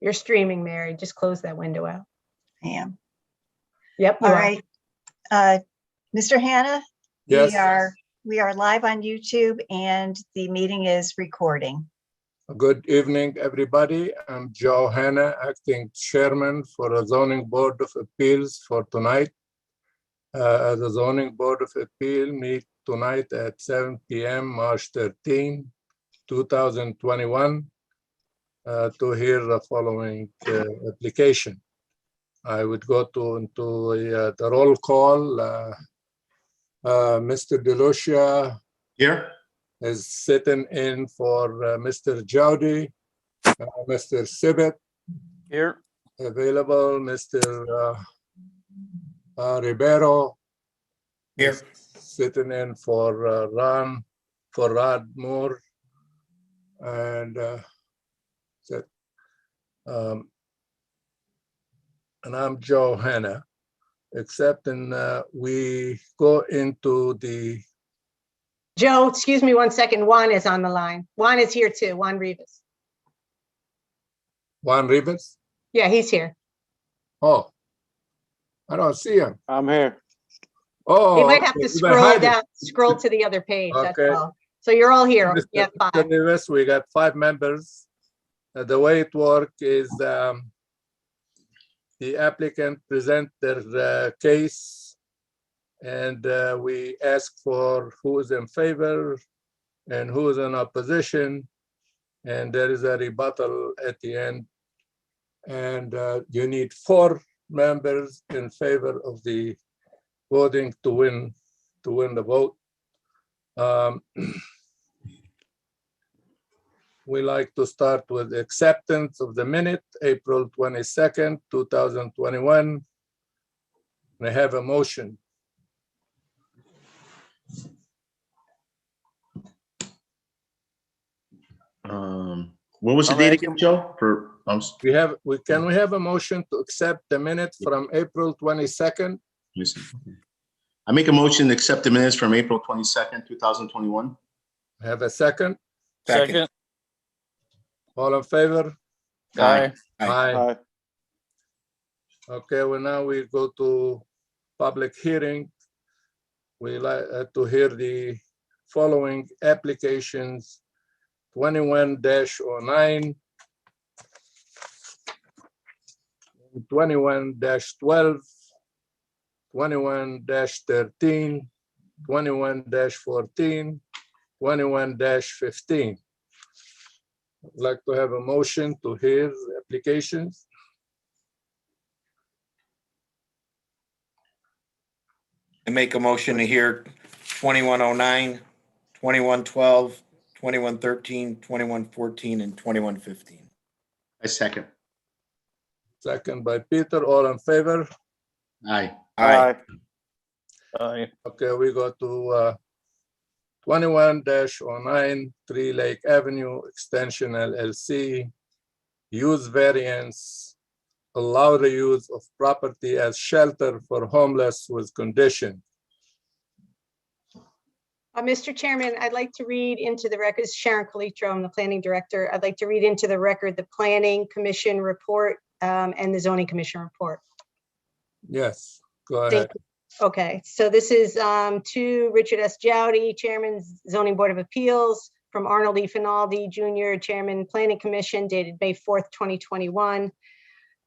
You're streaming, Mary. Just close that window out. I am. Yep. you All are. right. Mr. Hannah, Yes. we are live on YouTube and the meeting is recording. Good evening, everybody. I'm Joe Hanna, acting chairman for the Zoning Board of Appeals for tonight. The Zoning Board of Appeal meet tonight at 7 p.m. March 13, 2021, to hear the following application. I would go into the roll call. Mr. DeLucia Here. is sitting in for Mr. Jowdy, Mr. Sibit Here. available, Mr. Ribeiro Here. is sitting in for Rod Moore, and and I'm Joe Hanna. Except we go into the Joe, excuse me 1 second. Juan is on the line. Juan is here too. Juan Rivas. Juan Rivas. Yeah, he's here. Oh, I don't see him. I'm here. Oh, You might have to okay, scroll down, scroll to the other page. That's Okay. all. So you're all here. Mr. Yeah, Mr. five. Rivas, we got 5 members. The way it works is the applicant present their case, and we ask for who is in favor and who is in opposition, and there is a rebuttal at the end. And you need 4 members in favor of the voting to win the vote. We like to start with acceptance of the minute, April 22nd, 2021. May I have a motion? What was the I'll date make again, Joe? Can we have a motion to accept the minute from April 22nd? I make a motion to accept the minutes from April 22nd, 2021. Have a second? Second. All in favor? Aye. Aye. Aye. Okay, well, now we go to public hearing. We like to hear the following applications: 21-09, 21-12, 21-13, 21-14, 21-15. I'd like to have a motion to hear the applications. I make a motion to hear 2109, 2112, 2113, 2114, and 2115. I second. Second by Peter, all in favor? Aye. Aye. Aye. Okay, we go to 21-09, 3 Lake Avenue Extension LLC. Use variance, allow the use of property as shelter for homeless with condition. Mr. Chairman, I'd like to read into the record, Sharon Colitro, I'm the planning director. I'd like to read into the record the planning commission report and the zoning commission report. Yes, go Thank ahead. you. Okay, so this is to Richard S. Jowdy, Chairman, Zoning Board of Appeals, from Arnold E. Finaldi, Jr., Chairman, Planning Commission, dated May 4th, 2021,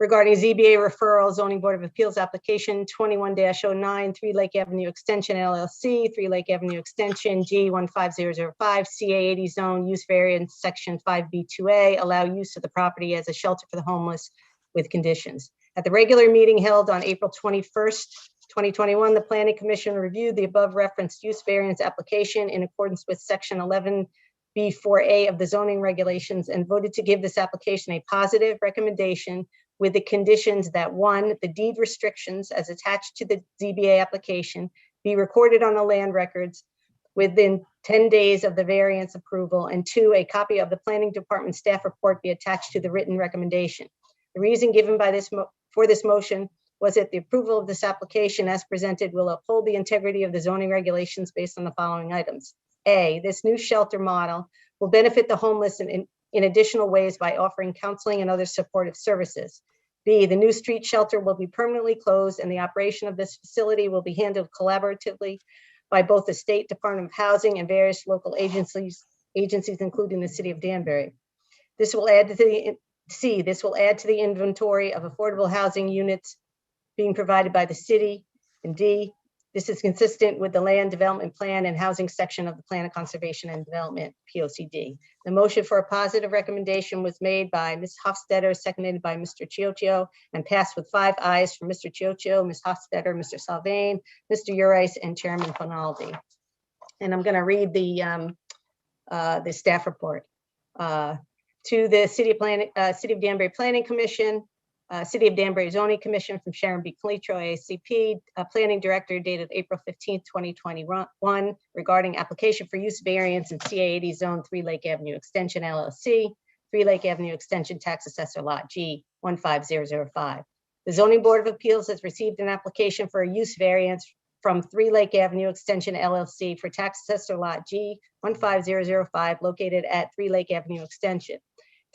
regarding ZBA referral, Zoning Board of Appeals application 21-09, 3 Lake Avenue Extension LLC, 3 Lake Avenue Extension G15005, CA80 zone, use variance, section 5B2A, allow use of the property as a shelter for the homeless with conditions. At the regular meeting held on April 21st, 2021, the Planning Commission reviewed the above referenced use variance application in accordance with section 11B4A of the zoning regulations and voted to give this application a positive recommendation with the conditions that 1, the deed restrictions as attached to the ZBA application be recorded on the land records within 10 days of the variance approval, and 2, a copy of the Planning Department staff report be attached to the written recommendation. The reason given by for this motion was that the approval of this application as presented will uphold the integrity of the zoning regulations based on the following items. A, this new shelter model will benefit the homeless in in additional ways by offering counseling and other supportive services. B, the new street shelter will be permanently closed and the operation of this facility will be handled collaboratively by both the State Department of Housing and various local agencies, including the City of Danbury. This will add to the this will add to the inventory of affordable housing units being provided by the city. And D, this is consistent with the Land Development Plan and Housing section of the Plan of Conservation and Development, POCD. The motion for a positive recommendation was made by Ms. Hofstadter, seconded by Mr. Chioccio, and passed with 5 ayes from Mr. Chioccio, Ms. Hofstadter, Mr. Salvain, Mr. Urice, and Chairman Rinaldi. And I'm going to read the staff report. To the City of Danbury Planning Commission, City of Danbury Zoning Commission from Sharon B. Calitro, ACP, Planning Director dated April 15th, 2021, regarding application for use variance in CA80 Zone 3 Lake Avenue Extension LLC, 3 Lake Avenue Extension Tax Assessor Lot G 15005. The Zoning Board of Appeals has received an application for a use variance from 3 Lake Avenue Extension LLC for Tax Assessor Lot G 15005 located at 3 Lake Avenue Extension.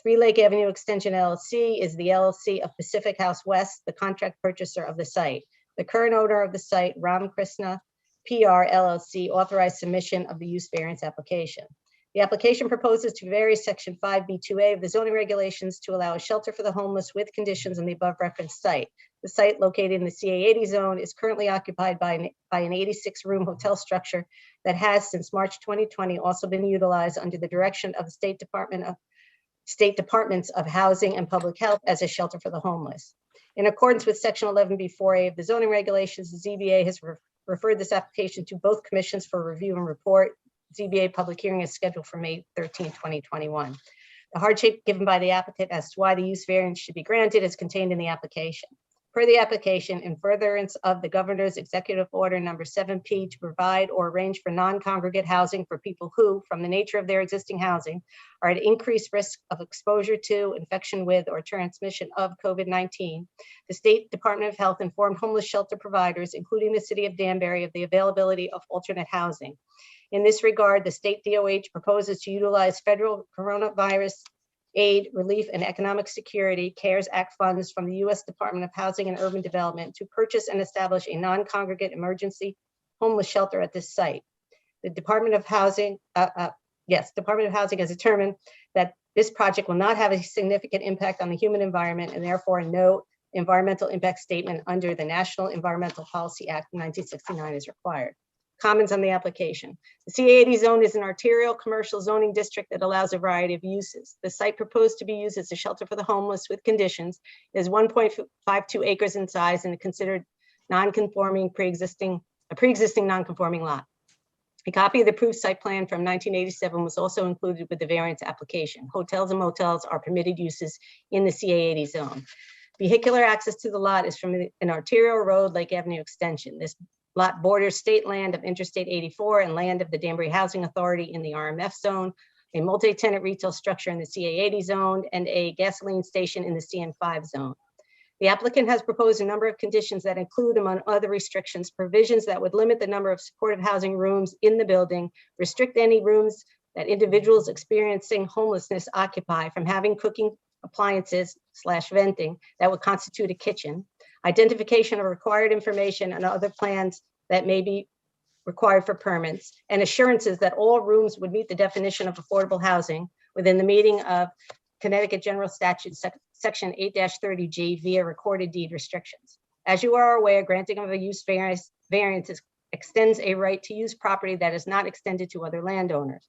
3 Lake Avenue Extension LLC is the LLC of Pacific House West, the contract purchaser of the site. The current owner of the site, Ram Krishna PR LLC, authorized submission of the use variance application. The application proposes to vary Section 5B2A of the zoning regulations to allow a shelter for the homeless with conditions on the above referenced site. The site located in the CA80 zone is currently occupied by an 86-room hotel structure that has since March 2020 also been utilized under the direction of the State Departments of Housing and Public Health as a shelter for the homeless. In accordance with Section 11B4A of the zoning regulations, the ZBA has referred this application to both commissions for review and report. ZBA public hearing is scheduled for May 13, 2021. The hardship given by the applicant as to why the use variance should be granted is contained in the application. Per the application, in furtherance of the Governor's Executive Order number 7P to provide or arrange for non-congregate housing for people who, from the nature of their existing housing, are at increased risk of exposure to, infection with, or transmission of COVID-19, the State Department of Health informed homeless shelter providers, including the City of Danbury, of the availability of alternate housing. In this regard, the state DOH proposes to utilize federal coronavirus aid, relief, and economic security CARES Act funds from the U.S. Department of Housing and Urban Development to purchase and establish a non-congregate emergency homeless shelter at this site. The Department of Housing, Department of Housing has determined that this project will not have a significant impact on the human environment and therefore no environmental impact statement under the National Environmental Policy Act 1969 is required. Comments on the application. The CA80 zone is an arterial commercial zoning district that allows a variety of uses. The site proposed to be used as a shelter for the homeless with conditions is 1.52 acres in size and considered non-conforming pre-existing non-conforming lot. A copy of the approved site plan from 1987 was also included with the variance application. Hotels and motels are permitted uses in the CA80 zone. Vehicular access to the lot is from an arterial road, Lake Avenue Extension. This lot borders state land of Interstate 84 and land of the Danbury Housing Authority in the RMF zone, a multi-tenant retail structure in the CA80 zone, and a gasoline station in the CN5 zone. The applicant has proposed a number of conditions that include, among other restrictions, provisions that would limit the number of supportive housing rooms in the building, restrict any rooms that individuals experiencing homelessness occupy from having cooking appliances / venting that would constitute a kitchen, identification of required information and other plans that may be required for permits, and assurances that all rooms would meet the definition of affordable housing within the meaning of Connecticut General Statute Section 8-30G via recorded deed restrictions. As you are aware, granting of a use variance extends a right to use property that is not extended to other landowners.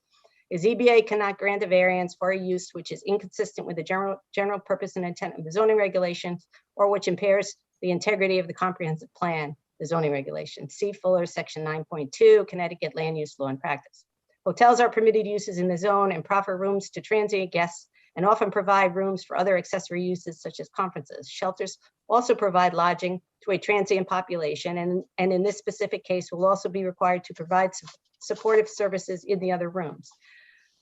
A ZBA cannot grant a variance for a use which is inconsistent with the general purpose and intent of the zoning regulations or which impairs the integrity of the comprehensive plan, the zoning regulations. See Fuller Section 9.2, Connecticut Land Use Law and Practice. Hotels are permitted uses in the zone and proffer rooms to transient guests and often provide rooms for other accessory uses such as conferences. Shelters also provide lodging to a transient population and in this specific case will also be required to provide supportive services in the other rooms.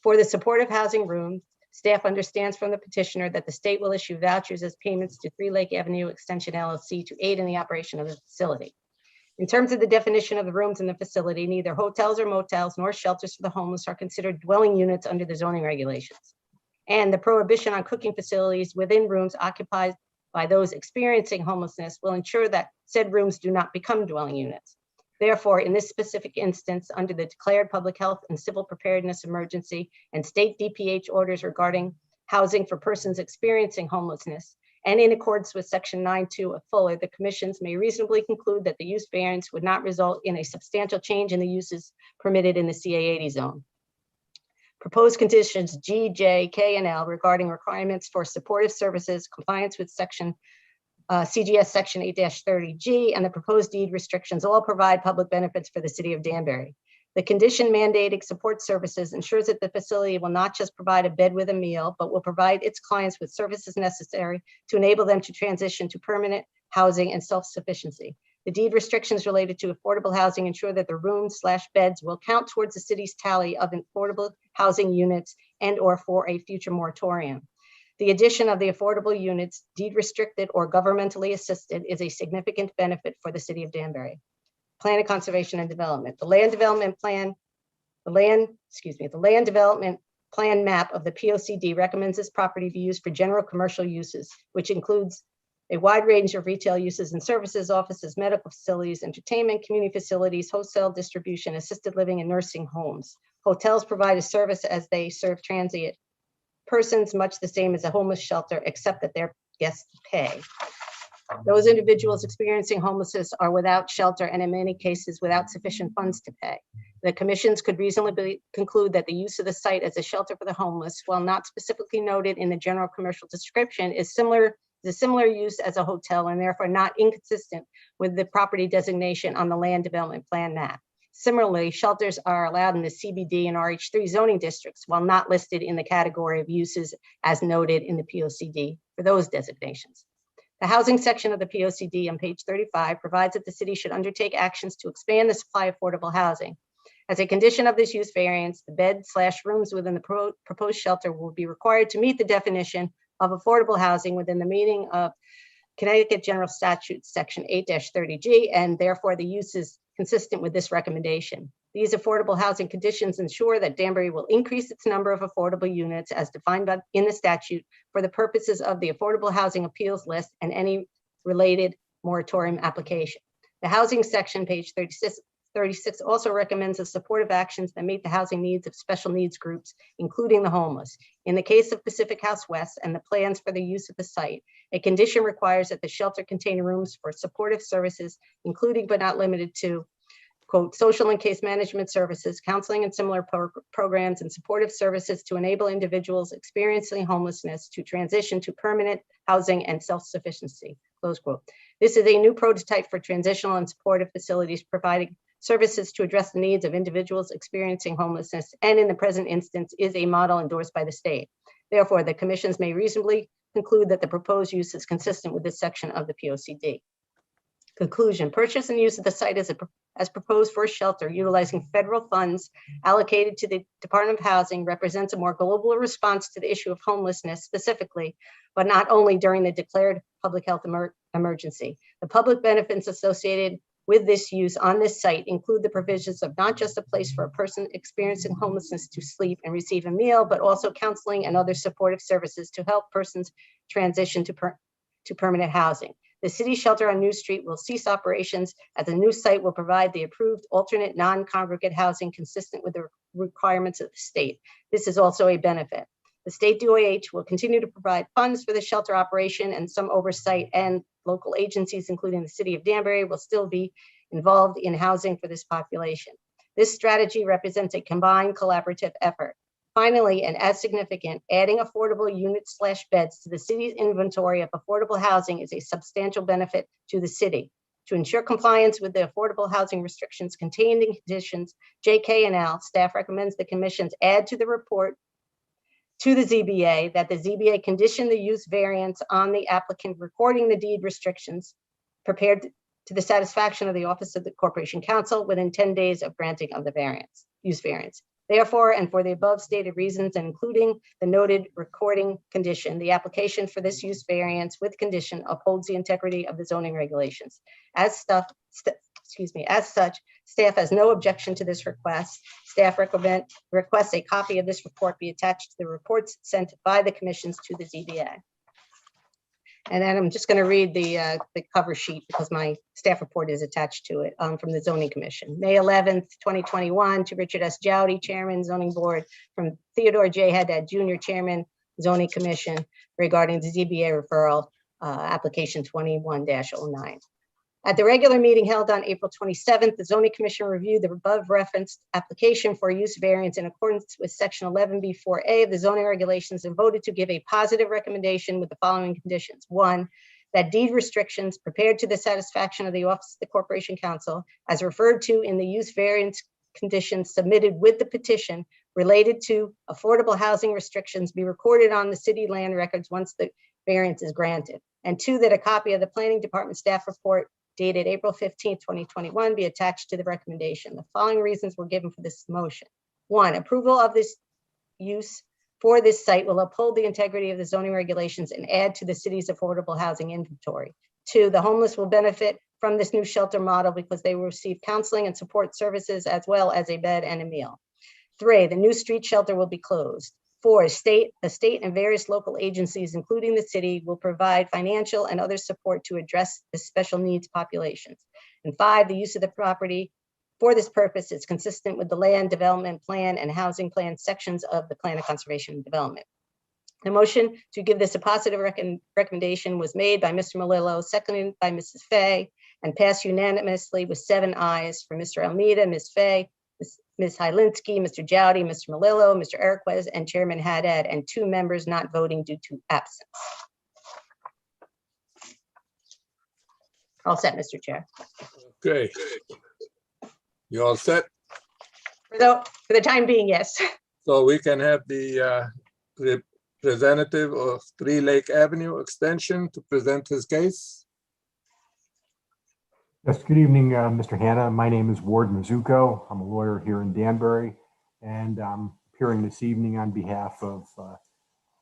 For the supportive housing room, staff understands from the petitioner that the state will issue vouchers as payments to 3 Lake Avenue Extension LLC to aid in the operation of the facility. In terms of the definition of the rooms in the facility, neither hotels or motels nor shelters for the homeless are considered dwelling units under the zoning regulations. and the prohibition on cooking facilities within rooms occupied by those experiencing homelessness will ensure that said rooms do not become dwelling units. Therefore, in this specific instance, under the declared public health and civil preparedness emergency and state DPH orders regarding housing for persons experiencing homelessness, and in accordance with section 9.2 of Fuller, the commissions may reasonably conclude that the use variance would not result in a substantial change in the uses permitted in the CA80 zone. Proposed conditions G, J, K, and L regarding requirements for supportive services, compliance with section CGS section 8-30G, and the proposed deed restrictions all provide public benefits for the city of Danbury. The condition mandating support services ensures that the facility will not just provide a bed with a meal, but will provide its clients with services necessary to enable them to transition to permanent housing and self-sufficiency. The deed restrictions related to affordable housing ensure that the rooms/beds will count towards the city's tally of affordable housing units and/or for a future moratorium. The addition of the affordable units, deed restricted or governmentally assisted, is a significant benefit for the city of Danbury. Plan of conservation and development. The land development plan map of the POCD recommends this property be used for general commercial uses, which includes a wide range of retail uses and services, offices, medical facilities, entertainment, community facilities, wholesale distribution, assisted living, and nursing homes. Hotels provide a service as they serve transient persons, much the same as a homeless shelter, except that their guests pay. Those individuals experiencing homelessness are without shelter and in many cases without sufficient funds to pay. The commissions could reasonably conclude that the use of the site as a shelter for the homeless, while not specifically noted in the general commercial description, is a similar use as a hotel and therefore not inconsistent with the property designation on the land development plan map. Similarly, shelters are allowed in the CBD and RH3 zoning districts while not listed in the category of uses as noted in the POCD for those designations. The housing section of the POCD on page 35 provides that the city should undertake actions to expand the supply of affordable housing. As a condition of this use variance, the bed/rooms within the proposed shelter will be required to meet the definition of affordable housing within the meaning of Connecticut General Statute section 8-30G, and therefore the use is consistent with this recommendation. These affordable housing conditions ensure that Danbury will increase its number of affordable units as defined in the statute for the purposes of the Affordable Housing Appeals List and any related moratorium application. The housing section, page 36, also recommends the supportive actions that meet the housing needs of special needs groups, including the homeless. In the case of Pacific House West and the plans for the use of the site, a condition requires that the shelter contain rooms for supportive services, including but not limited to, quote, social and case management services, counseling and similar programs, and supportive services to enable individuals experiencing homelessness to transition to permanent housing and self-sufficiency, close quote. This is a new prototype for transitional and supportive facilities providing services to address the needs of individuals experiencing homelessness, and in the present instance is a model endorsed by the state. Therefore, the commissions may reasonably conclude that the proposed use is consistent with this section of the POCD. Conclusion: purchase and use of the site as proposed for a shelter utilizing federal funds allocated to the Department of Housing represents a more global response to the issue of homelessness specifically, but not only during the declared public health emergency. The public benefits associated with this use on this site include the provisions of not just a place for a person experiencing homelessness to sleep and receive a meal, but also counseling and other supportive services to help persons transition to permanent housing. The city shelter on New Street will cease operations as the new site will provide the approved alternate non-congregate housing consistent with the requirements of the state. This is also a benefit. The state DOH will continue to provide funds for the shelter operation and some oversight, and local agencies, including the city of Danbury, will still be involved in housing for this population. This strategy represents a combined collaborative effort. Finally, and as significant, adding affordable units/beds to the city's inventory of affordable housing is a substantial benefit to the city. To ensure compliance with the affordable housing restrictions contained in conditions J, K, and L, staff recommends the commissions add to the report to the ZBA that the ZBA condition the use variance on the applicant recording the deed restrictions prepared to the satisfaction of the Office of the Corporation Counsel within 10 days of granting of the use variance. Therefore, and for the above stated reasons, including the noted recording condition, the application for this use variance with condition upholds the integrity of the zoning regulations. As As such, staff has no objection to this request. Staff requests a copy of this report be attached to the reports sent by the commissions to the ZBA. And then I'm just going to read the cover sheet because my staff report is attached to it from the zoning commission. May 11th, 2021, to Richard S. Jowdy, Chairman, Zoning Board, from Theodore J. Haddad Jr., Chairman, Zoning Commission, regarding the ZBA referral application 21-09. At the regular meeting held on April 27th, the zoning commission reviewed the above referenced application for use variance in accordance with section 11B4A of the zoning regulations and voted to give a positive recommendation with the following conditions. 1, that deed restrictions prepared to the satisfaction of the Office of the Corporation Counsel as referred to in the use variance conditions submitted with the petition related to affordable housing restrictions be recorded on the city land records once the variance is granted. And 2, that a copy of the planning department staff report dated April 15, 2021 be attached to the recommendation. The following reasons were given for this motion. 1, approval of this use for this site will uphold the integrity of the zoning regulations and add to the city's affordable housing inventory. 2, the homeless will benefit from this new shelter model because they will receive counseling and support services as well as a bed and a meal. 3, the new street shelter will be closed. 4, the state and various local agencies, including the city, will provide financial and other support to address the special needs populations. And 5, the use of the property for this purpose is consistent with the land development plan and housing plan sections of the Plan of Conservation and Development. The motion to give this a positive recommendation was made by Mr. Melillo, seconded by Mrs. Fay, and passed unanimously with 7 ayes for Mr. Almeida, Ms. Fay, Ms. Hylinski, Mr. Jowdy, Mr. Melillo, Mr. Eriquez, and Chairman Haddad, and 2 members not voting due to absence. All set, Mr. Chair. Okay. You all set? For the time being, yes. So we can have the representative of 3 Lake Avenue Extension to present his case. Yes, good evening, Mr. Hanna. My name is Ward Mizuko. I'm a lawyer here in Danbury, and I'm appearing this evening on behalf of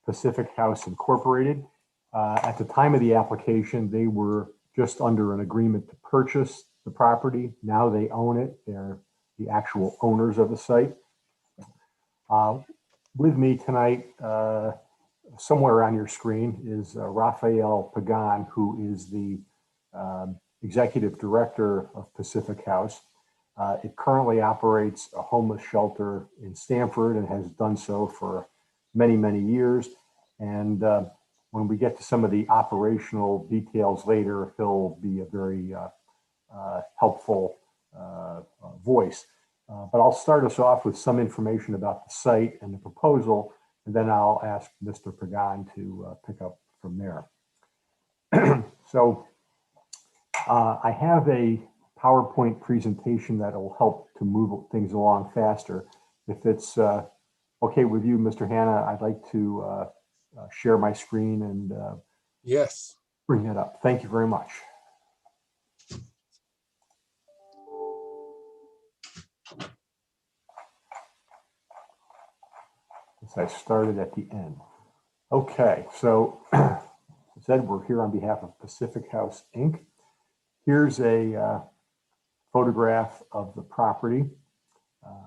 Pacific House Incorporated. At the time of the application, they were just under an agreement to purchase the property. Now they own it. They're the actual owners of the site. With me tonight, somewhere on your screen, is Rafael Pagan, who is the Executive Director of Pacific House. It currently operates a homeless shelter in Stamford and has done so for many, many years. And when we get to some of the operational details later, he'll be a very helpful voice. But I'll start us off with some information about the site and the proposal, and then I'll ask Mr. Pagan to pick up from there. So I have a PowerPoint presentation that will help to move things along faster. If it's okay with you, Mr. Hanna, I'd like to share my screen and Yes. bring that up. Thank you very much. I started at the end. Okay, so as I said, we're here on behalf of Pacific House, Inc. Here's a photograph of the property.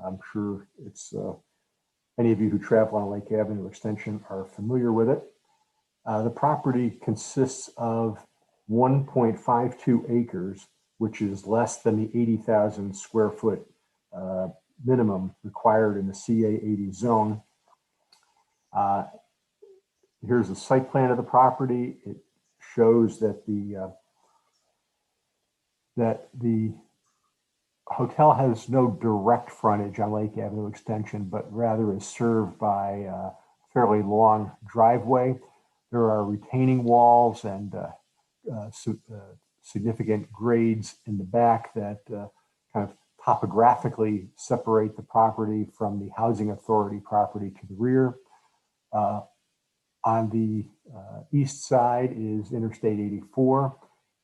I'm sure it's any of you who travel on Lake Avenue Extension are familiar with it. The property consists of 1.52 acres, which is less than the 80,000 square foot minimum required in the CA80 zone. Here's the site plan of the property. It shows that the hotel has no direct frontage on Lake Avenue Extension, but rather is served by a fairly long driveway. There are retaining walls and significant grades in the back that kind of topographically separate the property from the Housing Authority property to the rear. On the east side is Interstate 84.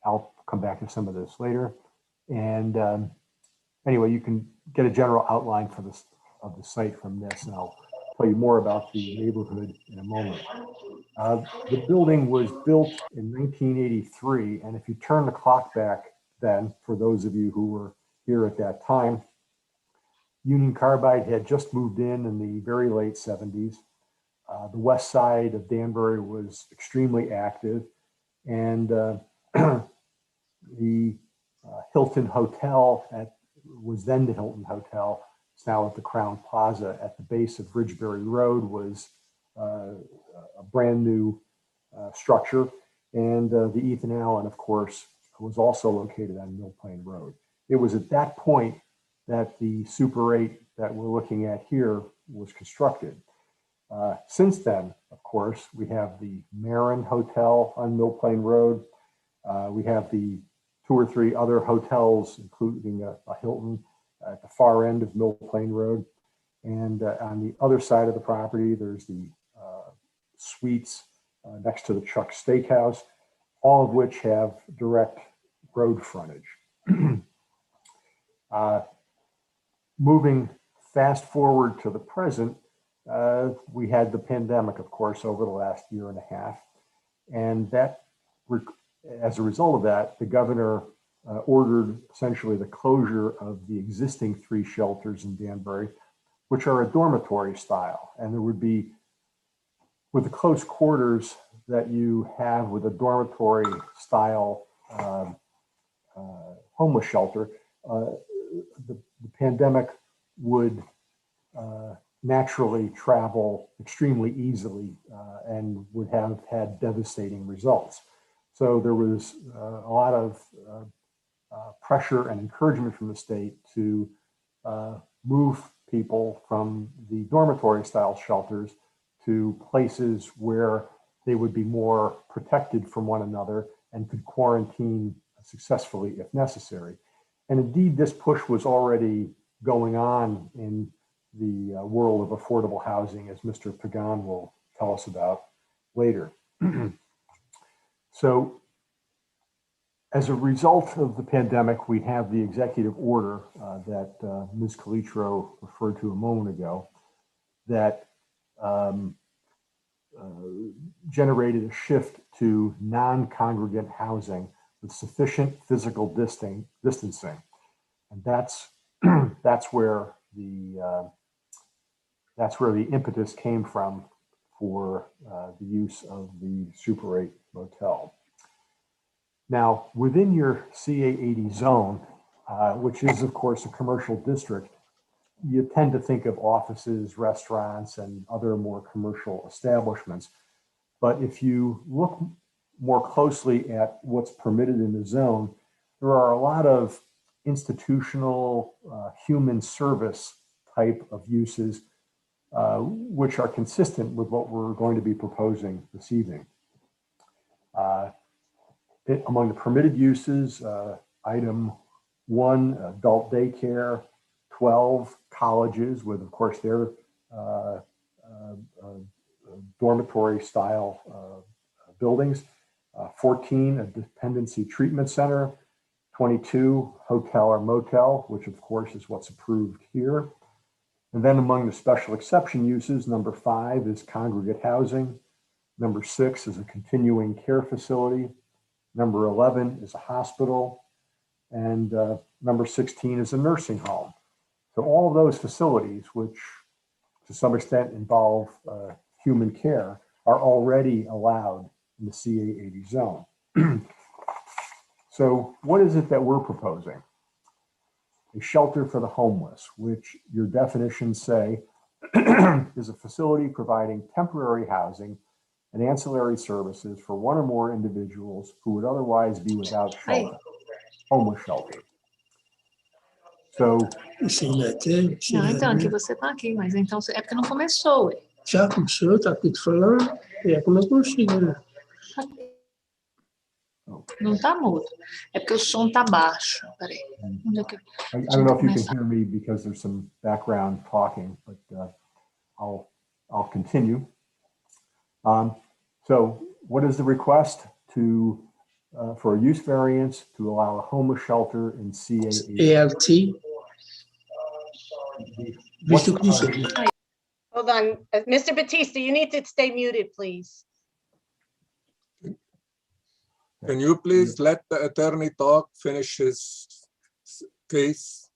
I'll come back to some of this later. And anyway, you can get a general outline for this of the site from this, and I'll tell you more about the neighborhood in a moment. The building was built in 1983, and if you turn the clock back then, for those of you who were here at that time. Union Carbide had just moved in the very late 70s. The west side of Danbury was extremely active, and the Hilton Hotel was then the Hilton Hotel. It's now at the Crown Plaza at the base of Ridgebury Road, was a brand new structure. And the Ethan Allen, of course, was also located on Mill Plain Road. It was at that point that the Super 8 that we're looking at here was constructed. Since then, of course, we have the Marin Hotel on Mill Plain Road. We have the 2 or 3 other hotels, including a Hilton at the far end of Mill Plain Road. And on the other side of the property, there's the suites next to the Chuck Steakhouse, all of which have direct road frontage. Moving fast forward to the present, we had the pandemic, of course, over the last year and a half. And that, as a result of that, the governor ordered essentially the closure of the existing 3 shelters in Danbury, which are a dormitory style. And there would be, with the close quarters that you have with a dormitory style homeless shelter, the pandemic would naturally travel extremely easily and would have had devastating results. So there was a lot of pressure and encouragement from the state to move people from the dormitory style shelters to places where they would be more protected from one another and could quarantine successfully if necessary. And indeed, this push was already going on in the world of affordable housing, as Mr. Pagan will tell us about later. So as a result of the pandemic, we have the executive order that Ms. Calitro referred to a moment ago that generated a shift to non-congregant housing with sufficient physical distancing. And that's where the impetus came from for the use of the Super 8 motel. Now, within your CA80 zone, which is of course a commercial district, you tend to think of offices, restaurants, and other more commercial establishments. But if you look more closely at what's permitted in the zone, there are a lot of institutional human service type of uses, which are consistent with what we're going to be proposing this evening. Among the permitted uses, item 1, adult daycare, 12 colleges with, of course, their dormitory style buildings, 14, a dependency treatment center, 22, hotel or motel, which of course is what's approved here. And then among the special exception uses, number 5 is congregate housing. Number 6 is a continuing care facility. Number 11 is a hospital. And number 16 is a nursing home. So all of those facilities, which to some extent involve human care, are already allowed in the CA80 zone. So what is it that we're proposing? A shelter for the homeless, which your definitions say is a facility providing temporary housing and ancillary services for one or more individuals who would otherwise be without shelter, homeless shelter. So, Não, então, aqui você tá aqui, mas então é porque não começou, ué. Já começou, tá aqui falando. É como eu consigo, né? Não tá mudo. É porque o som tá baixo. Peraí. Onde é que... I don't know if you can hear me because there's some background talking, but I'll continue. So what is the request to for a use variance to allow a homeless shelter in CA80? ALT. Visto que disse. Hold on, Mr. Batista, you need to stay muted, please. Can you please let the attorney talk, finish his case?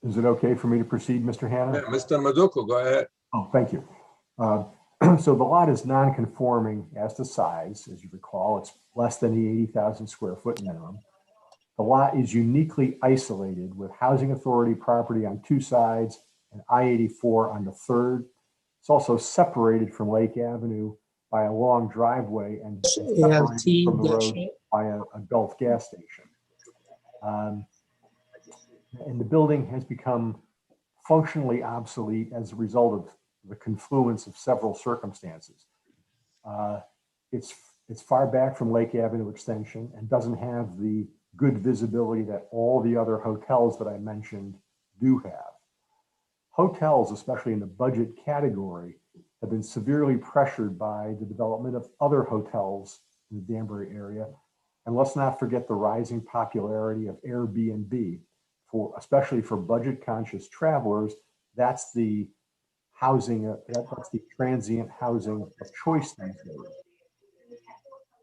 Is it okay for me to proceed, Mr. Hannah? Yeah, Mr. Maduko, go ahead. Oh, thank you. So the lot is non-conforming as to size. As you recall, it's less than the 80,000 square foot minimum. The lot is uniquely isolated with Housing Authority property on two sides and I-84 on the third. It's also separated from Lake Avenue by a long driveway and separated from the road by a Gulf gas station. And the building has become functionally obsolete as a result of the confluence of several circumstances. It's far back from Lake Avenue Extension and doesn't have the good visibility that all the other hotels that I mentioned do have. Hotels, especially in the budget category, have been severely pressured by the development of other hotels in the Danbury area. And let's not forget the rising popularity of Airbnb, especially for budget conscious travelers. That's the housing, that's the transient housing of choice these days.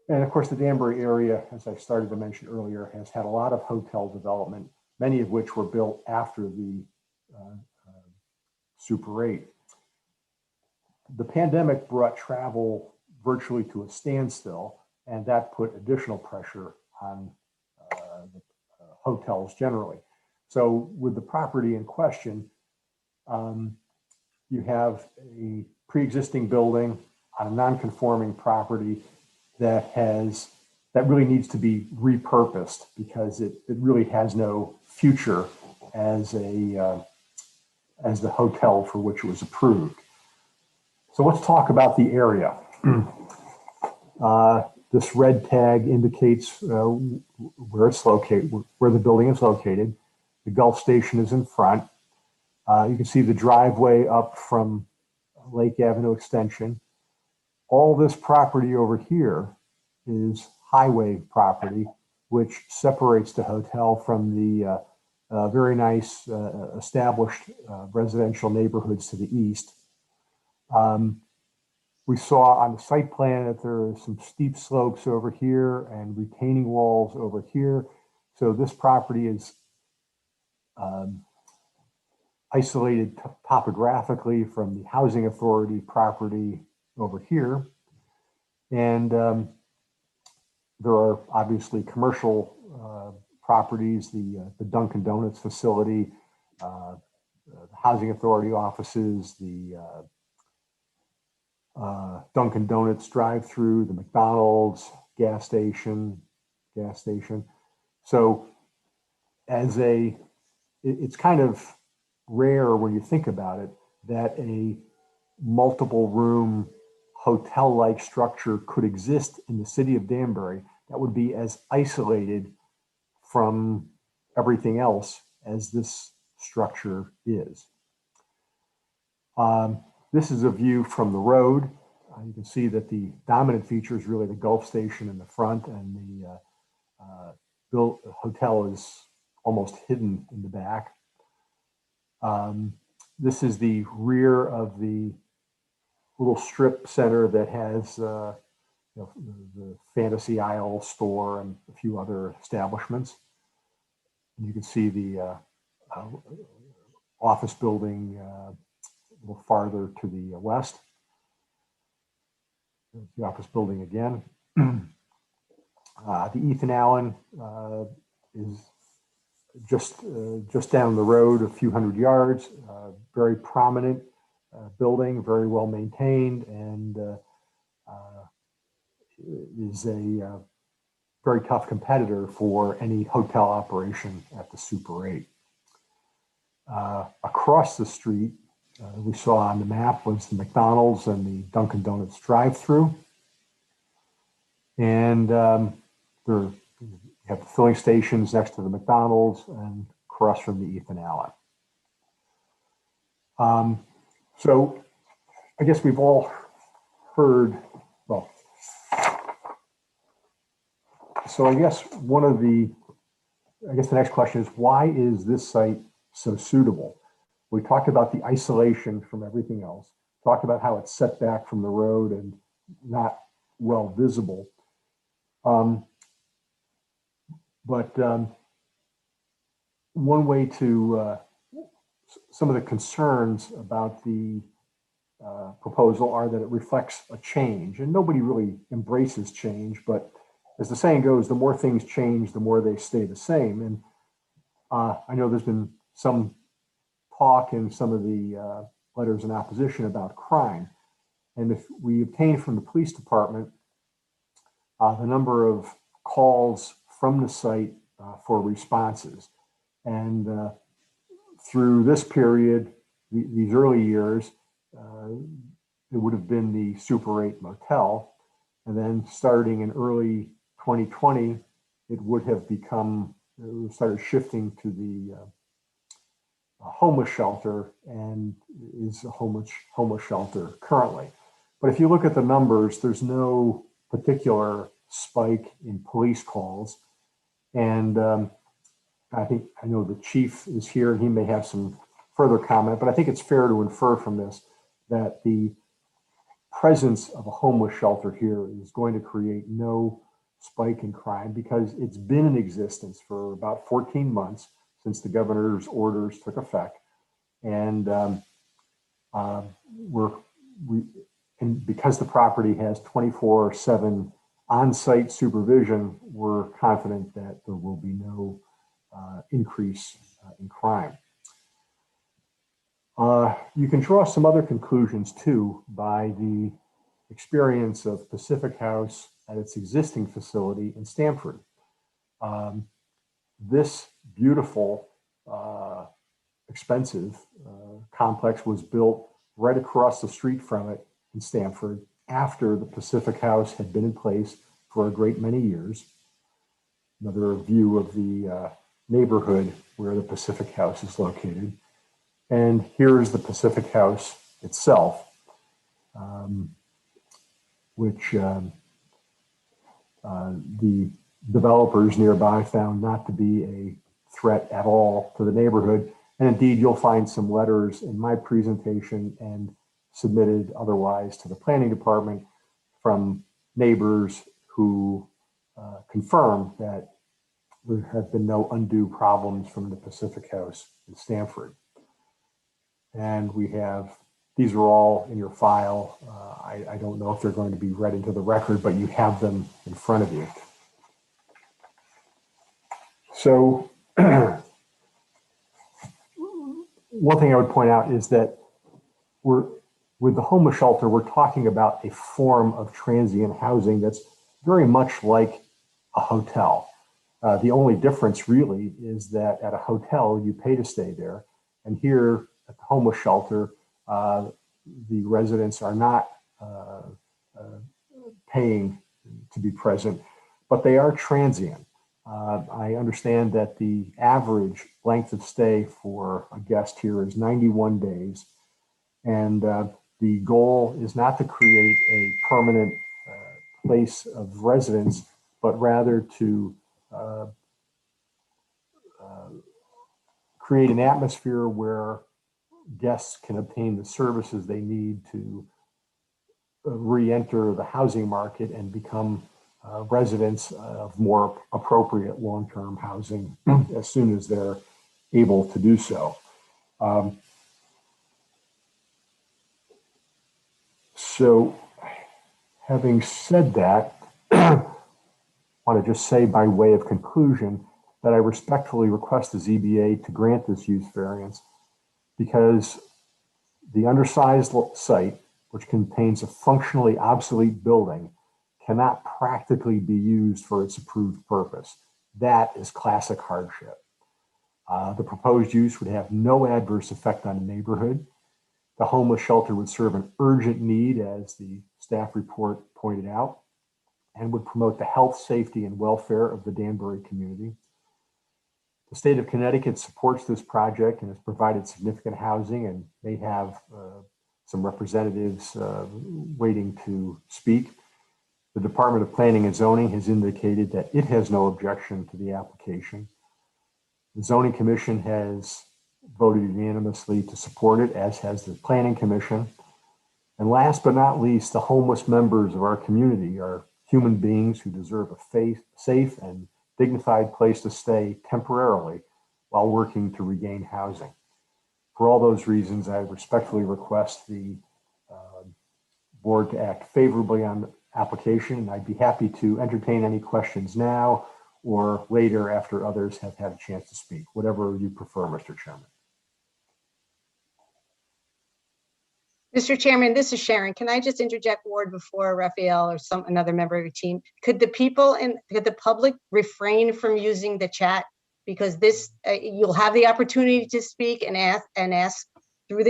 And of course, the Danbury area, as I started to mention earlier, has had a lot of hotel development, many of which were built after the Super 8. The pandemic brought travel virtually to a standstill, and that put additional pressure on the hotels generally. So with the property in question, you have a pre-existing building on a non-conforming property that really needs to be repurposed because it really has no future as the hotel for which it was approved. So let's talk about the area. This red tag indicates where it's located, where the building is located. The Gulf Station is in front. You can see the driveway up from Lake Avenue Extension. All this property over here is highway property, which separates the hotel from the very nice established residential neighborhoods to the east. We saw on the site plan that there are some steep slopes over here and retaining walls over here. So this property is isolated topographically from the Housing Authority property over here. And there are obviously commercial properties, the Dunkin' Donuts facility, the Housing Authority offices, the Dunkin' Donuts drive-through, the McDonald's gas station. So it's kind of rare when you think about it that a multiple room hotel-like structure could exist in the city of Danbury that would be as isolated from everything else as this structure is. This is a view from the road. You can see that the dominant feature is really the Gulf Station in the front, and the hotel is almost hidden in the back. This is the rear of the little strip center that has the Fantasy Isle store and a few other establishments. And you can see the office building a little farther to the west. The office building again. The Ethan Allen is just down the road a few hundred yards. Very prominent building, very well maintained, and is a very tough competitor for any hotel operation at the Super 8. Across the street, we saw on the map was the McDonald's and the Dunkin' Donuts drive-through. And you have the filling stations next to the McDonald's and across from the Ethan Allen. So I guess we've all heard, well, so I guess the next question is, why is this site so suitable? We talked about the isolation from everything else. talked about how it's set back from the road and not well visible. One way to, some of the concerns about the proposal are that it reflects a change, and nobody really embraces change, but as the saying goes, the more things change, the more they stay the same. And I know there's been some talk in some of the letters in opposition about crime. And if we obtain from the police department the number of calls from the site for responses. And through this period, these early years, it would have been the Super 8 motel. And then starting in early 2020, it would have become, it started shifting to the homeless shelter and is a homeless shelter currently. But if you look at the numbers, there's no particular spike in police calls. And I know the chief is here and he may have some further comment, but I think it's fair to infer from this that the presence of a homeless shelter here is going to create no spike in crime because it's been in existence for about 14 months since the governor's orders took effect. And and because the property has 24/7 on-site supervision, we're confident that there will be no increase in crime. You can draw some other conclusions too by the experience of Pacific House at its existing facility in Stamford. This beautiful, expensive complex was built right across the street from it in Stamford after the Pacific House had been in place for a great many years. Another view of the neighborhood where the Pacific House is located. And here's the Pacific House itself, which the developers nearby found not to be a threat at all to the neighborhood. And indeed, you'll find some letters in my presentation and submitted otherwise to the planning department from neighbors who confirm that there have been no undue problems from the Pacific House in Stamford. And we have, these are all in your file. I don't know if they're going to be read into the record, but you have them in front of you. So one thing I would point out is that with the homeless shelter, we're talking about a form of transient housing that's very much like a hotel. The only difference really is that at a hotel, you pay to stay there. And here at the homeless shelter, the residents are not paying to be present, but they are transient. I understand that the average length of stay for a guest here is 91 days. And the goal is not to create a permanent place of residence, but rather to create an atmosphere where guests can obtain the services they need to re-enter the housing market and become residents of more appropriate long-term housing as soon as they're able to do so. So having said that, I want to just say by way of conclusion that I respectfully request the ZBA to grant this use variance because the undersized site, which contains a functionally obsolete building, cannot practically be used for its approved purpose. That is classic hardship. The proposed use would have no adverse effect on the neighborhood. The homeless shelter would serve an urgent need, as the staff report pointed out, and would promote the health, safety, and welfare of the Danbury community. The state of Connecticut supports this project and has provided significant housing and may have some representatives waiting to speak. The Department of Planning and Zoning has indicated that it has no objection to the application. The Zoning Commission has voted unanimously to support it, as has the Planning Commission. And last but not least, the homeless members of our community are human beings who deserve a safe and dignified place to stay temporarily while working to regain housing. For all those reasons, I respectfully request the board to act favorably on the application, and I'd be happy to entertain any questions now or later after others have had a chance to speak, whatever you prefer, Mr. Chairman. Mr. Chairman, this is Sharon. Can I just interject a word before Raphael or another member of your team? Could the public refrain from using the chat? Because this, you'll have the opportunity to speak and ask through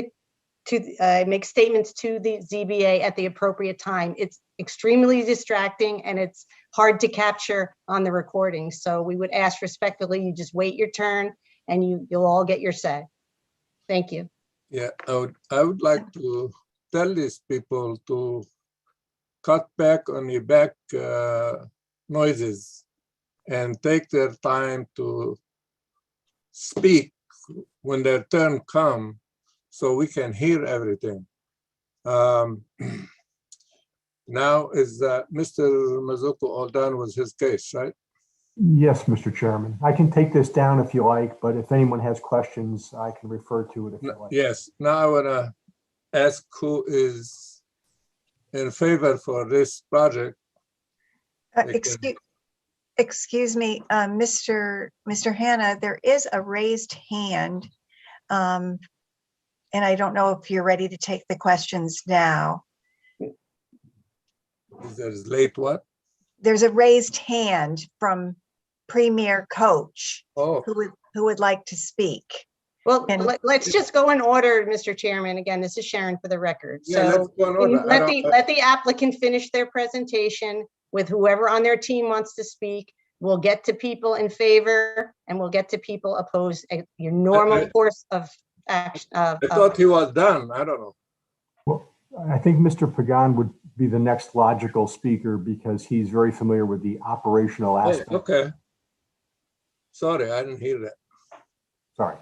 make statements to the ZBA at the appropriate time. It's extremely distracting and it's hard to capture on the recording. So we would ask respectfully, you just wait your turn and you'll all get your say. Thank you. Yeah, I would like to tell these people to cut back on the back noises and take their time to speak when their turn comes so we can hear everything. Now is Mr. Mazuko all done with his case, right? Yes, Mr. Chairman. I can take this down if you like, but if anyone has questions, I can refer to it if you like. Yes, now I want to ask who is in favor for this project. Excuse me, Mr. Hannah, there is a raised hand. And I don't know if you're ready to take the questions now. Is late what? There's a raised hand from Premier Coach Oh, who would like to speak. Well, And- let's just go in order, Mr. Chairman. Again, this is Sharon for the record. yeah, let's So go in order. let the applicant finish their presentation with whoever on their team wants to speak. We'll get to people in favor and we'll get to people opposed at your normal course of action. I thought he was done. I don't know. Well, I think Mr. Pagan would be the next logical speaker because he's very familiar with the operational Oh, aspect. okay. Sorry, I didn't hear that. Sorry.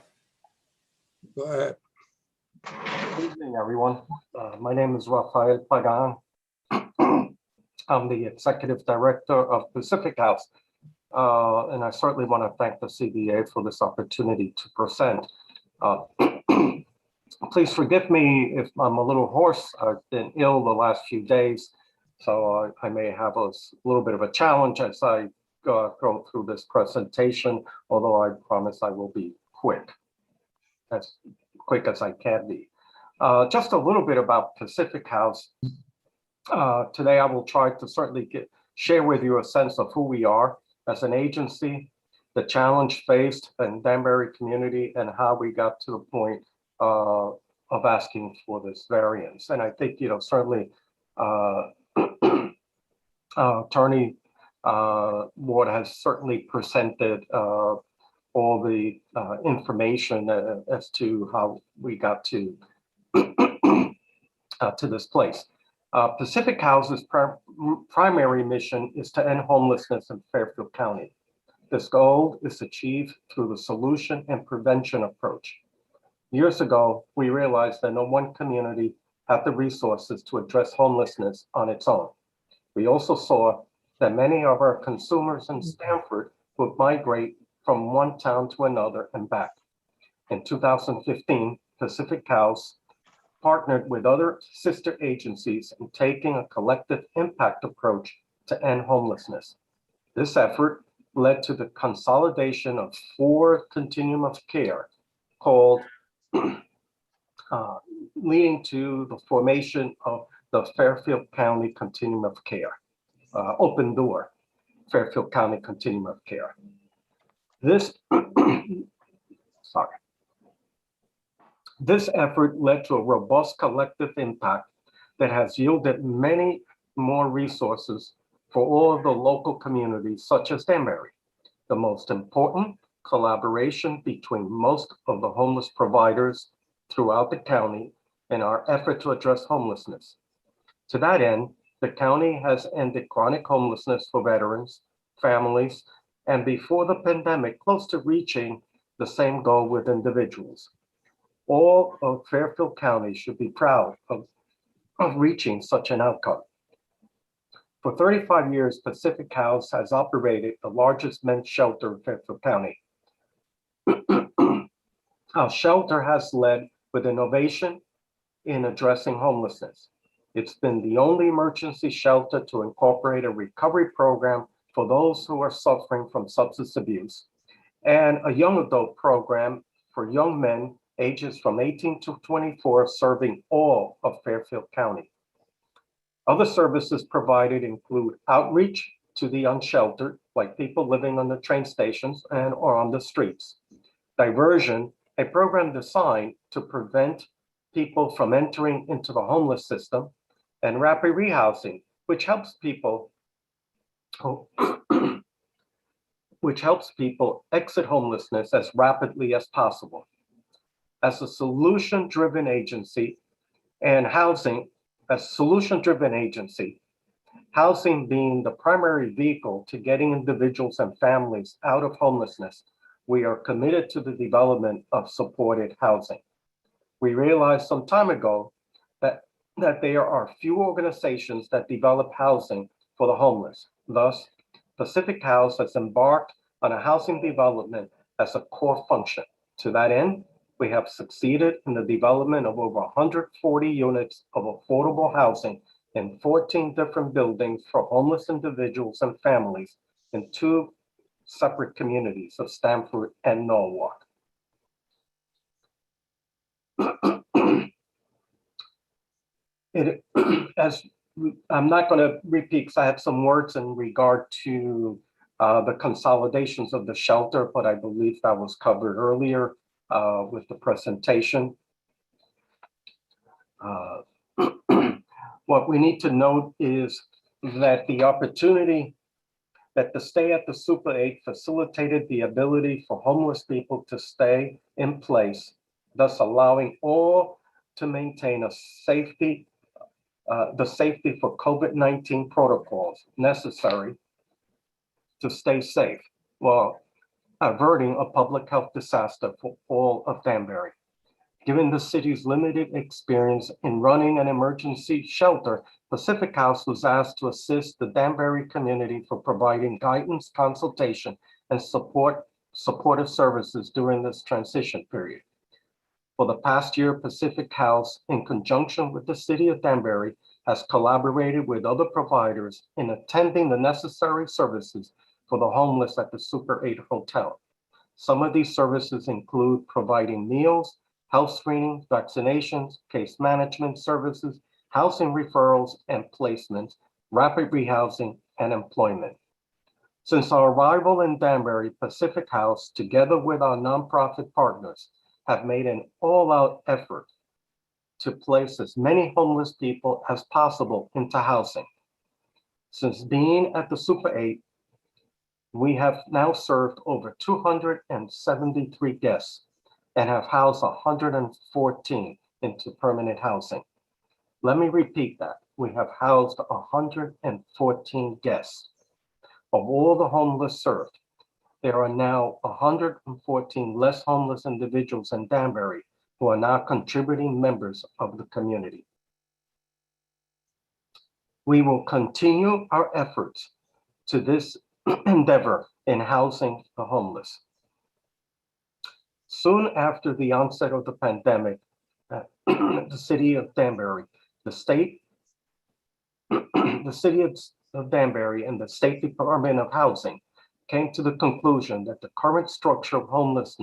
Go ahead. Good evening, everyone. My name is Rafael Pagan. I'm the Executive Director of Pacific House. And I certainly want to thank the CBA for this opportunity to present. Please forgive me if I'm a little hoarse. I've been ill the last few days, so I may have a little bit of a challenge as I go through this presentation, although I promise I will be quick, as quick as I can be. Just a little bit about Pacific House. Today I will try to certainly share with you a sense of who we are as an agency, the challenge faced in Danbury community, and how we got to the point of asking for this variance. And I think, certainly Attorney Ward has certainly presented all the information as to how we got to this place. Pacific House's primary mission is to end homelessness in Fairfield County. This goal is achieved through the solution and prevention approach. Years ago, we realized that no one community had the resources to address homelessness on its own. We also saw that many of our consumers in Stamford would migrate from one town to another and back. In 2015, Pacific House partnered with other sister agencies in taking a collective impact approach to end homelessness. This effort led to the consolidation of 4 continuum of care called leading to the formation of the Fairfield County Continuum of Care, Open Door Fairfield County Continuum of Care. This, This effort led to a robust collective impact that has yielded many more resources for all of the local communities, such as Danbury. The most important collaboration between most of the homeless providers throughout the county in our effort to address homelessness. To that end, the county has ended chronic homelessness for veterans, families, and before the pandemic, close to reaching the same goal with individuals. All of Fairfield County should be proud of of reaching such an outcome. For 35 years, Pacific House has operated the largest men's shelter in Fairfield County. Our shelter has led with innovation in addressing homelessness. It's been the only emergency shelter to incorporate a recovery program for those who are suffering from substance abuse and a young adult program for young men ages from 18 to 24, serving all of Fairfield County. Other services provided include outreach to the unsheltered, like people living on the train stations and or on the streets. Diversion, a program designed to prevent people from entering into the homeless system, and rapid rehousing, which helps people exit homelessness as rapidly as possible. As a solution-driven agency, housing being the primary vehicle to getting individuals and families out of homelessness, we are committed to the development of supported housing. We realized some time ago that there are few organizations that develop housing for the homeless. Thus, Pacific House has embarked on a housing development as a core function. To that end, we have succeeded in the development of over 140 units of affordable housing in 14 different buildings for homeless individuals and families in 2 separate communities of Stamford and Norwalk. I'm not going to repeat because I have some words in regard to the consolidations of the shelter, but I believe that was covered earlier with the presentation. What we need to note is that the opportunity that the stay at the Super 8 facilitated the ability for homeless people to stay in place, thus allowing all to maintain the safety for COVID-19 protocols necessary to stay safe while averting a public health disaster for all of Danbury. Given the city's limited experience in running an emergency shelter, Pacific House was asked to assist the Danbury community for providing guidance, consultation, and supportive services during this transition period. For the past year, Pacific House, in conjunction with the city of Danbury, has collaborated with other providers in attending the necessary services for the homeless at the Super 8 Hotel. Some of these services include providing meals, health screening, vaccinations, case management services, housing referrals and placements, rapid rehousing, and employment. Since our arrival in Danbury, Pacific House, together with our nonprofit partners, have made an all-out effort to place as many homeless people as possible into housing. Since being at the Super 8, we have now served over 273 guests and have housed 114 into permanent housing. Let me repeat that. We have housed 114 guests. Of all the homeless served, there are now 114 less homeless individuals in Danbury who are now contributing members of the community. We will continue our efforts to this endeavor in housing the homeless. Soon after the onset of the pandemic, the city of Danbury, the city of Danbury and the State Department of Housing came to the conclusion that the current structure of homeless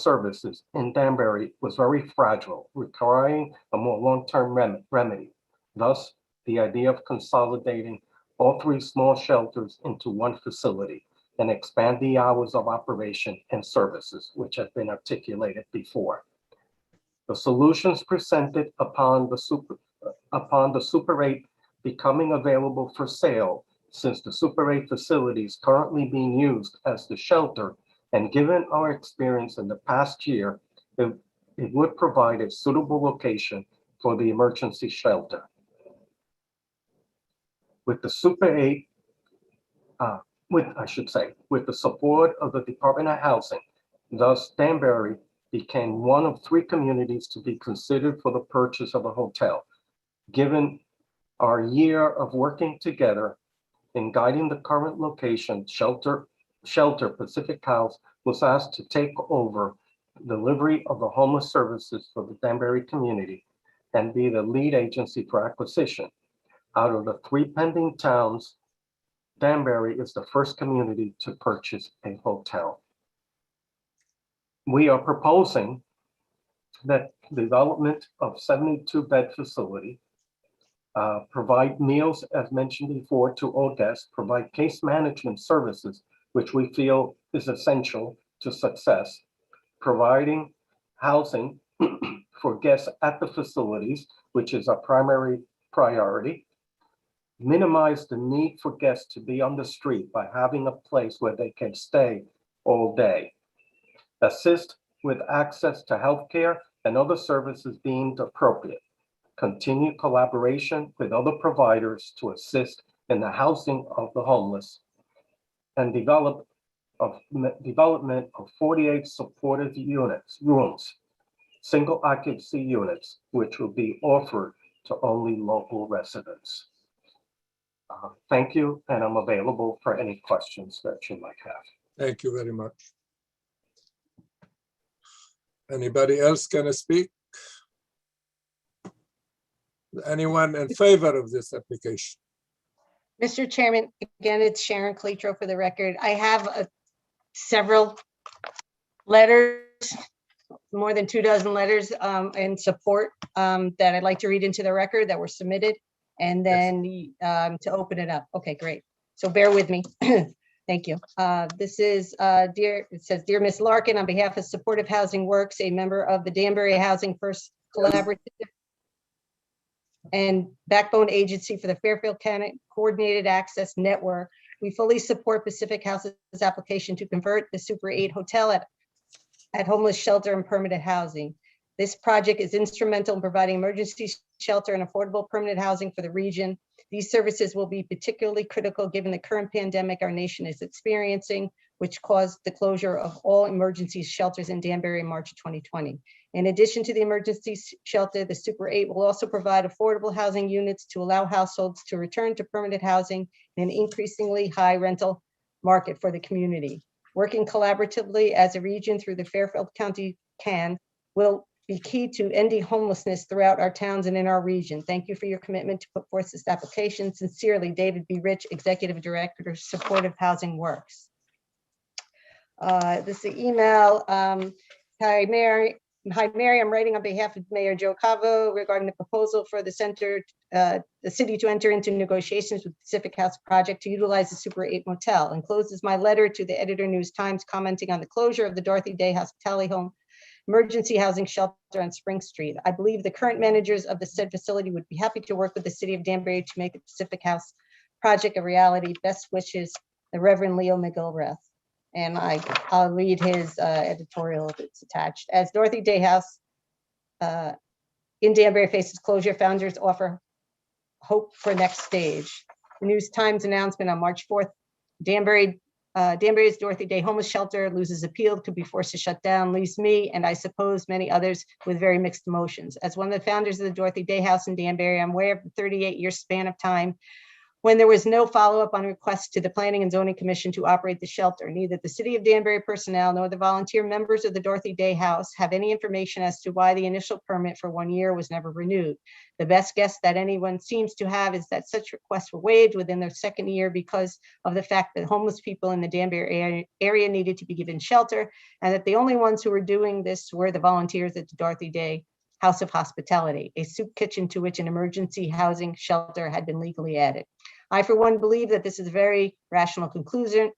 services in Danbury was very fragile, requiring a more long-term remedy. Thus, the idea of consolidating all 3 small shelters into one facility and expand the hours of operation and services, which have been articulated before. The solutions presented upon the Super 8 becoming available for sale, since the Super 8 facility is currently being used as the shelter, and given our experience in the past year, it would provide a suitable location for the emergency shelter. With the Super 8, with the support of the Department of Housing, thus Danbury became one of 3 communities to be considered for the purchase of a hotel. Given our year of working together in guiding the current location, Shelter Pacific House was asked to take over delivery of the homeless services for the Danbury community and be the lead agency for acquisition. Out of the 3 pending towns, Danbury is the first community to purchase a hotel. We are proposing that development of 72-bed facility, provide meals, as mentioned before, to all guests, provide case management services, which we feel is essential to success, providing housing for guests at the facilities, which is our primary priority, minimize the need for guests to be on the street by having a place where they can stay all day, assist with access to healthcare and other services deemed appropriate, continue collaboration with other providers to assist in the housing of the homeless, and development of 48 supportive rooms, single occupancy units, which will be offered to only local residents. Thank you, and I'm available for any questions that you might have. Thank you very much. Anybody else can speak? Anyone in favor of this application? Mr. Chairman, again, it's Sharon Cletro for the record. I have several letters, more than 24 letters in support that I'd like to read into the record that were submitted, and then to open it up. Okay, great. So bear with me. Thank you. This is, it says, Dear Ms. Larkin, on behalf of Supportive Housing Works, a member of the Danbury Housing First Collaborative and backbone agency for the Fairfield County Coordinated Access Network, we fully support Pacific House's application to convert the Super 8 hotel at homeless shelter and permanent housing. This project is instrumental in providing emergency shelter and affordable permanent housing for the region. These services will be particularly critical given the current pandemic our nation is experiencing, which caused the closure of all emergency shelters in Danbury in March 2020. In addition to the emergency shelter, the Super 8 will also provide affordable housing units to allow households to return to permanent housing in an increasingly high rental market for the community. Working collaboratively as a region through the Fairfield County CAN will be key to ending homelessness throughout our towns and in our region. Thank you for your commitment to put forth this application. Sincerely, David B. Rich, Executive Director, Supportive Housing Works. This is the email. Hi, Mary, I'm writing on behalf of Mayor Joe Cavo regarding the proposal for the city to enter into negotiations with Pacific House Project to utilize the Super 8 motel. Encloses my letter to the Editor News Times commenting on the closure of the Dorothy Day Hospitality Home emergency housing shelter on Spring Street. I believe the current managers of the said facility would be happy to work with the city of Danbury to make the Pacific House project a reality. Best wishes, the Reverend Leo McGilrath. And I'll read his editorial if it's attached. As Dorothy Day House in Danbury faces closure, founders offer hope for next stage. The News Times announcement on March 4th, Danbury's Dorothy Day Homeless Shelter loses appeal, could be forced to shut down, leaves me, and I suppose many others, with very mixed emotions. As one of the founders of the Dorothy Day House in Danbury, I'm aware of the 38-year span of time when there was no follow-up on requests to the Planning and Zoning Commission to operate the shelter. Neither the City of Danbury personnel nor the volunteer members of the Dorothy Day House have any information as to why the initial permit for 1 year was never renewed. The best guess that anyone seems to have is that such requests were waived within their second year because of the fact that homeless people in the Danbury area needed to be given shelter, and that the only ones who were doing this were the volunteers at the Dorothy Day House of Hospitality, a soup kitchen to which an emergency housing shelter had been legally added. I, for one, believe that this is a very rational conclusion.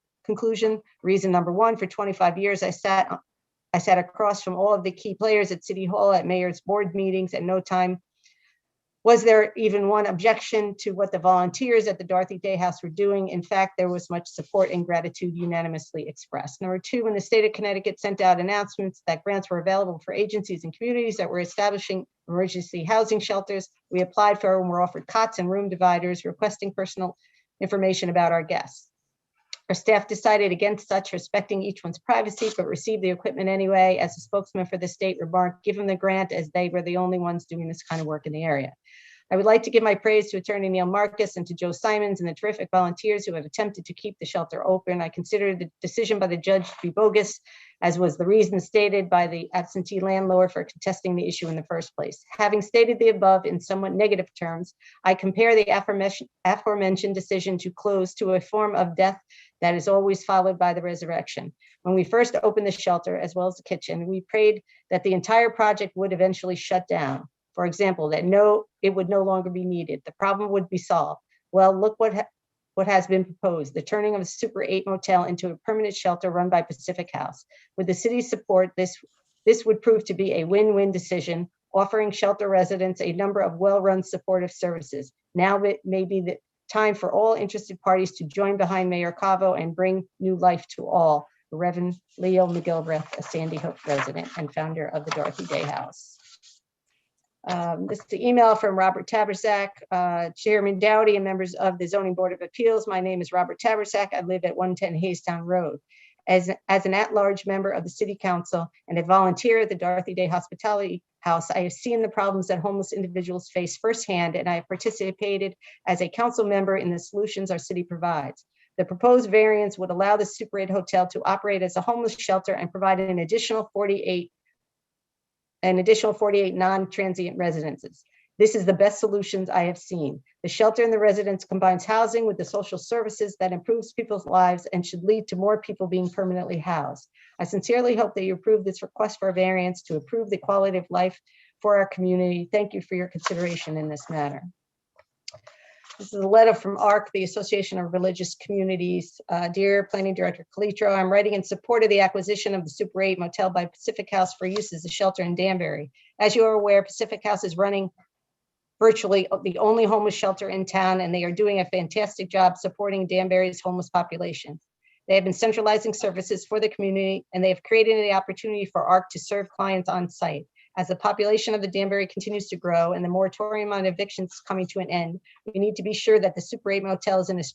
Reason number one, for 25 years, I sat across from all of the key players at City Hall at mayor's board meetings. At no time was there even one objection to what the volunteers at the Dorothy Day House were doing. In fact, there was much support and gratitude unanimously expressed. Number two, when the state of Connecticut sent out announcements that grants were available for agencies and communities that were establishing emergency housing shelters, we applied for and were offered cots and room dividers, requesting personal information about our guests. Our staff decided against such, respecting each one's privacy, but received the equipment anyway. As a spokesman for the state remarked, give them the grant as they were the only ones doing this kind of work in the area. I would like to give my praise to Attorney Neil Marcus and to Joe Simons and the terrific volunteers who have attempted to keep the shelter open. I consider the decision by the judge to be bogus, as was the reason stated by the absentee landlord for contesting the issue in the first place. Having stated the above in somewhat negative terms, I compare the aforementioned decision to close to a form of death that is always followed by the resurrection. When we first opened the shelter, as well as the kitchen, we prayed that the entire project would eventually shut down. For example, that it would no longer be needed. The problem would be solved. Well, look what has been proposed, the turning of a Super 8 motel into a permanent shelter run by Pacific House. With the city's support, this would prove to be a win-win decision, offering shelter residents a number of well-run supportive services. Now it may be the time for all interested parties to join behind Mayor Cavo and bring new life to all. Reverend Leo McGilbreth, a Sandy Hook resident and founder of the Dorothy Day House. This is the email from Robert Tabersack, Chairman Dowdy, and members of the Zoning Board of Appeals. My name is Robert Tabersack. I live at 110 Haystown Road. As an at-large member of the City Council and a volunteer at the Dorothy Day Hospitality House, I have seen the problems that homeless individuals face firsthand, and I have participated as a council member in the solutions our city provides. The proposed variance would allow the Super 8 Hotel to operate as a homeless shelter and provide an additional 48 non-transient residences. This is the best solutions I have seen. The shelter and the residence combines housing with the social services that improves people's lives and should lead to more people being permanently housed. I sincerely hope that you approve this request for a variance to improve the quality of life for our community. Thank you for your consideration in this matter. This is a letter from ARC, the Association of Religious Communities. Dear Planning Director Calitro, I'm writing in support of the acquisition of the Super 8 Motel by Pacific House for use as a shelter in Danbury. As you are aware, Pacific House is running virtually the only homeless shelter in town, and they are doing a fantastic job supporting Danbury's homeless population. They have been centralizing services for the community, and they have created the opportunity for ARC to serve clients on site. As the population of the Danbury continues to grow and the moratorium on evictions is coming to an end, we need to be sure that the Super 8 Motel is in as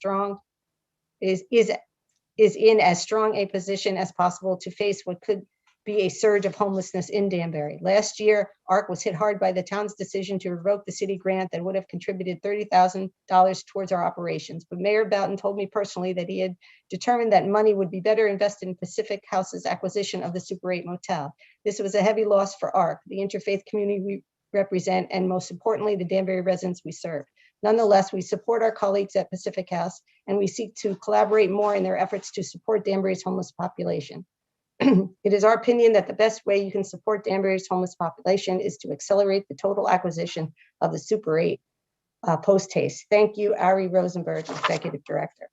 strong a position as possible to face what could be a surge of homelessness in Danbury. Last year, ARC was hit hard by the town's decision to revoke the city grant that would have contributed $30,000 towards our operations. But Mayor Boughton told me personally that he had determined that money would be better invested in Pacific House's acquisition of the Super 8 Motel. This was a heavy loss for ARC, the interfaith community we represent, and most importantly, the Danbury residents we serve. Nonetheless, we support our colleagues at Pacific House, and we seek to collaborate more in their efforts to support Danbury's homeless population. It is our opinion that the best way you can support Danbury's homeless population is to accelerate the total acquisition of the Super 8 post haste. Thank you, Ari Rosenberg, Executive Director.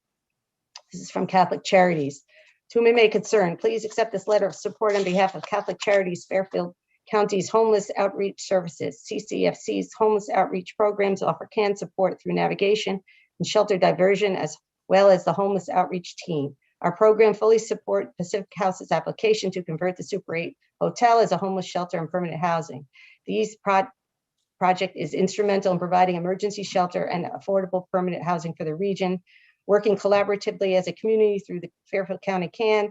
This is from Catholic Charities. To whom it may concern, please accept this letter of support on behalf of Catholic Charities Fairfield County's Homeless Outreach Services. CCFC's homeless outreach programs offer canned support through navigation and shelter diversion, as well as the homeless outreach team. Our program fully supports Pacific House's application to convert the Super 8 Hotel as a homeless shelter and permanent housing. These project is instrumental in providing emergency shelter and affordable permanent housing for the region. Working collaboratively as a community through the Fairfield County CAN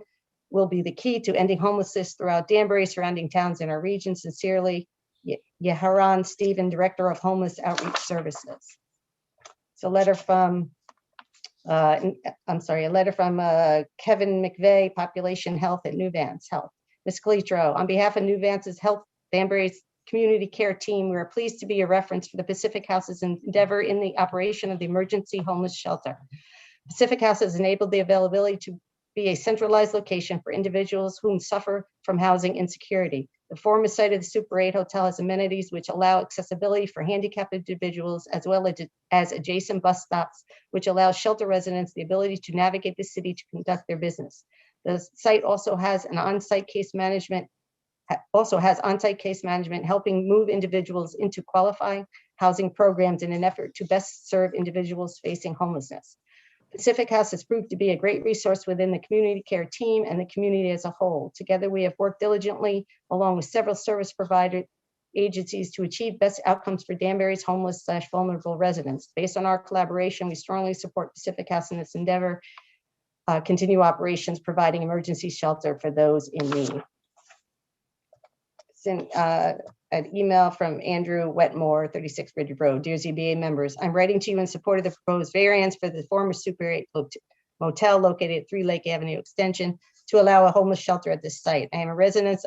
will be the key to ending homelessness throughout Danbury, surrounding towns in our region. Sincerely, Yeharan Stephen, Director of Homeless Outreach Services. It's a letter from a letter from Kevin McVeigh, Population Health at Nuvance Health. Ms. Calitro, on behalf of Nuvance's Health Danbury's Community Care Team, we are pleased to be a reference for the Pacific House's endeavor in the operation of the emergency homeless shelter. Pacific House has enabled the availability to be a centralized location for individuals who suffer from housing insecurity. The former site of the Super 8 Hotel has amenities which allow accessibility for handicapped individuals, as well as adjacent bus stops, which allows shelter residents the ability to navigate the city to conduct their business. The site also has on-site case management, helping move individuals into qualifying housing programs in an effort to best serve individuals facing homelessness. Pacific House has proved to be a great resource within the community care team and the community as a whole. Together, we have worked diligently along with several service provider agencies to achieve best outcomes for Danbury's homeless/vulnerable residents. Based on our collaboration, we strongly support Pacific House in its endeavor continue operations, providing emergency shelter for those in need. Sent an email from Andrew Wetmore, 36 Bridge Road. Dear ZBA members, I'm writing to you in support of the proposed variance for the former Super 8 motel located at 3 Lake Avenue Extension to allow a homeless shelter at this site. I am a resident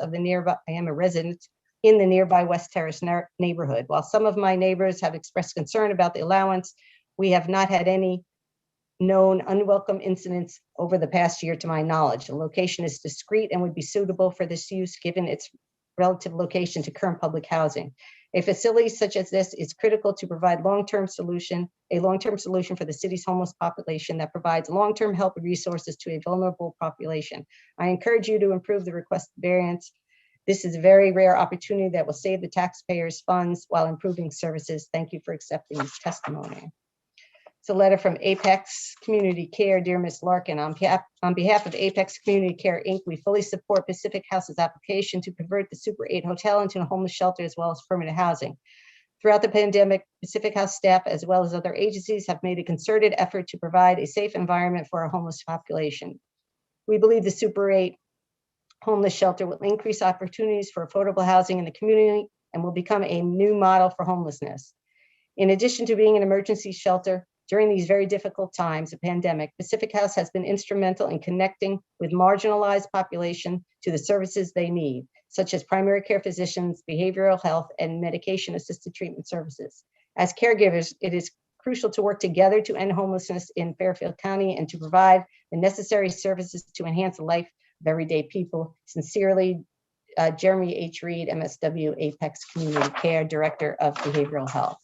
in the nearby West Terrace neighborhood. While some of my neighbors have expressed concern about the allowance, we have not had any known unwelcome incidents over the past year to my knowledge. The location is discreet and would be suitable for this use given its relative location to current public housing. A facility such as this is critical to provide a long-term solution for the city's homeless population that provides long-term help and resources to a vulnerable population. I encourage you to improve the requested variance. This is a very rare opportunity that will save the taxpayers' funds while improving services. Thank you for accepting this testimony. It's a letter from Apex Community Care. Dear Ms. Larkin, on behalf of Apex Community Care, Inc., we fully support Pacific House's application to convert the Super 8 hotel into a homeless shelter as well as permanent housing. Throughout the pandemic, Pacific House staff, as well as other agencies, have made a concerted effort to provide a safe environment for our homeless population. We believe the Super 8 homeless shelter will increase opportunities for affordable housing in the community and will become a new model for homelessness. In addition to being an emergency shelter, during these very difficult times of pandemic, Pacific House has been instrumental in connecting with marginalized population to the services they need, such as primary care physicians, behavioral health, and medication-assisted treatment services. As caregivers, it is crucial to work together to end homelessness in Fairfield County and to provide the necessary services to enhance the life of everyday people. Sincerely, Jeremy H. Reed, MSW, Apex Community Care, Director of Behavioral Health.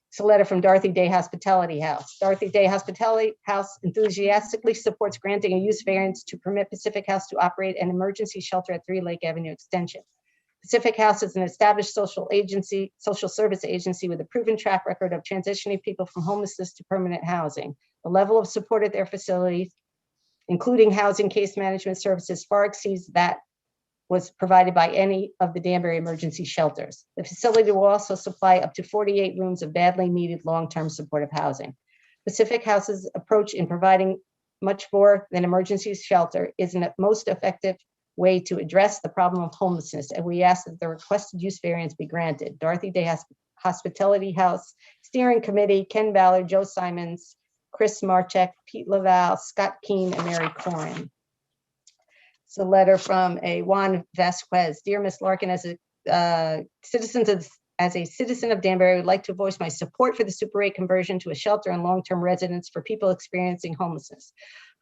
It's a letter from Dorothy Day Hospitality House. Dorothy Day Hospitality House enthusiastically supports granting a use variance to permit Pacific House to operate an emergency shelter at 3 Lake Avenue Extension. Pacific House is an established social service agency with a proven track record of transitioning people from homelessness to permanent housing. The level of support at their facilities, including housing case management services, far exceeds that was provided by any of the Danbury emergency shelters. The facility will also supply up to 48 rooms of badly needed long-term supportive housing. Pacific House's approach in providing much more than emergency shelter is the most effective way to address the problem of homelessness, and we ask that the requested use variance be granted. Dorothy Day Hospitality House Steering Committee, Ken Ballard, Joe Simons, Chris Marchek, Pete Laval, Scott Keene, and Mary Corin. It's a letter from a Juan Vasquez. Dear Ms. Larkin, as a citizen of Danbury, I would like to voice my support for the Super 8 conversion to a shelter and long-term residence for people experiencing homelessness.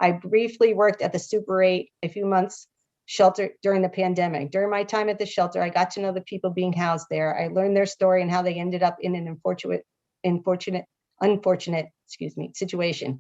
I briefly worked at the Super 8 a few months shelter during the pandemic. During my time at the shelter, I got to know the people being housed there. I learned their story and how they ended up in an unfortunate situation.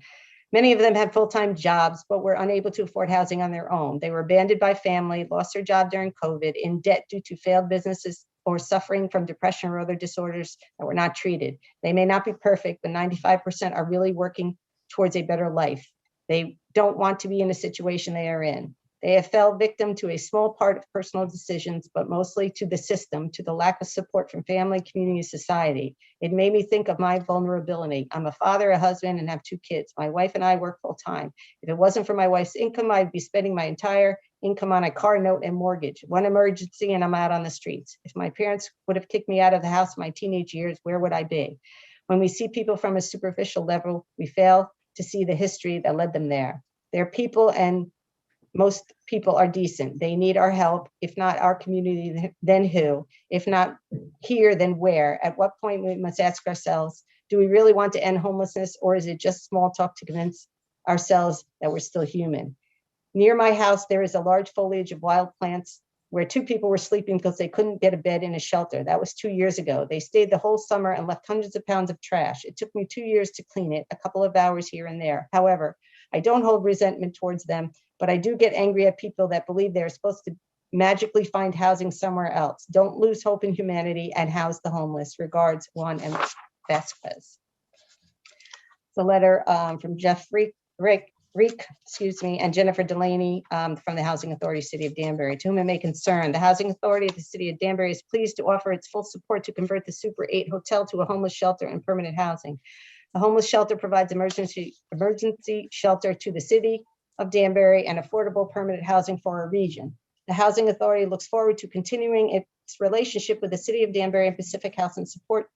Many of them had full-time jobs, but were unable to afford housing on their own. They were abandoned by family, lost their job during COVID, in debt due to failed businesses, or suffering from depression or other disorders that were not treated. They may not be perfect, but 95% are really working towards a better life. They don't want to be in a situation they are in. They have fell victim to a small part of personal decisions, but mostly to the system, to the lack of support from family, community, society. It made me think of my vulnerability. I'm a father, a husband, and have 2 kids. My wife and I work full time. If it wasn't for my wife's income, I'd be spending my entire income on a car note and mortgage. One emergency and I'm out on the streets. If my parents would have kicked me out of the house in my teenage years, where would I be? When we see people from a superficial level, we fail to see the history that led them there. They're people, and most people are decent. They need our help. If not our community, then who? If not here, then where? At what point we must ask ourselves, do we really want to end homelessness, or is it just small talk to convince ourselves that we're still human? Near my house, there is a large foliage of wild plants where 2 people were sleeping because they couldn't get a bed in a shelter. That was 2 years ago. They stayed the whole summer and left hundreds of pounds of trash. It took me 2 years to clean it, a couple of hours here and there. However, I don't hold resentment towards them, but I do get angry at people that believe they're supposed to magically find housing somewhere else. Don't lose hope in humanity and house the homeless. Regards, Juan M. Vasquez. It's a letter from Jeff Rick, and Jennifer Delaney from the Housing Authority, City of Danbury. To whom it may concern, the Housing Authority of the City of Danbury is pleased to offer its full support to convert the Super 8 hotel to a homeless shelter and permanent housing. The homeless shelter provides emergency shelter to the city of Danbury and affordable permanent housing for our region. The Housing Authority looks forward to continuing its relationship with the city of Danbury and Pacific House and support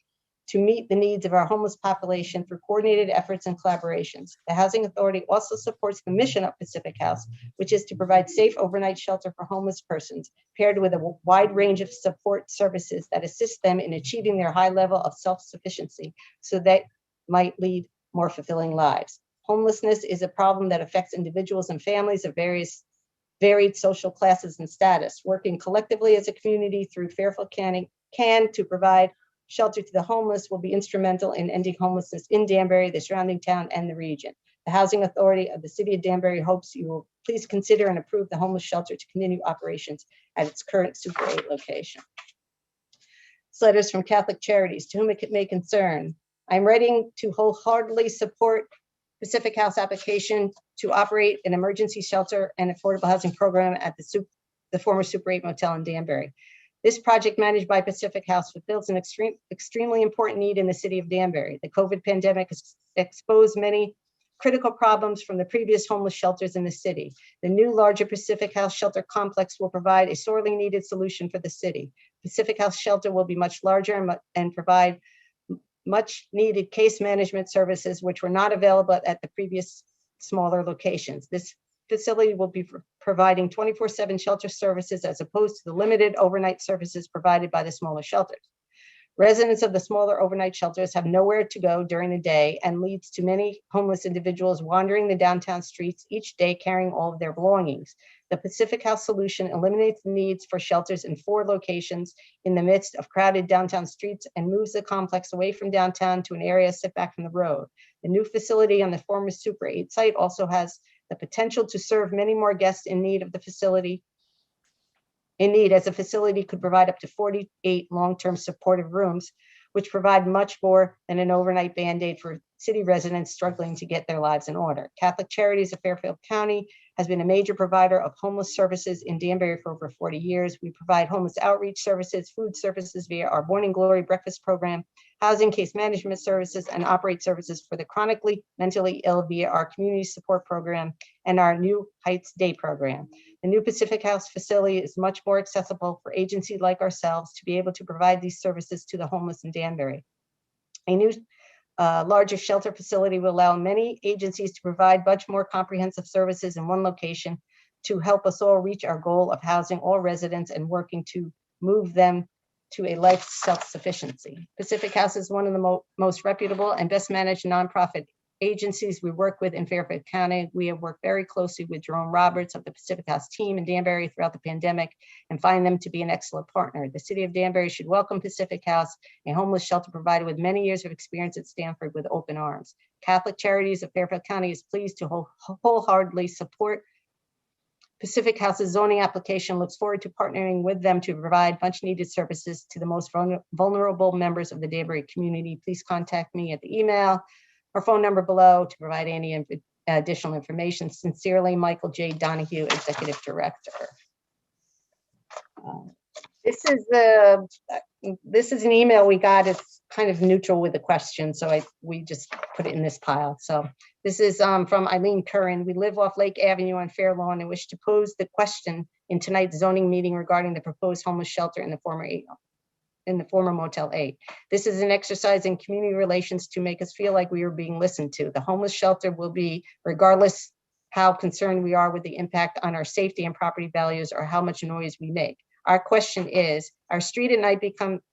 to meet the needs of our homeless population through coordinated efforts and collaborations. The Housing Authority also supports the mission of Pacific House, which is to provide safe overnight shelter for homeless persons, paired with a wide range of support services that assist them in achieving their high level of self-sufficiency so they might lead more fulfilling lives. Homelessness is a problem that affects individuals and families of varied social classes and status. Working collectively as a community through Fairfield County can to provide shelter to the homeless will be instrumental in ending homelessness in Danbury, the surrounding town, and the region. The Housing Authority of the City of Danbury hopes you will please consider and approve the homeless shelter to continue operations at its current Super 8 location. This letter is from Catholic Charities, to whom it may concern. I'm ready to wholeheartedly support Pacific House application to operate an emergency shelter and affordable housing program at the former Super 8 Motel in Danbury. This project, managed by Pacific House, fulfills an extremely important need in the city of Danbury. The COVID pandemic has exposed many critical problems from the previous homeless shelters in the city. The new larger Pacific House shelter complex will provide a sorely needed solution for the city. Pacific House shelter will be much larger and provide much needed case management services, which were not available at the previous smaller locations. This facility will be providing 24/7 shelter services as opposed to the limited overnight services provided by the smaller shelters. Residents of the smaller overnight shelters have nowhere to go during the day and leads to many homeless individuals wandering the downtown streets each day carrying all of their belongings. The Pacific House solution eliminates the needs for shelters in 4 locations in the midst of crowded downtown streets and moves the complex away from downtown to an area set back from the road. The new facility on the former Super 8 site also has the potential to serve many more guests in need of the facility. As the facility could provide up to 48 long-term supportive rooms, which provide much more than an overnight Band-Aid for city residents struggling to get their lives in order. Catholic Charities of Fairfield County has been a major provider of homeless services in Danbury for over 40 years. We provide homeless outreach services, food services via our Morning Glory breakfast program, housing case management services, and operate services for the chronically mentally ill via our community support program and our New Heights Day program. The new Pacific House facility is much more accessible for agencies like ourselves to be able to provide these services to the homeless in Danbury. A new larger shelter facility will allow many agencies to provide much more comprehensive services in one location to help us all reach our goal of housing all residents and working to move them to a life self-sufficiency. Pacific House is one of the most reputable and best managed nonprofit agencies we work with in Fairfield County. We have worked very closely with Jerome Roberts of the Pacific House team in Danbury throughout the pandemic and find them to be an excellent partner. The city of Danbury should welcome Pacific House, a homeless shelter provider with many years of experience at Stanford, with open arms. Catholic Charities of Fairfield County is pleased to wholeheartedly support Pacific House's zoning application, looks forward to partnering with them to provide much needed services to the most vulnerable members of the Danbury community. Please contact me at the email or phone number below to provide any additional information. Sincerely, Michael J. Donahue, Executive Director. This is an email we got. It's kind of neutral with the question, so we just put it in this pile. So this is from Eileen Curran. We live off Lake Avenue on Fair Lawn and wish to pose the question in tonight's zoning meeting regarding the proposed homeless shelter in the former Motel 8. This is an exercise in community relations to make us feel like we are being listened to. The homeless shelter will be, regardless how concerned we are with the impact on our safety and property values or how much noise we make. Our question is, our street at night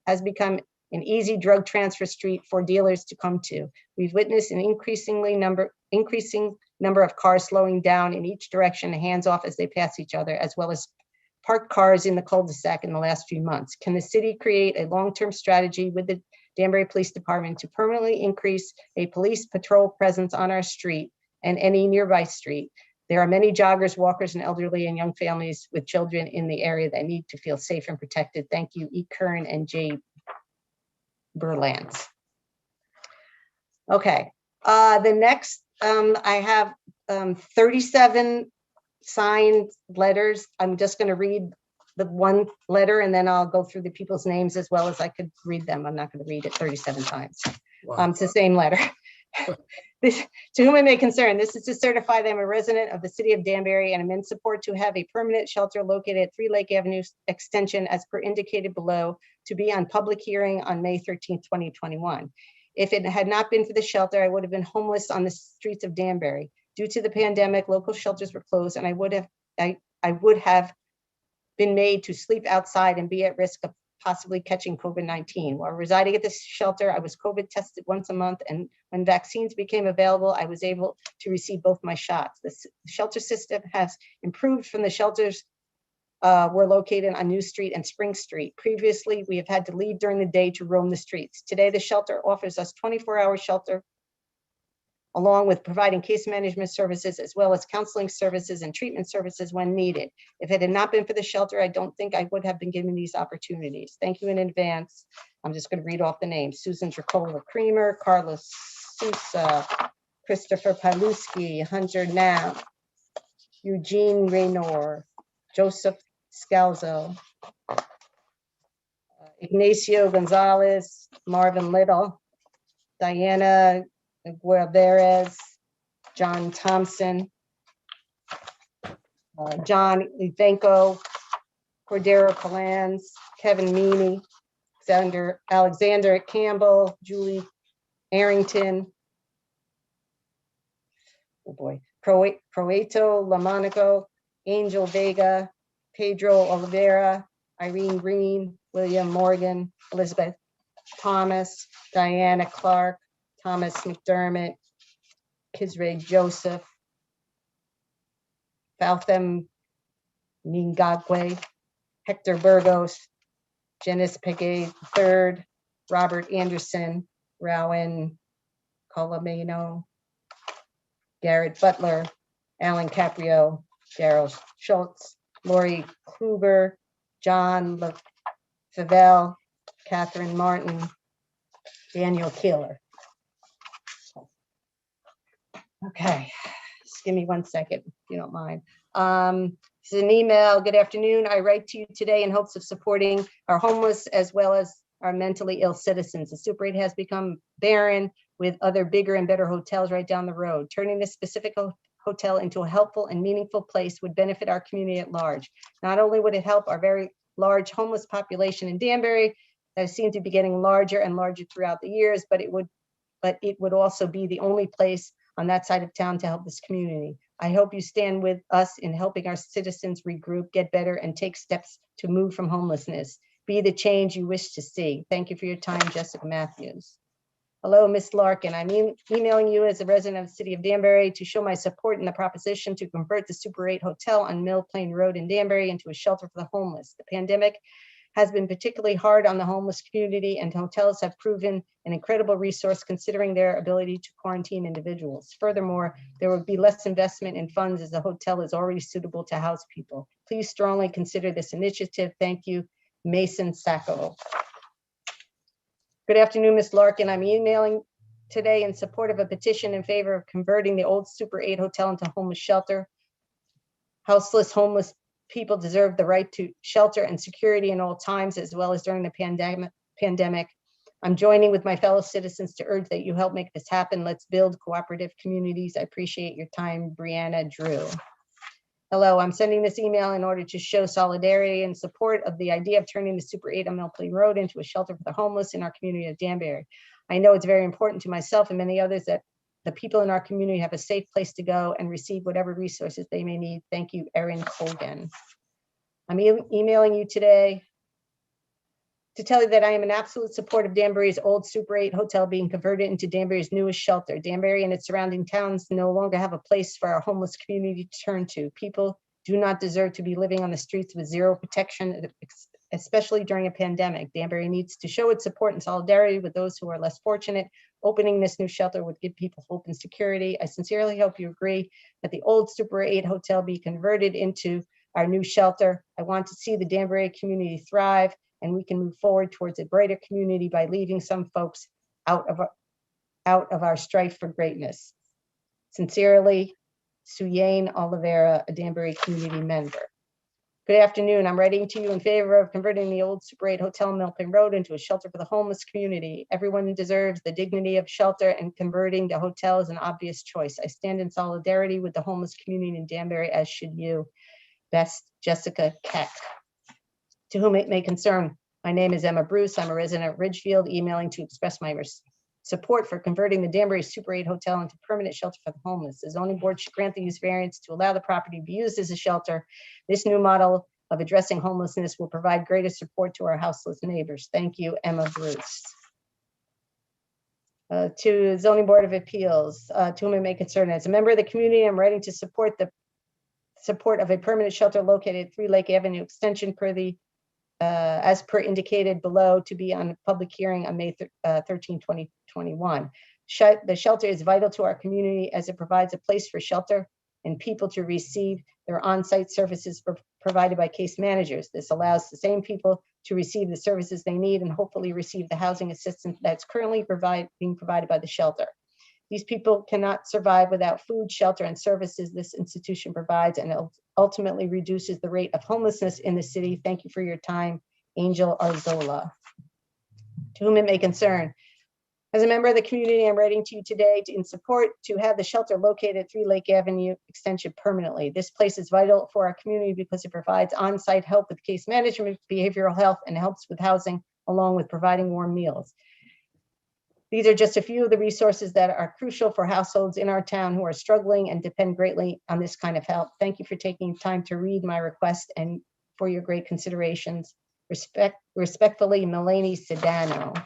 has become an easy drug transfer street for dealers to come to. We've witnessed an increasing number of cars slowing down in each direction, hands off as they pass each other, as well as parked cars in the cul-de-sac in the last few months. Can the city create a long-term strategy with the Danbury Police Department to permanently increase a police patrol presence on our street and any nearby street? There are many joggers, walkers, and elderly and young families with children in the area that need to feel safe and protected. Thank you, E. Kern and J. Berlantz. Okay, the next, I have 37 signed letters. I'm just going to read the one letter and then I'll go through the people's names as well as I could read them. I'm not going to read it 37 times. Wow. It's the same letter. This, to whom it may concern, this is to certify that I'm a resident of the city of Danbury and am in support to have a permanent shelter located at 3 Lake Avenue Extension as per indicated below to be on public hearing on May 13th, 2021. If it had not been for the shelter, I would have been homeless on the streets of Danbury. Due to the pandemic, local shelters were closed and I would have been made to sleep outside and be at risk of possibly catching COVID-19. While residing at this shelter, I was COVID tested once a month, and when vaccines became available, I was able to receive both my shots. The shelter system has improved from the shelters were located on New Street and Spring Street. Previously, we have had to leave during the day to roam the streets. Today, the shelter offers us 24-hour shelter, along with providing case management services, as well as counseling services and treatment services when needed. If it had not been for the shelter, I don't think I would have been given these opportunities. Thank you in advance. I'm just going to read off the names. Susan Dracola Creamer, Carlos Sousa, Christopher Paluski, Hunter Knapp, Eugene Raynor, Joseph Scalzo, Ignacio Gonzalez, Marvin Little, Diana Guevara, John Thompson, John Ivenko, Cordero Calans, Kevin Meany, Alexander Campbell, Julie Arrington, oh boy, Proeto Lamonico, Angel Vega, Pedro Oliveira, Irene Green, William Morgan, Elizabeth Thomas, Diana Clark, Thomas McDermott, Kisray Joseph, Faltham Ningagwe, Hector Burgos, Janice Pegay III, Robert Anderson, Rowan Colomino, Garrett Butler, Alan Caprio, Daryl Schultz, Lori Kluber, John Favell, Catherine Martin, Daniel Keeler. Okay, just give me 1 second, if you don't mind. This is an email. Good afternoon. I write to you today in hopes of supporting our homeless as well as our mentally ill citizens. The Super 8 has become barren with other bigger and better hotels right down the road. Turning this specific hotel into a helpful and meaningful place would benefit our community at large. Not only would it help our very large homeless population in Danbury that seems to be getting larger and larger throughout the years, but it would also be the only place on that side of town to help this community. I hope you stand with us in helping our citizens regroup, get better, and take steps to move from homelessness. Be the change you wish to see. Thank you for your time, Jessica Matthews. Hello, Ms. Larkin. I'm emailing you as a resident of the city of Danbury to show my support in the proposition to convert the Super 8 Hotel on Mill Plain Road in Danbury into a shelter for the homeless. The pandemic has been particularly hard on the homeless community, and hotels have proven an incredible resource considering their ability to quarantine individuals. Furthermore, there would be less investment in funds as the hotel is already suitable to house people. Please strongly consider this initiative. Thank you, Mason Sacco. Good afternoon, Ms. Larkin. I'm emailing today in support of a petition in favor of converting the old Super 8 Hotel into a homeless shelter. Houseless homeless people deserve the right to shelter and security in all times, as well as during the pandemic. I'm joining with my fellow citizens to urge that you help make this happen. Let's build cooperative communities. I appreciate your time, Brianna Drew. Hello, I'm sending this email in order to show solidarity and support of the idea of turning the Super 8 on Mill Plain Road into a shelter for the homeless in our community of Danbury. I know it's very important to myself and many others that the people in our community have a safe place to go and receive whatever resources they may need. Thank you, Erin Colgan. I'm emailing you today to tell you that I am in absolute support of Danbury's old Super 8 Hotel being converted into Danbury's newest shelter. Danbury and its surrounding towns no longer have a place for our homeless community to turn to. People do not deserve to be living on the streets with zero protection, especially during a pandemic. Danbury needs to show its support and solidarity with those who are less fortunate. Opening this new shelter would give people hope and security. I sincerely hope you agree that the old Super 8 Hotel be converted into our new shelter. I want to see the Danbury community thrive, and we can move forward towards a brighter community by leaving some folks out of our strife for greatness. Sincerely, Suyane Oliveira, a Danbury community member. Good afternoon. I'm writing to you in favor of converting the old Super 8 Hotel Milton Road into a shelter for the homeless community. Everyone deserves the dignity of shelter, and converting the hotel is an obvious choice. I stand in solidarity with the homeless community in Danbury, as should you. Best, Jessica Keck. To whom it may concern, my name is Emma Bruce. I'm a resident of Ridgefield, emailing to express my support for converting the Danbury Super 8 Hotel into permanent shelter for the homeless. The zoning board should grant the use variance to allow the property to be used as a shelter. This new model of addressing homelessness will provide greater support to our houseless neighbors. Thank you, Emma Bruce. To Zoning Board of Appeals, to whom it may concern, as a member of the community, I'm writing to support the support of a permanent shelter located at 3 Lake Avenue Extension per the as per indicated below, to be on public hearing on May 13, 2021. The shelter is vital to our community as it provides a place for shelter and people to receive their on-site services provided by case managers. This allows the same people to receive the services they need and hopefully receive the housing assistance that's currently being provided by the shelter. These people cannot survive without food, shelter, and services this institution provides, and ultimately reduces the rate of homelessness in the city. Thank you for your time, Angel Arzola. To whom it may concern, as a member of the community, I'm writing to you today in support to have the shelter located at 3 Lake Avenue Extension permanently. This place is vital for our community because it provides on-site help with case management, behavioral health, and helps with housing, along with providing warm meals. These are just a few of the resources that are crucial for households in our town who are struggling and depend greatly on this kind of help. Thank you for taking time to read my request and for your great considerations. Respectfully, Melanie Sedano.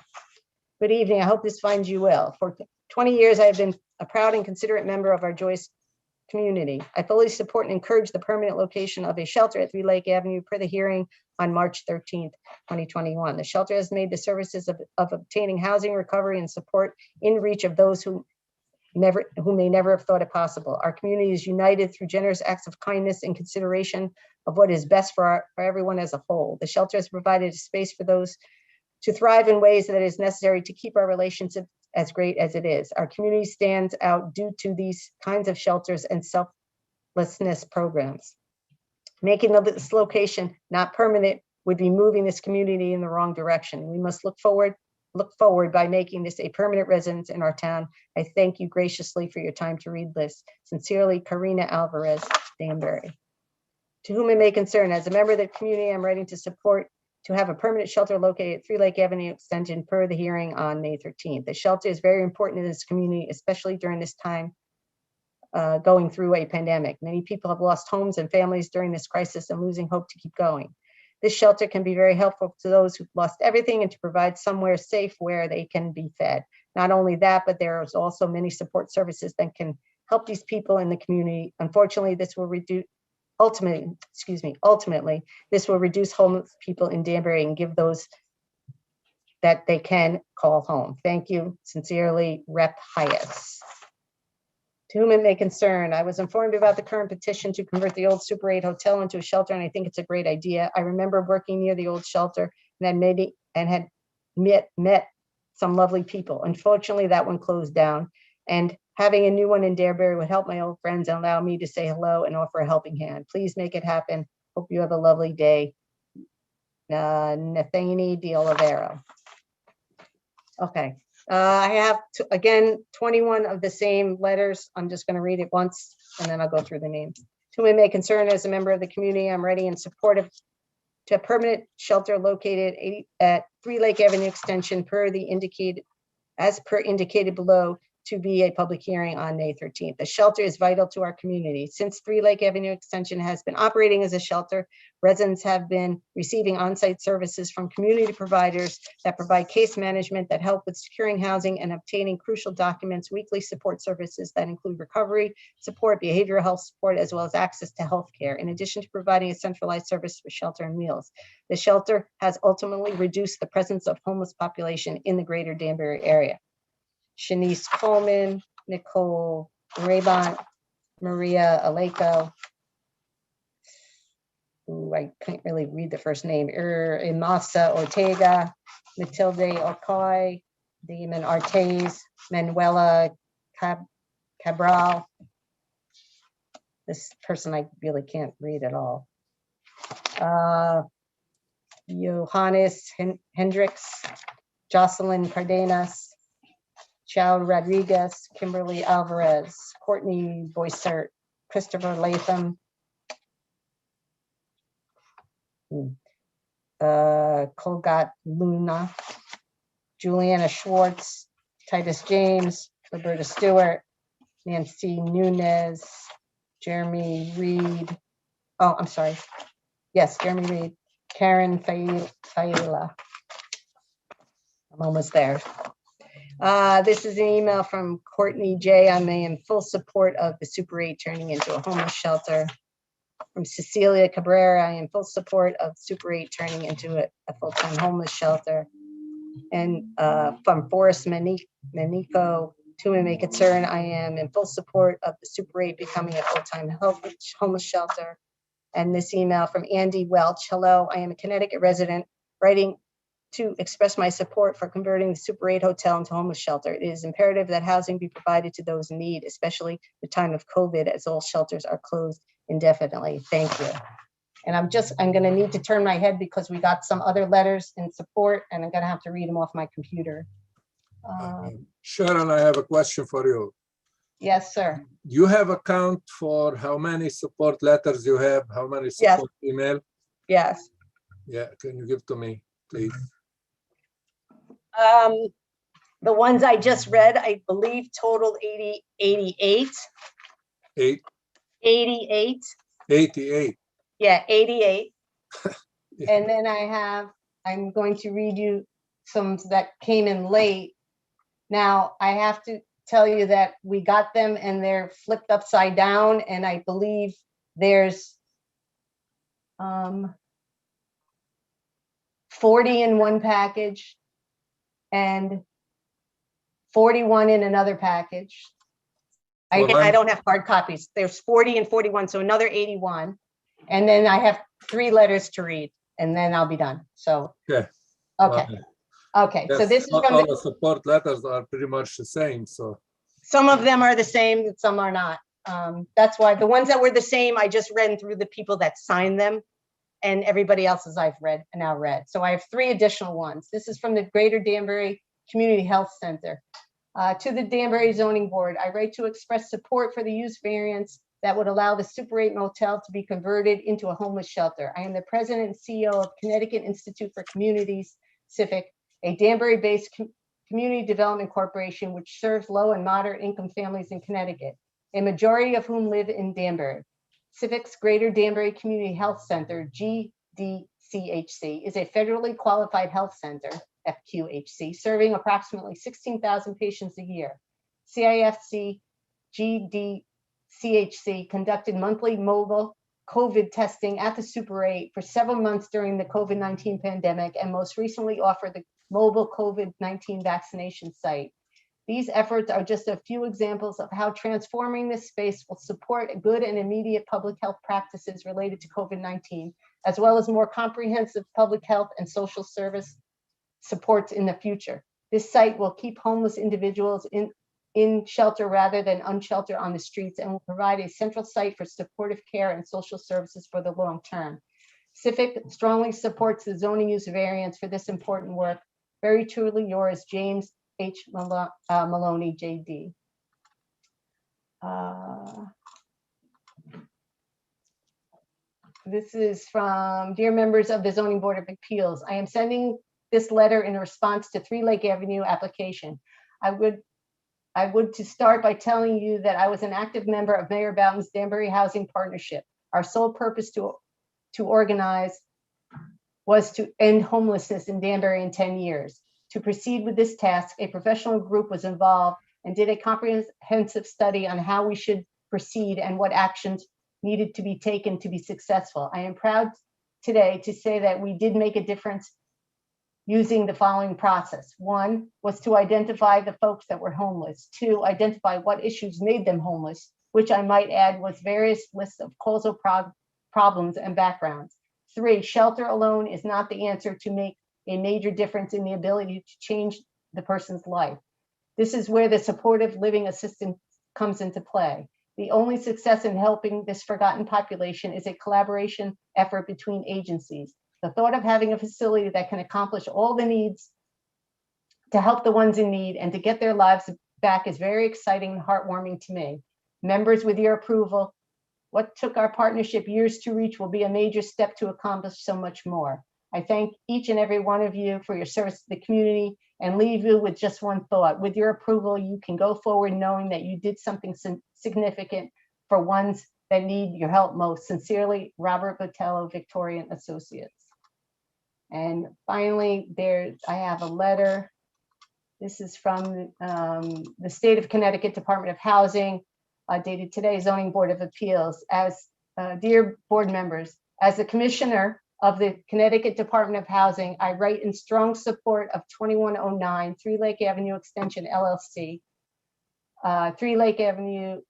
Good evening. I hope this finds you well. For 20 years, I have been a proud and considerate member of our Joyce community. I fully support and encourage the permanent location of a shelter at 3 Lake Avenue per the hearing on March 13th, 2021. The shelter has made the services of obtaining housing, recovery, and support in reach of those who may never have thought it possible. Our community is united through generous acts of kindness and consideration of what is best for everyone as a whole. The shelter has provided a space for those to thrive in ways that is necessary to keep our relationship as great as it is. Our community stands out due to these kinds of shelters and selflessness programs. Making this location not permanent would be moving this community in the wrong direction. We must look forward by making this a permanent residence in our town. I thank you graciously for your time to read this. Sincerely, Karina Alvarez, Danbury. To whom it may concern, as a member of the community, I'm writing to support to have a permanent shelter located at 3 Lake Avenue Extension per the hearing on May 13th. The shelter is very important in this community, especially during this time going through a pandemic. Many people have lost homes and families during this crisis and losing hope to keep going. This shelter can be very helpful to those who've lost everything and to provide somewhere safe where they can be fed. Not only that, but there's also many support services that can help these people in the community. Unfortunately, this will ultimately, this will reduce homeless people in Danbury and give those that they can call home. Thank you. Sincerely, Rep. Hayes. To whom it may concern, I was informed about the current petition to convert the old Super 8 hotel into a shelter, and I think it's a great idea. I remember working near the old shelter and had met some lovely people. Unfortunately, that one closed down, and having a new one in Danbury would help my old friends and allow me to say hello and offer a helping hand. Please make it happen. Hope you have a lovely day. Nathaniel De Oliveira. Okay. I have, again, 21 of the same letters. I'm just going to read it once, and then I'll go through the names. To whom it may concern, as a member of the community, I'm ready in support of a permanent shelter located at 3 Lake Avenue Extension as per indicated below, to be a public hearing on May 13th. The shelter is vital to our community. Since 3 Lake Avenue Extension has been operating as a shelter, residents have been receiving on-site services from community providers that provide case management, that help with securing housing and obtaining crucial documents, weekly support services that include recovery support, behavioral health support, as well as access to health care, in addition to providing a centralized service for shelter and meals. The shelter has ultimately reduced the presence of homeless population in the greater Danbury area. Shanice Coleman, Nicole Rabont, Maria Aleko. I can't really read the first name. Imasa Ortega, Matilde Okoy, Damon Artes, Manuela Cabral. This person I really can't read at all. Johannes Hendricks, Jocelyn Cardenas, Chao Rodriguez, Kimberly Alvarez, Courtney Boissert, Christopher Latham, Colgat Luna, Juliana Schwartz, Titus James, Roberta Stewart, Nancy Nunez, Jeremy Reed. Oh, I'm sorry. Yes, Jeremy Reed, Karen Faila. I'm almost there. This is an email from Courtney J. I'm in full support of the Super 8 turning into a homeless shelter. From Cecilia Cabrera, I am in full support of Super 8 turning into a full-time homeless shelter. And from Forrest Manico, to my concern, I am in full support of the Super 8 becoming a full-time homeless shelter. And this email from Andy Welch. Hello, I am a Connecticut resident writing to express my support for converting the Super 8 hotel into a homeless shelter. It is imperative that housing be provided to those in need, especially the time of COVID, as all shelters are closed indefinitely. Thank you. And I'm going to need to turn my head because we got some other letters in support, and I'm going to have to read them off my computer. Sharon, I have a question for you. Yes, sir. You have a count for how many support letters you have, how many support email? Yes. Yeah, can you give to me, please? The ones I just read, I believe totaled 88. 88. 88. Yeah, 88. Yeah. And then I'm going to read you some that came in late. Now, I have to tell you that we got them and they're flipped upside down, and I believe there's 40 in one package and 41 in another package. I don't have hard copies. There's 40 and 41, so another 81. And then I have 3 letters to read, and then I'll be done. So, Okay. okay. Well, Okay, so yes, this is all from, the support letters are pretty much the same, so. some of them are the same, some are not. That's why the ones that were the same, I just read through the people that signed them, and everybody else's I've now read. So I have 3 additional ones. This is from the Greater Danbury Community Health Center. To the Danbury Zoning Board, I write to express support for the use variance that would allow the Super 8 motel to be converted into a homeless shelter. I am the president and CEO of Connecticut Institute for Communities, CIFIC, a Danbury-based community development corporation which serves low and moderate income families in Connecticut, a majority of whom live in Danbury. CIFIC's Greater Danbury Community Health Center, GDCHC, is a federally qualified health center, FQHC, serving approximately 16,000 patients a year. CIFC GDCHC conducted monthly mobile COVID testing at the Super 8 for several months during the COVID-19 pandemic, and most recently offered the mobile COVID-19 vaccination site. These efforts are just a few examples of how transforming this space will support good and immediate public health practices related to COVID-19, as well as more comprehensive public health and social service supports in the future. This site will keep homeless individuals in shelter rather than unsheltered on the streets, and will provide a central site for supportive care and social services for the long term. CIFIC strongly supports the zoning use variance for this important work. Very truly yours, James H. Maloney, JD. This is from dear members of the Zoning Board of Appeals. I am sending this letter in response to 3 Lake Avenue application. I would to start by telling you that I was an active member of Mayor Boughton's Danbury Housing Partnership. Our sole purpose to organize was to end homelessness in Danbury in 10 years. To proceed with this task, a professional group was involved and did a comprehensive study on how we should proceed and what actions needed to be taken to be successful. I am proud today to say that we did make a difference using the following process. 1 was to identify the folks that were homeless. 2, identify what issues made them homeless, which I might add was various lists of causal problems and backgrounds. 3, shelter alone is not the answer to make a major difference in the ability to change the person's life. This is where the supportive living assistance comes into play. The only success in helping this forgotten population is a collaboration effort between agencies. The thought of having a facility that can accomplish all the needs to help the ones in need and to get their lives back is very exciting and heartwarming to me. Members, with your approval, what took our partnership years to reach will be a major step to accomplish so much more. I thank each and every one of you for your service to the community and leave you with just one thought. With your approval, you can go forward knowing that you did something significant for ones that need your help most. Sincerely, Robert Botello, Victorian Associates. And finally, I have a letter. This is from the State of Connecticut Department of Housing, dated today, Zoning Board of Appeals. As dear board members, as the Commissioner of the Connecticut Department of Housing, I write in strong support of 2109 Three Lake Avenue Extension LLC, Three Lake Avenue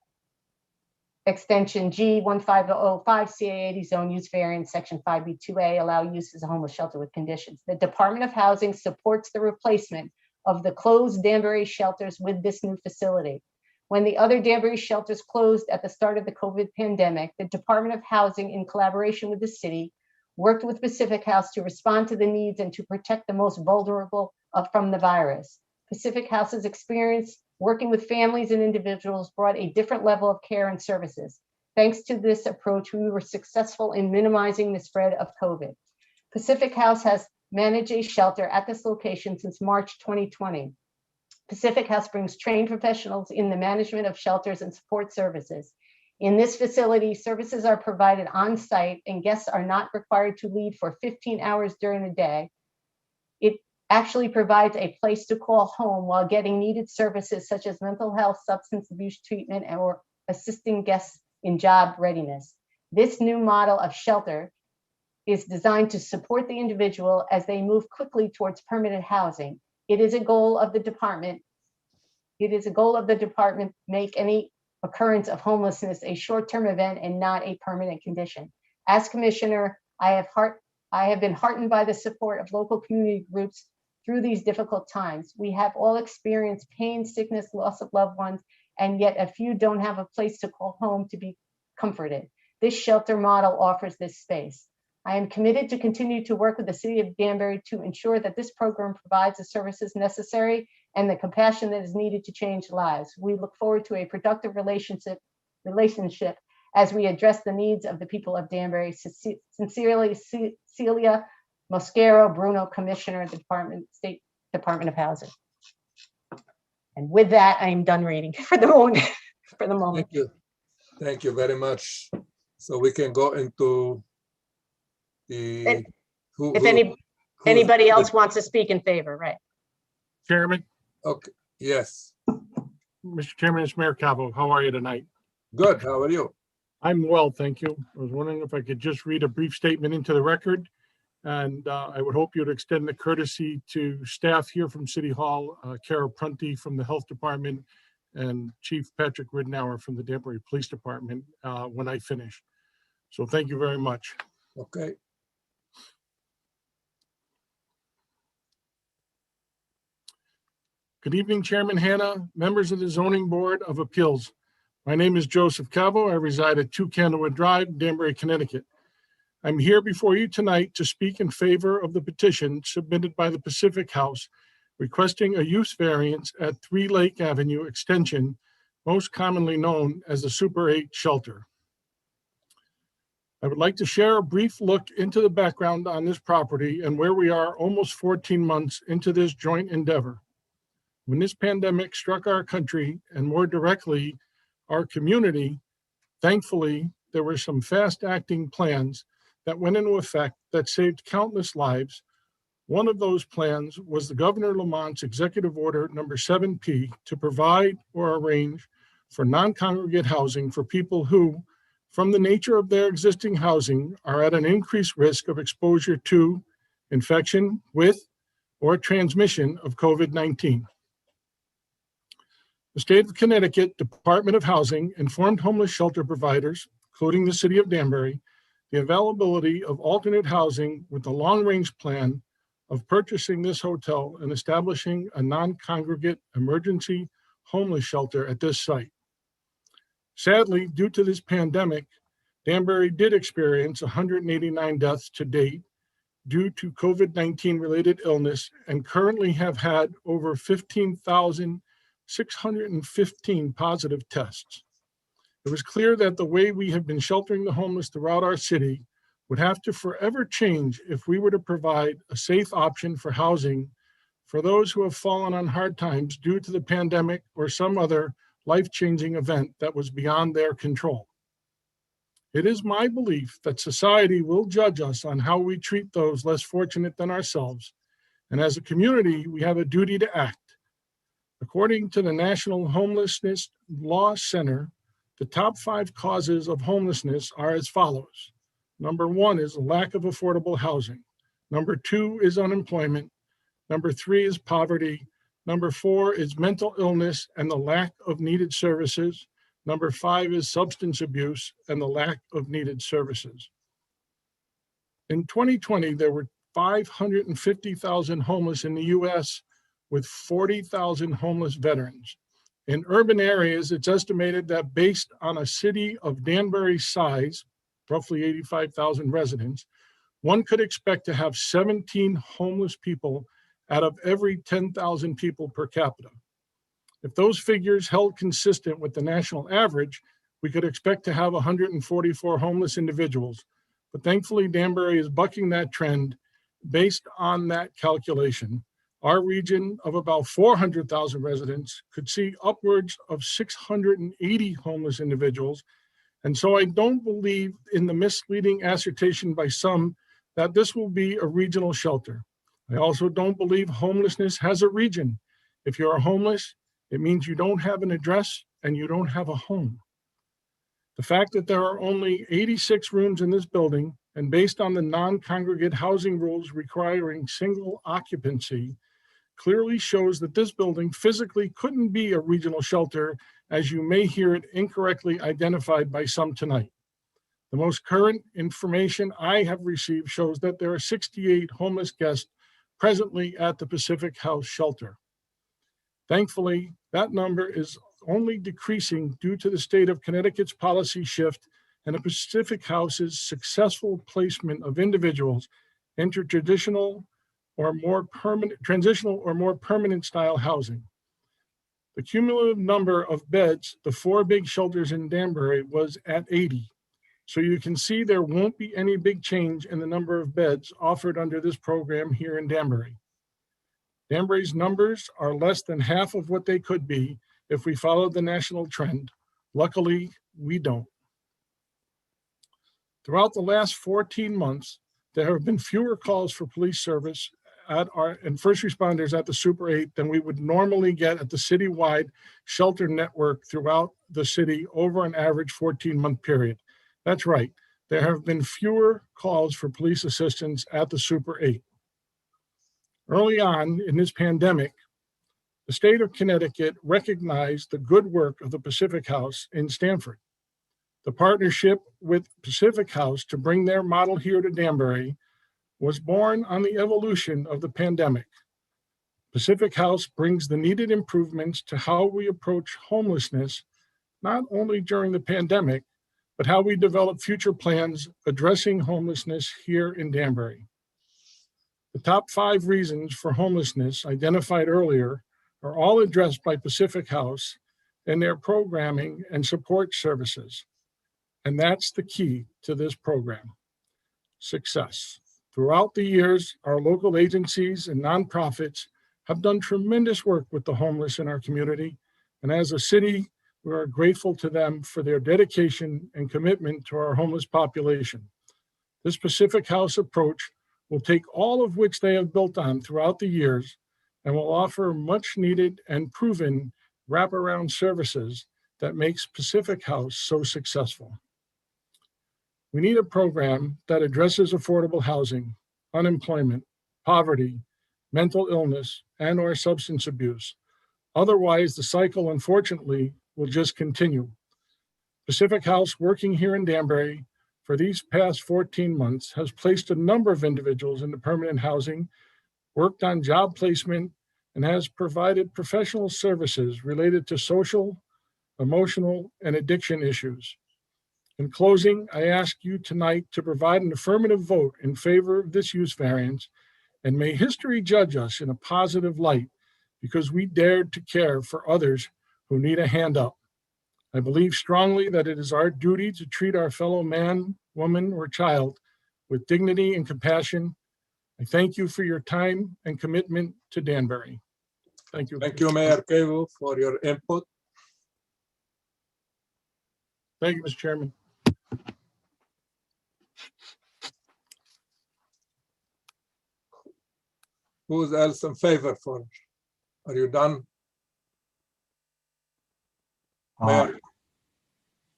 Extension G1505 CA80 Zone Use Variance Section 5B2A, allow use as a homeless shelter with conditions. The Department of Housing supports the replacement of the closed Danbury shelters with this new facility. When the other Danbury shelters closed at the start of the COVID pandemic, the Department of Housing, in collaboration with the city, worked with Pacific House to respond to the needs and to protect the most vulnerable from the virus. Pacific House's experience working with families and individuals brought a different level of care and services. Thanks to this approach, we were successful in minimizing the spread of COVID. Pacific House has managed a shelter at this location since March 2020. Pacific House brings trained professionals in the management of shelters and support services. In this facility, services are provided on site and guests are not required to leave for 15 hours during the day. It actually provides a place to call home while getting needed services such as mental health, substance abuse treatment, or assisting guests in job readiness. This new model of shelter is designed to support the individual as they move quickly towards permanent housing. It is a goal of the department. Make any occurrence of homelessness a short-term event and not a permanent condition. As Commissioner, I have been heartened by the support of local community groups through these difficult times. We have all experienced pain, sickness, loss of loved ones, and yet a few don't have a place to call home to be comforted. This shelter model offers this space. I am committed to continue to work with the City of Danbury to ensure that this program provides the services necessary and the compassion that is needed to change lives. We look forward to a productive relationship as we address the needs of the people of Danbury. Sincerely, Celia Mosquero Bruno, Commissioner of the State Department of Housing. And with that, I am done reading for the moment. Thank you. Thank you very much. So we can go into the anybody else wants to speak in favor, right? Chairman, Okay, yes, Mr. Chairman, it's Mayor Cavo. How are you tonight? good. How are you? I'm well, thank you. I was wondering if I could just read a brief statement into the record. And I would hope you'd extend the courtesy to staff here from City Hall, Kara Prunty from the Health Department, and Chief Patrick Ridenour from the Danbury Police Department when I finish. So thank you very much. Okay. Good evening, Chairman Hanna, members of the Zoning Board of Appeals. My name is Joseph Cavo. I reside at 2 Candlewood Drive, Danbury, Connecticut. I'm here before you tonight to speak in favor of the petition submitted by the Pacific House requesting a use variance at 3 Lake Avenue Extension, most commonly known as the Super 8 shelter. I would like to share a brief look into the background on this property and where we are almost 14 months into this joint endeavor. When this pandemic struck our country and more directly our community, thankfully, there were some fast-acting plans that went into effect that saved countless lives. One of those plans was the Governor Lamont's Executive Order number 7P to provide or arrange for non-congregate housing for people who, from the nature of their existing housing, are at an increased risk of exposure to infection with or transmission of COVID-19. The State of Connecticut Department of Housing informed homeless shelter providers, including the City of Danbury, the availability of alternate housing with the long-range plan of purchasing this hotel and establishing a non-congregate emergency homeless shelter at this site. Sadly, due to this pandemic, Danbury did experience 189 deaths to date due to COVID-19 related illness and currently have had over 15,615 positive tests. It was clear that the way we have been sheltering the homeless throughout our city would have to forever change if we were to provide a safe option for housing for those who have fallen on hard times due to the pandemic or some other life-changing event that was beyond their control. It is my belief that society will judge us on how we treat those less fortunate than ourselves, and as a community, we have a duty to act. According to the National Homelessness Law Center, the top 5 causes of homelessness are as follows. Number 1 is a lack of affordable housing. Number 2 is unemployment. Number 3 is poverty. Number 4 is mental illness and the lack of needed services. Number 5 is substance abuse and the lack of needed services. In 2020, there were 550,000 homeless in the US with 40,000 homeless veterans. In urban areas, it's estimated that based on a city of Danbury's size, roughly 85,000 residents, one could expect to have 17 homeless people out of every 10,000 people per capita. If those figures held consistent with the national average, we could expect to have 144 homeless individuals. But thankfully, Danbury is bucking that trend. Based on that calculation, our region of about 400,000 residents could see upwards of 680 homeless individuals. And so I don't believe in the misleading assertion by some that this will be a regional shelter. I also don't believe homelessness has a region. If you're homeless, it means you don't have an address and you don't have a home. The fact that there are only 86 rooms in this building, and based on the non-congregate housing rules requiring single occupancy, clearly shows that this building physically couldn't be a regional shelter, as you may hear it incorrectly identified by some tonight. The most current information I have received shows that there are 68 homeless guests presently at the Pacific House shelter. Thankfully, that number is only decreasing due to the state of Connecticut's policy shift and the Pacific House's successful placement of individuals into transitional or more permanent style housing. The cumulative number of beds, the 4 big shelters in Danbury, was at 80. So you can see there won't be any big change in the number of beds offered under this program here in Danbury. Danbury's numbers are less than half of what they could be if we followed the national trend. Luckily, we don't. Throughout the last 14 months, there have been fewer calls for police service and first responders at the Super 8 than we would normally get at the citywide shelter network throughout the city over an average 14-month period. That's right, there have been fewer calls for police assistance at the Super 8. Early on in this pandemic, the state of Connecticut recognized the good work of the Pacific House in Stamford. The partnership with Pacific House to bring their model here to Danbury was born on the evolution of the pandemic. Pacific House brings the needed improvements to how we approach homelessness, not only during the pandemic, but how we develop future plans addressing homelessness here in Danbury. The top 5 reasons for homelessness identified earlier are all addressed by Pacific House in their programming and support services. And that's the key to this program: success. Throughout the years, our local agencies and nonprofits have done tremendous work with the homeless in our community. And as a city, we are grateful to them for their dedication and commitment to our homeless population. This Pacific House approach will take all of which they have built on throughout the years and will offer much needed and proven wraparound services that makes Pacific House so successful. We need a program that addresses affordable housing, unemployment, poverty, mental illness, and/or substance abuse. Otherwise, the cycle, unfortunately, will just continue. Pacific House, working here in Danbury for these past 14 months, has placed a number of individuals into permanent housing, worked on job placement, and has provided professional services related to social, emotional, and addiction issues. In closing, I ask you tonight to provide an affirmative vote in favor of this use variance, and may history judge us in a positive light because we dared to care for others who need a hand up. I believe strongly that it is our duty to treat our fellow man, woman, or child with dignity and compassion. I thank you for your time and commitment to Danbury. Thank you. Thank you, Mayor Kevu, for your input. Thank you, Mr. Chairman. Who's else in favor for? Are you done? Uh,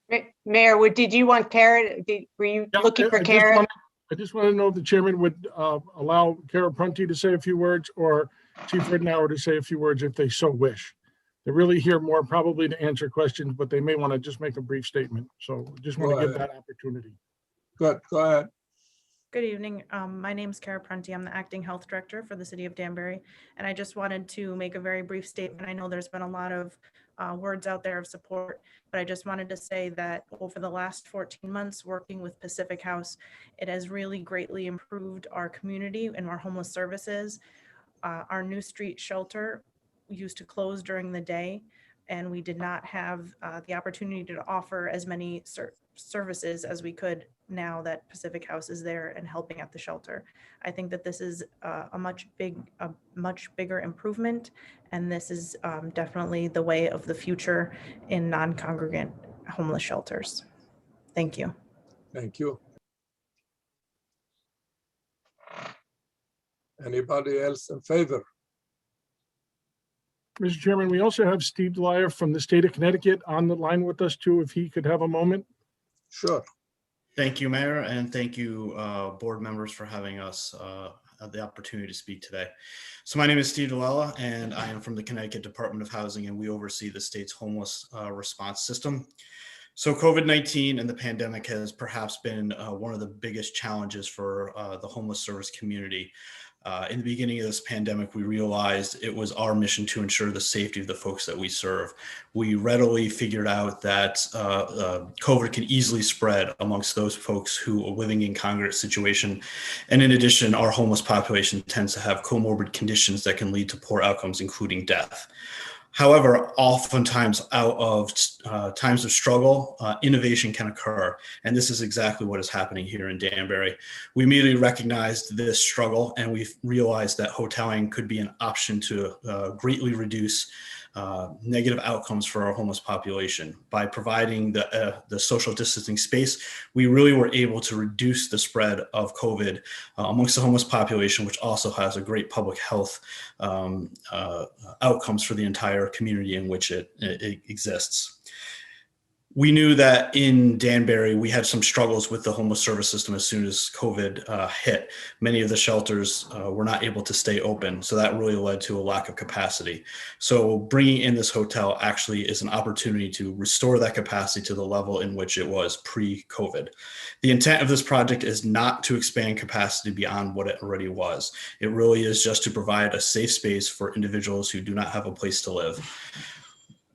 Mayor, Mayor, did you want Kara? Were you Yeah, looking for I just Kara? wanted- I just want to know if the chairman would allow Kara Prunty to say a few words, or Chief Ridenour to say a few words if they so wish. They're really here more probably to answer questions, but they may want to just make a brief statement. So just want Go to give ahead. that opportunity. good, go ahead. Good evening. My name is Kara Prunty. I'm the acting health director for the city of Danbury. And I just wanted to make a very brief statement. I know there's been a lot of words out there of support, but I just wanted to say that over the last 14 months working with Pacific House, it has really greatly improved our community and our homeless services. Our New Street shelter used to close during the day, and we did not have the opportunity to offer as many services as we could now that Pacific House is there and helping at the shelter. I think that this is a much bigger improvement, and this is definitely the way of the future in non-congregant homeless shelters. Thank you. Thank you. Anybody else in favor? Mr. Chairman, we also have Steve Dwyer from the state of Connecticut on the line with us too, if he could have a moment. Sure. Thank you, Mayor, and thank you, board members, for having us have the opportunity to speak today. So my name is Steve DeLella, and I am from the Connecticut Department of Housing, and we oversee the state's homeless response system. So COVID-19 and the pandemic has perhaps been one of the biggest challenges for the homeless service community. In the beginning of this pandemic, we realized it was our mission to ensure the safety of the folks that we serve. We readily figured out that COVID can easily spread amongst those folks who are living in congregate situation. And in addition, our homeless population tends to have comorbid conditions that can lead to poor outcomes, including death. However, oftentimes out of times of struggle, innovation can occur. And this is exactly what is happening here in Danbury. We immediately recognized this struggle, and we realized that hoteling could be an option to greatly reduce negative outcomes for our homeless population. By providing the social distancing space, we really were able to reduce the spread of COVID amongst the homeless population, which also has a great public health outcomes for the entire community in which it exists. We knew that in Danbury, we had some struggles with the homeless service system as soon as COVID hit. Many of the shelters were not able to stay open, so that really led to a lack of capacity. So bringing in this hotel actually is an opportunity to restore that capacity to the level in which it was pre-COVID. The intent of this project is not to expand capacity beyond what it already was. It really is just to provide a safe space for individuals who do not have a place to live.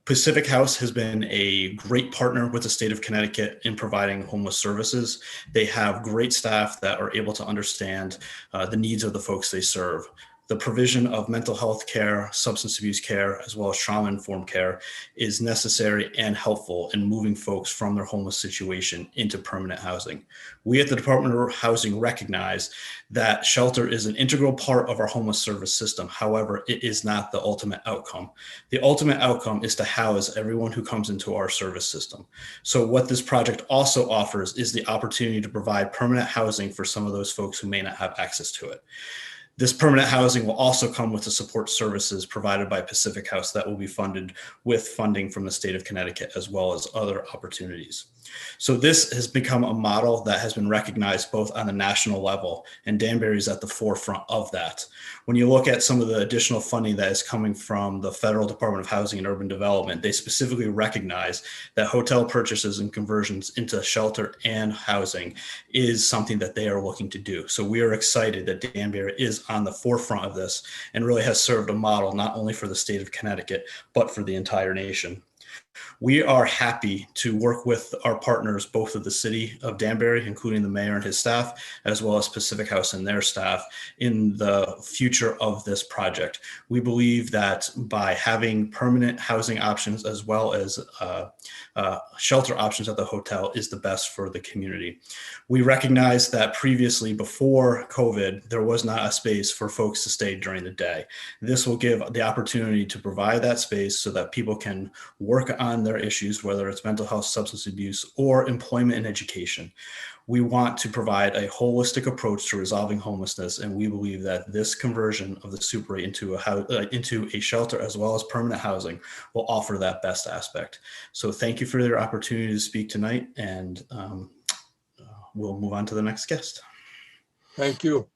Pacific House has been a great partner with the state of Connecticut in providing homeless services. They have great staff that are able to understand the needs of the folks they serve. The provision of mental health care, substance abuse care, as well as trauma-informed care is necessary and helpful in moving folks from their homeless situation into permanent housing. We at the Department of Housing recognize that shelter is an integral part of our homeless service system. However, it is not the ultimate outcome. The ultimate outcome is to house everyone who comes into our service system. So what this project also offers is the opportunity to provide permanent housing for some of those folks who may not have access to it. This permanent housing will also come with the support services provided by Pacific House that will be funded with funding from the state of Connecticut, as well as other opportunities. So this has become a model that has been recognized both on the national level, and Danbury is at the forefront of that. When you look at some of the additional funding that is coming from the Federal Department of Housing and Urban Development, they specifically recognize that hotel purchases and conversions into shelter and housing is something that they are looking to do. So we are excited that Danbury is on the forefront of this and really has served a model not only for the state of Connecticut, but for the entire nation. We are happy to work with our partners, both of the city of Danbury, including the mayor and his staff, as well as Pacific House and their staff in the future of this project. We believe that by having permanent housing options as well as shelter options at the hotel is the best for the community. We recognize that previously, before COVID, there was not a space for folks to stay during the day. This will give the opportunity to provide that space so that people can work on their issues, whether it's mental health, substance abuse, or employment and education. We want to provide a holistic approach to resolving homelessness, and we believe that this conversion of the Super 8 into a shelter as well as permanent housing will offer that best aspect. So thank you for your opportunity to speak tonight, and we'll move on to the next guest. Thank you.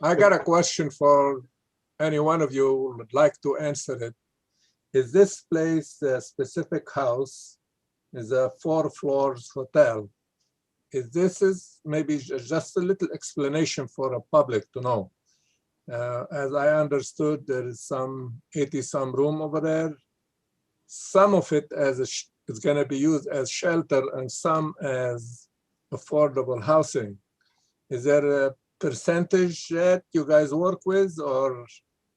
I got a question for any one of you who would like to answer it. Is this place a specific house? Is a 4 floors hotel? Is this maybe just a little explanation for a public to know? As I understood, there is some 80-some room over there. Some of it is going to be used as shelter and some as affordable housing. Is there a percentage that you guys work with, or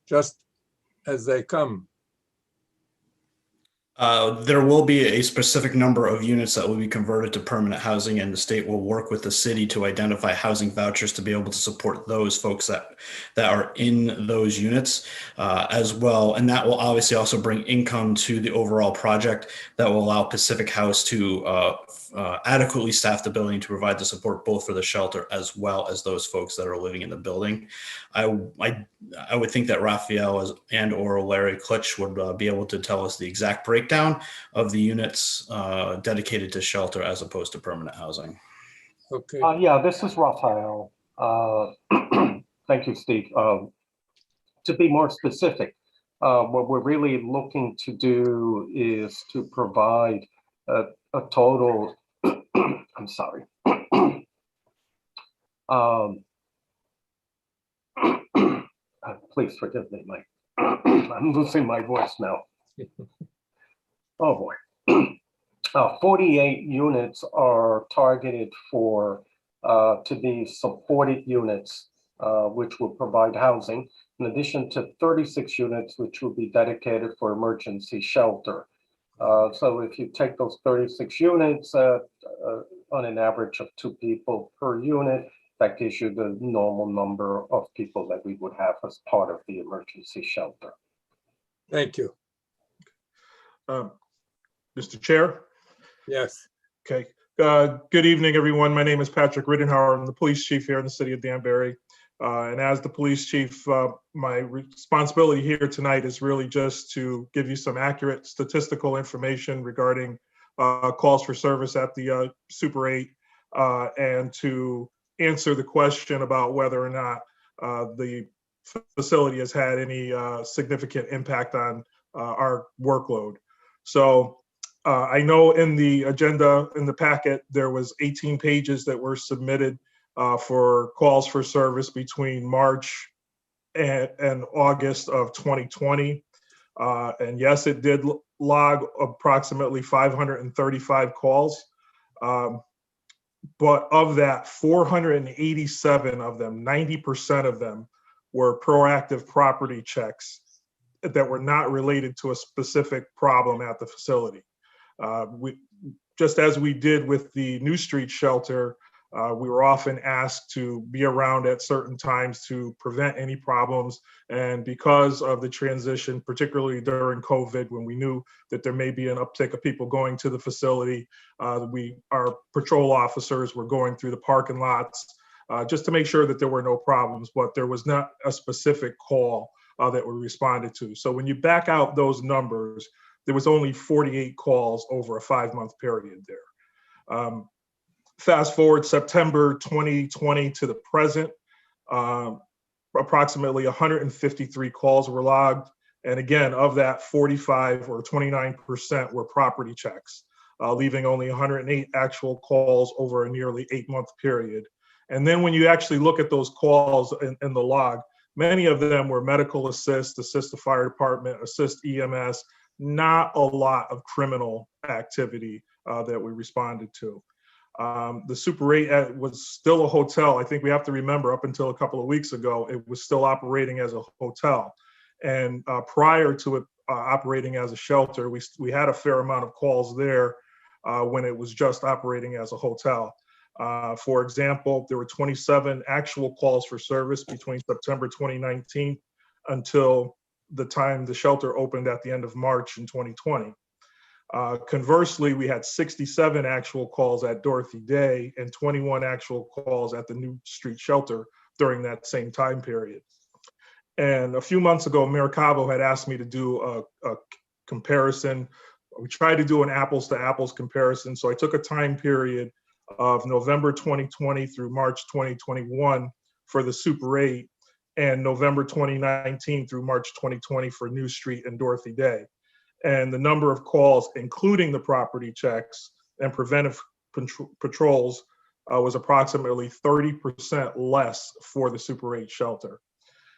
just as they come? There will be a specific number of units that will be converted to permanent housing, and the state will work with the city to identify housing vouchers to be able to support those folks that are in those units as well. And that will obviously also bring income to the overall project that will allow Pacific House to adequately staff the building to provide the support both for the shelter as well as those folks that are living in the building. I would think that Raphael or Larry Klitsch would be able to tell us the exact breakdown of the units dedicated to shelter as opposed to permanent housing. Okay. Yeah, this is Raphael. Thank you, Steve. To be more specific, what we're really looking to do is to provide a total, I'm sorry. Please forgive me, I'm losing my voice now. Oh boy. 48 units are targeted for to be supported units, which will provide housing, in addition to 36 units, which will be dedicated for emergency shelter. So if you take those 36 units on an average of 2 people per unit, that gives you the normal number of people that we would have as part of the emergency shelter. Thank you. Mr. Chair? Yes. Okay. Good evening, everyone. My name is Patrick Rittenhauer. I'm the police chief here in the city of Danbury. And as the police chief, my responsibility here tonight is really just to give you some accurate statistical information regarding calls for service at the Super 8 and to answer the question about whether or not the facility has had any significant impact on our workload. So I know in the agenda, in the packet, there was 18 pages that were submitted for calls for service between March and August of 2020. And yes, it did log approximately 535 calls. But of that, 487 of them, 90% of them, were proactive property checks that were not related to a specific problem at the facility. Just as we did with the New Street shelter, we were often asked to be around at certain times to prevent any problems. And because of the transition, particularly during COVID, when we knew that there may be an uptick of people going to the facility, our patrol officers were going through the parking lots just to make sure that there were no problems, but there was not a specific call that we responded to. So when you back out those numbers, there was only 48 calls over a 5-month period there. Fast forward September 2020 to the present, approximately 153 calls were logged. And again, of that, 45 or 29% were property checks, leaving only 108 actual calls over a nearly 8-month period. And then when you actually look at those calls in the log, many of them were medical assist the fire department, assist EMS, not a lot of criminal activity that we responded to. The Super 8 was still a hotel. I think we have to remember, up until a couple of weeks ago, it was still operating as a hotel. And prior to it operating as a shelter, we had a fair amount of calls there when it was just operating as a hotel. For example, there were 27 actual calls for service between September 2019 until the time the shelter opened at the end of March in 2020. Conversely, we had 67 actual calls at Dorothy Day and 21 actual calls at the New Street Shelter during that same time period. And a few months ago, Mayor Cabo had asked me to do a comparison. We tried to do an apples to apples comparison. So I took a time period of November 2020 through March 2021 for the Super 8 and November 2019 through March 2020 for New Street and Dorothy Day. And the number of calls, including the property checks and preventive patrols, was approximately 30% less for the Super 8 shelter.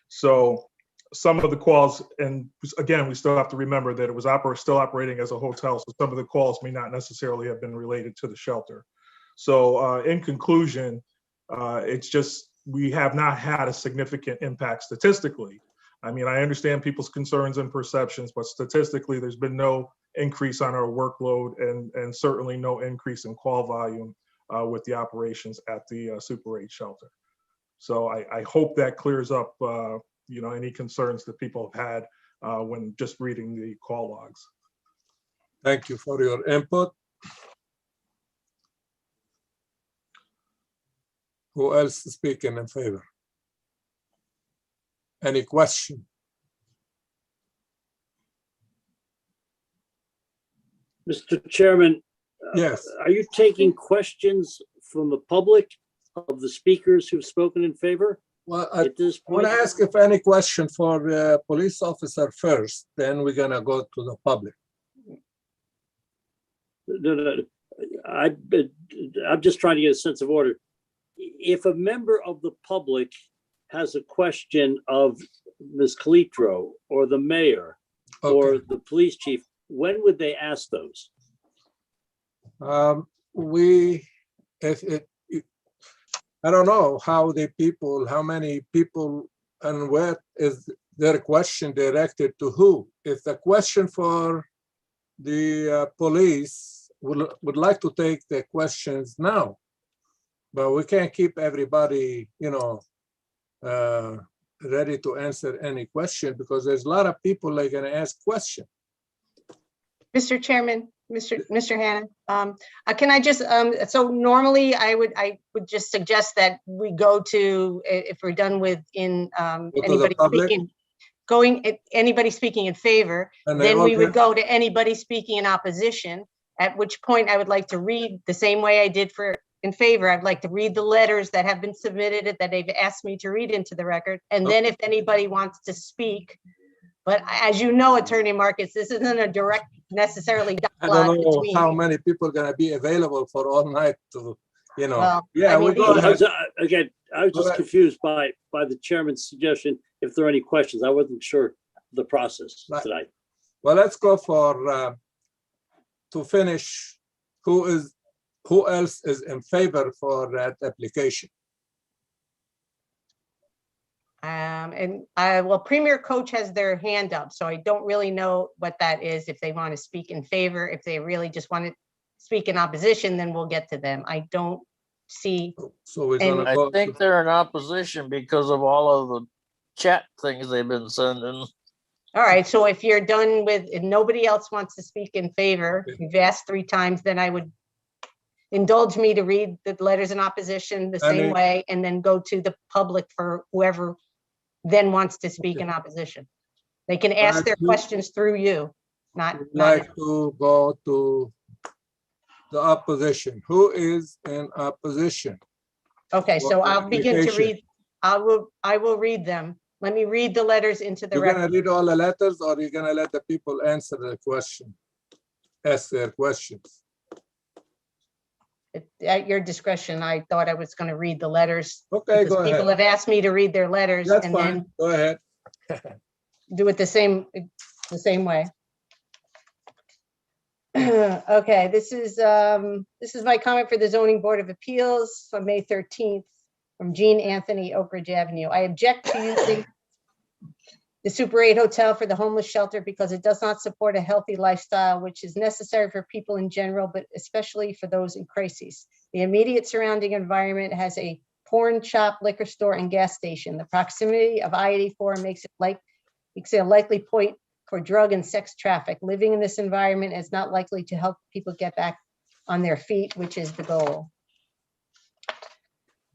So some of the calls, and again, we still have to remember that it was still operating as a hotel, so some of the calls may not necessarily have been related to the shelter. So in conclusion, it's just, we have not had a significant impact statistically. I mean, I understand people's concerns and perceptions, but statistically, there's been no increase on our workload and certainly no increase in call volume with the operations at the Super 8 shelter. So I hope that clears up, any concerns that people have had when just reading the call logs. Thank you for your input. Who else is speaking in favor? Any question? Mr. Chairman. Yes. Are you taking questions from the public of the speakers who've spoken in favor? Well, I at this want point? to ask if any question for the police officer first, then we're gonna go to the public. No. I'm just trying to get a sense of order. If a member of the public has a question of Ms. Calitro or the mayor or the police chief, when would they ask those? I don't know how many people and where is their question directed to who. If the question for the police would like to take the questions now, but we can't keep everybody, ready to answer any question because there's a lot of people that are going to ask questions. Mr. Chairman, Mr. Hanna, can I just, so normally I would just suggest that we go to, if we're done with anybody speaking in favor, then we would go to anybody speaking in opposition, at which point I would like to read the same way I did for in favor. I'd like to read the letters that have been submitted that they've asked me to read into the record. And then if anybody wants to speak, but as you know, Attorney Marcus, this isn't a direct necessarily dialogue. I don't know how many people are going to be available for all night to, Well, yeah, we go ahead. Again, I was just confused by the chairman's suggestion. If there are any questions, I wasn't sure the process tonight. Well, let's go for, to finish, who else is in favor for that application? Well, Premier Coach has their hand up, so I don't really know what that is. If they want to speak in favor, if they really just want to speak in opposition, then we'll get to them. I don't see. So we're gonna I think they're in opposition because of all of the chat things they've been sending. All right, so if you're done with, if nobody else wants to speak in favor, you've asked 3 times, then I would indulge me to read the letters in opposition the same way, and then go to the public for whoever then wants to speak in opposition. They can ask their questions through you, not. To go to the opposition. Who is in opposition? Okay, so I'll begin to read. I will read them. Let me read the letters into the record. You're gonna read all the letters, or you're gonna let the people answer the question, ask their questions? At your discretion. I thought I was going to read the letters. Okay, go ahead. People have asked me to read their letters. That's and fine. then go ahead. do it the same way. Okay, this is my comment for the Zoning Board of Appeals on May 13th from Jean Anthony, Oak Ridge Avenue. I object to using the Super 8 Hotel for the homeless shelter because it does not support a healthy lifestyle, which is necessary for people in general, but especially for those in crises. The immediate surrounding environment has a porn shop, liquor store, and gas station. The proximity of I-84 makes it a likely point for drug and sex traffic. Living in this environment is not likely to help people get back on their feet, which is the goal.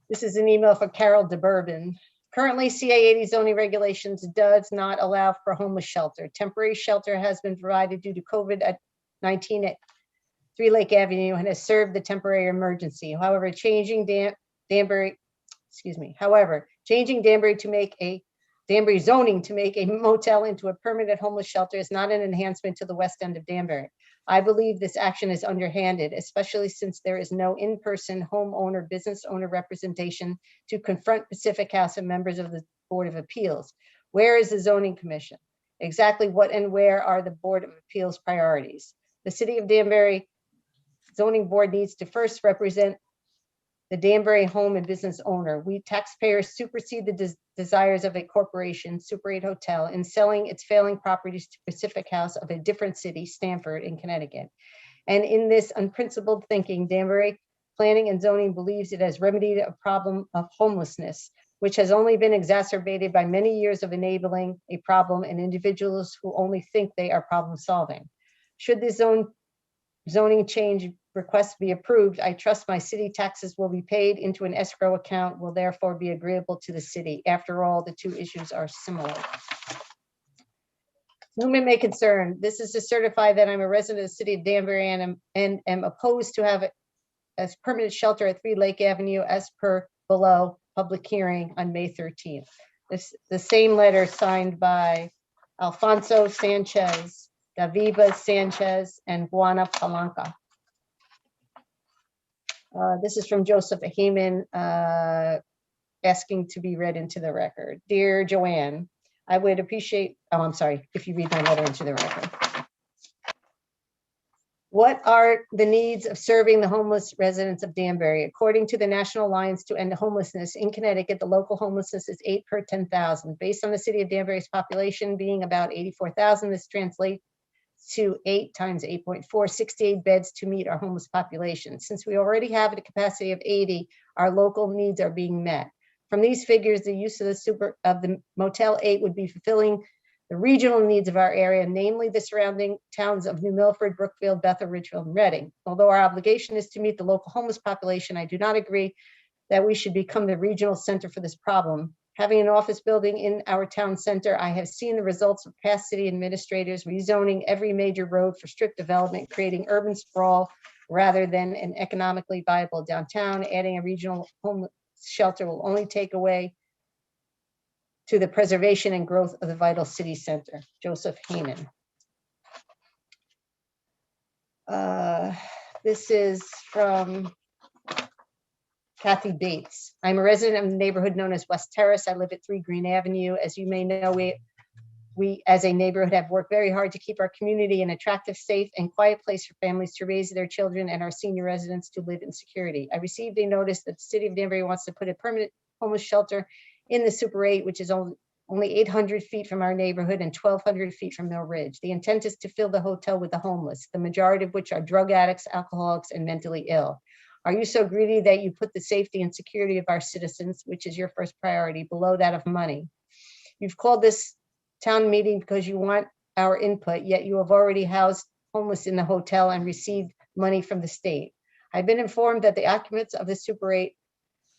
This is an email from Carol DeBourbon. Currently, CA80 zoning regulations does not allow for homeless shelter. Temporary shelter has been provided due to COVID-19 at 3 Lake Avenue and has served the temporary emergency. However, changing Danbury zoning to make a motel into a permanent homeless shelter is not an enhancement to the west end of Danbury. I believe this action is underhanded, especially since there is no in-person homeowner, business owner representation to confront Pacific House and members of the Board of Appeals. Where is the zoning commission? Exactly what and where are the Board of Appeals priorities? The City of Danbury Zoning Board needs to first represent the Danbury home and business owner. We taxpayers supersede the desires of a corporation, Super 8 Hotel, in selling its failing properties to Pacific House of a different city, Stamford in Connecticut. And in this unprincipled thinking, Danbury Planning and Zoning believes it has remedied a problem of homelessness, which has only been exacerbated by many years of enabling a problem and individuals who only think they are problem solving. Should this zoning change request be approved, I trust my city taxes will be paid into an escrow account, will therefore be agreeable to the city. After all, the two issues are similar. Whom it may concern, this is to certify that I'm a resident of the city of Danbury and am opposed to have it as permanent shelter at 3 Lake Avenue as per below public hearing on May 13th. The same letter signed by Alfonso Sanchez, Daviva Sanchez, and Juana Palanca. This is from Joseph Heyman, asking to be read into the record. Dear Joanne, I would appreciate, I'm sorry, if you read my letter into the record. What are the needs of serving the homeless residents of Danbury? According to the National Alliance to End Homelessness in Connecticut, the local homelessness is 8 per 10,000. Based on the city of Danbury's population being about 84,000, this translates to 8 times 8.4, 68 beds to meet our homeless population. Since we already have a capacity of 80, our local needs are being met. From these figures, the use of the Motel 8 would be fulfilling the regional needs of our area, namely the surrounding towns of New Milford, Brookfield, Bethel, Ridgefield, and Reading. Although our obligation is to meet the local homeless population, I do not agree that we should become the regional center for this problem. Having an office building in our town center, I have seen the results of past city administrators rezoning every major road for strict development, creating urban sprawl rather than an economically viable downtown. Adding a regional homeless shelter will only take away to the preservation and growth of the vital city center. Joseph Heyman. This is from Kathy Bates. I'm a resident of the neighborhood known as West Terrace. I live at 3 Green Avenue. As you may know, we as a neighborhood have worked very hard to keep our community an attractive, safe, and quiet place for families to raise their children and our senior residents to live in security. I received a notice that the city of Danbury wants to put a permanent homeless shelter in the Super 8, which is only 800 feet from our neighborhood and 1,200 feet from Mill Ridge. The intent is to fill the hotel with the homeless, the majority of which are drug addicts, alcoholics, and mentally ill. Are you so greedy that you put the safety and security of our citizens, which is your first priority, below that of money? You've called this town meeting because you want our input, yet you have already housed homeless in the hotel and received money from the state. I've been informed that the occupants of the Super 8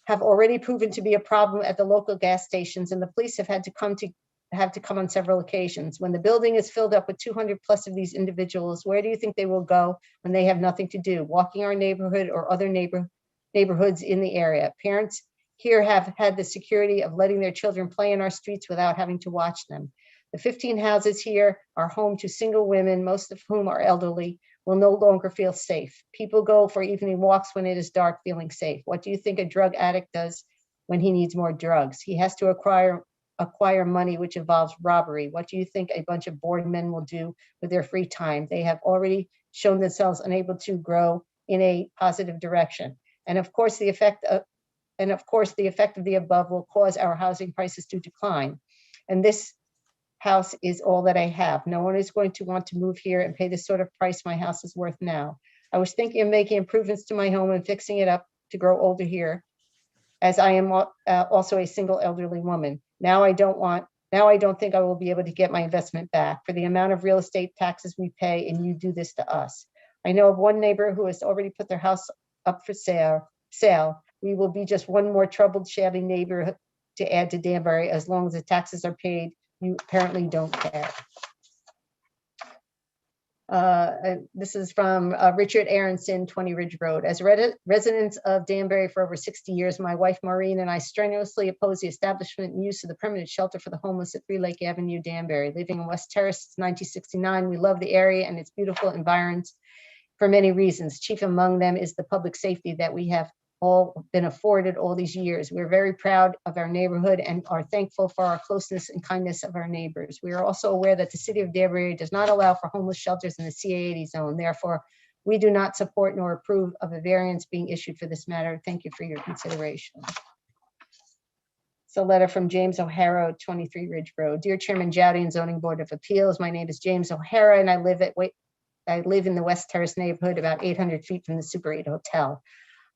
have already proven to be a problem at the local gas stations, and the police have had to come on several occasions. When the building is filled up with 200 plus of these individuals, where do you think they will go when they have nothing to do? Walking our neighborhood or other neighborhoods in the area. Parents here have had the security of letting their children play in our streets without having to watch them. The 15 houses here are home to single women, most of whom are elderly, will no longer feel safe. People go for evening walks when it is dark, feeling safe. What do you think a drug addict does when he needs more drugs? He has to acquire acquire money which involves robbery. What do you think a bunch of bored men will do with their free time? They have already shown themselves unable to grow in a positive direction. And of course, the effect of the above will cause our housing prices to decline. And this house is all that I have. No one is going to want to move here and pay the sort of price my house is worth now. I was thinking of making improvements to my home and fixing it up to grow older here, as I am also a single elderly woman. Now I don't think I will be able to get my investment back for the amount of real estate taxes we pay, and you do this to us. I know of one neighbor who has already put their house up for sale. We will be just one more troubled, shabby neighbor to add to Danbury. As long as the taxes are paid, you apparently don't care. This is from Richard Aronson, 20 Ridge Road. As residents of Danbury for over 60 years, my wife Maureen and I strenuously oppose the establishment and use of the permanent shelter for the homeless at 3 Lake Avenue, Danbury. Living in West Terrace since 1969, we love the area and its beautiful environs for many reasons. Chief among them is the public safety that we have all been afforded all these years. We're very proud of our neighborhood and are thankful for our closeness and kindness of our neighbors. We are also aware that the city of Danbury does not allow for homeless shelters in the CA80 zone. Therefore, we do not support nor approve of a variance being issued for this matter. Thank you for your consideration. It's a letter from James O'Hara, 23 Ridge Road. Dear Chairman Jowdy and Zoning Board of Appeals, my name is James O'Hara and I live in the West Terrace neighborhood about 800 feet from the Super 8 Hotel.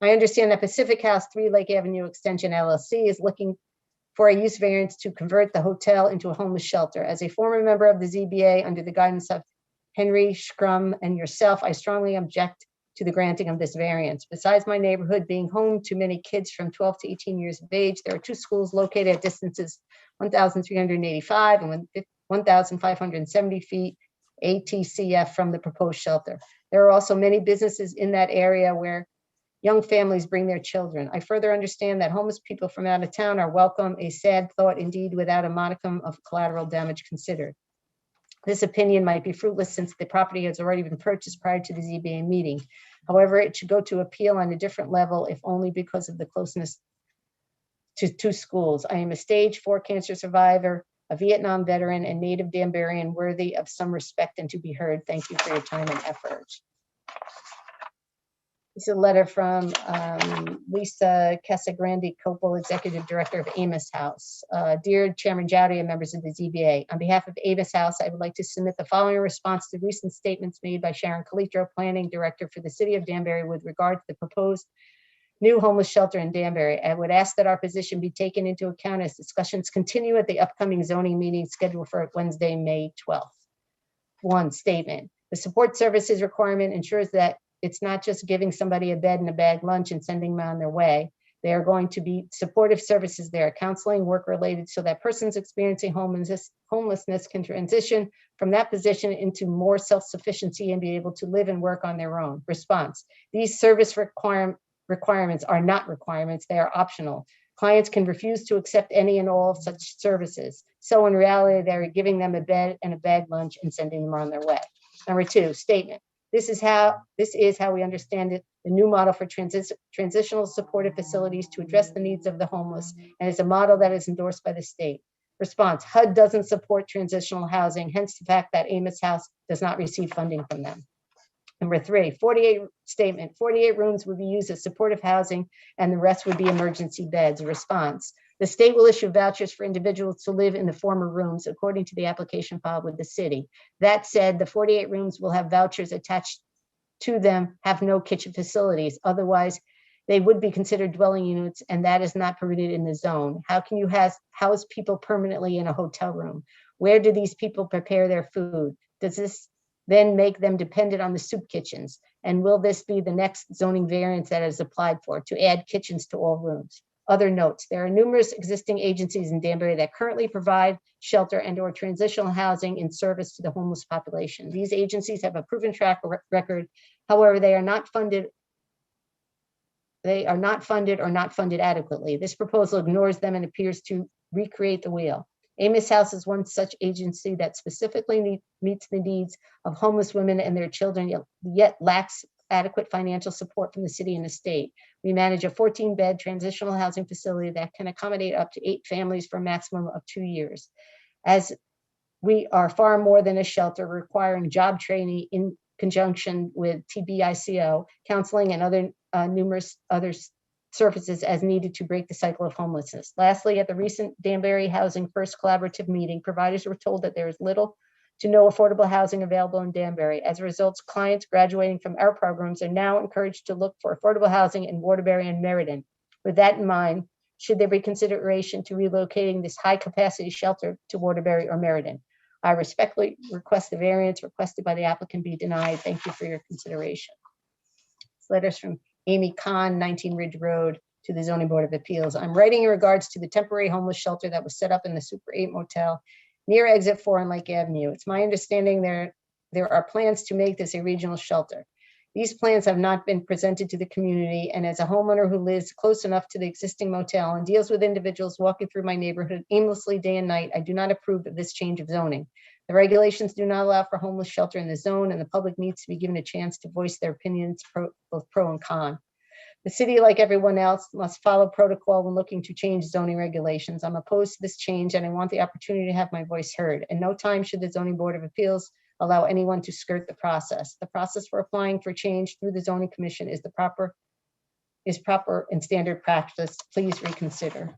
I understand that Pacific House 3 Lake Avenue Extension LLC is looking for a use variance to convert the hotel into a homeless shelter. As a former member of the ZBA under the guidance of Henry Schrum and yourself, I strongly object to the granting of this variance. Besides my neighborhood being home to many kids from 12 to 18 years of age, there are 2 schools located at distances 1,385 and 1,570 feet ATCF from the proposed shelter. There are also many businesses in that area where young families bring their children. I further understand that homeless people from out of town are welcome, a sad thought indeed, without a modicum of collateral damage considered. This opinion might be fruitless since the property has already been purchased prior to the ZBA meeting. However, it should go to appeal on a different level, if only because of the closeness to 2 schools. I am a stage 4 cancer survivor, a Vietnam veteran, and native Danburian worthy of some respect and to be heard. Thank you for your time and effort. This is a letter from Lisa Casagrande Copel, Executive Director of Amos House. Dear Chairman Jowdy and members of the ZBA, on behalf of Amos House, I would like to submit the following response to recent statements made by Sharon Calitro, Planning Director for the City of Danbury with regard to the proposed new homeless shelter in Danbury. I would ask that our position be taken into account as discussions continue at the upcoming zoning meeting scheduled for Wednesday, May 12th. 1, statement. The support services requirement ensures that it's not just giving somebody a bed and a bag lunch and sending them on their way. They are going to be supportive services there, counseling, work related, so that persons experiencing homelessness can transition from that position into more self-sufficiency and be able to live and work on their own. Response. These service requirements are not requirements, they are optional. Clients can refuse to accept any and all such services. So in reality, they're giving them a bed and a bag lunch and sending them on their way. Number 2, statement. This is how we understand it, the new model for transitional supportive facilities to address the needs of the homeless, and is a model that is endorsed by the state. Response, HUD doesn't support transitional housing, hence the fact that Amos House does not receive funding from them. Number 3, 48 rooms would be used as supportive housing and the rest would be emergency beds. Response, the state will issue vouchers for individuals to live in the former rooms according to the application filed with the city. That said, the 48 rooms will have vouchers attached to them, have no kitchen facilities. Otherwise, they would be considered dwelling units and that is not permitted in the zone. How can you house people permanently in a hotel room? Where do these people prepare their food? Does this then make them dependent on the soup kitchens? And will this be the next zoning variance that is applied for, to add kitchens to all rooms? Other notes, there are numerous existing agencies in Danbury that currently provide shelter and or transitional housing in service to the homeless population. These agencies have a proven track record. However, they are not funded or not funded adequately. This proposal ignores them and appears to recreate the wheel. Amos House is one such agency that specifically meets the needs of homeless women and their children, yet lacks adequate financial support from the city and the state. We manage a 14-bed transitional housing facility that can accommodate up to 8 families for a maximum of 2 years. As we are far more than a shelter, requiring job training in conjunction with TBICO, counseling, and other numerous other services as needed to break the cycle of homelessness. Lastly, at the recent Danbury Housing First Collaborative meeting, providers were told that there is little to no affordable housing available in Danbury. As a result, clients graduating from our programs are now encouraged to look for affordable housing in Waterbury and Meriden. With that in mind, should there be consideration to relocating this high-capacity shelter to Waterbury or Meriden? I respectfully request the variance requested by the applicant be denied. Thank you for your consideration. This letter's from Amy Kahn, 19 Ridge Road, to the Zoning Board of Appeals. I'm writing in regards to the temporary homeless shelter that was set up in the Super 8 Motel near Exit 4 on Lake Avenue. It's my understanding there are plans to make this a regional shelter. These plans have not been presented to the community, and as a homeowner who lives close enough to the existing motel and deals with individuals walking through my neighborhood aimlessly day and night, I do not approve of this change of zoning. The regulations do not allow for homeless shelter in the zone, and the public needs to be given a chance to voice their opinions, both pro and con. The city, like everyone else, must follow protocol when looking to change zoning regulations. I'm opposed to this change, and I want the opportunity to have my voice heard. In no time should the Zoning Board of Appeals allow anyone to skirt the process. The process for applying for change through the Zoning Commission is proper and standard practice. Please reconsider.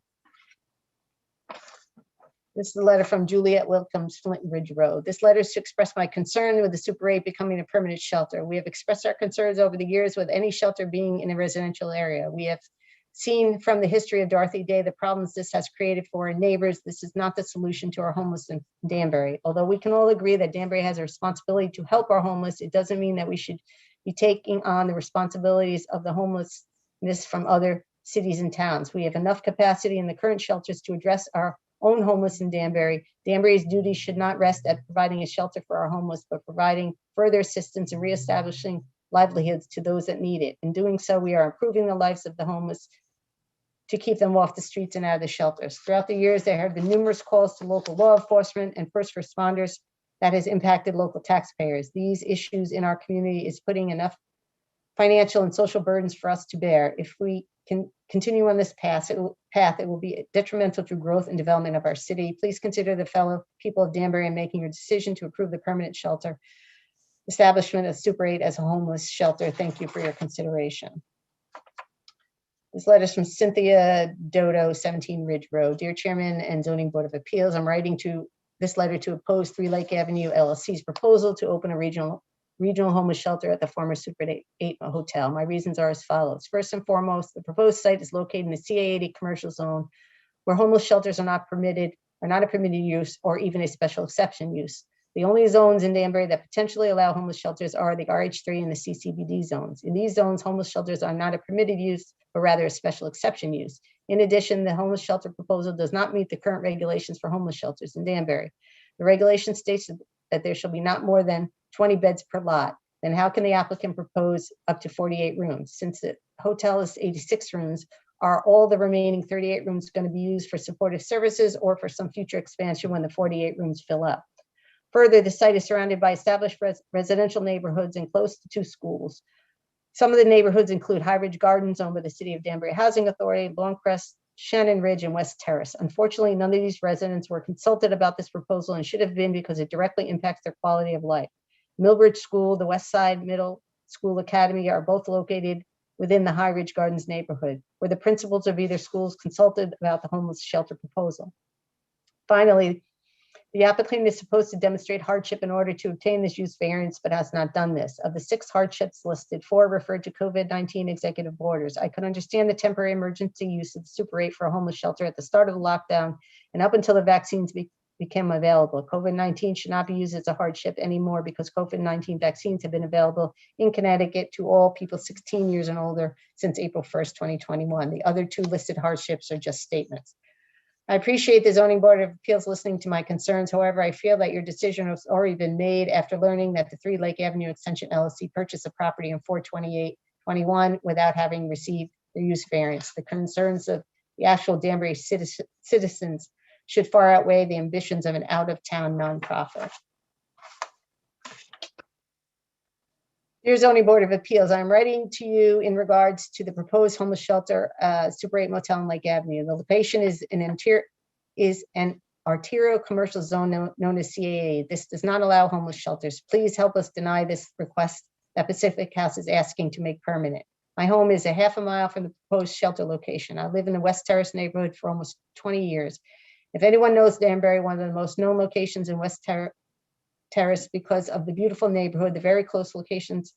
This is a letter from Juliet Wilkins, Flint Ridge Road. This letter is to express my concern with the Super 8 becoming a permanent shelter. We have expressed our concerns over the years with any shelter being in a residential area. We have seen from the history of Dorothy Day the problems this has created for our neighbors. This is not the solution to our homeless in Danbury. Although we can all agree that Danbury has a responsibility to help our homeless, it doesn't mean that we should be taking on the responsibilities of the homelessness from other cities and towns. We have enough capacity in the current shelters to address our own homeless in Danbury. Danbury's duty should not rest at providing a shelter for our homeless, but providing further assistance in reestablishing livelihoods to those that need it. In doing so, we are improving the lives of the homeless to keep them off the streets and out of the shelters. Throughout the years, there have been numerous calls to local law enforcement and first responders that has impacted local taxpayers. These issues in our community is putting enough financial and social burdens for us to bear. If we can continue on this path, it will be detrimental to growth and development of our city. Please consider the fellow people of Danbury in making your decision to approve the permanent shelter establishment of Super 8 as a homeless shelter. Thank you for your consideration. This letter is from Cynthia Dodo, 17 Ridge Road. Dear Chairman and Zoning Board of Appeals, I'm writing to this letter to oppose 3 Lake Avenue LLC's proposal to open a regional homeless shelter at the former Super 8 Hotel. My reasons are as follows. First and foremost, the proposed site is located in the CA80 commercial zone where homeless shelters are not a permitted use or even a special exception use. The only zones in Danbury that potentially allow homeless shelters are the RH3 and the CCBD zones. In these zones, homeless shelters are not a permitted use, but rather a special exception use. In addition, the homeless shelter proposal does not meet the current regulations for homeless shelters in Danbury. The regulation states that there shall be not more than 20 beds per lot. Then how can the applicant propose up to 48 rooms? Since the hotel is 86 rooms, are all the remaining 38 rooms going to be used for supportive services or for some future expansion when the 48 rooms fill up? Further, the site is surrounded by established residential neighborhoods and close to 2 schools. Some of the neighborhoods include High Ridge Gardens, owned by the City of Danbury Housing Authority, Blomcrest, Shannon Ridge, and West Terrace. Unfortunately, none of these residents were consulted about this proposal and should have been because it directly impacts their quality of life. Millbridge School, the West Side Middle School Academy are both located within the High Ridge Gardens neighborhood, where the principals of either schools consulted about the homeless shelter proposal. Finally, the applicant is supposed to demonstrate hardship in order to obtain this use variance, but has not done this. Of the 6 hardships listed, 4 referred to COVID-19 executive orders. I could understand the temporary emergency use of Super 8 for a homeless shelter at the start of the lockdown and up until the vaccines became available. COVID-19 should not be used as a hardship anymore because COVID-19 vaccines have been available in Connecticut to all people 16 years and older since April 1st, 2021. The other 2 listed hardships are just statements. I appreciate the Zoning Board of Appeals listening to my concerns. However, I feel that your decision has already been made after learning that the 3 Lake Avenue Extension LLC purchased a property in 4/28/21 without having received the use variance. The concerns of the actual Danbury citizens should far outweigh the ambitions of an out-of-town nonprofit. Dear Zoning Board of Appeals, I'm writing to you in regards to the proposed homeless shelter, Super 8 Motel on Lake Avenue. The location is an arterial commercial zone known as CAA. This does not allow homeless shelters. Please help us deny this request that Pacific House is asking to make permanent. My home is a half a mile from the proposed shelter location. I live in the West Terrace neighborhood for almost 20 years. If anyone knows Danbury, one of the most known locations in West Terrace because of the beautiful neighborhood, the very close locations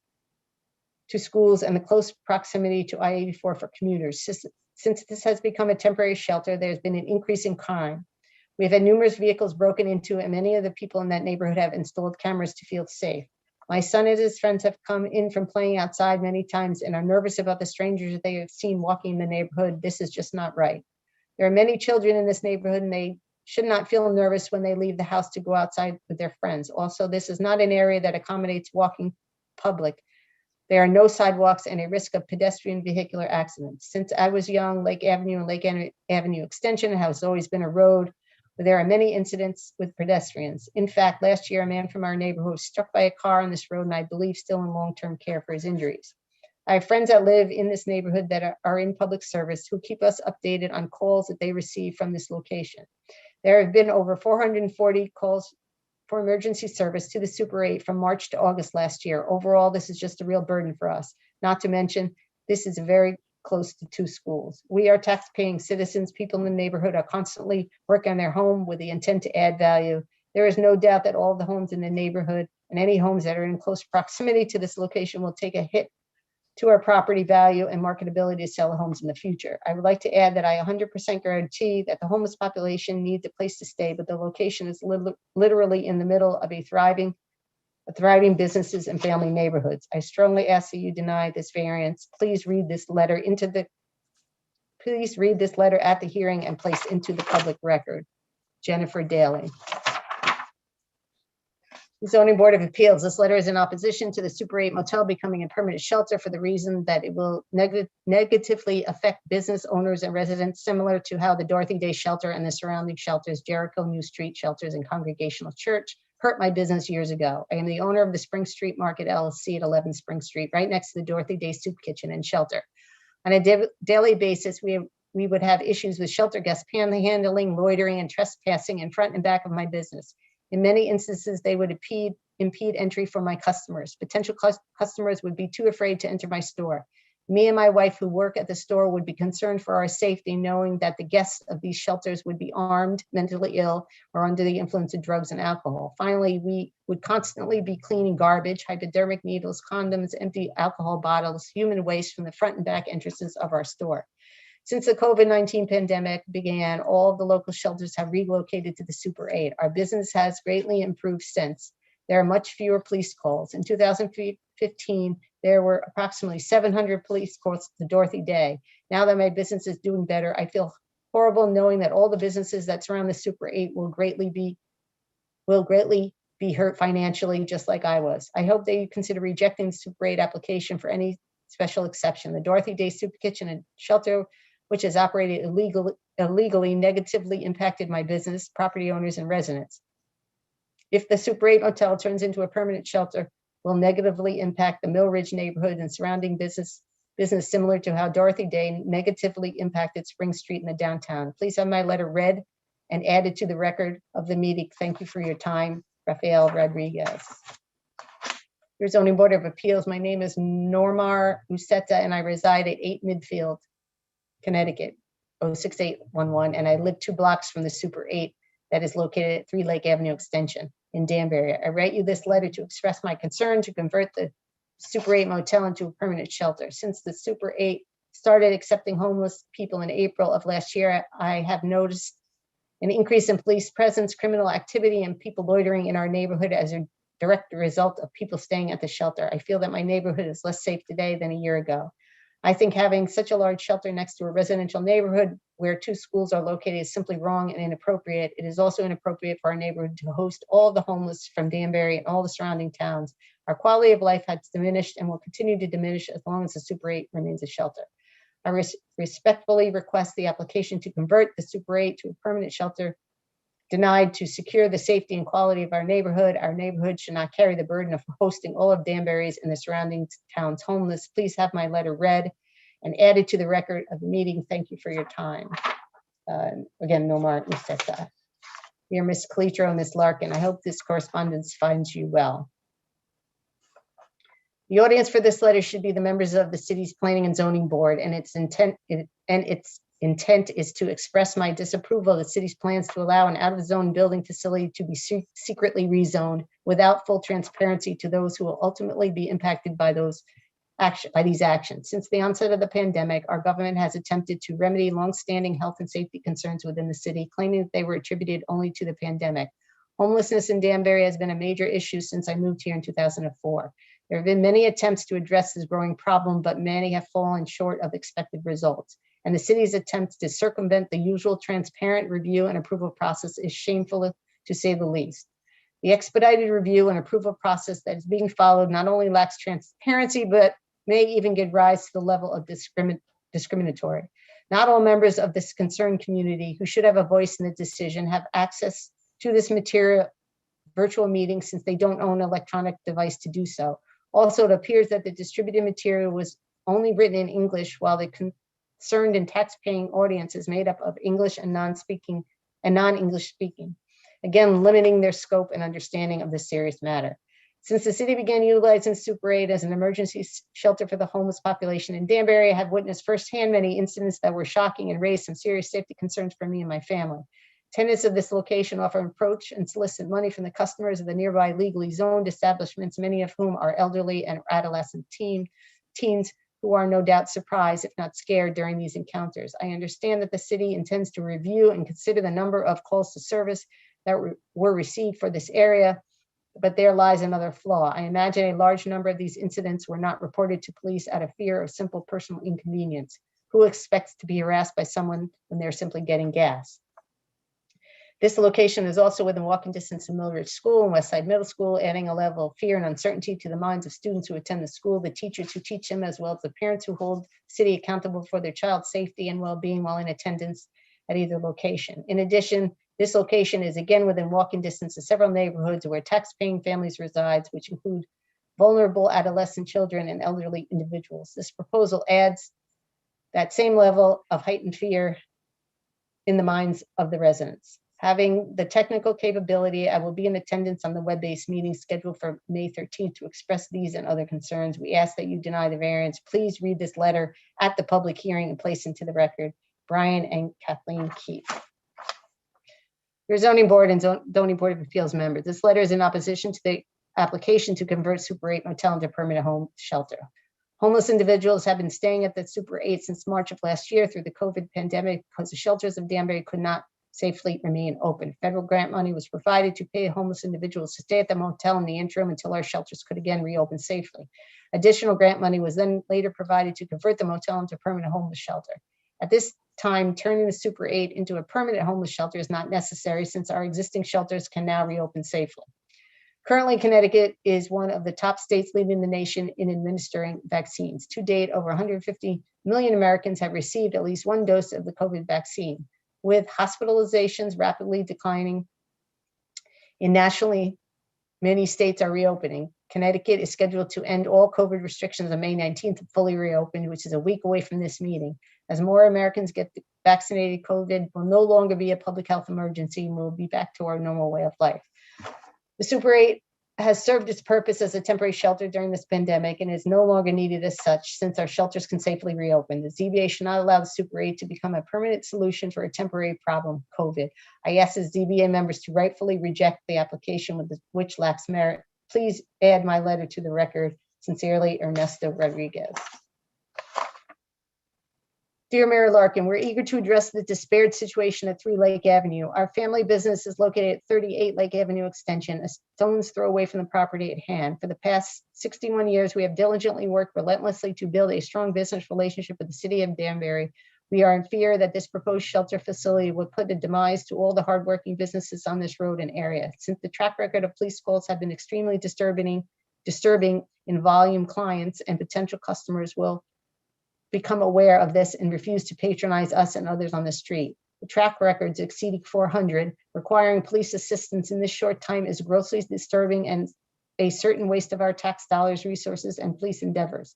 to schools, and the close proximity to I-84 for commuters. Since this has become a temporary shelter, there's been an increase in crime. We've had numerous vehicles broken into, and many of the people in that neighborhood have installed cameras to feel safe. My son and his friends have come in from playing outside many times and are nervous about the strangers that they have seen walking in the neighborhood. This is just not right. There are many children in this neighborhood, and they should not feel nervous when they leave the house to go outside with their friends. Also, this is not an area that accommodates walking public. There are no sidewalks and a risk of pedestrian vehicular accidents. Since I was young, Lake Avenue and Lake Avenue Extension has always been a road where there are many incidents with pedestrians. In fact, last year, a man from our neighborhood was struck by a car on this road and I believe still in long-term care for his injuries. I have friends that live in this neighborhood that are in public service who keep us updated on calls that they receive from this location. There have been over 440 calls for emergency service to the Super 8 from March to August last year. Overall, this is just a real burden for us. Not to mention, this is very close to 2 schools. We are tax-paying citizens. People in the neighborhood are constantly working on their home with the intent to add value. There is no doubt that all the homes in the neighborhood and any homes that are in close proximity to this location will take a hit to our property value and marketability to sell homes in the future. I would like to add that I 100% guarantee that the homeless population needs a place to stay, but the location is literally in the middle of thriving businesses and family neighborhoods. I strongly ask that you deny this variance. Please read this letter at the hearing and place into the public record. Jennifer Daly. Zoning Board of Appeals, this letter is in opposition to the Super 8 Motel becoming a permanent shelter for the reason that it will negatively affect business owners and residents, similar to how the Dorothy Day Shelter and the surrounding shelters, Jericho New Street Shelters and Congregational Church, hurt my business years ago. I am the owner of the Spring Street Market LLC at 11 Spring Street, right next to the Dorothy Day Soup Kitchen and Shelter. On a daily basis, we would have issues with shelter guests panhandling, loitering, and trespassing in front and back of my business. In many instances, they would impede entry for my customers. Potential customers would be too afraid to enter my store. Me and my wife who work at the store would be concerned for our safety, knowing that the guests of these shelters would be armed, mentally ill, or under the influence of drugs and alcohol. Finally, we would constantly be cleaning garbage, hypodermic needles, condoms, empty alcohol bottles, human waste from the front and back entrances of our store. Since the COVID-19 pandemic began, all of the local shelters have relocated to the Super 8. Our business has greatly improved since. There are much fewer police calls. In 2015, there were approximately 700 police calls to Dorothy Day. Now that my business is doing better, I feel horrible knowing that all the businesses that surround the Super 8 will greatly be hurt financially, just like I was. I hope that you consider rejecting the Super 8 application for any special exception. The Dorothy Day Soup Kitchen and Shelter, which has operated illegally, negatively impacted my business, property owners, and residents. If the Super 8 Motel turns into a permanent shelter, will negatively impact the Mill Ridge neighborhood and surrounding business similar to how Dorothy Day negatively impacted Spring Street in the downtown. Please have my letter read and added to the record of the meeting. Thank you for your time. Rafael Rodriguez. Your Zoning Board of Appeals. My name is Normar Uceta and I reside at 8 Midfield, Connecticut, 06811, and I live 2 blocks from the Super 8 that is located at 3 Lake Avenue Extension in Danbury. I write you this letter to express my concern to convert the Super 8 Motel into a permanent shelter. Since the Super 8 started accepting homeless people in April of last year, I have noticed an increase in police presence, criminal activity, and people loitering in our neighborhood as a direct result of people staying at the shelter. I feel that my neighborhood is less safe today than a year ago. I think having such a large shelter next to a residential neighborhood where 2 schools are located is simply wrong and inappropriate. It is also inappropriate for our neighborhood to host all the homeless from Danbury and all the surrounding towns. Our quality of life has diminished and will continue to diminish as long as the Super 8 remains a shelter. I respectfully request the application to convert the Super 8 to a permanent shelter denied to secure the safety and quality of our neighborhood. Our neighborhood should not carry the burden of hosting all of Danbury's and the surrounding towns homeless. Please have my letter read and added to the record of the meeting. Thank you for your time. Again, Nomar Mustasa. Dear Ms. Calitro and Ms. Larkin, I hope this correspondence finds you well. The audience for this letter should be the members of the city's Planning and Zoning Board, and its intent is to express my disapproval of the city's plans to allow an out-of-zone building facility to be secretly rezoned without full transparency to those who will ultimately be impacted by these actions. Since the onset of the pandemic, our government has attempted to remedy longstanding health and safety concerns within the city, claiming that they were attributed only to the pandemic. Homelessness in Danbury has been a major issue since I moved here in 2004. There have been many attempts to address this growing problem, but many have fallen short of expected results. And the city's attempts to circumvent the usual transparent review and approval process is shameful, to say the least. The expedited review and approval process that is being followed not only lacks transparency, but may even give rise to the level of discriminatory. Not all members of this concerned community who should have a voice in the decision have access to this material virtual meeting since they don't own an electronic device to do so. Also, it appears that the distributed material was only written in English, while the concerned and tax-paying audience is made up of English and non-English speaking, again, limiting their scope and understanding of this serious matter. Since the city began utilizing Super 8 as an emergency shelter for the homeless population in Danbury, I have witnessed firsthand many incidents that were shocking and raised some serious safety concerns for me and my family. Tenants of this location often approach and solicit money from the customers of the nearby legally zoned establishments, many of whom are elderly and adolescent teens who are no doubt surprised, if not scared, during these encounters. I understand that the city intends to review and consider the number of calls to service that were received for this area, but there lies another flaw. I imagine a large number of these incidents were not reported to police out of fear of simple personal inconvenience. Who expects to be harassed by someone when they're simply getting gas? This location is also within walking distance of Millridge School and Westside Middle School, adding a level of fear and uncertainty to the minds of students who attend the school, the teachers who teach them, as well as the parents who hold the city accountable for their child's safety and well-being while in attendance at either location. In addition, this location is again within walking distance of several neighborhoods where tax-paying families reside, which include vulnerable adolescent children and elderly individuals. This proposal adds that same level of heightened fear in the minds of the residents. Having the technical capability, I will be in attendance on the web-based meeting scheduled for May 13th to express these and other concerns. We ask that you deny the variance. Please read this letter at the public hearing and place into the record. Brian and Kathleen Keith. Your zoning board and zoning board of appeals members. This letter is in opposition to the application to convert Super 8 motel into permanent home shelter. Homeless individuals have been staying at the Super 8 since March of last year through the COVID pandemic because the shelters of Danbury could not safely remain open. Federal grant money was provided to pay homeless individuals to stay at the motel in the interim until our shelters could again reopen safely. Additional grant money was then later provided to convert the motel into a permanent homeless shelter. At this time, turning the Super 8 into a permanent homeless shelter is not necessary since our existing shelters can now reopen safely. Currently, Connecticut is one of the top states leading the nation in administering vaccines. To date, over 150 million Americans have received at least one dose of the COVID vaccine. With hospitalizations rapidly declining in nationally, many states are reopening. Connecticut is scheduled to end all COVID restrictions on May 19th and fully reopen, which is a week away from this meeting. As more Americans get vaccinated, COVID will no longer be a public health emergency and we'll be back to our normal way of life. The Super 8 has served its purpose as a temporary shelter during this pandemic and is no longer needed as such since our shelters can safely reopen. The ZBA should not allow the Super 8 to become a permanent solution for a temporary problem, COVID. I ask the ZBA members to rightfully reject the application which lacks merit. Please add my letter to the record. Sincerely, Ernesto Rodriguez. Dear Mayor Larkin, we're eager to address the despaired situation at 3 Lake Avenue. Our family business is located at 38 Lake Avenue Extension, a stone's throw away from the property at hand. For the past 61 years, we have diligently worked relentlessly to build a strong business relationship with the city of Danbury. We are in fear that this proposed shelter facility will put a demise to all the hardworking businesses on this road and area. Since the track record of police calls have been extremely disturbing in volume, clients and potential customers will become aware of this and refuse to patronize us and others on the street. with track records exceeding 400. Requiring police assistance in this short time is grossly disturbing and a certain waste of our tax dollars, resources, and police endeavors.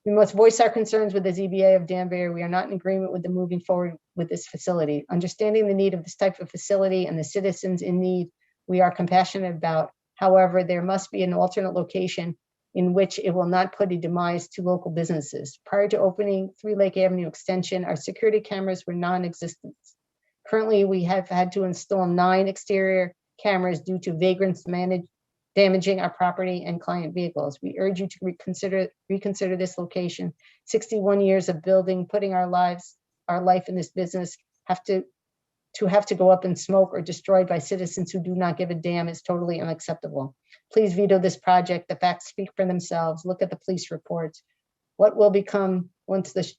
We must voice our concerns with the ZBA of Danbury. We are not in agreement with the moving forward with this facility. Understanding the need of this type of facility and the citizens in need, we are compassionate about. However, there must be an alternate location in which it will not put a demise to local businesses. Prior to opening 3 Lake Avenue Extension, our security cameras were non-existent. Currently, we have had to install 9 exterior cameras due to vagrants damaging our property and client vehicles. We urge you to reconsider this location. 61 years of building, putting our life in this business have to go up in smoke or destroyed by citizens who do not give a damn is totally unacceptable. Please veto this project. The facts speak for themselves. Look at the police reports. What will become once the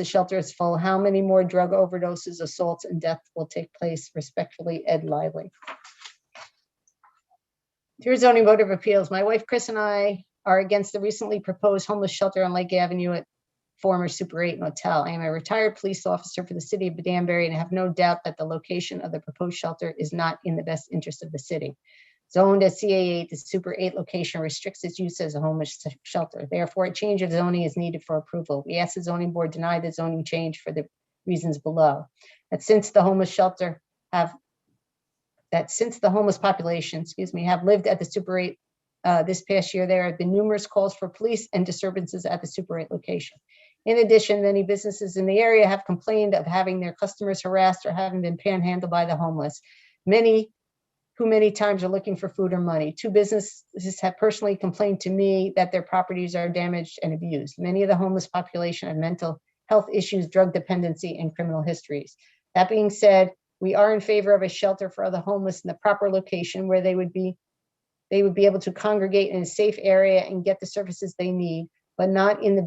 shelter is full? How many more drug overdoses, assaults, and death will take place? Respectfully, Ed Lively. Dear Zoning Board of Appeals, my wife Chris and I are against the recently proposed homeless shelter on Lake Avenue at former Super 8 Motel. I am a retired police officer for the city of Danbury and have no doubt that the location of the proposed shelter is not in the best interest of the city. Zoned as CA8, the Super 8 location restricts its use as a homeless shelter. Therefore, a change of zoning is needed for approval. We ask the zoning board deny the zoning change for the reasons below. That since the homeless population, have lived at the Super 8 this past year, there have been numerous calls for police and disturbances at the Super 8 location. In addition, many businesses in the area have complained of having their customers harassed or having been panhandled by the homeless. Many times are looking for food or money. 2 businesses have personally complained to me that their properties are damaged and abused. Many of the homeless population have mental health issues, drug dependency, and criminal histories. That being said, we are in favor of a shelter for the homeless in the proper location where they would be able to congregate in a safe area and get the services they need, but not in the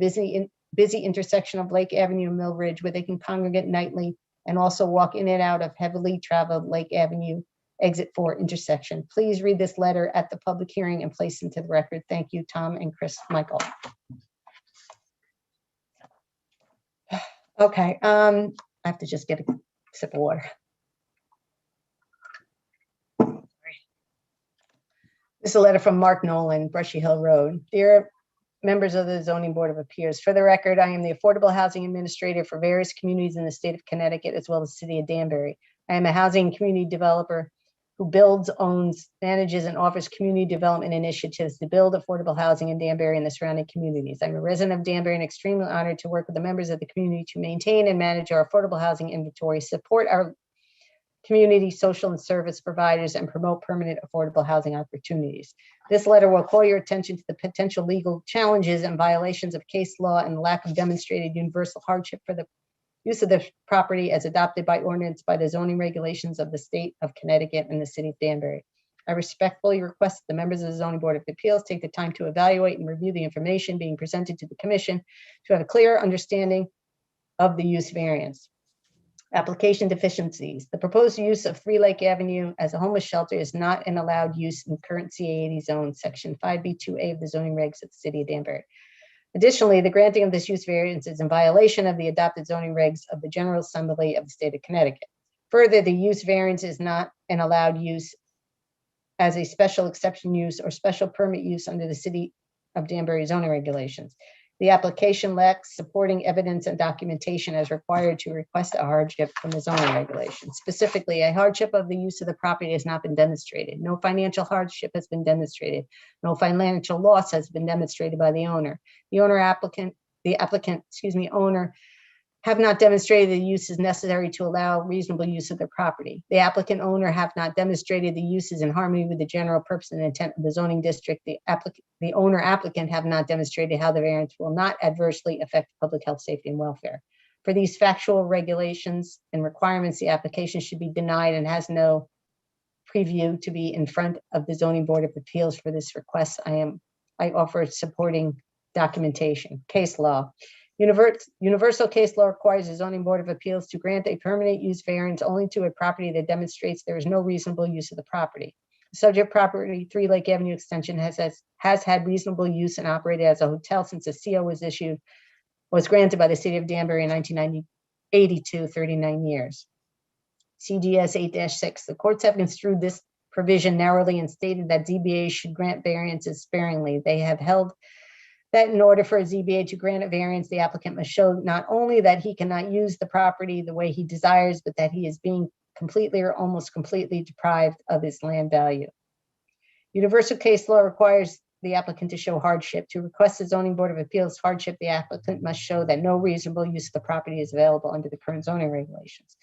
busy intersection of Lake Avenue and Mill Ridge, where they can congregate nightly and also walk in and out of heavily traveled Lake Avenue exit 4 intersection. Please read this letter at the public hearing and place into the record. Thank you, Tom and Chris Michael. Okay, I have to just get a sip of water. This is a letter from Mark Nolan, Brushy Hill Road. Dear members of the Zoning Board of Appeals, for the record, I am the Affordable Housing Administrator for various communities in the state of Connecticut, as well as the city of Danbury. I am a housing and community developer who builds, owns, manages, and offers community development initiatives to build affordable housing in Danbury and the surrounding communities. I'm a resident of Danbury and extremely honored to work with the members of the community to maintain and manage our affordable housing inventory, support our community social and service providers, and promote permanent affordable housing opportunities. This letter will call your attention to the potential legal challenges and violations of case law and lack of demonstrated universal hardship for the use of the property as adopted by ordinance by the zoning regulations of the state of Connecticut and the city of Danbury. I respectfully request that the members of the Zoning Board of Appeals take the time to evaluate and review the information being presented to the commission to have a clear understanding of the use variance. Application deficiencies. The proposed use of 3 Lake Avenue as a homeless shelter is not an allowed use in current CA80 zone, section 5B2A of the zoning regs of the city of Danbury. Additionally, the granting of this use variance is in violation of the adopted zoning regs of the General Assembly of the state of Connecticut. Further, the use variance is not an allowed use as a special exception use or special permit use under the city of Danbury zoning regulations. The application lacks supporting evidence and documentation as required to request a hardship from the zoning regulations. Specifically, a hardship of the use of the property has not been demonstrated. No financial hardship has been demonstrated. No financial loss has been demonstrated by the owner. The owner have not demonstrated the use is necessary to allow reasonable use of their property. The applicant owner have not demonstrated the use is in harmony with the general purpose and intent of the zoning district. The owner applicant have not demonstrated how the variance will not adversely affect public health, safety, and welfare. For these factual regulations and requirements, the application should be denied and has no preview to be in front of the Zoning Board of Appeals for this request. I offer supporting documentation. Case law. Universal case law requires the Zoning Board of Appeals to grant a permanent use variance only to a property that demonstrates there is no reasonable use of the property. The subject property, 3 Lake Avenue Extension, has had reasonable use and operated as a hotel since the CO was granted by the city of Danbury in 82, 39 years. CGS 8-6, the courts have construed this provision narrowly and stated that ZBA should grant variances sparingly. They have held that in order for a ZBA to grant a variance, the applicant must show not only that he cannot use the property the way he desires, but that he is being completely or almost completely deprived of his land value. Universal case law requires the applicant to show hardship. To request the zoning board of appeals hardship, the applicant must show that no reasonable use of the property is available under the current zoning regulations.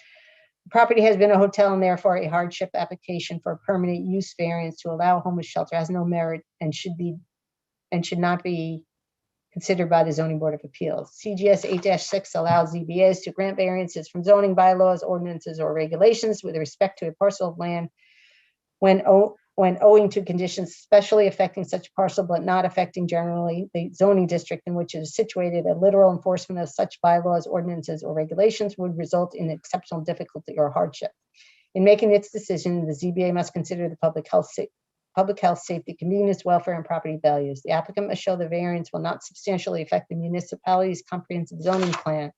The property has been a hotel and therefore a hardship application for a permanent use variance to allow a homeless shelter has no merit and should not be considered by the zoning board of appeals. CGS 8-6 allows ZBAs to grant variances from zoning bylaws, ordinances, or regulations with respect to a parcel of land when owing to conditions especially affecting such parcel but not affecting generally the zoning district in which it is situated. A literal enforcement of such bylaws, ordinances, or regulations would result in exceptional difficulty or hardship. In making its decision, the ZBA must consider the public health, safety, convenience, welfare, and property values. The applicant must show the variance will not substantially affect the municipality's comprehensive zoning plan.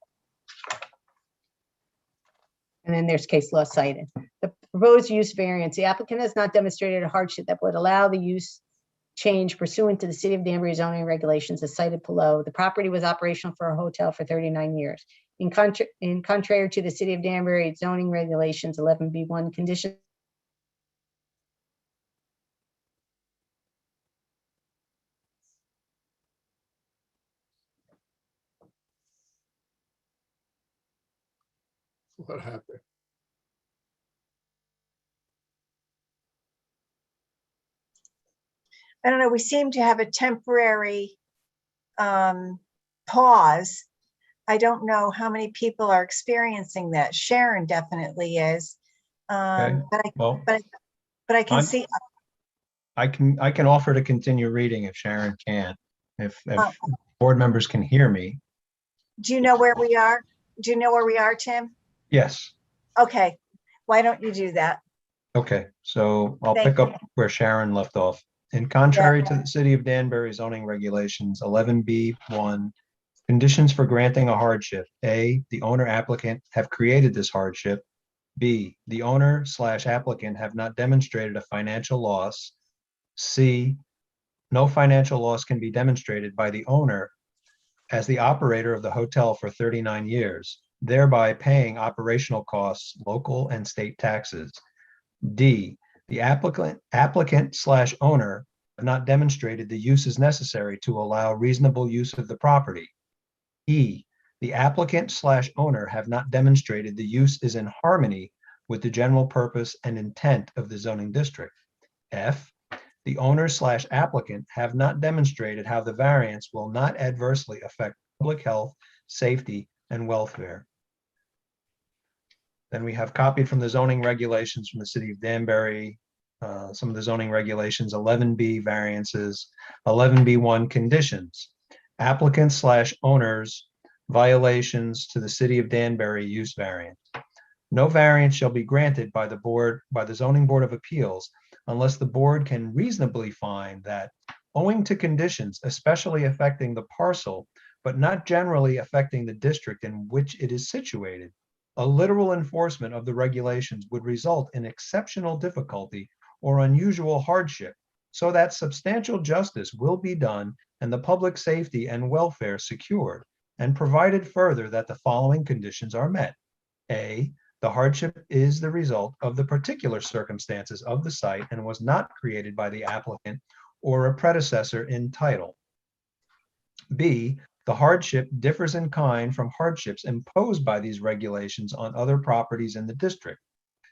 And then there's case law cited. The proposed use variance, the applicant has not demonstrated a hardship that would allow the use change pursuant to the City of Danbury zoning regulations as cited below. The property was operational for a hotel for 39 years. In contrary to the City of Danbury zoning regulations 11B1 conditions What happened? I don't know, we seem to have a temporary pause. I don't know how many people are experiencing that. Sharon definitely is. Okay. But I can see. I can offer to continue reading if Sharon can't, if board members can hear me. Do you know where we are? Do you know where we are, Tim? Yes. Okay, why don't you do that? Okay, so I'll Thank pick you. up where Sharon left off. In contrary to the City of Danbury zoning regulations 11B1, conditions for granting a hardship. A, the owner applicant have created this hardship. B, the owner/applicant have not demonstrated a financial loss. C, no financial loss can be demonstrated by the owner as the operator of the hotel for 39 years, thereby paying operational costs, local and state taxes. D, the applicant/owner have not demonstrated the use is necessary to allow reasonable use of the property. E, the applicant/owner have not demonstrated the use is in harmony with the general purpose and intent of the zoning district. F, the owner/applicant have not demonstrated how the variance will not adversely affect public health, safety, and welfare. Then we have copied from the zoning regulations from the City of Danbury, some of the zoning regulations, 11B variances, 11B1 conditions, applicant/owners violations to the City of Danbury use variance. No variance shall be granted by the Zoning Board of Appeals unless the board can reasonably find that owing to conditions especially affecting the parcel, but not generally affecting the district in which it is situated, a literal enforcement of the regulations would result in exceptional difficulty or unusual hardship, so that substantial justice will be done and the public safety and welfare secured, and provided further that the following conditions are met. A, the hardship is the result of the particular circumstances of the site and was not created by the applicant or a predecessor in title. B, the hardship differs in kind from hardships imposed by these regulations on other properties in the district.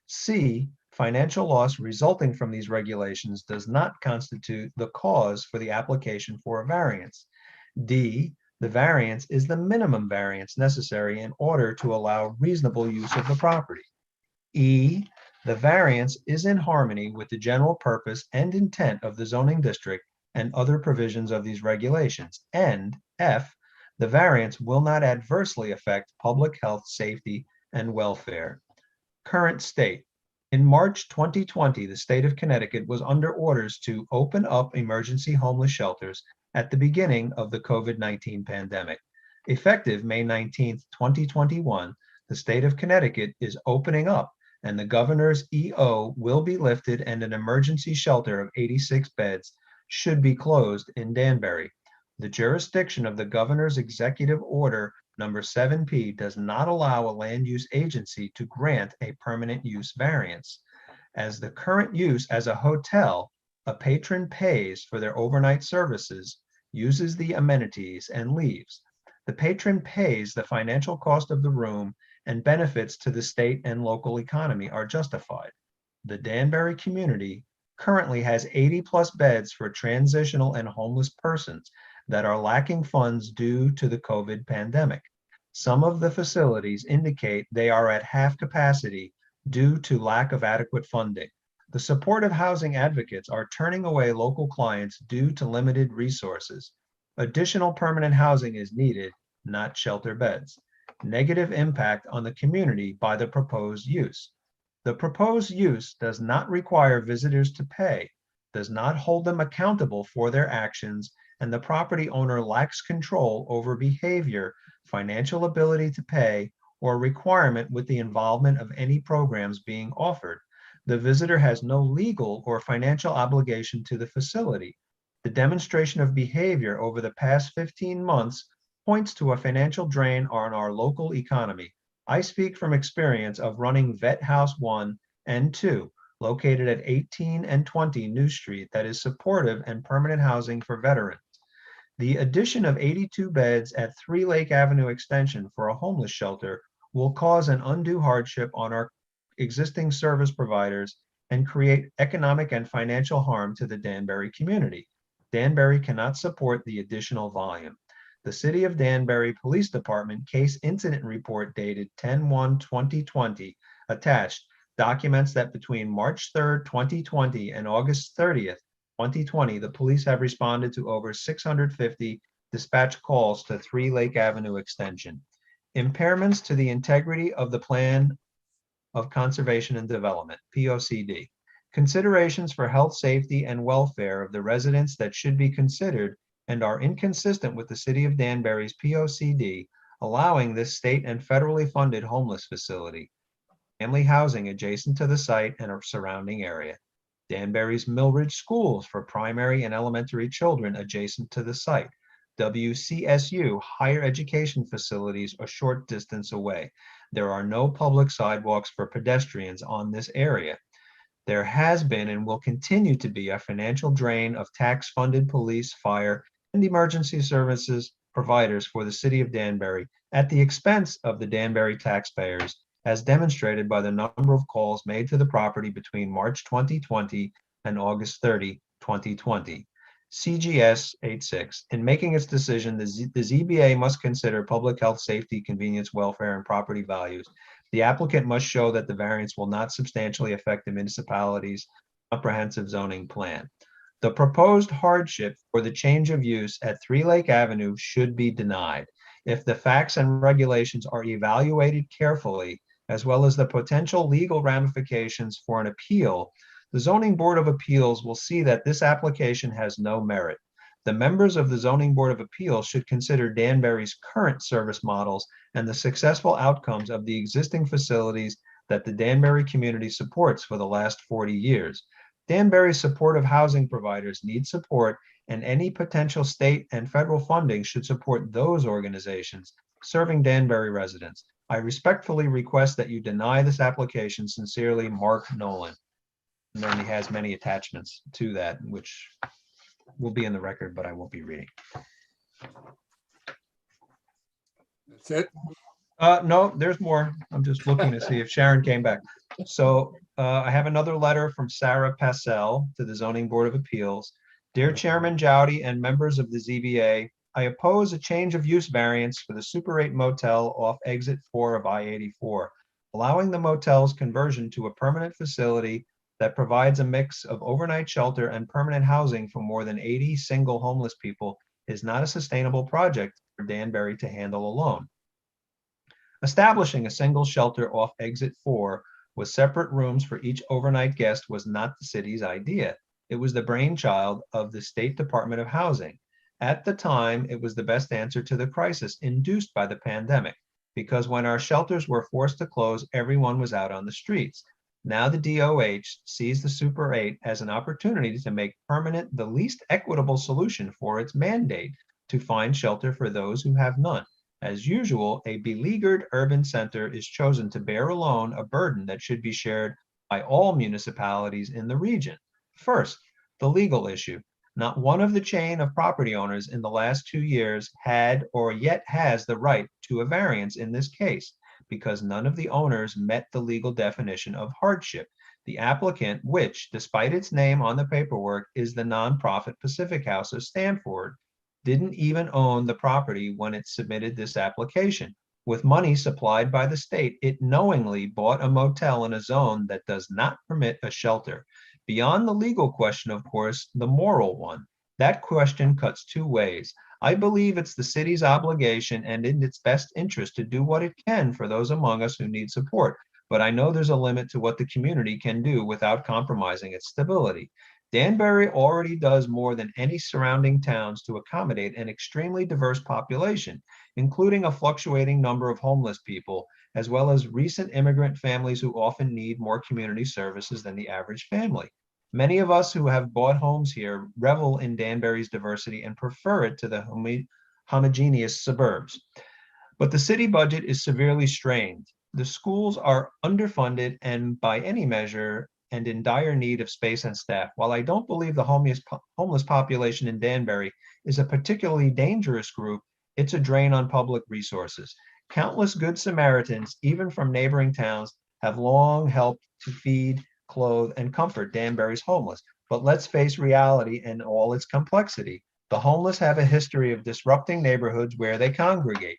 C, financial loss resulting from these regulations does not constitute the cause for the application for a variance. D, the variance is the minimum variance necessary in order to allow reasonable use of the property. E, the variance is in harmony with the general purpose and intent of the zoning district and other provisions of these regulations. And F, the variance will not adversely affect public health, safety, and welfare. Current state. In March 2020, the state of Connecticut was under orders to open up emergency homeless shelters at the beginning of the COVID-19 pandemic. Effective May 19, 2021, The state of Connecticut is opening up, and the governor's EO will be lifted, and an emergency shelter of 86 beds should be closed in Danbury. The jurisdiction of the governor's executive order number 7P does not allow a land use agency to grant a permanent use variance. As the current use as a hotel, a patron pays for their overnight services, uses the amenities, and leaves. The patron pays the financial cost of the room, and benefits to the state and local economy are justified. The Danbury community currently has 80+ beds for transitional and homeless persons that are lacking funds due to the COVID pandemic. Some of the facilities indicate they are at half capacity due to lack of adequate funding. The supportive housing advocates are turning away local clients due to limited resources. Additional permanent housing is needed, not shelter beds. Negative impact on the community by the proposed use. The proposed use does not require visitors to pay, does not hold them accountable for their actions, and the property owner lacks control over behavior, financial ability to pay, or requirement with the involvement of any programs being offered. The visitor has no legal or financial obligation to the facility. The demonstration of behavior over the past 15 months points to a financial drain on our local economy. I speak from experience of running Vet House 1 and 2, located at 18 and 20 New Street, that is supportive and permanent housing for veterans. The addition of 82 beds at 3 Lake Avenue Extension for a homeless shelter will cause an undue hardship on our existing service providers and create economic and financial harm to the Danbury community. Danbury cannot support the additional volume. The City of Danbury Police Department Case Incident Report dated 10/1/2020 attached documents that between March 3rd, 2020 and August 30th, 2020, the police have responded to over 650 dispatch calls to 3 Lake Avenue Extension. Impairments to the integrity of the Plan of Conservation and Development, POCD. Considerations for health, safety, and welfare of the residents that should be considered and are inconsistent with the City of Danbury's POCD, allowing this state and federally funded homeless facility. Family housing adjacent to the site and a surrounding area. Danbury's Millridge Schools for primary and elementary children adjacent to the site. WCSU higher education facilities a short distance away. There are no public sidewalks for pedestrians on this area. There has been and will continue to be a financial drain of tax-funded police, fire, and emergency services providers for the City of Danbury at the expense of the Danbury taxpayers, as demonstrated by the number of calls made to the property between March 2020 and August 30, 2020. CGS 86. In making its decision, the ZBA must consider public health, safety, convenience, welfare, and property values. The applicant must show that the variance will not substantially affect the municipality's comprehensive zoning plan. The proposed hardship for the change of use at 3 Lake Avenue should be denied. If the facts and regulations are evaluated carefully, as well as the potential legal ramifications for an appeal, the Zoning Board of Appeals will see that this application has no merit. The members of the Zoning Board of Appeals should consider Danbury's current service models and the successful outcomes of the existing facilities that the Danbury community supports for the last 40 years. Danbury's supportive housing providers need support, and any potential state and federal funding should support those organizations serving Danbury residents. I respectfully request that you deny this application. Sincerely, Mark Nolan. And then he has many attachments to that, which will be in the record, but I won't be reading. That's it? No, there's more. I'm just looking to see if Sharon came back. So I have another letter from Sarah Passell to the Zoning Board of Appeals. Dear Chairman Jowdy and members of the ZBA, I oppose a change of use variance for the Super 8 motel off exit 4 of I-84, allowing the motel's conversion to a permanent facility that provides a mix of overnight shelter and permanent housing for more than 80 single homeless people is not a sustainable project for Danbury to handle alone. Establishing a single shelter off exit 4 with separate rooms for each overnight guest was not the city's idea. It was the brainchild of the State Department of Housing. At the time, it was the best answer to the crisis induced by the pandemic. because when our shelters were forced to close, everyone was out on the streets. Now the DOH sees the Super 8 as an opportunity to make permanent the least equitable solution for its mandate to find shelter for those who have none. As usual, a beleaguered urban center is chosen to bear alone a burden that should be shared by all municipalities in the region. First, the legal issue. Not one of the chain of property owners in the last 2 years had or yet has the right to a variance in this case, because none of the owners met the legal definition of hardship. The applicant, which, despite its name on the paperwork, is the nonprofit Pacific House of Stanford, didn't even own the property when it submitted this application. With money supplied by the state, it knowingly bought a motel in a zone that does not permit a shelter. Beyond the legal question, of course, the moral one. That question cuts two ways. I believe it's the city's obligation and in its best interest to do what it can for those among us who need support. But I know there's a limit to what the community can do without compromising its stability. Danbury already does more than any surrounding towns to accommodate an extremely diverse population, including a fluctuating number of homeless people, as well as recent immigrant families who often need more community services than the average family. Many of us who have bought homes here revel in Danbury's diversity and prefer it to the homogeneous suburbs. But the city budget is severely strained. The schools are underfunded and by any measure and in dire need of space and staff. While I don't believe the homeless population in Danbury is a particularly dangerous group, it's a drain on public resources. Countless good Samaritans, even from neighboring towns, have long helped to feed, clothe, and comfort Danbury's homeless. But let's face reality and all its complexity. The homeless have a history of disrupting neighborhoods where they congregate.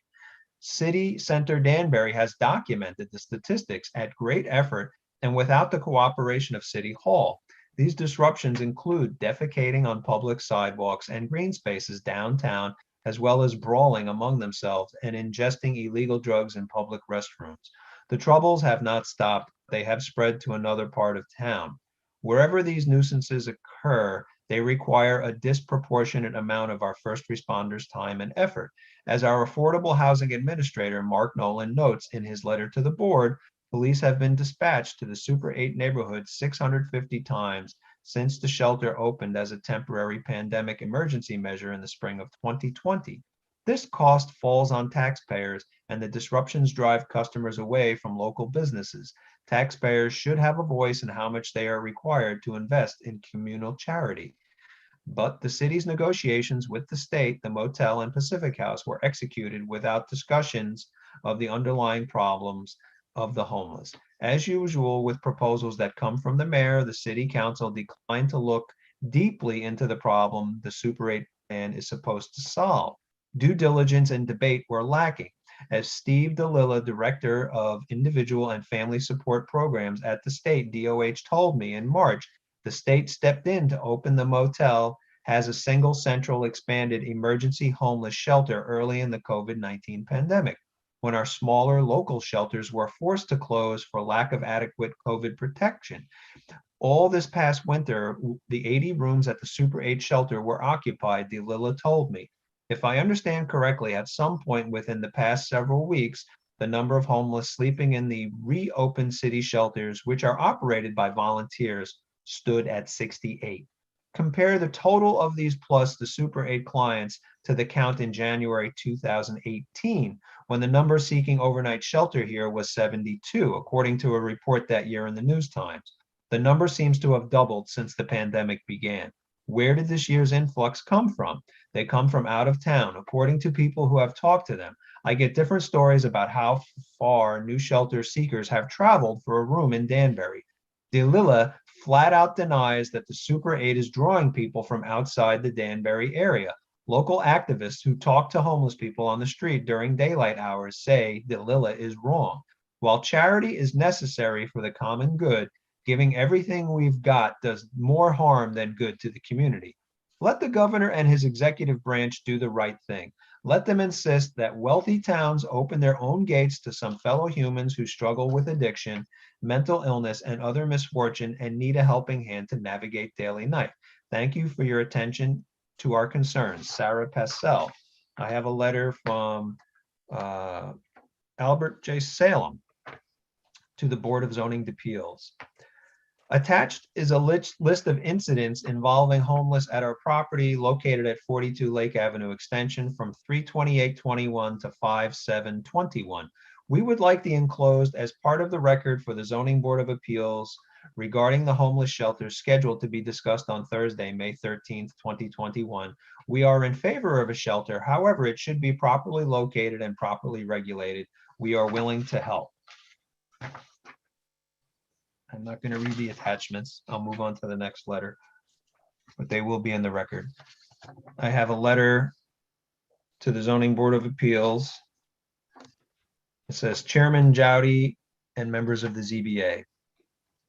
City Center Danbury has documented the statistics at great effort and without the cooperation of City Hall. These disruptions include defecating on public sidewalks and green spaces downtown, as well as brawling among themselves and ingesting illegal drugs in public restrooms. The troubles have not stopped. They have spread to another part of town. Wherever these nuisances occur, they require a disproportionate amount of our first responders' time and effort. As our affordable housing administrator, Mark Nolan, notes in his letter to the board, police have been dispatched to the Super 8 neighborhood 650 times since the shelter opened as a temporary pandemic emergency measure in the spring of 2020. This cost falls on taxpayers, and the disruptions drive customers away from local businesses. Taxpayers should have a voice in how much they are required to invest in communal charity. But the city's negotiations with the state, the motel, and Pacific House were executed without discussions of the underlying problems of the homeless. As usual with proposals that come from the mayor, the city council declined to look deeply into the problem the Super 8 plan is supposed to solve. Due diligence and debate were lacking. As Steve DeLilla, Director of Individual and Family Support Programs at the state DOH told me in March, the state stepped in to open the motel, has a single central expanded emergency homeless shelter early in the COVID-19 pandemic, when our smaller local shelters were forced to close for lack of adequate COVID protection. All this past winter, the 80 rooms at the Super 8 shelter were occupied, DeLilla told me. If I understand correctly, at some point within the past several weeks, the number of homeless sleeping in the reopened city shelters, which are operated by volunteers, stood at 68. Compare the total of these plus the Super 8 clients to the count in January 2018, when the number seeking overnight shelter here was 72, according to a report that year in the News Times. The number seems to have doubled since the pandemic began. Where did this year's influx come from? They come from out of town, according to people who have talked to them. I get different stories about how far new shelter seekers have traveled for a room in Danbury. DeLilla flat out denies that the Super 8 is drawing people from outside the Danbury area. Local activists who talk to homeless people on the street during daylight hours say DeLilla is wrong. While charity is necessary for the common good, giving everything we've got does more harm than good to the community. Let the governor and his executive branch do the right thing. Let them insist that wealthy towns open their own gates to some fellow humans who struggle with addiction, mental illness, and other misfortune and need a helping hand to navigate daily life. Thank you for your attention to our concerns. Sarah Passell. I have a letter from Albert J. Salem to the Board of Zoning Appeals. Attached is a list of incidents involving homeless at our property located at 42 Lake Avenue Extension from 3/28/21 to 5/7/21. We would like the enclosed as part of the record for the Zoning Board of Appeals regarding the homeless shelter scheduled to be discussed on Thursday, May 13th, 2021. We are in favor of a shelter. However, it should be properly located and properly regulated. We are willing to help. I'm not going to read the attachments. I'll move on to the next letter, but they will be in the record. I have a letter to the Zoning Board of Appeals. It says Chairman Jowdy and members of the ZBA.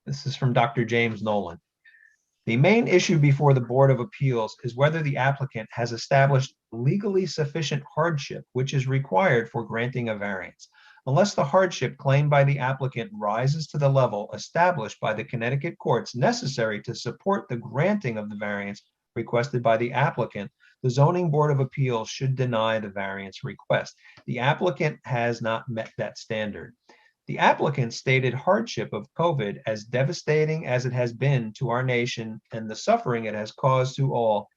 This is from Dr. James Nolan. The main issue before the Board of Appeals is whether the applicant has established legally sufficient hardship, which is required for granting a variance. Unless the hardship claimed by the applicant rises to the level established by the Connecticut courts necessary to support the granting of the variance requested by the applicant, the Zoning Board of Appeals should deny the variance request. The applicant has not met that standard. The applicant stated hardship of COVID, as devastating as it has been to our nation and the suffering it has caused to all,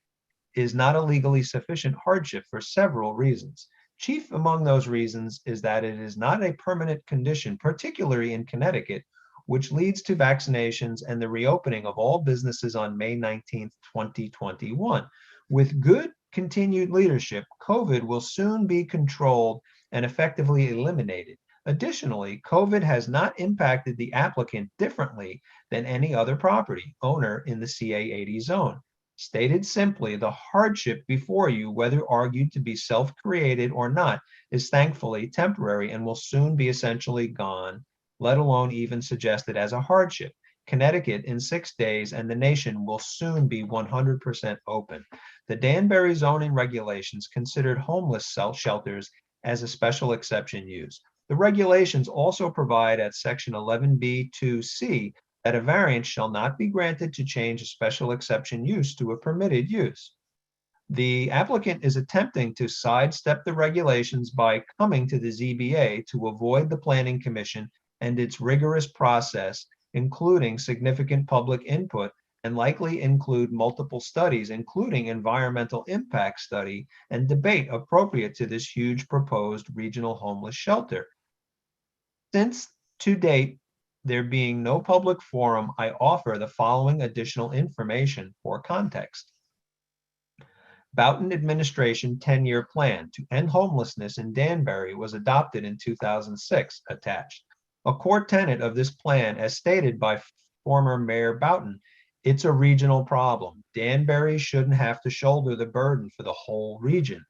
is not a legally sufficient hardship for several reasons. Chief among those reasons is that it is not a permanent condition, particularly in Connecticut, which leads to vaccinations and the reopening of all businesses on May 19th, 2021. With good continued leadership, COVID will soon be controlled and effectively eliminated. Additionally, COVID has not impacted the applicant differently than any other property owner in the CA80 zone. Stated simply, the hardship before you, whether argued to be self-created or not, is thankfully temporary and will soon be essentially gone, let alone even suggested as a hardship. Connecticut in 6 days and the nation will soon be 100% open. The Danbury zoning regulations considered homeless shelters as a special exception use. The regulations also provide at section 11B2C that a variance shall not be granted to change a special exception use to a permitted use. The applicant is attempting to sidestep the regulations by coming to the ZBA to avoid the Planning Commission and its rigorous process, including significant public input, and likely include multiple studies, including environmental impact study and debate appropriate to this huge proposed regional homeless shelter. Since to date, there being no public forum, I offer the following additional information for context. Boughton Administration 10-year plan to end homelessness in Danbury was adopted in 2006, attached. A core tenet of this plan, as stated by former Mayor Boughton, it's a regional problem. Danbury shouldn't have to shoulder the burden for the whole region.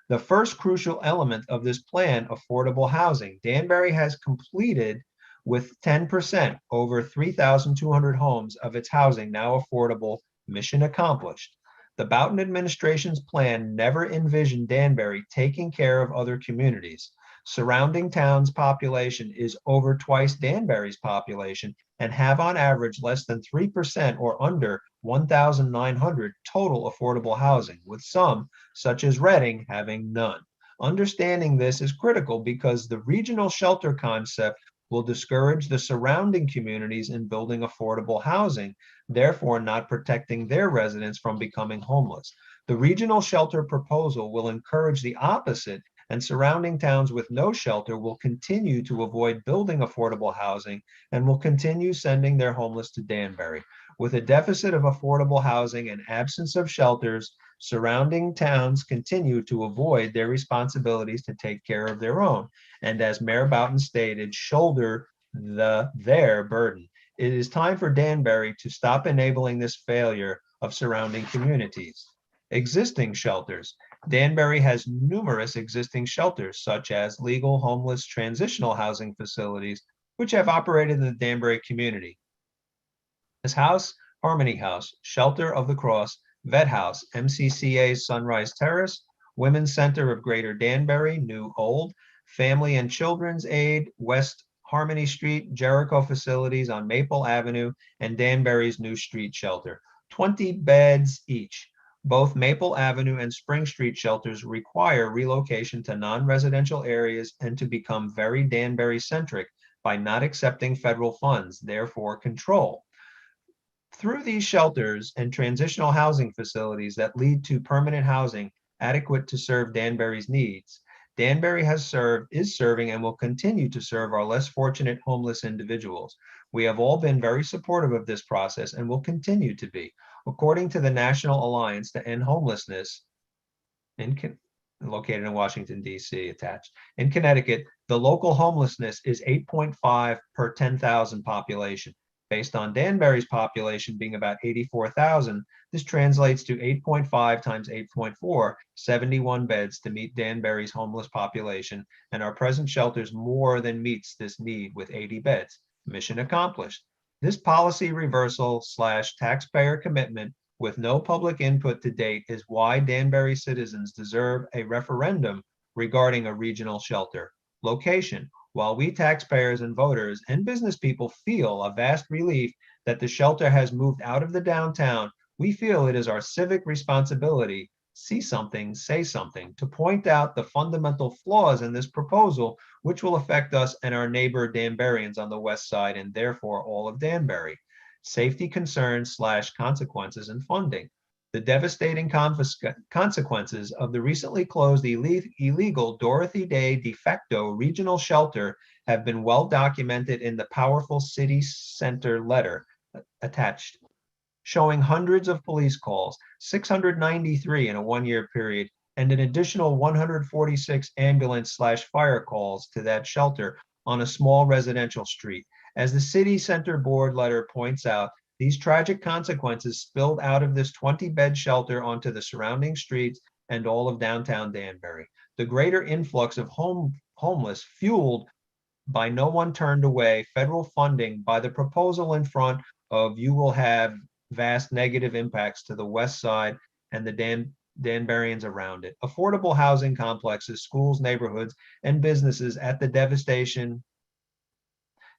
The first crucial element of this plan, affordable housing. Danbury has completed with 10%, over 3,200 homes of its housing now affordable, mission accomplished. The Boughton administration's plan never envisioned Danbury taking care of other communities. Surrounding towns' population is over twice Danbury's population and have on average less than 3% or under 1,900 total affordable housing, with some, such as Reading, having none. Understanding this is critical because the regional shelter concept will discourage the surrounding communities in building affordable housing, therefore not protecting their residents from becoming homeless. The regional shelter proposal will encourage the opposite, and surrounding towns with no shelter will continue to avoid building affordable housing and will continue sending their homeless to Danbury. With a deficit of affordable housing and absence of shelters, surrounding towns continue to avoid their responsibilities to take care of their own, and as Mayor Boughton stated, shoulder their burden. It is time for Danbury to stop enabling this failure of surrounding communities. Existing shelters. Danbury has numerous existing shelters, such as legal homeless transitional housing facilities, which have operated in the Danbury community. This house, Harmony House, Shelter of the Cross, Vet House, MCCA's Sunrise Terrace, Women's Center of Greater Danbury, New Old, Family and Children's Aid, West Harmony Street, Jericho facilities on Maple Avenue, and Danbury's New Street Shelter. 20 beds each. Both Maple Avenue and Spring Street shelters require relocation to non-residential areas and to become very Danbury-centric by not accepting federal funds, therefore control. Through these shelters and transitional housing facilities that lead to permanent housing adequate to serve Danbury's needs, Danbury has served, is serving, and will continue to serve our less fortunate homeless individuals. We have all been very supportive of this process and will continue to be. According to the National Alliance to End Homelessness, located in Washington, D.C., attached. In Connecticut, the local homelessness is 8.5 per 10,000 population. Based on Danbury's population being about 84,000, this translates to 8.5 times 8.4, 71 beds to meet Danbury's homeless population, and our present shelters more than meets this need with 80 beds. Mission accomplished. This policy reversal / taxpayer commitment with no public input to date is why Danbury citizens deserve a referendum regarding a regional shelter location. While we taxpayers and voters and business people feel a vast relief that the shelter has moved out of the downtown, we feel it is our civic responsibility, see something, say something, to point out the fundamental flaws in this proposal, which will affect us and our neighbor Danburyans on the west side and therefore all of Danbury. Safety concerns / consequences and funding. The devastating consequences of the recently closed illegal Dorothy Day de facto regional shelter have been well documented in the powerful city center letter attached, showing hundreds of police calls, 693 in a one-year period, and an additional 146 ambulance / fire calls to that shelter on a small residential street. As the city center board letter points out, these tragic consequences spilled out of this 20-bed shelter onto the surrounding streets and all of downtown Danbury. The greater influx of homeless fueled by no one turned away federal funding by the proposal in front of you will have vast negative impacts to the west side and the Danburyans around it. Affordable housing complexes, schools, neighborhoods, and businesses at the devastation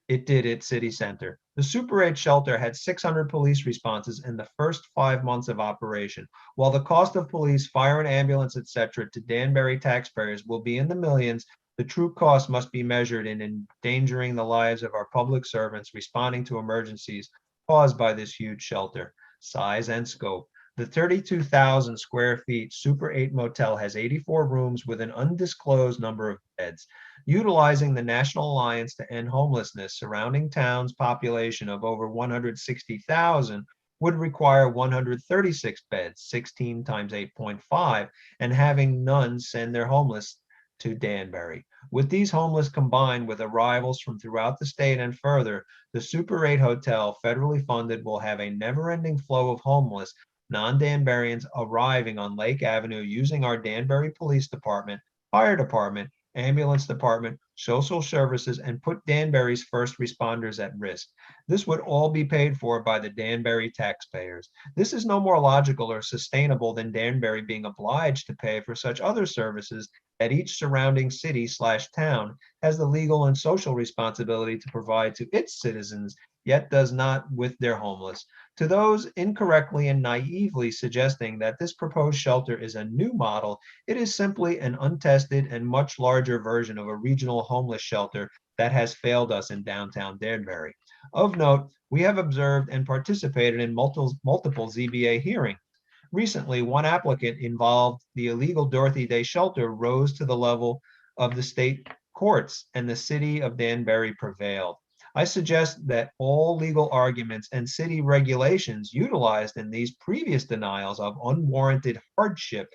it did at City Center. The Super 8 shelter had 600 police responses in the first 5 months of operation. While the cost of police, fire and ambulance, etc. to Danbury taxpayers will be in the millions, the true cost must be measured in endangering the lives of our public servants responding to emergencies caused by this huge shelter. Size and scope. The 32,000 square feet Super 8 motel has 84 rooms with an undisclosed number of beds. Utilizing the National Alliance to End Homelessness, surrounding towns' population of over 160,000 would require 136 beds, 16 times 8.5, and having none send their homeless to Danbury. With these homeless combined with arrivals from throughout the state and further, the Super 8 hotel, federally funded, will have a never-ending flow of homeless non-Danburyans arriving on Lake Avenue using our Danbury Police Department, Fire Department, Ambulance Department, social services, and put Danbury's first responders at risk. This would all be paid for by the Danbury taxpayers. This is no more logical or sustainable than Danbury being obliged to pay for such other services that each surrounding city / town has the legal and social responsibility to provide to its citizens, yet does not with their homeless. To those incorrectly and naively suggesting that this proposed shelter is a new model, it is simply an untested and much larger version of a regional homeless shelter that has failed us in downtown Danbury. Of note, we have observed and participated in multiple ZBA hearings. Recently, one applicant involved the illegal Dorothy Day shelter rose to the level of the state courts, and the city of Danbury prevailed. I suggest that all legal arguments and city regulations utilized in these previous denials of unwarranted hardship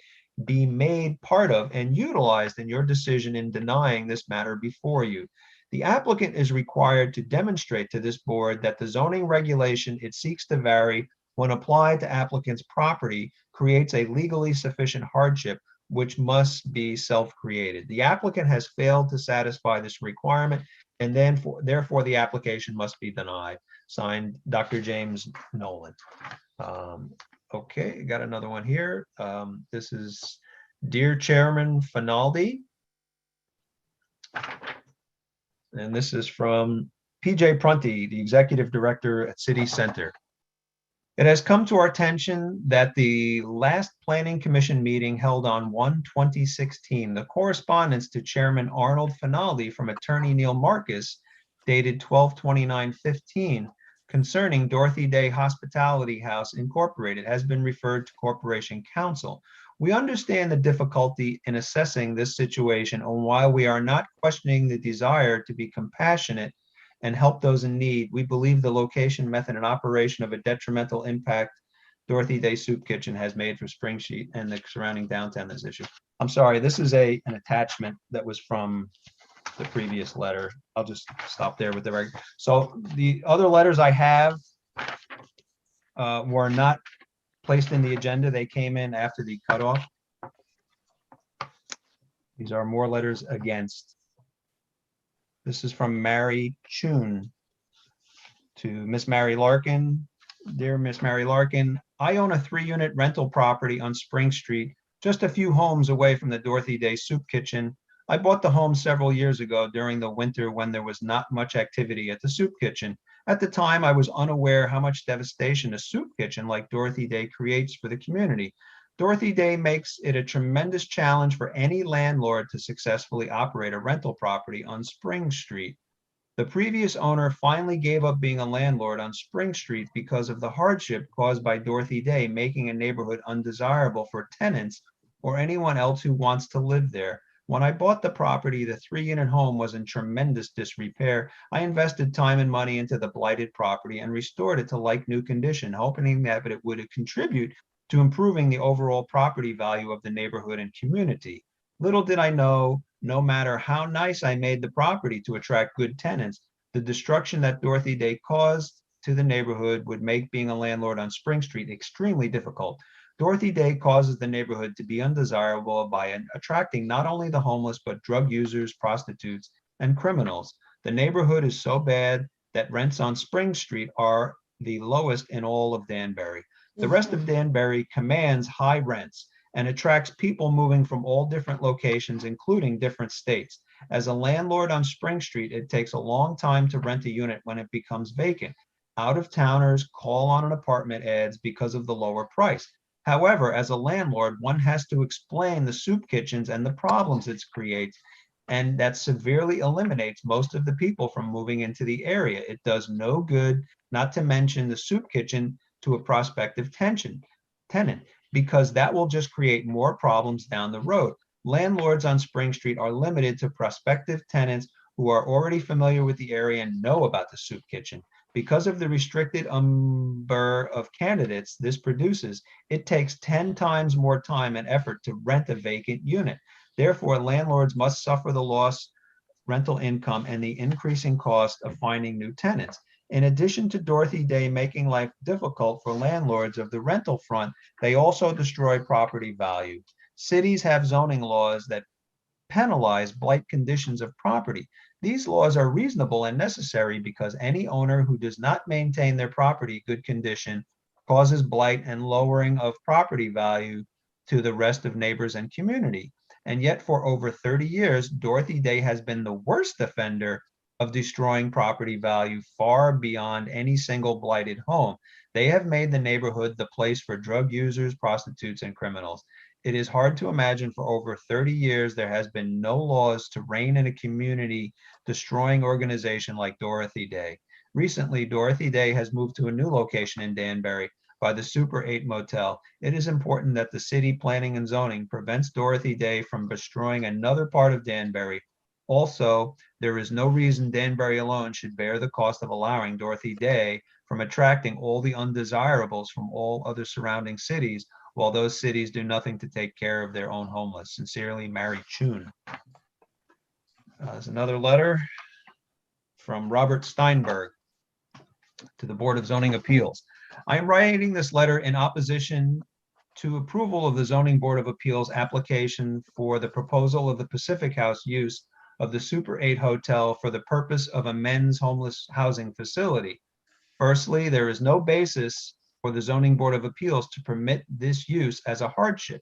be made part of and utilized in your decision in denying this matter before you. The applicant is required to demonstrate to this board that the zoning regulation it seeks to vary when applied to applicant's property creates a legally sufficient hardship which must be self-created. The applicant has failed to satisfy this requirement, and then therefore the application must be denied. Signed, Dr. James Nolan. Okay, got another one here. This is Dear Chairman Finaldi. And this is from PJ Prunty, the Executive Director at City Center. It has come to our attention that the last Planning Commission meeting held on 1/2016, the correspondence to Chairman Arnold Finaldi from Attorney Neil Marcus dated 12/29/15 concerning Dorothy Day Hospitality House Incorporated has been referred to Corporation Counsel. We understand the difficulty in assessing this situation, and while we are not questioning the desire to be compassionate and help those in need, we believe the location, method, and operation of a detrimental impact Dorothy Day Soup Kitchen has made for Spring Street and the surrounding downtown this issue. I'm sorry, this is an attachment that was from the previous letter. I'll just stop there with the reg. So the other letters I have were not placed in the agenda. They came in after the cutoff. These are more letters against. This is from Mary Chun to Miss Mary Larkin. Dear Miss Mary Larkin, I own a 3-unit rental property on Spring Street, just a few homes away from the Dorothy Day Soup Kitchen. I bought the home several years ago during the winter when there was not much activity at the soup kitchen. At the time, I was unaware how much devastation a soup kitchen like Dorothy Day creates for the community. Dorothy Day makes it a tremendous challenge for any landlord to successfully operate a rental property on Spring Street. The previous owner finally gave up being a landlord on Spring Street because of the hardship caused by Dorothy Day making a neighborhood undesirable for tenants or anyone else who wants to live there. When I bought the property, the 3-unit home was in tremendous disrepair. I invested time and money into the blighted property and restored it to like new condition, hoping that it would contribute to improving the overall property value of the neighborhood and community. Little did I know, no matter how nice I made the property to attract good tenants, the destruction that Dorothy Day caused to the neighborhood would make being a landlord on Spring Street extremely difficult. Dorothy Day causes the neighborhood to be undesirable by attracting not only the homeless, but drug users, prostitutes, and criminals. The neighborhood is so bad that rents on Spring Street are the lowest in all of Danbury. The rest of Danbury commands high rents and attracts people moving from all different locations, including different states. As a landlord on Spring Street, it takes a long time to rent a unit when it becomes vacant. Out-of-towners call on an apartment ads because of the lower price. However, as a landlord, one has to explain the soup kitchens and the problems it creates, and that severely eliminates most of the people from moving into the area. It does no good, not to mention the soup kitchen to a prospective tenant, because that will just create more problems down the road. Landlords on Spring Street are limited to prospective tenants who are already familiar with the area and know about the soup kitchen. Because of the restricted number of candidates this produces, it takes 10 times more time and effort to rent a vacant unit. Therefore, landlords must suffer the lost rental income and the increasing cost of finding new tenants. In addition to Dorothy Day making life difficult for landlords of the rental front, they also destroy property value. Cities have zoning laws that penalize blight conditions of property. These laws are reasonable and necessary because any owner who does not maintain their property good condition causes blight and lowering of property value to the rest of neighbors and community. And yet for over 30 years, Dorothy Day has been the worst offender of destroying property value far beyond any single blighted home. They have made the neighborhood the place for drug users, prostitutes, and criminals. It is hard to imagine for over 30 years there has been no laws to rein in a community destroying organization like Dorothy Day. Recently, Dorothy Day has moved to a new location in Danbury by the Super 8 Motel. It is important that the city planning and zoning prevents Dorothy Day from destroying another part of Danbury. Also, there is no reason Danbury alone should bear the cost of allowing Dorothy Day from attracting all the undesirables from all other surrounding cities, while those cities do nothing to take care of their own homeless. Sincerely, Mary Chun. There's another letter from Robert Steinberg to the Board of Zoning Appeals. I am writing this letter in opposition to approval of the Zoning Board of Appeals application for the proposal of the Pacific House use of the Super 8 Hotel for the purpose of a men's homeless housing facility. Firstly, there is no basis for the Zoning Board of Appeals to permit this use as a hardship.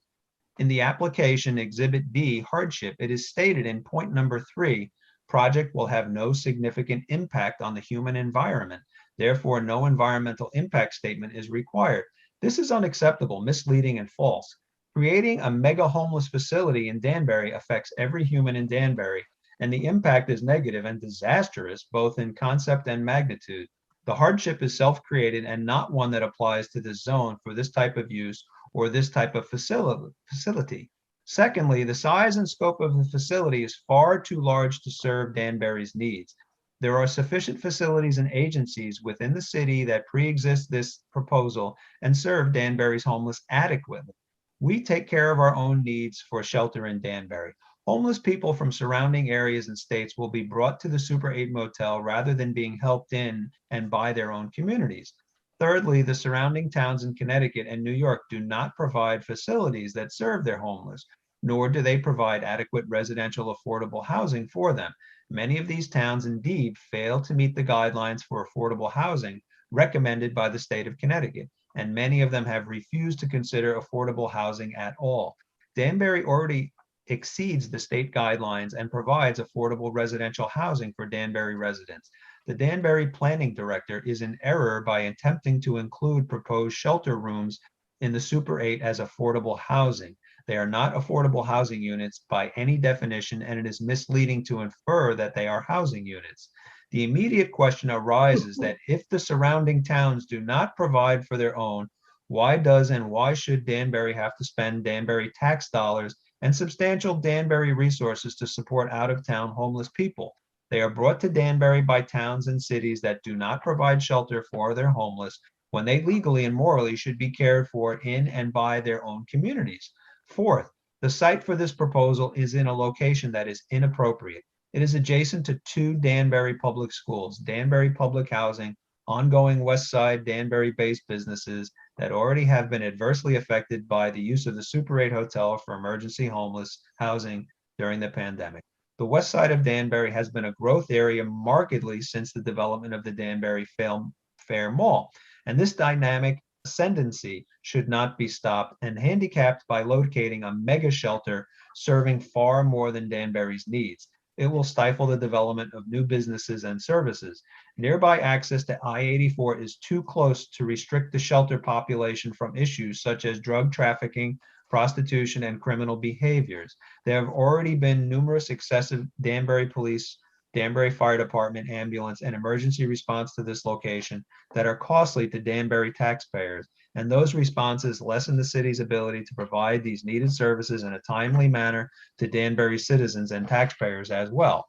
In the application Exhibit B, hardship, it is stated in point number 3, project will have no significant impact on the human environment. Therefore, no environmental impact statement is required. This is unacceptable, misleading, and false. Creating a mega homeless facility in Danbury affects every human in Danbury, and the impact is negative and disastrous, both in concept and magnitude. The hardship is self-created and not one that applies to the zone for this type of use or this type of facility. Secondly, the size and scope of the facility is far too large to serve Danbury's needs. There are sufficient facilities and agencies within the city that pre-exist this proposal and serve Danbury's homeless adequately. We take care of our own needs for shelter in Danbury. Homeless people from surrounding areas and states will be brought to the Super 8 motel rather than being helped in and by their own communities. Thirdly, the surrounding towns in Connecticut and New York do not provide facilities that serve their homeless, nor do they provide adequate residential affordable housing for them. Many of these towns indeed fail to meet the guidelines for affordable housing recommended by the state of Connecticut, and many of them have refused to consider affordable housing at all. Danbury already exceeds the state guidelines and provides affordable residential housing for Danbury residents. The Danbury Planning Director is in error by attempting to include proposed shelter rooms in the Super 8 as affordable housing. They are not affordable housing units by any definition, and it is misleading to infer that they are housing units. The immediate question arises that if the surrounding towns do not provide for their own, why does and why should Danbury have to spend Danbury tax dollars and substantial Danbury resources to support out-of-town homeless people? They are brought to Danbury by towns and cities that do not provide shelter for their homeless when they legally and morally should be cared for in and by their own communities. Fourth, the site for this proposal is in a location that is inappropriate. It is adjacent to two Danbury public schools, Danbury Public Housing, ongoing West Side Danbury-based businesses that already have been adversely affected by the use of the Super 8 hotel for emergency homeless housing during the pandemic. The west side of Danbury has been a growth area markedly since the development of the Danbury Fair Mall, and this dynamic ascendancy should not be stopped and handicapped by locating a mega shelter serving far more than Danbury's needs. It will stifle the development of new businesses and services. Nearby access to I-84 is too close to restrict the shelter population from issues such as drug trafficking, prostitution, and criminal behaviors. There have already been numerous excessive Danbury Police, Danbury Fire Department, ambulance, and emergency response to this location that are costly to Danbury taxpayers, and those responses lessen the city's ability to provide these needed services in a timely manner to Danbury citizens and taxpayers as well.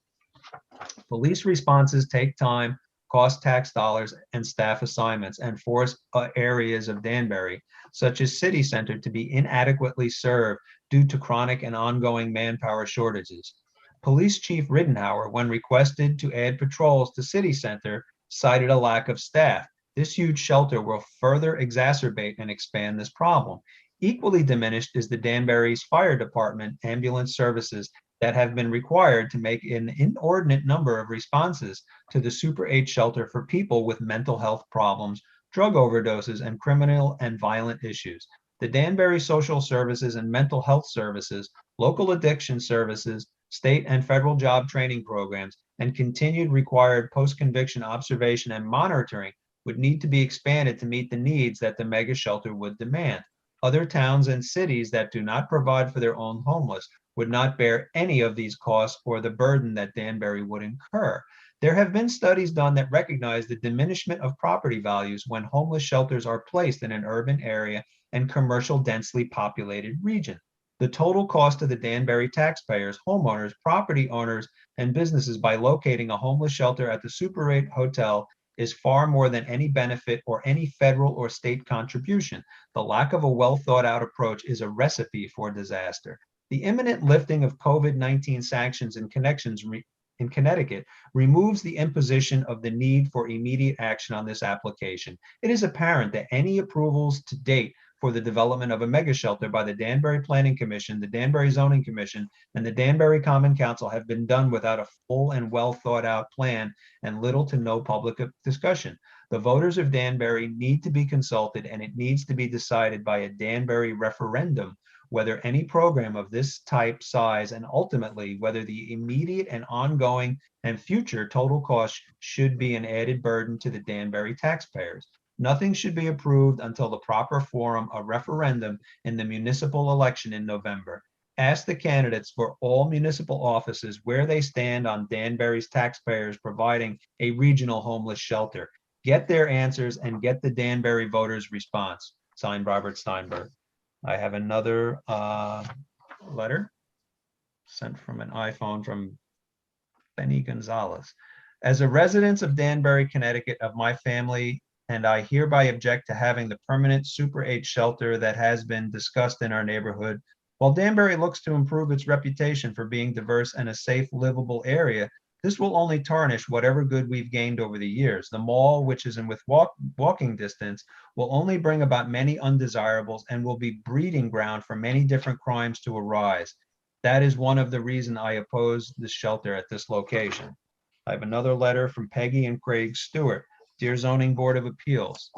Police responses take time, cost tax dollars and staff assignments, and force areas of Danbury, such as City Center, to be inadequately served due to chronic and ongoing manpower shortages. Police Chief Riddenhauer, when requested to add patrols to City Center, cited a lack of staff. This huge shelter will further exacerbate and expand this problem. Equally diminished is the Danbury's Fire Department ambulance services that have been required to make an inordinate number of responses to the Super 8 shelter for people with mental health problems, drug overdoses, and criminal and violent issues. The Danbury Social Services and Mental Health Services, local addiction services, state and federal job training programs, and continued required post-conviction observation and monitoring would need to be expanded to meet the needs that the mega shelter would demand. Other towns and cities that do not provide for their own homeless would not bear any of these costs or the burden that Danbury would incur. There have been studies done that recognize the diminishment of property values when homeless shelters are placed in an urban area and commercial densely populated region. The total cost to the Danbury taxpayers, homeowners, property owners, and businesses by locating a homeless shelter at the Super 8 hotel is far more than any benefit or any federal or state contribution. The lack of a well thought out approach is a recipe for disaster. The imminent lifting of COVID-19 sanctions in Connecticut removes the imposition of the need for immediate action on this application. It is apparent that any approvals to date for the development of a mega shelter by the Danbury Planning Commission, the Danbury Zoning Commission, and the Danbury Common Council have been done without a full and well thought out plan and little to no public discussion. The voters of Danbury need to be consulted, and it needs to be decided by a Danbury referendum whether any program of this type, size, and ultimately whether the immediate and ongoing and future total cost should be an added burden to the Danbury taxpayers. Nothing should be approved until the proper forum, a referendum, in the municipal election in November. Ask the candidates for all municipal offices where they stand on Danbury's taxpayers providing a regional homeless shelter. Get their answers and get the Danbury voters' response. Signed, Robert Steinberg. I have another letter sent from an iPhone from Benny Gonzalez. As a resident of Danbury, Connecticut, of my family, and I hereby object to having the permanent Super 8 shelter that has been discussed in our neighborhood. While Danbury looks to improve its reputation for being diverse and a safe, livable area, this will only tarnish whatever good we've gained over the years. The mall, which is in walking distance, will only bring about many undesirables and will be breeding ground for many different crimes to arise. That is one of the reasons I oppose this shelter at this location. I have another letter from Peggy and Craig Stewart. Dear Zoning Board of Appeals,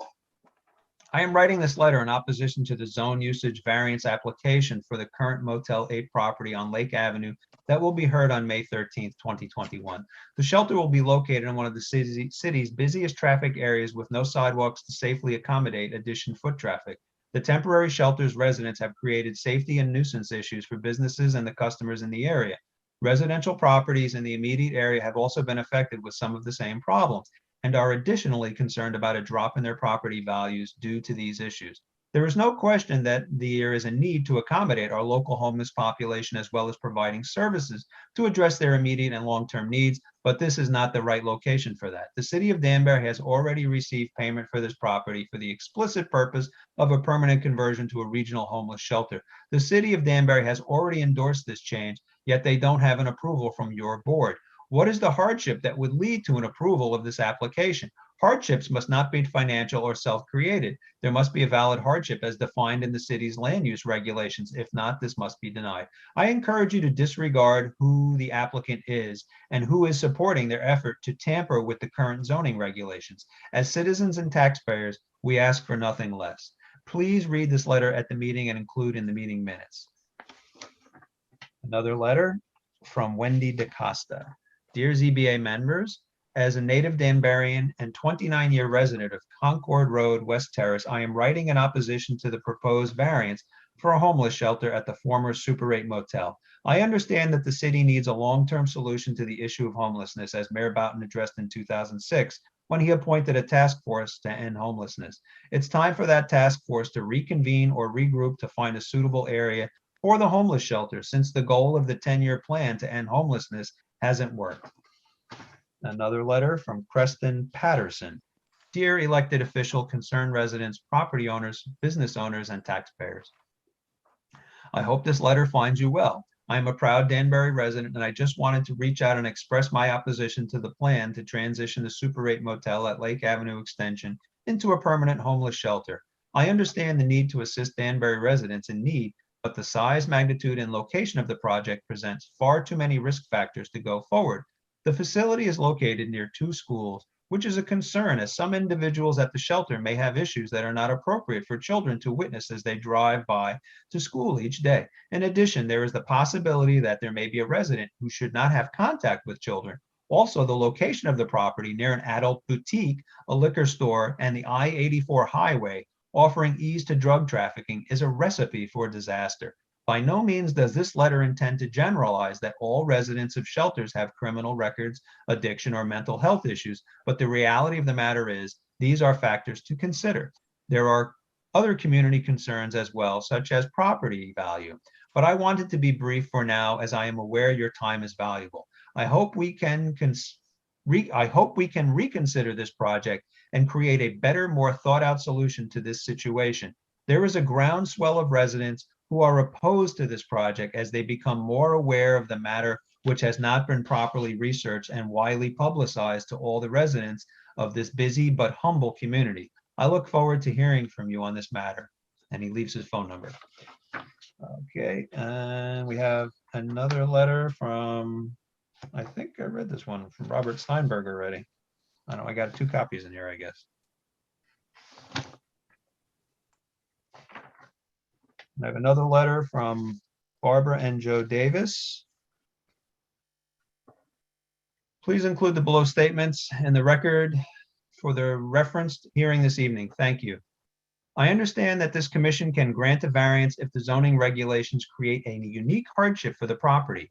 I am writing this letter in opposition to the zone usage variance application for the current Motel 8 property on Lake Avenue that will be heard on May 13th, 2021. The shelter will be located in one of the city's busiest traffic areas with no sidewalks to safely accommodate additional foot traffic. The temporary shelter's residents have created safety and nuisance issues for businesses and the customers in the area. Residential properties in the immediate area have also been affected with some of the same problems and are additionally concerned about a drop in their property values due to these issues. There is no question that there is a need to accommodate our local homeless population as well as providing services to address their immediate and long-term needs, but this is not the right location for that. The city of Danbury has already received payment for this property for the explicit purpose of a permanent conversion to a regional homeless shelter. The city of Danbury has already endorsed this change, yet they don't have an approval from your board. What is the hardship that would lead to an approval of this application? Hardships must not be financial or self-created. There must be a valid hardship as defined in the city's land use regulations. If not, this must be denied. I encourage you to disregard who the applicant is and who is supporting their effort to tamper with the current zoning regulations. As citizens and taxpayers, we ask for nothing less. Please read this letter at the meeting and include in the meeting minutes. Another letter from Wendy DaCosta. Dear ZBA members, as a native Danburian and 29-year resident of Concord Road, West Terrace, I am writing in opposition to the proposed variance for a homeless shelter at the former Super 8 motel. I understand that the city needs a long-term solution to the issue of homelessness, as Mayor Boughton addressed in 2006, when he appointed a task force to end homelessness. It's time for that task force to reconvene or regroup to find a suitable area for the homeless shelter, since the goal of the 10-year plan to end homelessness hasn't worked. Another letter from Preston Patterson. Dear elected official, concerned residents, property owners, business owners, and taxpayers. I hope this letter finds you well. I am a proud Danbury resident, and I just wanted to reach out and express my opposition to the plan to transition the Super 8 motel at Lake Avenue Extension into a permanent homeless shelter. I understand the need to assist Danbury residents in need, but the size, magnitude, and location of the project presents far too many risk factors to go forward. The facility is located near 2 schools, which is a concern as some individuals at the shelter may have issues that are not appropriate for children to witness as they drive by to school each day. In addition, there is the possibility that there may be a resident who should not have contact with children. Also, the location of the property near an adult boutique, a liquor store, and the I-84 highway offering ease to drug trafficking is a recipe for disaster. By no means does this letter intend to generalize that all residents of shelters have criminal records, addiction, or mental health issues, but the reality of the matter is these are factors to consider. There are other community concerns as well, such as property value, but I wanted to be brief for now as I am aware your time is valuable. I hope we can reconsider this project and create a better, more thought-out solution to this situation. There is a groundswell of residents who are opposed to this project as they become more aware of the matter, which has not been properly researched and widely publicized to all the residents of this busy but humble community. I look forward to hearing from you on this matter. And he leaves his phone number. Okay, and we have another letter from, I think I read this one, from Robert Steinberg already. I know I got 2 copies in here, I guess. I have another letter from Barbara and Joe Davis. Please include the below statements in the record for the referenced hearing this evening. Thank you. I understand that this commission can grant a variance if the zoning regulations create a unique hardship for the property.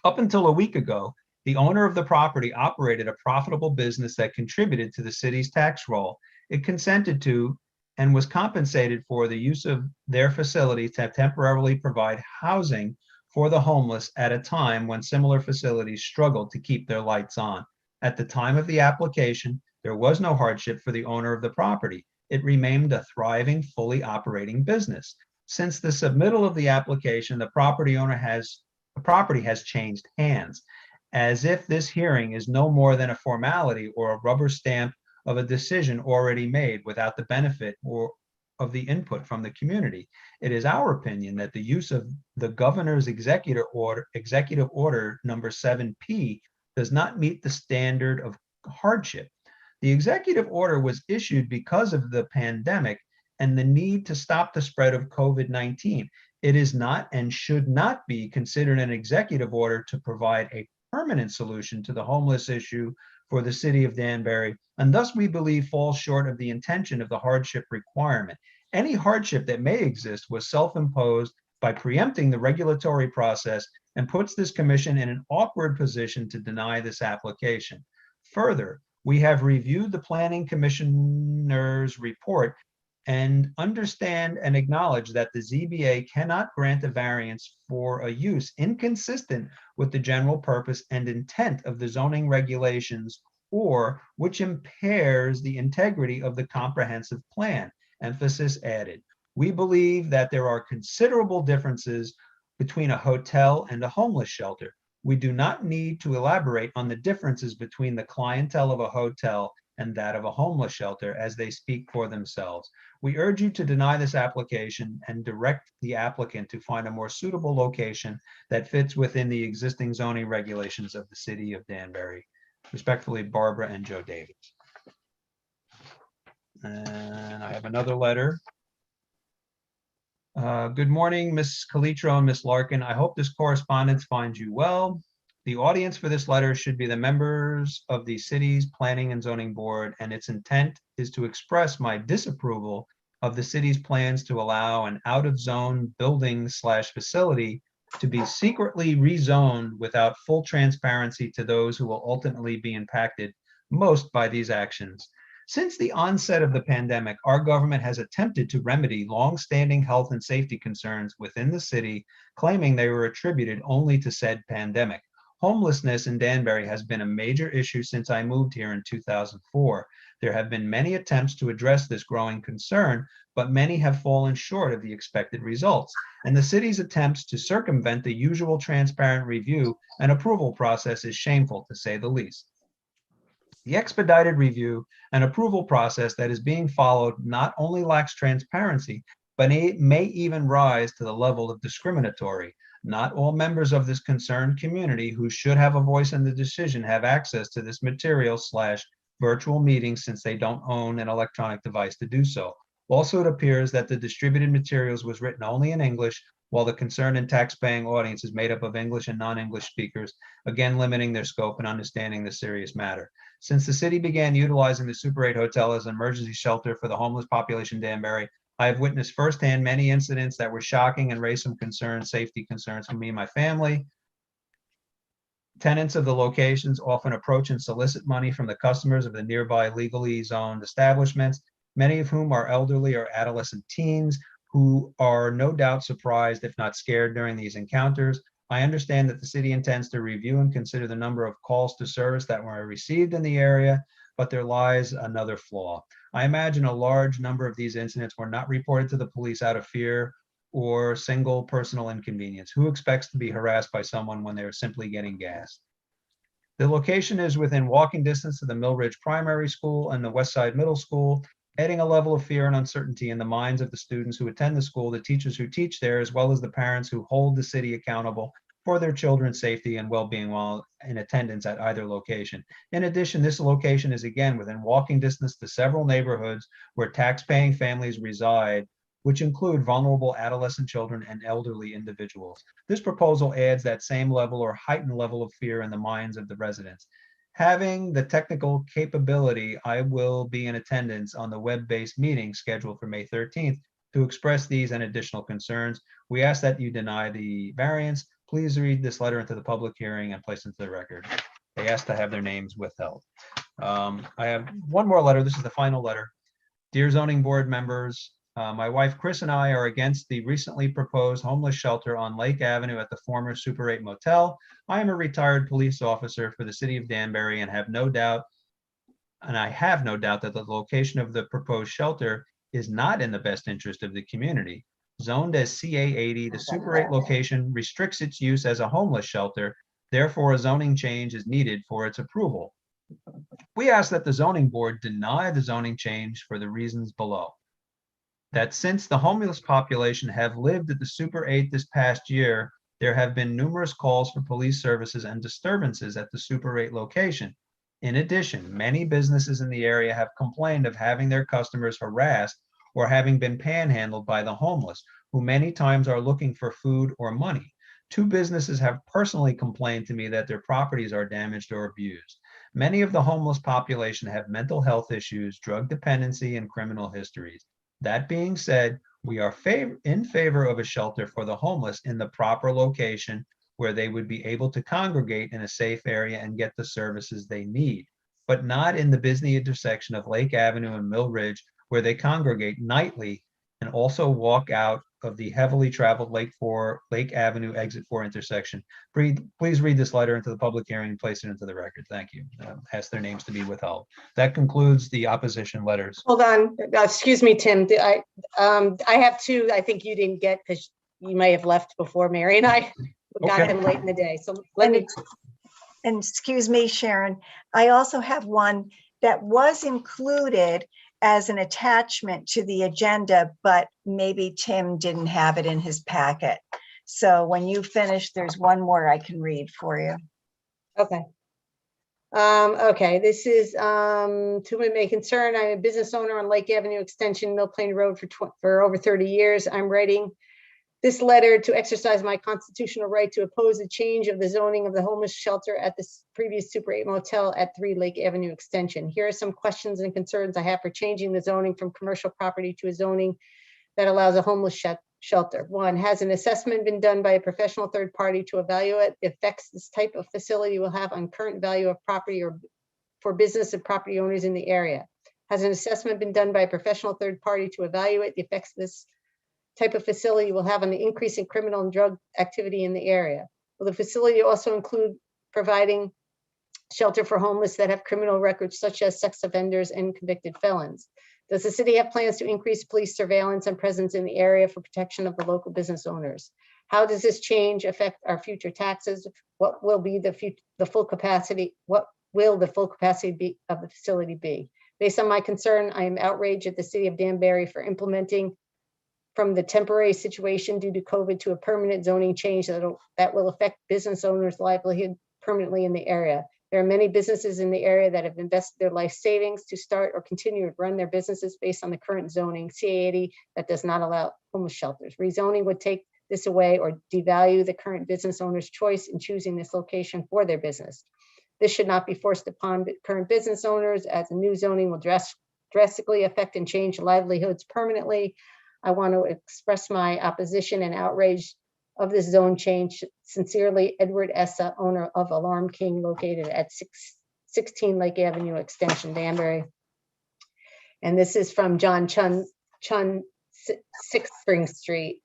Up until a week ago, the owner of the property operated a profitable business that contributed to the city's tax roll. It consented to and was compensated for the use of their facility to temporarily provide housing for the homeless at a time when similar facilities struggled to keep their lights on. At the time of the application, there was no hardship for the owner of the property. It remained a thriving, fully operating business. Since the submittal of the application, the property has changed hands, as if this hearing is no more than a formality or a rubber stamp of a decision already made without the benefit or of the input from the community. It is our opinion that the use of the governor's executive order number 7P does not meet the standard of hardship. The executive order was issued because of the pandemic and the need to stop the spread of COVID-19. It is not and should not be considered an executive order to provide a permanent solution to the homeless issue for the city of Danbury, and thus we believe falls short of the intention of the hardship requirement. Any hardship that may exist was self-imposed by preempting the regulatory process and puts this commission in an awkward position to deny this application. Further, we have reviewed the planning commissioner's report and understand and acknowledge that the ZBA cannot grant a variance for a use inconsistent with the general purpose and intent of the zoning regulations or which impairs the integrity of the comprehensive plan. Emphasis added. We believe that there are considerable differences between a hotel and a homeless shelter. We do not need to elaborate on the differences between the clientele of a hotel and that of a homeless shelter as they speak for themselves. We urge you to deny this application and direct the applicant to find a more suitable location that fits within the existing zoning regulations of the city of Danbury. Respectfully, Barbara and Joe Davis. And I have another letter. Good morning, Ms. Calitro and Ms. Larkin. I hope this correspondence finds you well. The audience for this letter should be the members of the city's Planning and Zoning Board, and its intent is to express my disapproval of the city's plans to allow an out-of-zone building/facility to be secretly rezoned without full transparency to those who will ultimately be impacted most by these actions. Since the onset of the pandemic, our government has attempted to remedy long-standing health and safety concerns within the city, claiming they were attributed only to said pandemic. Homelessness in Danbury has been a major issue since I moved here in 2004. There have been many attempts to address this growing concern, but many have fallen short of the expected results. And the city's attempts to circumvent the usual transparent review and approval process is shameful, to say the least. The expedited review and approval process that is being followed not only lacks transparency, but it may even rise to the level of discriminatory. Not all members of this concerned community who should have a voice in the decision have access to this material/virtual meeting since they don't own an electronic device to do so. Also, it appears that the distributed materials was written only in English, while the concerned and tax-paying audience is made up of English and non-English speakers, again limiting their scope and understanding the serious matter. Since the city began utilizing the Super 8 Hotel as an emergency shelter for the homeless population in Danbury, I have witnessed firsthand many incidents that were shocking and raised some concerns, safety concerns for me and my family. Tenants of the locations often approach and solicit money from the customers of the nearby legally zoned establishments, many of whom are elderly or adolescent teens who are no doubt surprised, if not scared, during these encounters. I understand that the city intends to review and consider the number of calls to service that were received in the area, but there lies another flaw. I imagine a large number of these incidents were not reported to the police out of fear or single personal inconvenience. Who expects to be harassed by someone when they're simply getting gas? The location is within walking distance to the Mill Ridge Primary School and the West Side Middle School, adding a level of fear and uncertainty in the minds of the students who attend the school, the teachers who teach there, as well as the parents who hold the city accountable for their children's safety and well-being while in attendance at either location. In addition, this location is again within walking distance to several neighborhoods where tax-paying families reside, which include vulnerable adolescent children and elderly individuals. This proposal adds that same level or heightened level of fear in the minds of the residents. Having the technical capability, I will be in attendance on the web-based meeting scheduled for May 13th to express these and additional concerns. We ask that you deny the variance. Please read this letter into the public hearing and place into the record. They ask to have their names withheld. I have one more letter. This is the final letter. Dear zoning board members, my wife Chris and I are against the recently proposed homeless shelter on Lake Avenue at the former Super 8 Motel. I am a retired police officer for the city of Danbury and I have no doubt that the location of the proposed shelter is not in the best interest of the community. Zoned as CA80, the Super 8 location restricts its use as a homeless shelter. Therefore, a zoning change is needed for its approval. We ask that the zoning board deny the zoning change for the reasons below. That since the homeless population have lived at the Super 8 this past year, there have been numerous calls for police services and disturbances at the Super 8 location. In addition, many businesses in the area have complained of having their customers harassed or having been panhandled by the homeless, who many times are looking for food or money. 2 businesses have personally complained to me that their properties are damaged or abused. Many of the homeless population have mental health issues, drug dependency, and criminal histories. That being said, we are in favor of a shelter for the homeless in the proper location where they would be able to congregate in a safe area and get the services they need, but not in the busy intersection of Lake Avenue and Mill Ridge, where they congregate nightly and also walk out of the heavily traveled Lake Avenue exit 4 intersection. Please read this letter into the public hearing and place it into the record. Thank you. Ask their names to be withheld. That concludes the opposition letters. Hold on, excuse me, Tim. I have 2 I think you didn't get because you may have left before Mary and I got them late in the day. So let me. And excuse me, Sharon, I also have one that was included as an attachment to the agenda, but maybe Tim didn't have it in his packet. So when you finish, there's one more I can read for you. Okay. Okay, this is to whom it may concern. I'm a business owner on Lake Avenue Extension, Mill Plain Road for over 30 years. I'm writing this letter to exercise my constitutional right to oppose the change of the zoning of the homeless shelter at the previous Super 8 Motel at 3 Lake Avenue Extension. Here are some questions and concerns I have for changing the zoning from commercial property to a zoning that allows a homeless shelter. 1, has an assessment been done by a professional third party to evaluate the effects this type of facility will have on current value of property or for business and property owners in the area? Has an assessment been done by a professional third party to evaluate the effects this type of facility will have on the increase in criminal and drug activity in the area? Will the facility also include providing shelter for homeless that have criminal records such as sex offenders and convicted felons? Does the city have plans to increase police surveillance and presence in the area for protection of the local business owners? How does this change affect our future taxes? What will be the full capacity? What will the full capacity of the facility be? Based on my concern, I am outraged at the city of Danbury for implementing from the temporary situation due to COVID to a permanent zoning change that will affect business owners' livelihood permanently in the area. There are many businesses in the area that have invested their life savings to start or continue to run their businesses based on the current zoning, CA80, that does not allow homeless shelters. Rezoning would take this away or devalue the current business owner's choice in choosing this location for their business. This should not be forced upon current business owners, as the new zoning will drastically affect and change livelihoods permanently. I want to express my opposition and outrage of this zone change. Sincerely, Edward Essa, owner of Alarm King, located at 16 Lake Avenue Extension, Danbury. And this is from John Chun, 6 Spring Street.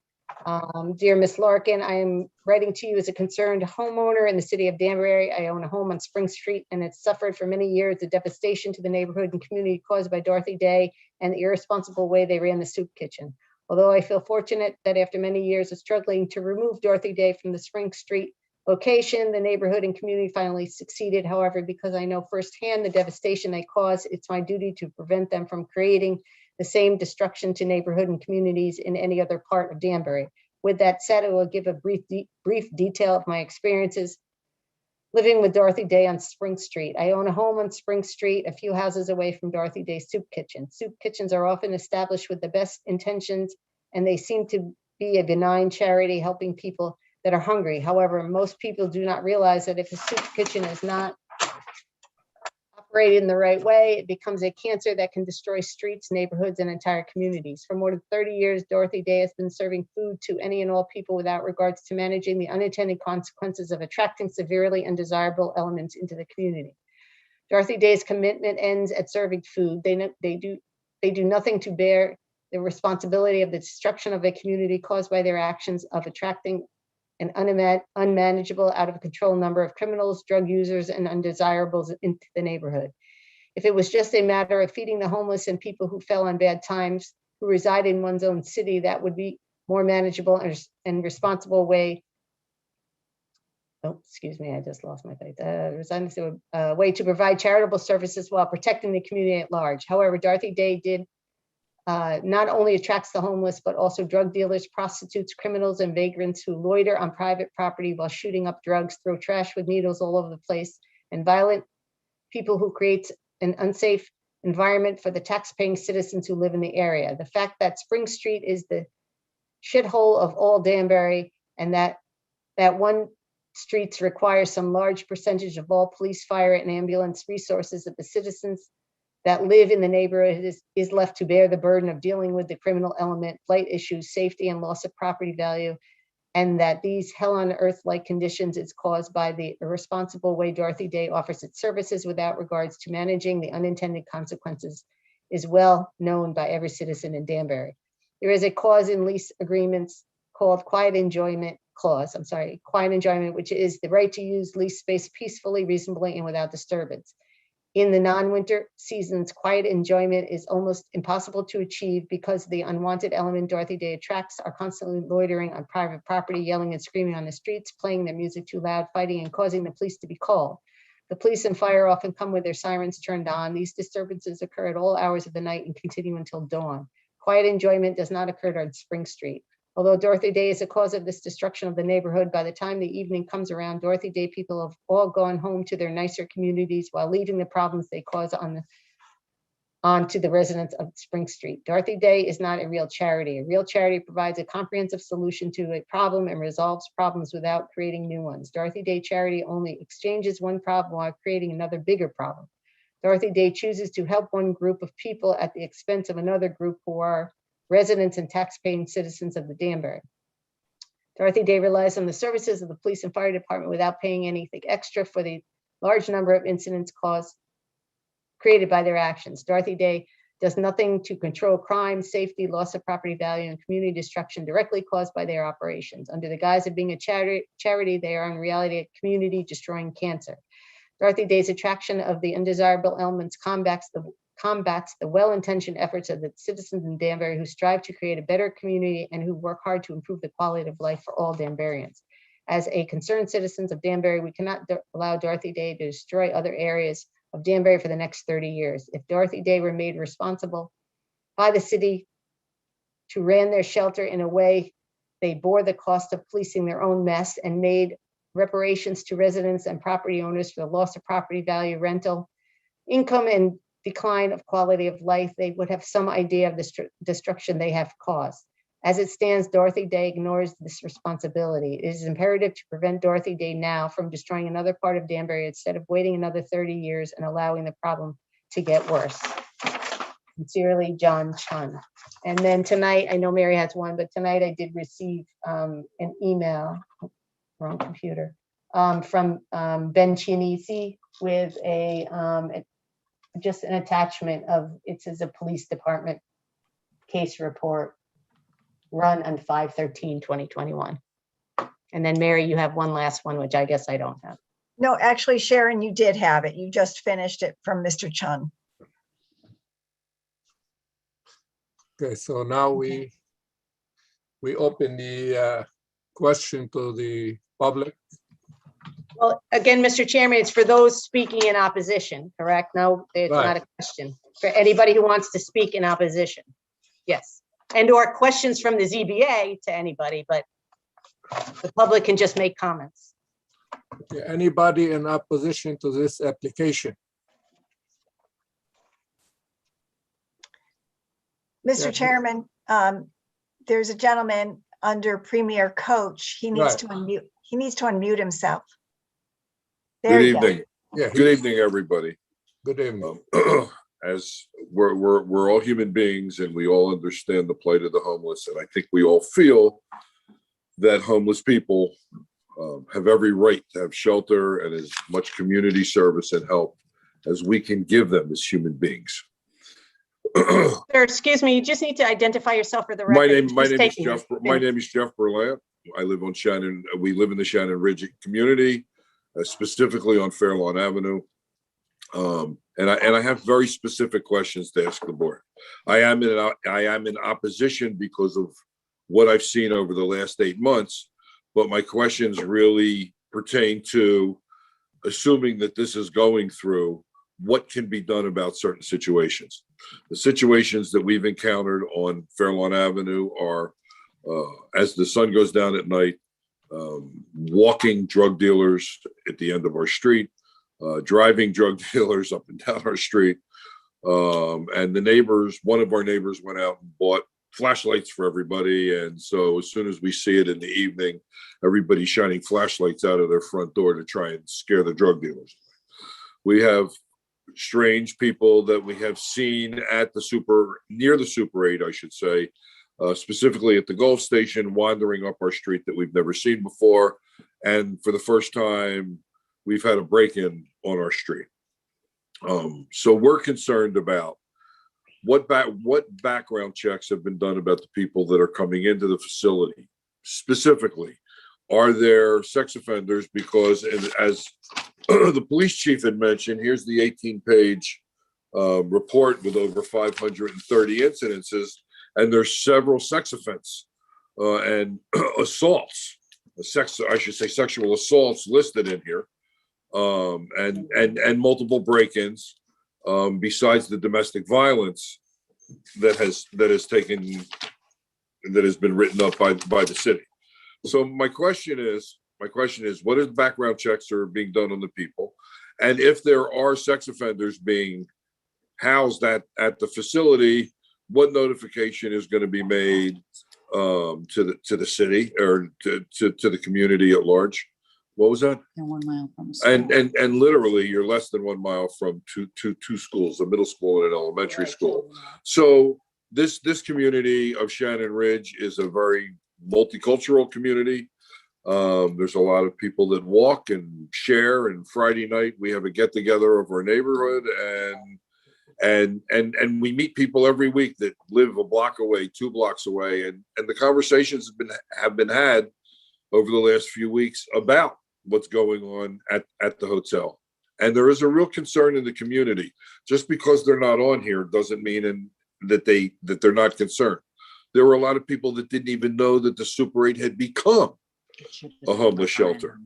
Dear Ms. Larkin, I am writing to you as a concerned homeowner in the city of Danbury. I own a home on Spring Street, and it's suffered for many years the devastation to the neighborhood and community caused by Dorothy Day and the irresponsible way they ran the soup kitchen. Although I feel fortunate that after many years of struggling to remove Dorothy Day from the Spring Street location, the neighborhood and community finally succeeded. However, because I know firsthand the devastation they caused, it's my duty to prevent them from creating the same destruction to neighborhood and communities in any other part of Danbury. With that said, I will give a brief detail of my experiences living with Dorothy Day on Spring Street. I own a home on Spring Street, a few houses away from Dorothy Day's soup kitchen. Soup kitchens are often established with the best intentions and they seem to be a benign charity helping people that are hungry. However, most people do not realize that if a soup kitchen is not operated in the right way, it becomes a cancer that can destroy streets, neighborhoods, and entire communities. For more than 30 years, Dorothy Day has been serving food to any and all people without regards to managing the unintended consequences of attracting severely undesirable elements into the community. Dorothy Day's commitment ends at serving food. They do nothing to bear the responsibility of the destruction of a community caused by their actions of attracting an unmanageable, out of control number of criminals, drug users, and undesirables into the neighborhood. If it was just a matter of feeding the homeless and people who fell on bad times, who reside in one's own city, that would be more manageable and responsible way. Oh, excuse me, I just lost my place. Way to provide charitable services while protecting the community at large. However, Dorothy Day did not only attracts the homeless, but also drug dealers, prostitutes, criminals, and vagrants who loiter on private property while shooting up drugs, throw trash with needles all over the place, and violent people who create an unsafe environment for the tax-paying citizens who live in the area. The fact that Spring Street is the shithole of all Danbury, and that one streets require some large percentage of all police, fire, and ambulance resources of the citizens that live in the neighborhood is left to bear the burden of dealing with the criminal element, flight issues, safety, and loss of property value, and that these hell on earth-like conditions is caused by the irresponsible way Dorothy Day offers its services without regards to managing the unintended consequences is well known by every citizen in Danbury. There is a clause in lease agreements called quiet enjoyment clause, quiet enjoyment, which is the right to use lease space peacefully, reasonably, and without disturbance. In the non-winter seasons, quiet enjoyment is almost impossible to achieve because the unwanted element Dorothy Day attracts are constantly loitering on private property, yelling and screaming on the streets, playing their music too loud, fighting and causing the police to be called. The police and fire often come with their sirens turned on. These disturbances occur at all hours of the night and continue until dawn. Quiet enjoyment does not occur on Spring Street. Although Dorothy Day is a cause of this destruction of the neighborhood, by the time the evening comes around, Dorothy Day people have all gone home to their nicer communities while leaving the problems they cause on to the residents of Spring Street. Dorothy Day is not a real charity. A real charity provides a comprehensive solution to a problem and resolves problems without creating new ones. Dorothy Day charity only exchanges one problem while creating another bigger problem. Dorothy Day chooses to help one group of people at the expense of another group who are residents and tax-paying citizens of the Danbury. Dorothy Day relies on the services of the police and fire department without paying anything extra for the large number of incidents created by their actions. Dorothy Day does nothing to control crime, safety, loss of property value, and community destruction directly caused by their operations. Under the guise of being a charity, they are in reality a community destroying cancer. Dorothy Day's attraction of the undesirable elements combats the well-intentioned efforts of the citizens in Danbury who strive to create a better community and who work hard to improve the quality of life for all Danburyans. As a concerned citizens of Danbury, we cannot allow Dorothy Day to destroy other areas of Danbury for the next 30 years. If Dorothy Day were made responsible by the city to ran their shelter in a way they bore the cost of policing their own mess and made reparations to residents and property owners for the loss of property value, rental, income, and decline of quality of life, they would have some idea of the destruction they have caused. As it stands, Dorothy Day ignores this responsibility. It is imperative to prevent Dorothy Day now from destroying another part of Danbury instead of waiting another 30 years and allowing the problem to get worse. Sincerely, John Chun. And then tonight, I know Mary has one, but tonight I did receive an email, wrong computer, from Ben Chinisi with just an attachment of, it says a police department case report run on 5/13/2021. And then Mary, you have one last one, which I guess I don't have. No, actually, Sharon, you did have it. You just finished it from Mr. Chun. Okay, so now we open the question to the public. Well, again, Mr. Chairman, it's for those speaking in opposition, correct? No, it's not a question. For anybody who wants to speak in opposition. Yes. And or questions from the ZBA to anybody, but the public can just make comments. Okay, anybody in opposition to this application? Mr. Chairman, there's a gentleman under Premier Coach. He needs Right. to unmute. He needs to unmute himself. Good There you go. evening. Yeah, Good evening, everybody. good evening. As we're all human beings and we all understand the plight of the homeless, and I think we all feel that homeless people have every right to have shelter and as much community service and help as we can give them as human beings. Sir, excuse me, you just need to identify yourself for the record. My name It's is just taking Jeff. a My minute. name is Jeff Berlant. I live on Shannon. We live in the Shannon Ridge community, specifically on Fairlawn Avenue. And I have very specific questions to ask the board. I am in opposition because of what I've seen over the last 8 months, but my questions really pertain to assuming that this is going through, what can be done about certain situations. The situations that we've encountered on Fairlawn Avenue are, as the sun goes down at night, walking drug dealers at the end of our street, driving drug dealers up and down our street. And the neighbors, one of our neighbors went out and bought flashlights for everybody. And so as soon as we see it in the evening, everybody's shining flashlights out of their front door to try and scare the drug dealers. We have strange people that we have seen at near the Super 8, I should say, specifically at the Gulf Station, wandering up our street that we've never seen before. And for the first time, we've had a break-in on our street. So we're concerned about what background checks have been done about the people that are coming into the facility. Specifically, are there sex offenders? Because as the police chief had mentioned, here's the 18-page report with over 530 incidences, and there's several sex offense and assaults, sexual assaults listed in here. And multiple break-ins, besides the domestic violence that has been written up by the city. So my question is, what are the background checks that are being done on the people? And if there are sex offenders being housed at the facility, what notification is going to be made to the city or to the community at large? What was that? They're 1 mile from the school. And literally, you're less than 1 mile from two schools, a middle school and an elementary school. So this community of Shannon Ridge is a very multicultural community. There's a lot of people that walk and share. And Friday night we have a get together of our neighborhood, and we meet people every week that live a block away, 2 blocks away, and the conversations have been had over the last few weeks about what's going on at the hotel. And there is a real concern in the community. Just because they're not on here doesn't mean that they're not concerned. There were a lot of people that didn't even know that the Super 8 had become a homeless shelter.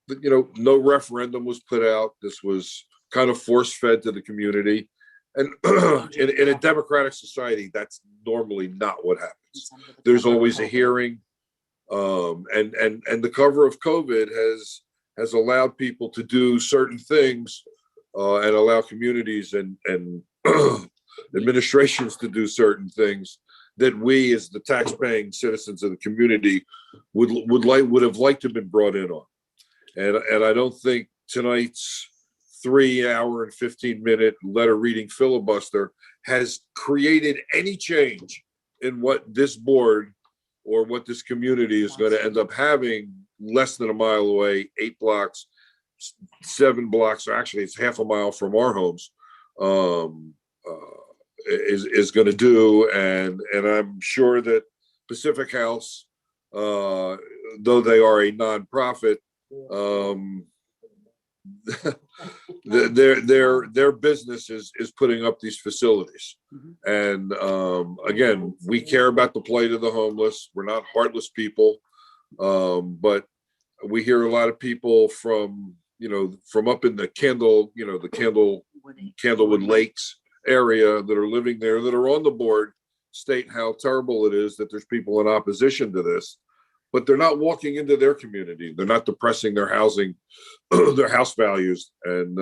But, no referendum was put out. This was kind of force-fed to the community. And in a democratic society, that's normally not what happens. There's always a hearing. And the cover of COVID has allowed people to do certain things and allow communities and administrations to do certain things that we, as the tax-paying citizens of the community, would have liked to have been brought in on. And I don't think tonight's 3-hour and 15-minute letter reading filibuster has created any change in what this board or what this community is going to end up having less than a mile away, 8 blocks, 7 blocks, actually it's half a mile from our homes, is going to do. And I'm sure that Pacific House, though they are a nonprofit, their business is putting up these facilities. And again, we care about the plight of the homeless. We're not heartless people, but we hear a lot of people from up in the Candlewood Lakes area that are living there, that are on the board, state how terrible it is that there's people in opposition to this. But they're not walking into their community. They're not depressing their housing, their house values. And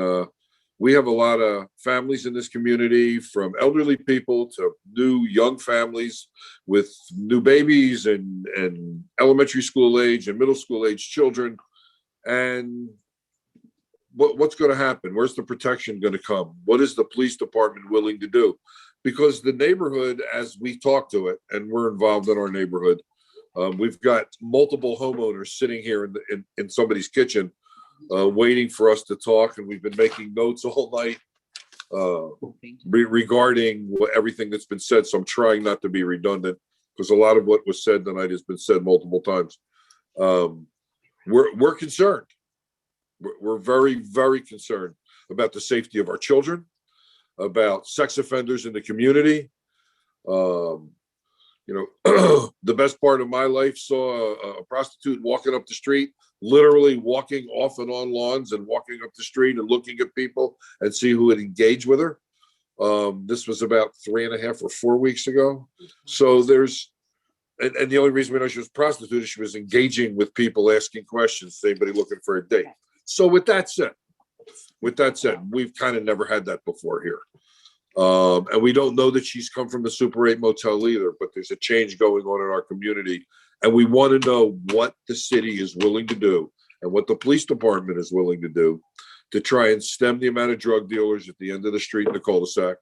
We have a lot of families in this community, from elderly people to new young families with new babies and elementary school age and middle school age children. And what's going to happen? Where's the protection going to come? What is the police department willing to do? Because the neighborhood, as we talk to it, and we're involved in our neighborhood, we've got multiple homeowners sitting here in somebody's kitchen waiting for us to talk, and we've been making notes all night regarding everything that's been said. So I'm trying not to be redundant, because a lot of what was said tonight has been said multiple times. We're concerned. We're very, very concerned about the safety of our children, about sex offenders in the community. The best part of my life saw a prostitute walking up the street, literally walking off and on lawns and walking up the street and looking at people and see who would engage with her. This was about 3.5 or 4 weeks ago. So there's, and the only reason we know she was a prostitute is she was engaging with people, asking questions to anybody looking for a date. So with that said, we've kind of never had that before here. And we don't know that she's come from the Super 8 motel either, but there's a change going on in our community. And we want to know what the city is willing to do and what the police department is willing to do to try and stem the amount of drug dealers at the end of the street in the cul-de-sac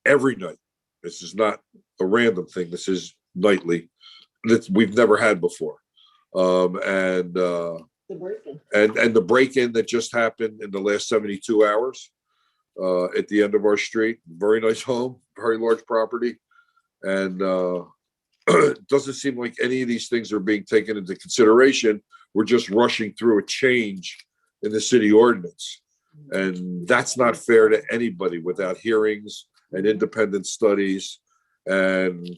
every night. This is not a random thing. This is nightly. We've never had before. And the break-in that just happened in the last 72 hours at the end of our street. Very nice home, very large property. And it doesn't seem like any of these things are being taken into consideration. We're just rushing through a change in the city ordinance. And that's not fair to anybody without hearings and independent studies. And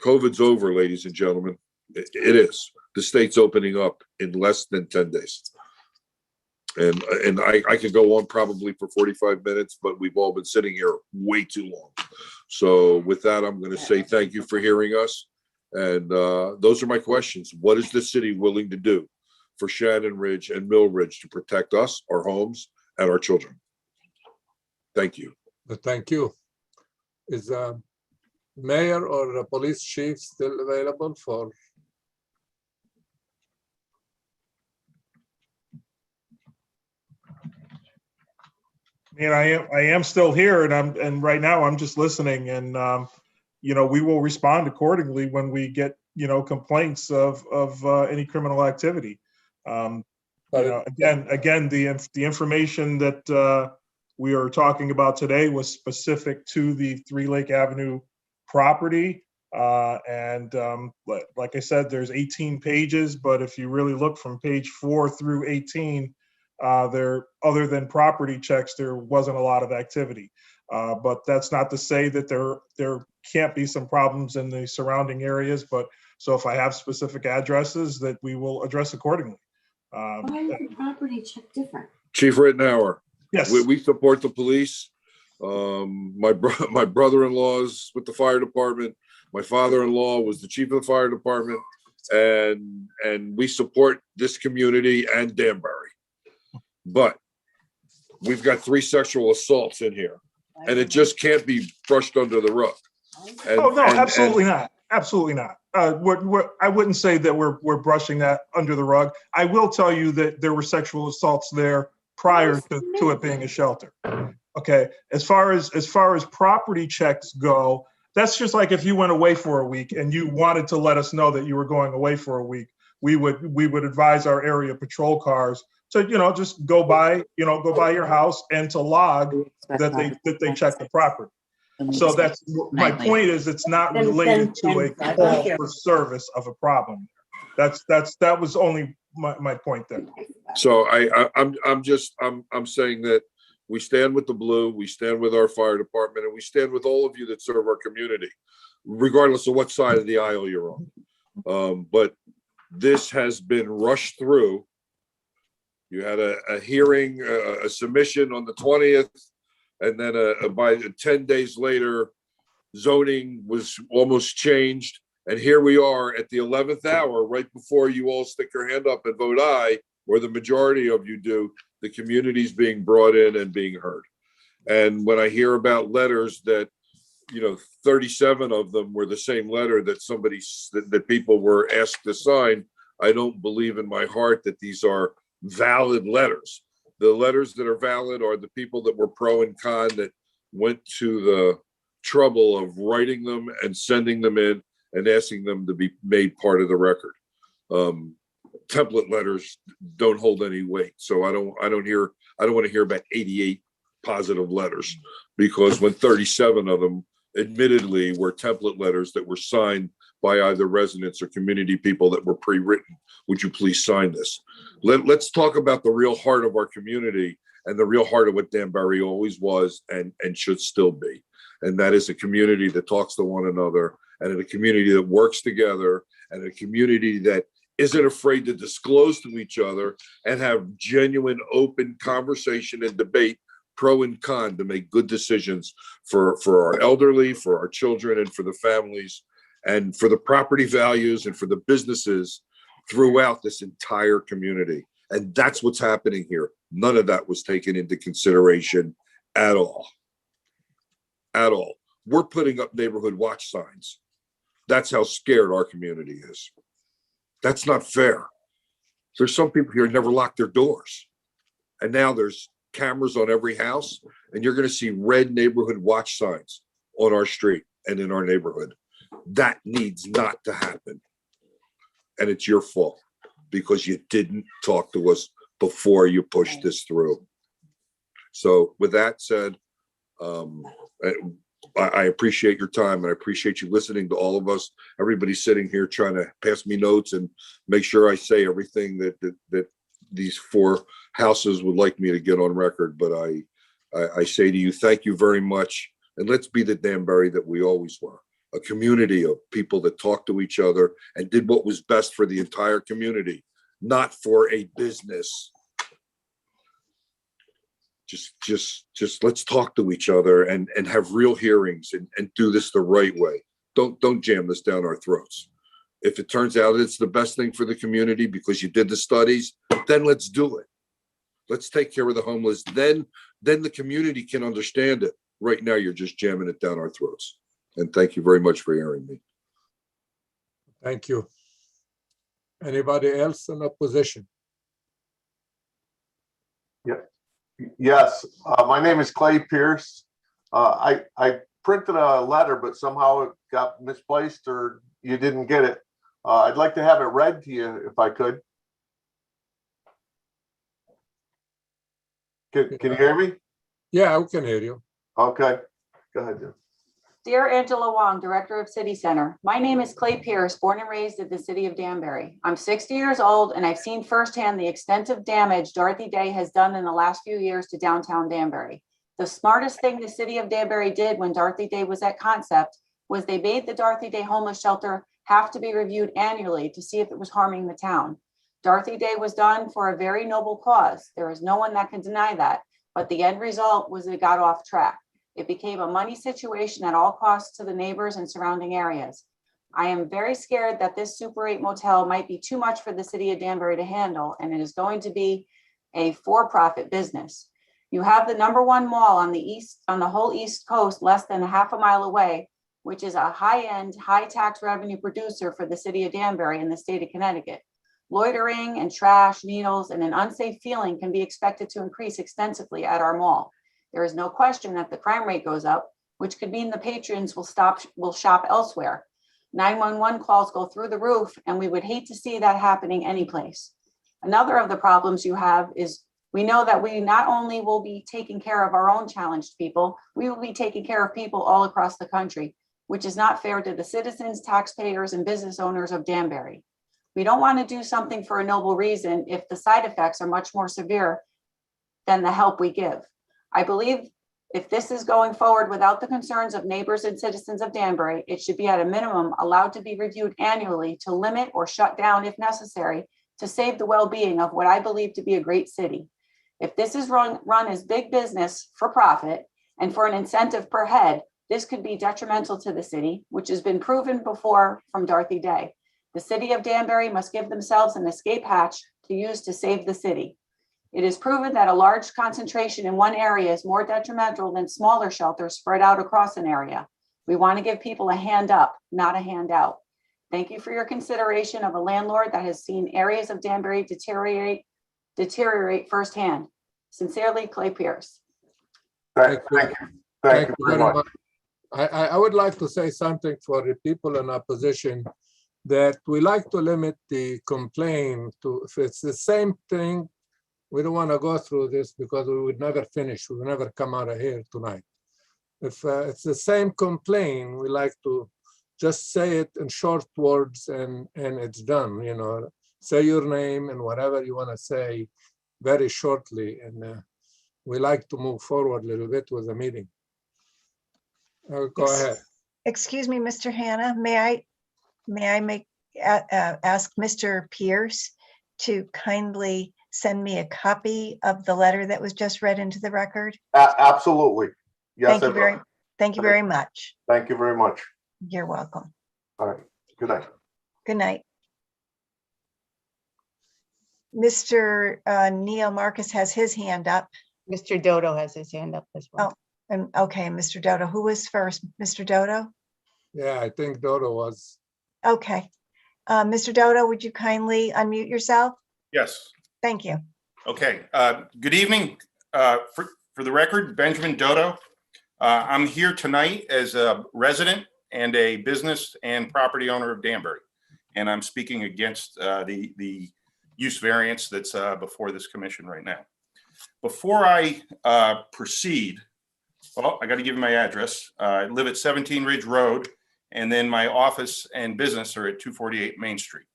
COVID's over, ladies and gentlemen. It is. The state's opening up in less than 10 days. And I could go on probably for 45 minutes, but we've all been sitting here way too long. So with that, I'm going to say thank you for hearing us. And those are my questions. What is the city willing to do for Shannon Ridge and Mill Ridge to protect us, our homes, and our children? Thank you. Thank you. Is mayor or the police chief still available for? And I am still here, and right now I'm just listening, and we will respond accordingly when we get complaints of any criminal activity. Again, the information that we are talking about today was specific to the 3 Lake Avenue property, and like I said, there's 18 pages, but if you really look from page 4 through 18. There, other than property checks, there wasn't a lot of activity. But that's not to say that there can't be some problems in the surrounding areas. But so if I have specific addresses, that we will address accordingly. Why is the property check different? Chief Rittenhour. Yes. We support the police. My brother-in-law is with the fire department. My father-in-law was the chief of the fire department, and we support this community and Danbury. But we've got 3 sexual assaults in here, and it just can't be brushed under the rug. Absolutely not. Absolutely not. I wouldn't say that we're brushing that under the rug. I will tell you that there were sexual assaults there prior to it being a shelter. Okay. As far as property checks go, that's just like if you went away for a week and you wanted to let us know that you were going away for a week, we would advise our area patrol cars to just go by your house and to log that they check the property. So that's my point. Is it's not related to a call for service of a problem. That was only my point there. So I'm saying that we stand with the blue, we stand with our fire department, and we stand with all of you that serve our community, regardless of what side of the aisle you're on. But this has been rushed through. You had a hearing, a submission on the 20th, and then by 10 days later, zoning was almost changed. And here we are at the 11th hour, right before you all stick your hand up and vote aye, or the majority of you do, the community's being brought in and being heard. And when I hear about letters that, 37 of them were the same letter that that people were asked to sign, I don't believe in my heart that these are valid letters. The letters that are valid are the people that were pro and con that went to the trouble of writing them and sending them in and asking them to be made part of the record. Template letters don't hold any weight. So I don't want to hear about 88 positive letters, because when 37 of them admittedly were template letters that were signed by either residents or community people that were pre-written. Would you please sign this? Let's talk about the real heart of our community and the real heart of what Danbury always was and should still be. And that is a community that talks to one another, and a community that works together, and a community that isn't afraid to disclose to each other and have genuine, open conversation and debate, pro and con, to make good decisions for our elderly, for our children, and for the families, and for the property values, and for the businesses throughout this entire community. And that's what's happening here. None of that was taken into consideration at all. At all. We're putting up neighborhood watch signs. That's how scared our community is. That's not fair. There's some people here who never lock their doors. And now there's cameras on every house, and you're going to see red neighborhood watch signs on our street and in our neighborhood. That needs not to happen. And it's your fault, because you didn't talk to us before you pushed this through. So with that said, I appreciate your time, and I appreciate you listening to all of us. Everybody's sitting here trying to pass me notes and make sure I say everything that these four houses would like me to get on record. But I say to you, thank you very much. And let's be the Danbury that we always were. A community of people that talked to each other and did what was best for the entire community, not for a business. Just let's talk to each other and have real hearings and do this the right way. Don't jam this down our throats. If it turns out it's the best thing for the community because you did the studies, then let's do it. Let's take care of the homeless. Then the community can understand it. Right now, you're just jamming it down our throats. And thank you very much for hearing me. Thank you. Anybody else in opposition? Yes, my name is Clay Pierce. I printed a letter, but somehow it got misplaced or you didn't get it. I'd like to have it read to you if I could. Can you hear me? Yeah, we can hear you. Okay, go ahead, Jim. Dear Angela Wong, Director of City Center. My name is Clay Pierce, born and raised in the city of Danbury. I'm 60 years old, and I've seen firsthand the extensive damage Dorothy Day has done in the last few years to downtown Danbury. The smartest thing the city of Danbury did when Dorothy Day was at concept was they made the Dorothy Day homeless shelter have to be reviewed annually to see if it was harming the town. Dorothy Day was done for a very noble cause. There is no one that can deny that, but the end result was it got off track. It became a money situation at all costs to the neighbors and surrounding areas. I am very scared that this Super 8 motel might be too much for the city of Danbury to handle, and it is going to be a for-profit business. You have the #1 mall on the whole East Coast, less than a half a mile away, which is a high-end, high-tax revenue producer for the city of Danbury and the state of Connecticut. Loitering and trash, needles, and an unsafe feeling can be expected to increase extensively at our mall. There is no question that the crime rate goes up, which could mean the patrons will shop elsewhere. 911 calls go through the roof, and we would hate to see that happening anyplace. Another of the problems you have is we know that we not only will be taking care of our own challenged people, we will be taking care of people all across the country, which is not fair to the citizens, taxpayers, and business owners of Danbury. We don't want to do something for a noble reason if the side effects are much more severe than the help we give. I believe if this is going forward without the concerns of neighbors and citizens of Danbury, it should be at a minimum allowed to be reviewed annually to limit or shut down if necessary to save the well-being of what I believe to be a great city. If this is run as big business for profit and for an incentive per head, this could be detrimental to the city, which has been proven before from Dorothy Day. The city of Danbury must give themselves an escape hatch to use to save the city. It is proven that a large concentration in one area is more detrimental than smaller shelters spread out across an area. We want to give people a hand up, not a handout. Thank you for your consideration of a landlord that has seen areas of Danbury deteriorate firsthand. Sincerely, Clay Pierce. Thank you. Thank you very much. I would like to say something for the people in opposition, that we like to limit the complaint to, if it's the same thing, we don't want to go through this because we would never finish. We would never come out of here tonight. If it's the same complaint, we like to just say it in short words and it's done, you know. Say your name and whatever you want to say very shortly. And we like to move forward a little bit with the meeting. Go ahead. Excuse me, Mr. Hannah, may I ask Mr. Pierce to kindly send me a copy of the letter that was just read into the record? Absolutely. Yes. Thank you very much. Thank you very much. You're welcome. All right. Good night. Good night. Mr. Neil Marcus has his hand up. Mr. Dodo has his hand up as well. Oh, and okay, Mr. Dodo. Who was first? Mr. Dodo? Yeah, I think Dodo was. Okay. Mr. Dodo, would you kindly unmute yourself? Yes. Thank you. Okay. Good evening. For the record, Benjamin Dodo. I'm here tonight as a resident and a business and property owner of Danbury. And I'm speaking against the use variance that's before this commission right now. Before I proceed, well, I got to give you my address. I live at 17 Ridge Road, and then my office and business are at 248 Main Street.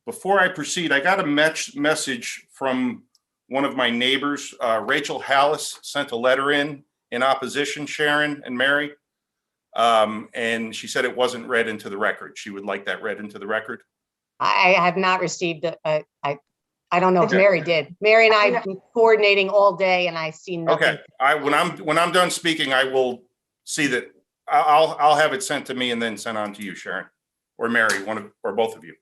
Before I proceed, I got a message from one of my neighbors. Rachel Hallis sent a letter in opposition, Sharon and Mary, and she said it wasn't read into the record. She would like that read into the record. I have not received it. I don't know if Okay. Mary did. Mary and I have been coordinating all day and I've seen nothing. Okay, when I'm done speaking, I will see that. I'll have it sent to me and then sent on to you, Sharon, or Mary, or both of you.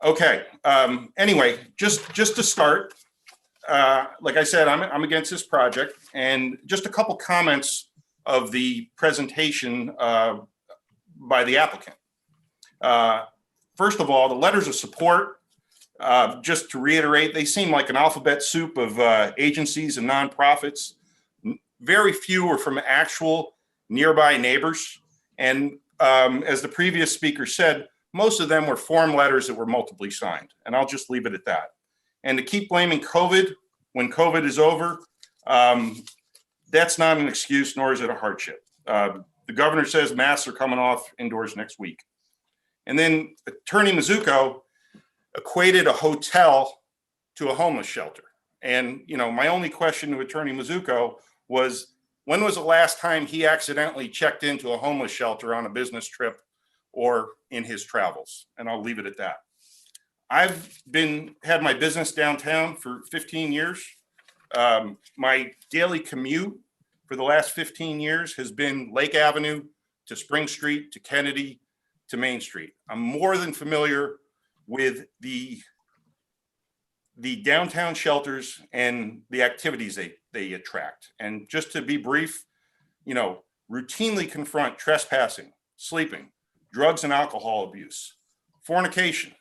Okay. Anyway, just to start, like I said, I'm against this project, and just a couple comments of the presentation by the applicant. First of all, the letters of support. Just to reiterate, they seem like an alphabet soup of agencies and nonprofits. Very few are from actual nearby neighbors. And as the previous speaker said, most of them were form letters that were multiply signed. And I'll just leave it at that. And to keep blaming COVID when COVID is over, that's not an excuse, nor is it a hardship. The governor says masks are coming off indoors next week. And then Attorney Mizuko equated a hotel to a homeless shelter. And, you know, my only question to Attorney Mizuko was, when was the last time he accidentally checked into a homeless shelter on a business trip or in his travels? And I'll leave it at that. I've had my business downtown for 15 years. My daily commute for the last 15 years has been Lake Avenue to Spring Street to Kennedy to Main Street. I'm more than familiar with the downtown shelters and the activities they attract. And just to be brief, you know, routinely confront trespassing, sleeping, drugs and alcohol abuse, fornication,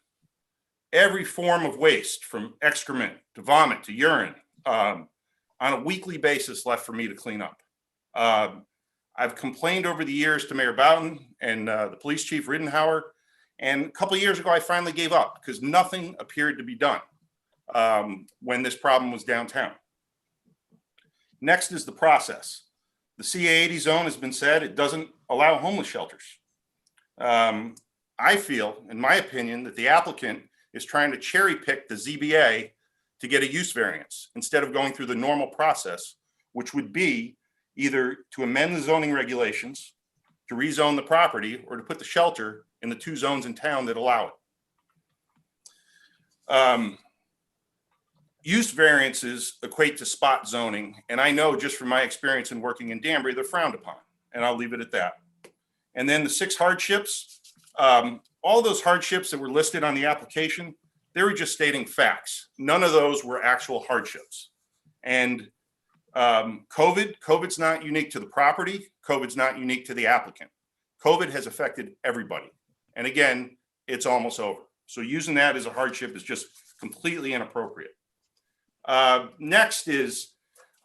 every form of waste from excrement to vomit to urine on a weekly basis left for me to clean up. I've complained over the years to Mayor Boughton and the police chief Riddenhauer. And a couple of years ago, I finally gave up because nothing appeared to be done when this problem was downtown. Next is the process. The CA80 zone has been said, it doesn't allow homeless shelters. I feel, in my opinion, that the applicant is trying to cherry pick the ZBA to get a use variance instead of going through the normal process, which would be either to amend the zoning regulations, to rezone the property, or to put the shelter in the 2 zones in town that allow it. Use variances equate to spot zoning, and I know just from my experience in working in Danbury, they're frowned upon, and I'll leave it at that. And then the 6 hardships, all those hardships that were listed on the application, They were just stating facts. None of those were actual hardships. And COVID's not unique to the property. COVID's not unique to the applicant. COVID has affected everybody. And again, it's almost over. So using that as a hardship is just completely inappropriate. Next is,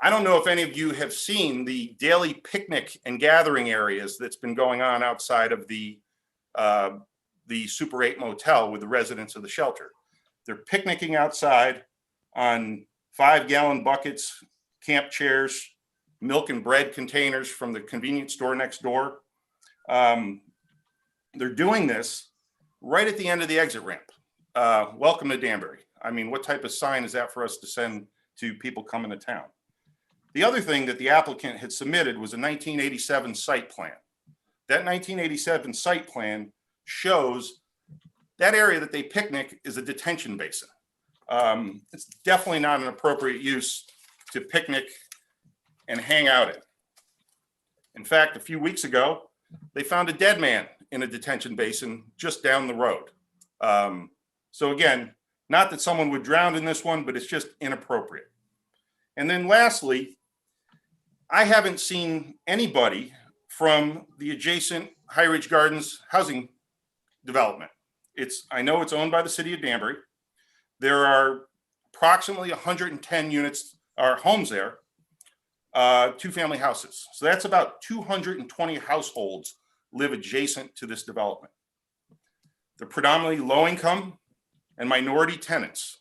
I don't know if any of you have seen the daily picnic and gathering areas that's been going on outside of the Super 8 motel with the residents of the shelter. They're picnicking outside on 5-gallon buckets, camp chairs, milk and bread containers from the convenience store next door. They're doing this right at the end of the exit ramp. Welcome to Danbury. I mean, what type of sign is that for us to send to people coming to town? The other thing that the applicant had submitted was a 1987 site plan. That 1987 site plan shows that area that they picnic is a detention basin. It's definitely not an appropriate use to picnic and hang out in. In fact, a few weeks ago, they found a dead man in a detention basin just down the road. So again, not that someone would drown in this one, but it's just inappropriate. And then lastly, I haven't seen anybody from the adjacent High Ridge Gardens housing development. I know it's owned by the city of Danbury. There are approximately 110 units or homes there, 2-family houses. So that's about 220 households live adjacent to this development. They're predominantly low income and minority tenants.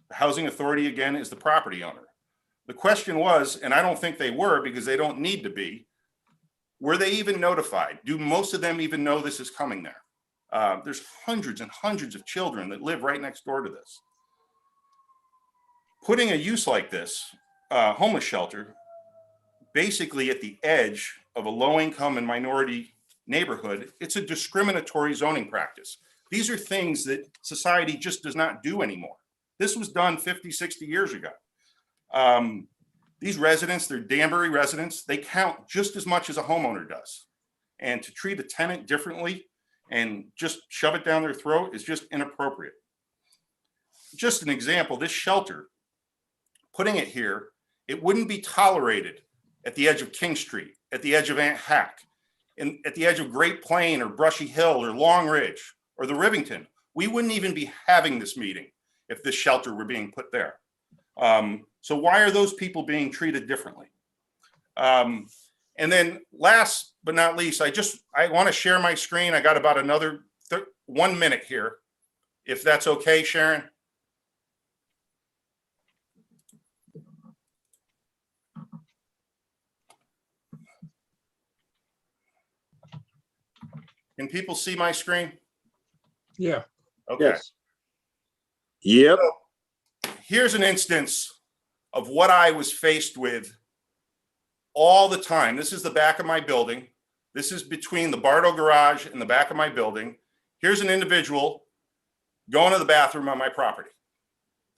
The housing authority, again, is the property owner. The question was, and I don't think they were because they don't need to be, were they even notified? Do most of them even know this is coming there? There's hundreds and hundreds of children that live right next door to this. Putting a use like this, homeless shelter, basically at the edge of a low income and minority neighborhood, it's a discriminatory zoning practice. These are things that society just does not do anymore. This was done 50, 60 years ago. These residents, they're Danbury residents, they count just as much as a homeowner does. And to treat a tenant differently and just shove it down their throat is just inappropriate. Just an example, this shelter, putting it here, it wouldn't be tolerated at the edge of King Street, at the edge of Ant Hack, at the edge of Great Plain or Brushy Hill or Long Ridge or the Rivington. We wouldn't even be having this meeting if this shelter were being put there. So why are those people being treated differently? And then last but not least, I want to share my screen. I got about another 1 minute here, if that's okay, Sharon. Can people see my screen? Yeah. Okay. Yes. Yep. So, here's an instance of what I was faced with all the time. This is the back of my building. This is between the Bardo garage and the back of my building. Here's an individual going to the bathroom on my property.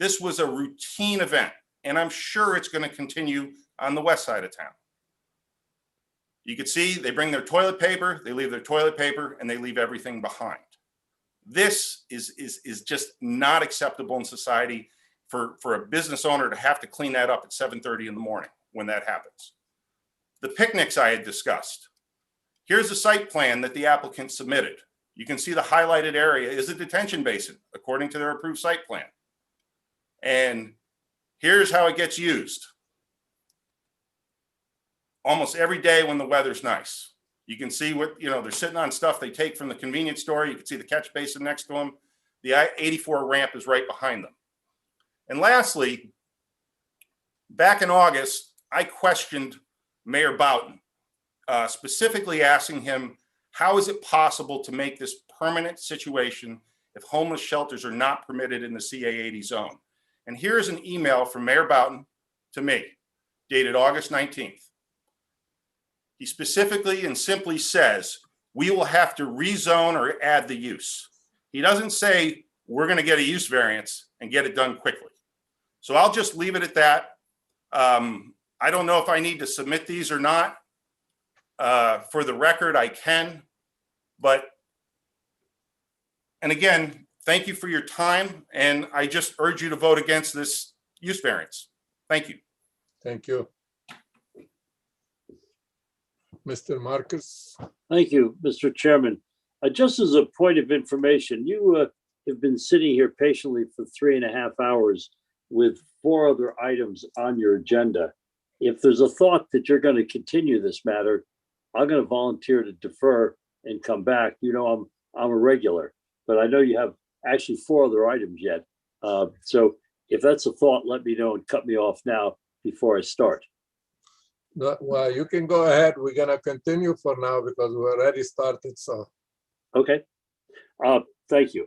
This was a routine event, and I'm sure it's going to continue on the west side of town. You can see they bring their toilet paper, they leave their toilet paper, and they leave everything behind. This is just not acceptable in society for a business owner to have to clean that up at 7:30 in the morning when that happens. The picnics I had discussed. Here's a site plan that the applicant submitted. You can see the highlighted area is a detention basin according to their approved site plan. And here's how it gets used. Almost every day when the weather's nice. You can see what, they're sitting on stuff they take from the convenience store. You can see the catch basin next to them. The I-84 ramp is right behind them. And lastly, back in August, I questioned Mayor Boughton, specifically asking him, how is it possible to make this permanent situation if homeless shelters are not permitted in the CA80 zone? And here's an email from Mayor Boughton to me, dated August 19th. He specifically and simply says, we will have to rezone or add the use. He doesn't say we're going to get a use variance and get it done quickly. So I'll just leave it at that. I don't know if I need to submit these or not. For the record, I can. And again, thank you for your time, and I just urge you to vote against this use variance. Thank you. Thank you. Mr. Marcus? Thank you, Mr. Chairman. Just as a point of information, you have been sitting here patiently for 3.5 hours with 4 other items on your agenda. If there's a thought that you're going to continue this matter, I'm going to volunteer to defer and come back. You know, I'm a regular, but I know you have actually 4 other items yet. So if that's a thought, let me know and cut me off now before I start. Well, you can go ahead. We're gonna continue for now because we already started, so. Okay. Thank you.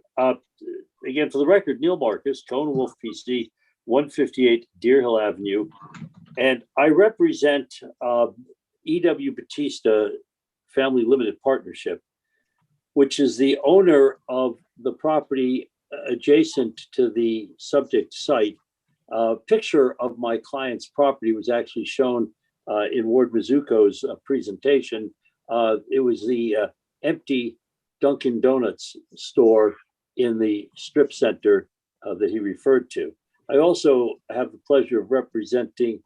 Again, for the record, Neil Marcus, Cone Wolf PC, 158 Deer Hill Avenue. And I represent E.W. Batista Family Limited Partnership, which is the owner of the property adjacent to the subject site. A picture of my client's property was actually shown in Ward Mizuko's presentation. It was the empty Dunkin' Donuts store in the strip center that he referred to. I also have the pleasure of representing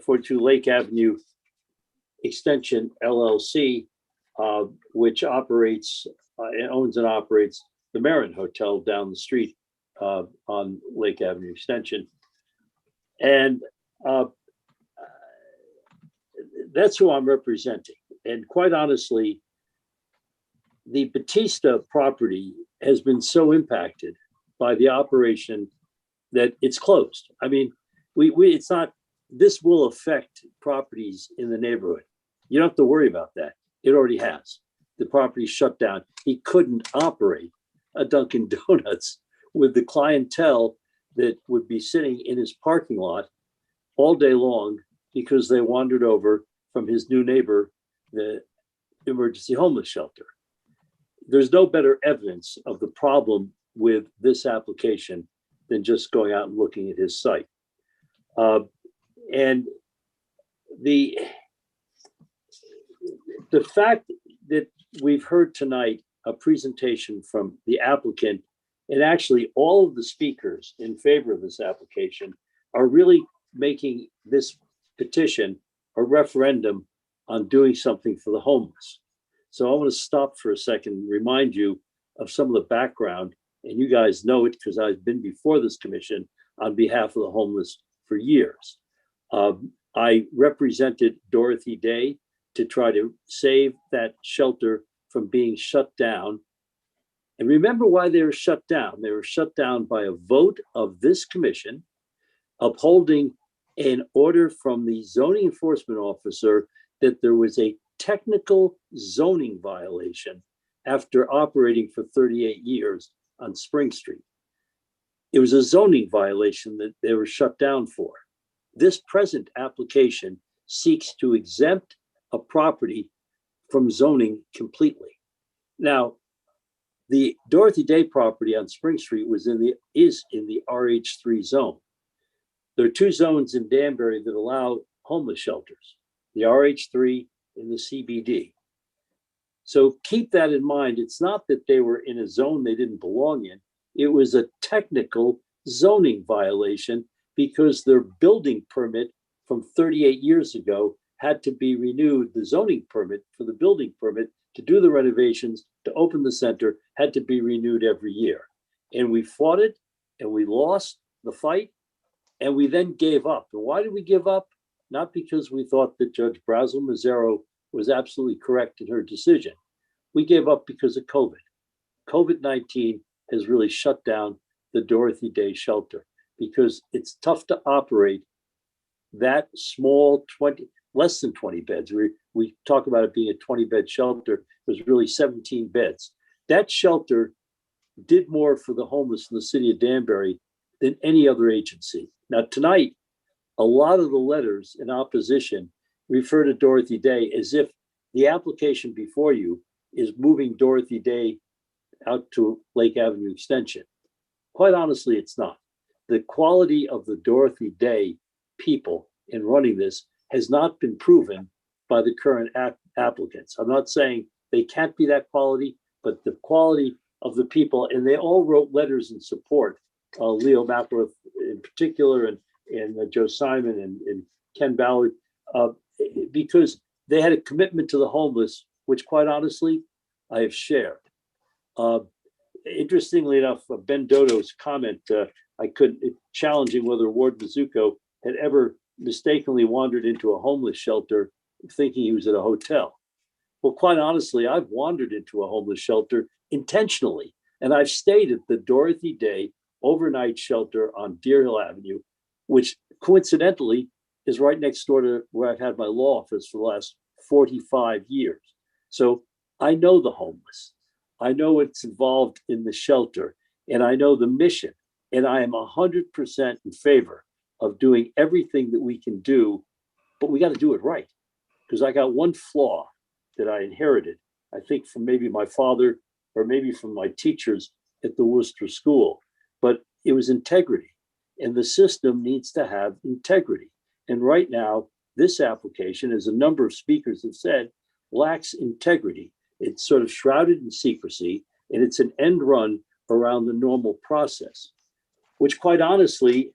42 Lake Avenue Extension LLC, which operates and owns and operates the Marin Hotel down the street on Lake Avenue Extension. And that's who I'm representing. And quite honestly, the Batista property has been so impacted by the operation that it's closed. I mean, it's not, this will affect properties in the neighborhood. You don't have to worry about that. It already has. The property shut down. He couldn't operate a Dunkin' Donuts with the clientele that would be sitting in his parking lot all day long because they wandered over from his new neighbor, the emergency homeless shelter. There's no better evidence of the problem with this application than just going out and looking at his site. And the fact that we've heard tonight a presentation from the applicant, and actually all of the speakers in favor of this application are really making this petition a referendum on doing something for the homeless. So I want to stop for a second and remind you of some of the background, and you guys know it because I've been before this commission on behalf of the homeless for years. I represented Dorothy Day to try to save that shelter from being shut down. And remember why they were shut down. They were shut down by a vote of this commission upholding an order from the zoning enforcement officer that there was a technical zoning violation after operating for 38 years on Spring Street. It was a zoning violation that they were shut down for. This present application seeks to exempt a property from zoning completely. Now, the Dorothy Day property on Spring Street is in the RH3 zone. There are 2 zones in Danbury that allow homeless shelters, the RH3 and the CBD. So keep that in mind. It's not that they were in a zone they didn't belong in. It was a technical zoning violation because their building permit from 38 years ago had to be renewed. The zoning permit for the building permit to do the renovations, to open the center, had to be renewed every year. And we fought it and we lost the fight and we then gave up. And why did we give up? Not because we thought that Judge Brazel-Mazzaro was absolutely correct in her decision. We gave up because of COVID. COVID-19 has really shut down the Dorothy Day shelter because it's tough to operate that small, less than 20 beds. We talk about it being a 20-bed shelter. It was really 17 beds. That shelter did more for the homeless in the city of Danbury than any other agency. Now, tonight, a lot of the letters in opposition refer to Dorothy Day as if the application before you is moving Dorothy Day out to Lake Avenue Extension. Quite honestly, it's not. The quality of the Dorothy Day people in running this has not been proven by the current applicants. I'm not saying they can't be that quality, but the quality of the people, and they all wrote letters in support. Leo Mackworth in particular, and Joe Simon and Ken Ballard, because they had a commitment to the homeless, which quite honestly, I have shared. Interestingly enough, Ben Dodo's comment, challenging whether Ward Mizuko had ever mistakenly wandered into a homeless shelter thinking he was at a hotel. Well, quite honestly, I've wandered into a homeless shelter intentionally, and I've stayed at the Dorothy Day overnight shelter on Deer Hill Avenue, which coincidentally is right next door to where I've had my law office for the last 45 years. So I know the homeless. I know what's involved in the shelter, and I know the mission. And I am 100% in favor of doing everything that we can do, but we got to do it right. Because I got one flaw that I inherited, I think from maybe my father or maybe from my teachers at the Worcester School, but it was integrity. And the system needs to have integrity. And right now, this application, as a number of speakers have said, lacks integrity. It's sort of shrouded in secrecy, and it's an end run around the normal process, which quite honestly,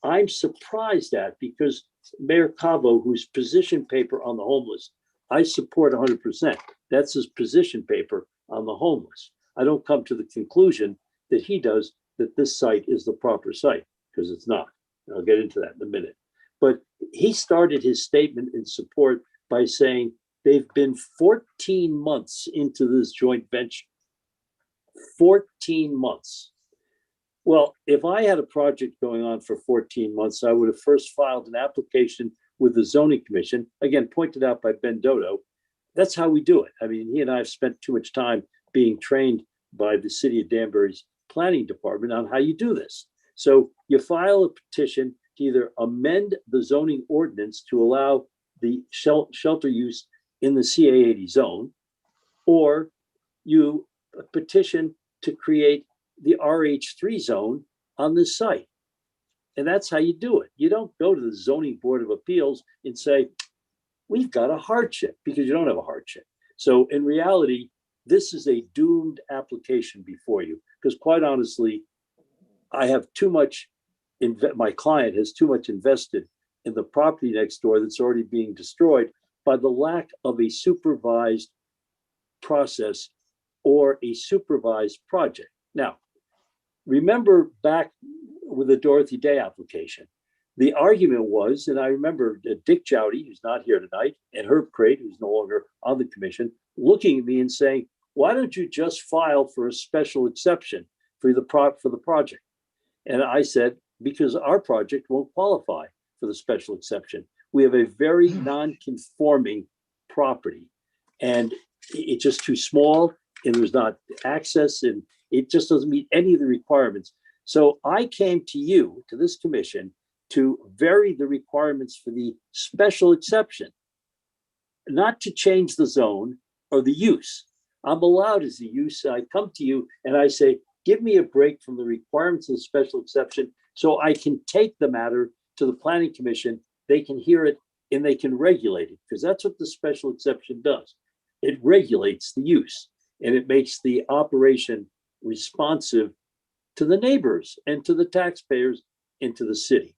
I'm surprised at, because Mayor Cavo, whose position paper on the homeless, I support 100%. That's his position paper on the homeless. I don't come to the conclusion that he does that this site is the proper site, because it's not. And I'll get into that in a minute. But he started his statement in support by saying they've been 14 months into this joint venture. 14 months. Well, if I had a project going on for 14 months, I would have first filed an application with the zoning commission, again, pointed out by Ben Dodo. That's how we do it. I mean, he and I have spent too much time being trained by the city of Danbury's planning department on how you do this. So you file a petition to either amend the zoning ordinance to allow the shelter use in the CA80 zone, or you petition to create the RH3 zone on this site. And that's how you do it. You don't go to the Zoning Board of Appeals and say, we've got a hardship, because you don't have a hardship. So in reality, this is a doomed application before you, because quite honestly, I have too much, my client has too much invested in the property next door that's already being destroyed by the lack of a supervised process or a supervised project. Now, remember back with the Dorothy Day application, the argument was, and I remember Dick Jowdy, who's not here tonight, and Herb Crate, who's no longer on the commission, looking at me and saying, why don't you just file for a special exception for the project? And I said, because our project won't qualify for the special exception. We have a very non-conforming property, and it's just too small, and there's not access, and it just doesn't meet any of the requirements. So I came to you, to this commission, to vary the requirements for the special exception, not to change the zone or the use. I'm allowed as the use. I come to you and I say, give me a break from the requirements of the special exception so I can take the matter to the planning commission. They can hear it and they can regulate it, because that's what the special exception does. It regulates the use, and it makes the operation responsive to the neighbors and to the taxpayers and to the city.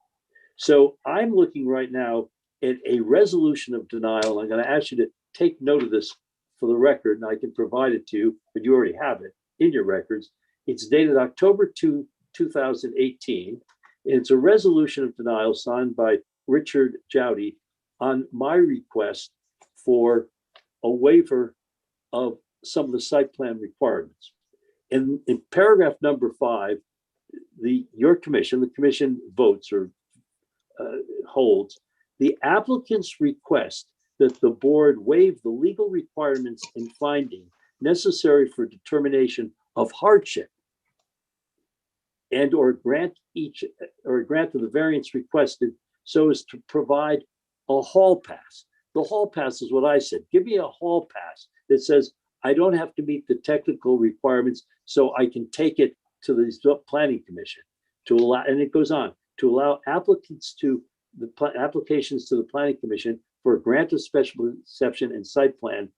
So I'm looking right now at a resolution of denial. I'm going to ask you to take note of this for the record, and I can provide it to you, but you already have it in your records. It's dated October 2, 2018. And it's a resolution of denial signed by Richard Jowdy on my request for a waiver of some of the site plan requirements. In paragraph number 5, your commission, the commission votes or holds, the applicant's request that the board waive the legal requirements and finding necessary for determination of hardship and or grant of the variance requested so as to provide a hall pass. The hall pass is what I said. Give me a hall pass that says I don't have to meet the technical requirements, so I can take it to the planning commission to allow, and it goes on, to allow applications to the planning commission for a grant of special exception and site plan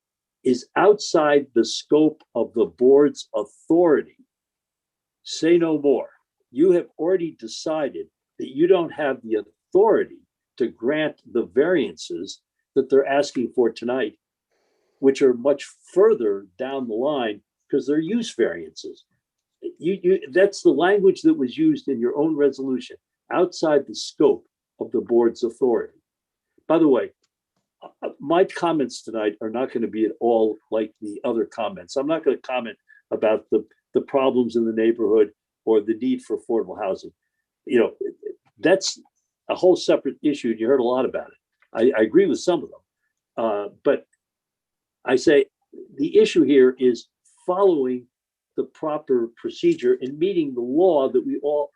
is outside the scope of the board's authority, say no more. You have already decided that you don't have the authority to grant the variances that they're asking for tonight, which are much further down the line because they're use variances. That's the language that was used in your own resolution, outside the scope of the board's authority. By the way, my comments tonight are not going to be at all like the other comments. I'm not going to comment about the problems in the neighborhood or the need for affordable housing. You know, that's a whole separate issue. You heard a lot about it. I agree with some of them. But I say the issue here is following the proper procedure and meeting the law that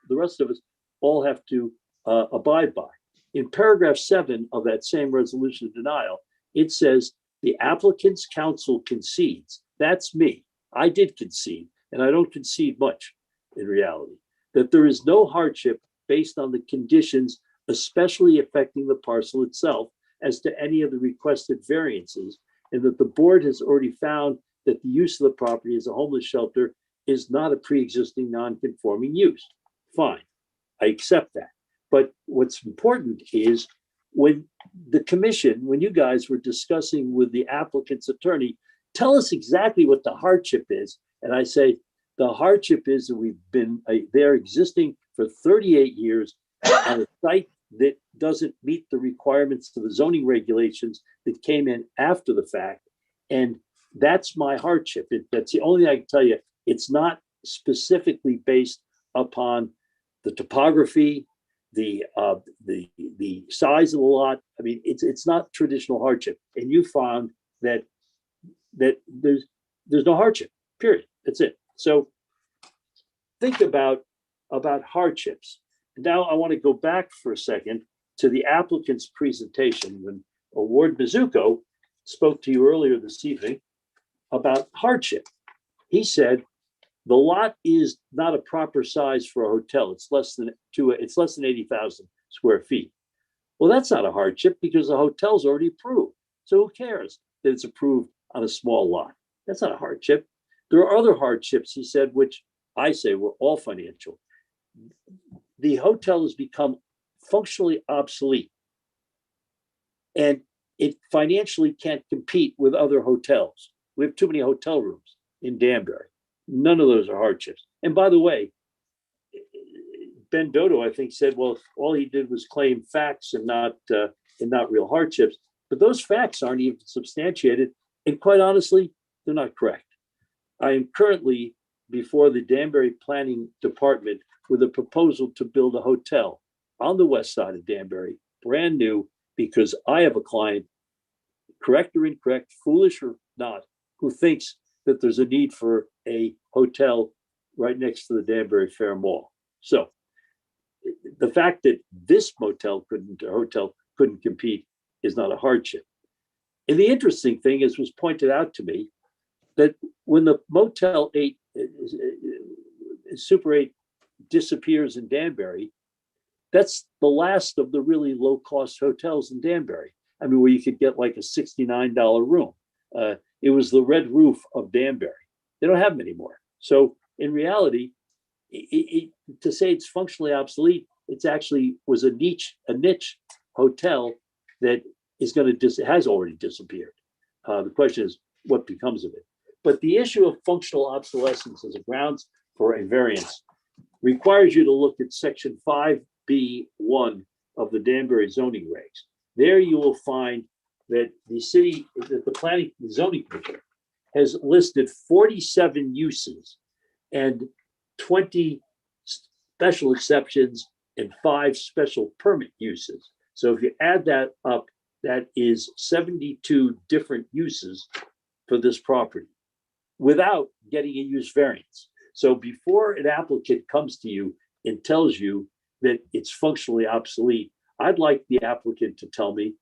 the rest of us all have to abide by. In paragraph 7 of that same resolution of denial, it says the applicant's counsel concedes. That's me. I did concede, and I don't concede much in reality, that there is no hardship based on the conditions, especially affecting the parcel itself, as to any of the requested variances, and that the board has already found that the use of the property as a homeless shelter is not a pre-existing non-conforming use. Fine, I accept that. But what's important is when the commission, when you guys were discussing with the applicant's attorney, tell us exactly what the hardship is. And I say, the hardship is that we've been there existing for 38 years on a site that doesn't meet the requirements of the zoning regulations that came in after the fact. And that's my hardship. That's the only thing I can tell you. It's not specifically based upon the topography, the size of the lot. I mean, it's not traditional hardship. And you found that there's no hardship, period. That's it. So think about hardships. Now I want to go back for a second to the applicant's presentation when Ward Mizuko spoke to you earlier this evening about hardship. He said the lot is not a proper size for a hotel. It's less than 80,000 square feet. Well, that's not a hardship because the hotel's already approved. So who cares that it's approved on a small lot? That's not a hardship. There are other hardships, he said, which I say were all financial. The hotel has become functionally obsolete and it financially can't compete with other hotels. We have too many hotel rooms in Danbury. None of those are hardships. And by the way, Ben Dodo, I think, said, well, all he did was claim facts and not real hardships. But those facts aren't even substantiated. And quite honestly, they're not correct. I am currently before the Danbury Planning Department with a proposal to build a hotel on the west side of Danbury, brand new, because I have a client, correct or incorrect, foolish or not, who thinks that there's a need for a hotel right next to the Danbury Fair Mall. So the fact that this hotel couldn't compete is not a hardship. And the interesting thing is, was pointed out to me that when the Motel 8, Super 8 disappears in Danbury, that's the last of the really low-cost hotels in Danbury. I mean, where you could get like a $69 room. It was the Red Roof of Danbury. They don't have them anymore. So in reality, to say it's functionally obsolete, it's actually was a niche hotel that has already disappeared. The question is, what becomes of it? But the issue of functional obsolescence as a grounds for a variance requires you to look at section 5B1 of the Danbury zoning regs. There you will find that the zoning commission has listed 47 uses and 20 special exceptions and 5 special permit uses. So if you add that up, that is 72 different uses for this property without getting a use variance. So before an applicant comes to you and tells you that it's functionally obsolete, I'd like the applicant to tell me,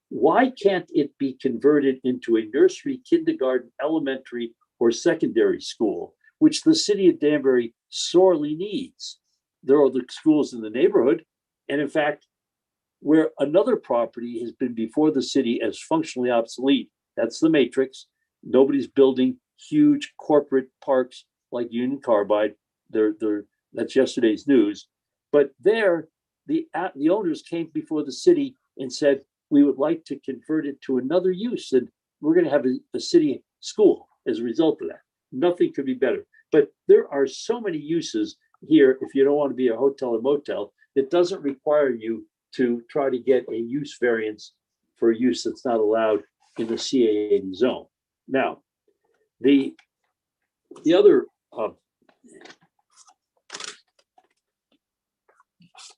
why can't it be converted into a nursery, kindergarten, elementary, or secondary school, which the city of Danbury sorely needs? There are other schools in the neighborhood. And in fact, where another property has been before the city as functionally obsolete, that's the Matrix. Nobody's building huge corporate parks like Union Carbide. That's yesterday's news. But there, the owners came before the city and said, we would like to convert it to another use, and we're going to have a city school as a result of that. Nothing could be better. But there are so many uses here, if you don't want to be a hotel or motel, that doesn't require you to try to get a use variance for a use that's not allowed in the CA80 zone. Now, the other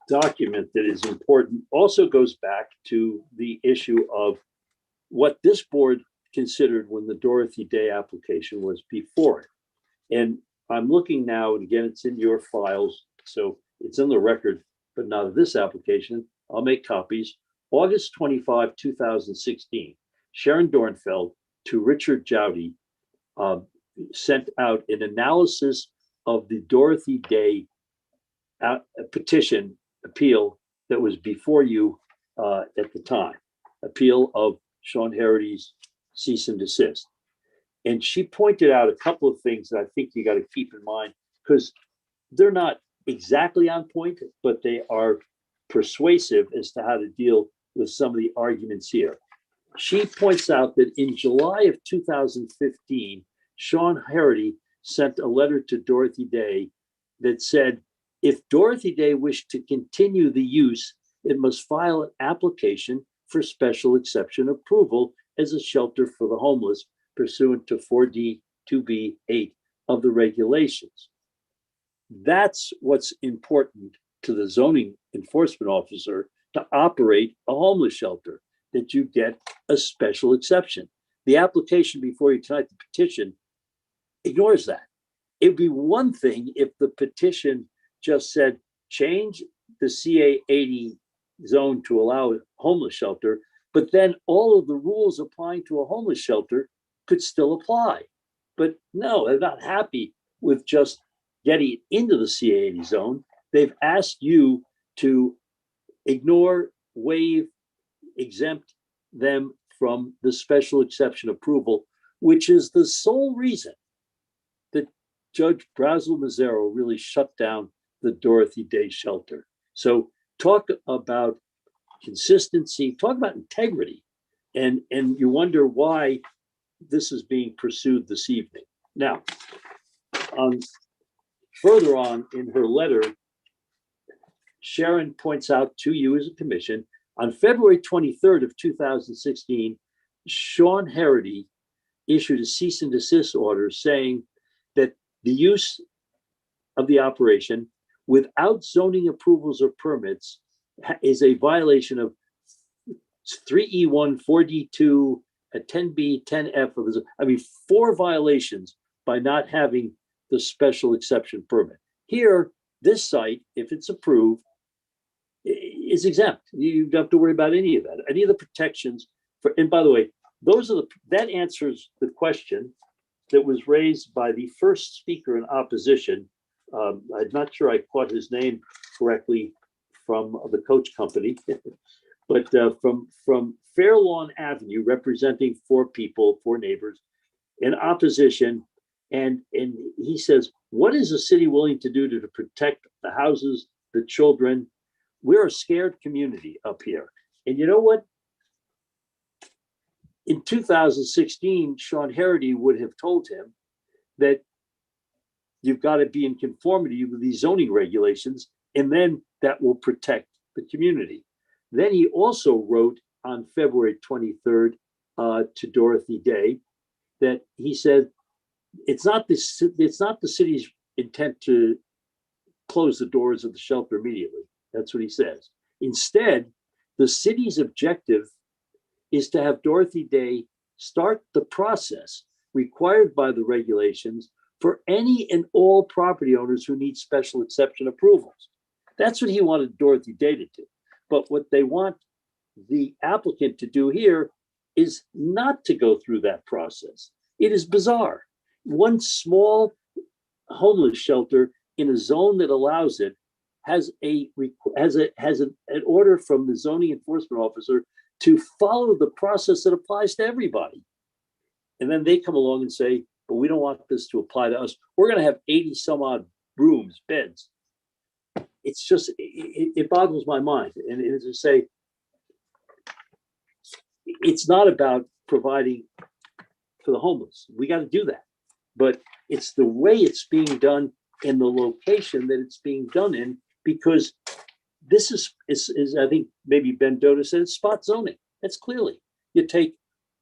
document that is important also goes back to the issue of what this board considered when the Dorothy Day application was before it. And I'm looking now, and again, it's in your files, so it's in the record, but not of this application. I'll make copies. August 25, 2016, Sharon Dornfeld to Richard Jowdy sent out an analysis of the Dorothy Day petition appeal that was before you at the time, appeal of Sean Harity's cease and desist. And she pointed out a couple of things that I think you got to keep in mind, because they're not exactly on point, but they are persuasive as to how to deal with some of the arguments here. She points out that in July of 2015, Sean Harity sent a letter to Dorothy Day that said, if Dorothy Day wished to continue the use, it must file an application for special exception approval as a shelter for the homeless pursuant to 4D 2B8 of the regulations. That's what's important to the zoning enforcement officer to operate a homeless shelter, that you get a special exception. The application before you tonight, the petition, ignores that. It'd be one thing if the petition just said, change the CA80 zone to allow a homeless shelter, but then all of the rules applying to a homeless shelter could still apply. But no, they're not happy with just getting into the CA80 zone. They've asked you to ignore, waive, exempt them from the special exception approval, which is the sole reason that Judge Brazel-Mazzaro really shut down the Dorothy Day shelter. So talk about consistency, talk about integrity, and you wonder why this is being pursued this evening. Now, further on in her letter, Sharon points out to you as a commission, on February 23rd of 2016, Sean Harity issued a cease and desist order saying that the use of the operation without zoning approvals or permits is a violation of 3E1, 4D2, 10B, 10F of the, 4 violations by not having the special exception permit. Here, this site, if it's approved, is exempt. You don't have to worry about any of that, any of the protections for, and by the way, that answers the question that was raised by the first speaker in opposition. I'm not sure I caught his name correctly from the coach company, but from Fairlawn Avenue, representing 4 people, 4 neighbors in opposition. And he says, what is the city willing to do to protect the houses, the children? We're a scared community up here. And you know what? In 2016, Sean Harity would have told him that you've got to be in conformity with these zoning regulations, and then that will protect the community. Then he also wrote on February 23rd to Dorothy Day that he said, it's not the city's intent to close the doors of the shelter immediately. That's what he says. Instead, the city's objective is to have Dorothy Day start the process required by the regulations for any and all property owners who need special exception approvals. That's what he wanted Dorothy Day to do. But what they want the applicant to do here is not to go through that process. It is bizarre. One small homeless shelter in a zone that allows it has an order from the zoning enforcement officer to follow the process that applies to everybody. And then they come along and say, but we don't want this to apply to us. We're going to have 80 some odd rooms, beds. It's just, it boggles my mind. And as I say, it's not about providing for the homeless. We got to do that. But it's the way it's being done and the location that it's being done in, because this is I think maybe Ben Doda said, it's spot zoning. That's clearly, you take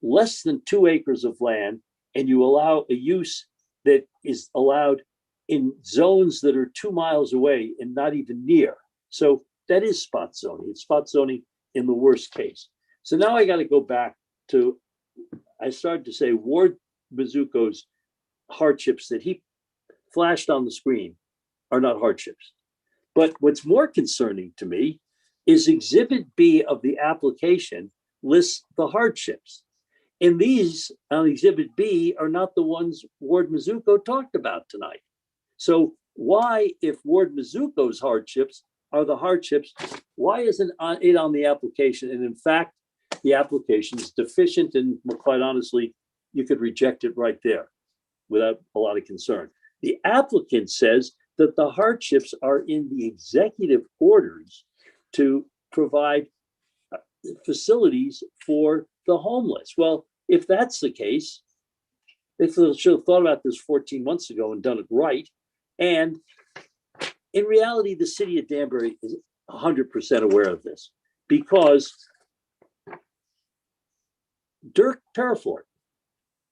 less than 2 acres of land and you allow a use that is allowed in zones that are 2 miles away and not even near. So that is spot zoning. It's spot zoning in the worst case. So now I got to go back to, I started to say Ward Mizuko's hardships that he flashed on the screen are not hardships. But what's more concerning to me is Exhibit B of the application lists the hardships. And these on Exhibit B are not the ones Ward Mizuko talked about tonight. So why, if Ward Mizuko's hardships are the hardships, why isn't it on the application? And in fact, the application is deficient, and quite honestly, you could reject it right there without a lot of concern. The applicant says that the hardships are in the executive orders to provide facilities for the homeless. Well, if that's the case, they should have thought about this 14 months ago and done it right. And in reality, the city of Danbury is 100% aware of this, because Dirk Parafort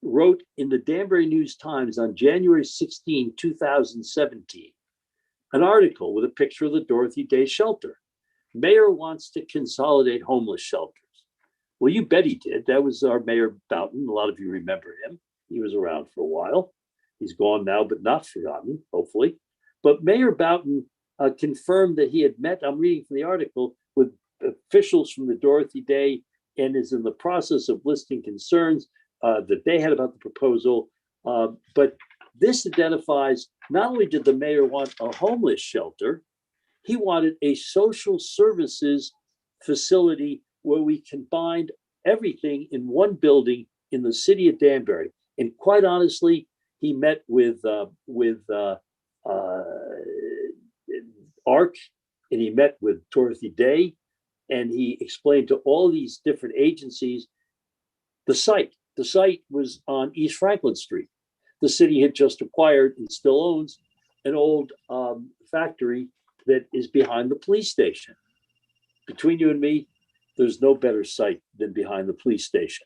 wrote in the Danbury News Times on January 16, 2017, an article with a picture of the Dorothy Day shelter. Mayor wants to consolidate homeless shelters. Well, you bet he did. That was our Mayor Boughton. A lot of you remember him. He was around for a while. He's gone now, but not forgotten, hopefully. But Mayor Boughton confirmed that he had met, I'm reading from the article, with officials from the Dorothy Day, and is in the process of listing concerns that they had about the proposal. But this identifies, not only did the mayor want a homeless shelter, he wanted a social services facility where we combined everything in one building in the city of Danbury. And quite honestly, he met with ARC, and he met with Dorothy Day, and he explained to all these different agencies the site. The site was on East Franklin Street. The city had just acquired and still owns an old factory that is behind the police station. Between you and me, there's no better site than behind the police station.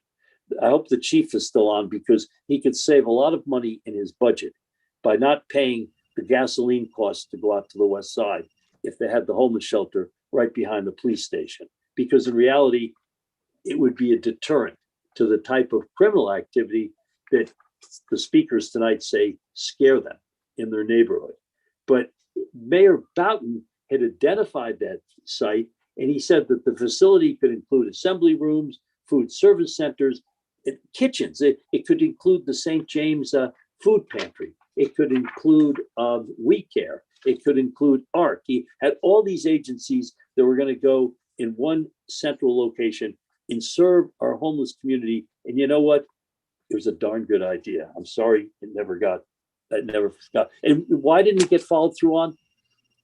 I hope the chief is still on, because he could save a lot of money in his budget by not paying the gasoline costs to go out to the west side if they had the homeless shelter right behind the police station. Because in reality, it would be a deterrent to the type of criminal activity that the speakers tonight say scare them in their neighborhood. But Mayor Boughton had identified that site, and he said that the facility could include assembly rooms, food service centers, kitchens. It could include the St. James food pantry. It could include We Care. It could include ARC. He had all these agencies that were going to go in one central location and serve our homeless community. And you know what? It was a darn good idea. I'm sorry it never got. And why didn't it get followed through on?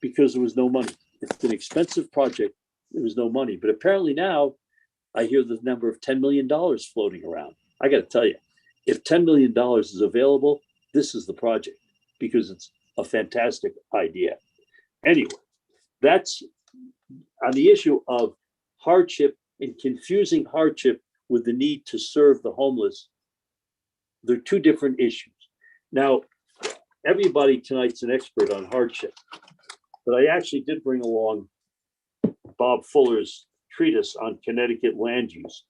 Because there was no money. It's an expensive project. There was no money. But apparently now I hear the number of $10 million floating around. I got to tell you, if $10 million is available, this is the project, because it's a fantastic idea. Anyway, that's on the issue of hardship and confusing hardship with the need to serve the homeless. They're two different issues. Now, everybody tonight's an expert on hardship, but I actually did bring along Bob Fuller's treatise on Connecticut land use.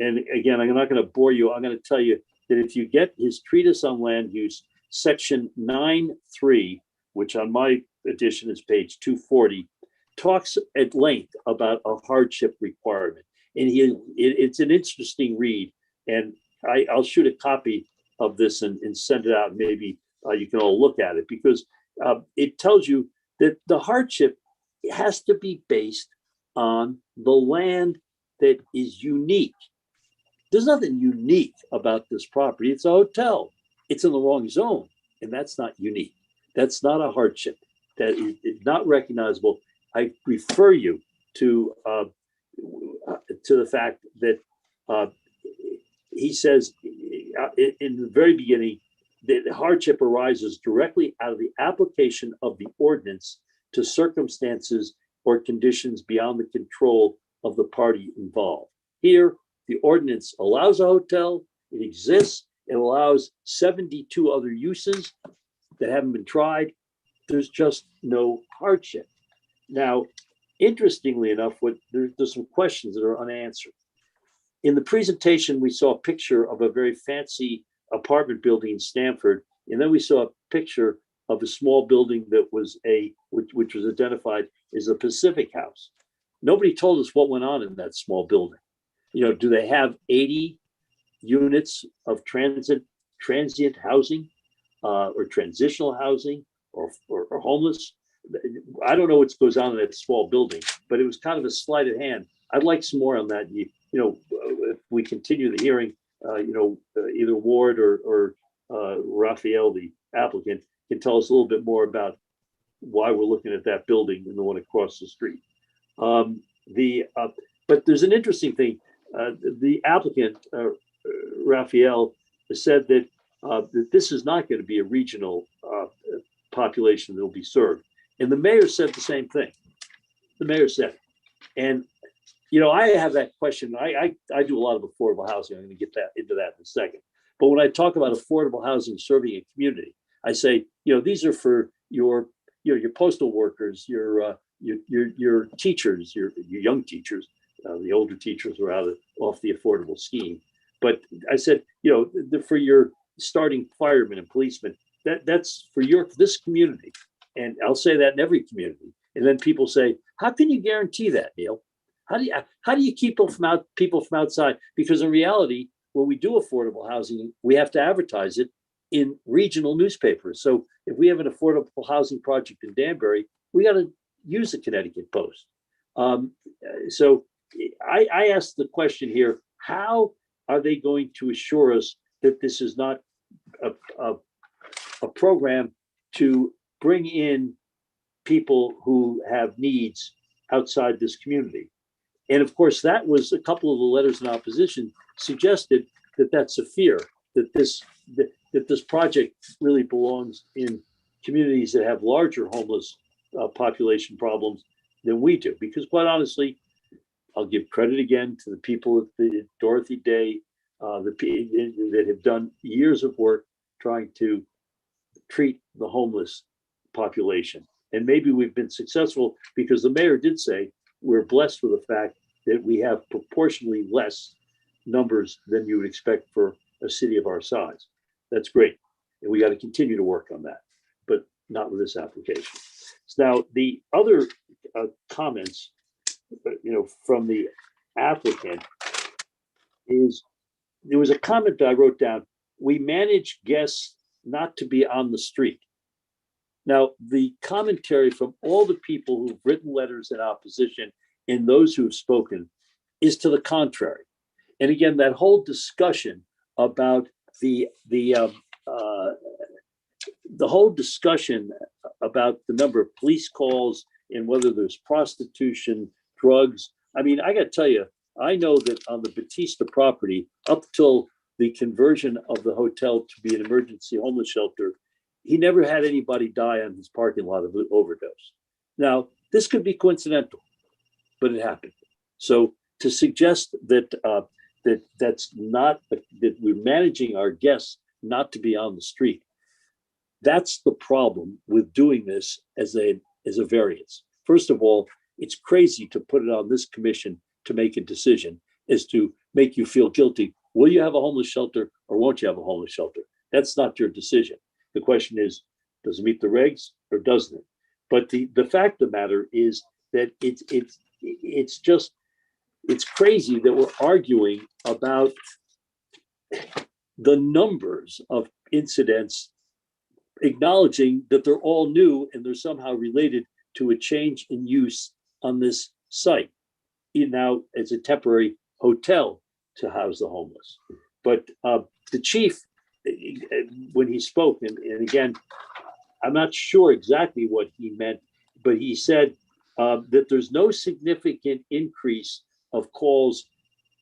And again, I'm not going to bore you. I'm going to tell you that if you get his treatise on land use, section 9.3, which on my edition is page 240, talks at length about a hardship requirement. And it's an interesting read. And I'll shoot a copy of this and send it out. Maybe you can all look at it, because it tells you that the hardship has to be based on the land that is unique. There's nothing unique about this property. It's a hotel. It's in the wrong zone, and that's not unique. That's not a hardship. That is not recognizable. I refer you to the fact that he says in the very beginning that the hardship arises directly out of the application of the ordinance to circumstances or conditions beyond the control of the party involved. Here, the ordinance allows a hotel, it exists, it allows 72 other uses that haven't been tried. There's just no hardship. Now, interestingly enough, there's some questions that are unanswered. In the presentation, we saw a picture of a very fancy apartment building in Stamford, and then we saw a picture of a small building that was which was identified as a Pacific House. Nobody told us what went on in that small building. You know, do they have 80 units of transient housing or transitional housing or homeless? I don't know what goes on in that small building, but it was kind of a sleight of hand. I'd like some more on that. You know, if we continue the hearing, either Ward or Raphael, the applicant, can tell us a little bit more about why we're looking at that building and the one across the street. But there's an interesting thing. The applicant, Raphael, said that this is not going to be a regional population that will be served. And the mayor said the same thing. The mayor said, and you know, I have that question. I do a lot of affordable housing. I'm going to get into that in a second. But when I talk about affordable housing serving a community, I say, you know, these are for your postal workers, your teachers, your young teachers. The older teachers are off the affordable scheme. But I said, you know, for your starting firemen and policemen, that's for this community. And I'll say that in every community. And then people say, how can you guarantee that, Neil? How do you keep people from outside? Because in reality, when we do affordable housing, we have to advertise it in regional newspapers. So if we have an affordable housing project in Danbury, we got to use the Connecticut Post. So I asked the question here, how are they going to assure us that this is not a program to bring in people who have needs outside this community? And of course, that was a couple of the letters in opposition suggested that that's a fear, that this project really belongs in communities that have larger homeless population problems than we do. Because quite honestly, I'll give credit again to the people at the Dorothy Day that have done years of work trying to treat the homeless population. And maybe we've been successful because the mayor did say we're blessed with the fact that we have proportionally less numbers than you would expect for a city of our size. That's great. And we got to continue to work on that, but not with this application. So now the other comments, from the applicant is, there was a comment that I wrote down, we manage guests not to be on the street. Now, the commentary from all the people who've written letters in opposition and those who have spoken is to the contrary. And again, that whole discussion about the whole discussion about the number of police calls and whether there's prostitution, drugs. I mean, I got to tell you, I know that on the Batista property, up till the conversion of the hotel to be an emergency homeless shelter, he never had anybody die on his parking lot of an overdose. Now, this could be coincidental, but it happened. So to suggest that that's not, that we're managing our guests not to be on the street, that's the problem with doing this as a variance. First of all, it's crazy to put it on this commission to make a decision as to make you feel guilty. Will you have a homeless shelter or won't you have a homeless shelter? That's not your decision. The question is, does it meet the regs or doesn't it? But the fact of the matter is that it's crazy that we're arguing about the numbers of incidents, acknowledging that they're all new and they're somehow related to a change in use on this site. Now, as a temporary hotel, to house the homeless. But the chief, when he spoke, and again, I'm not sure exactly what he meant, but he said that there's no significant increase of calls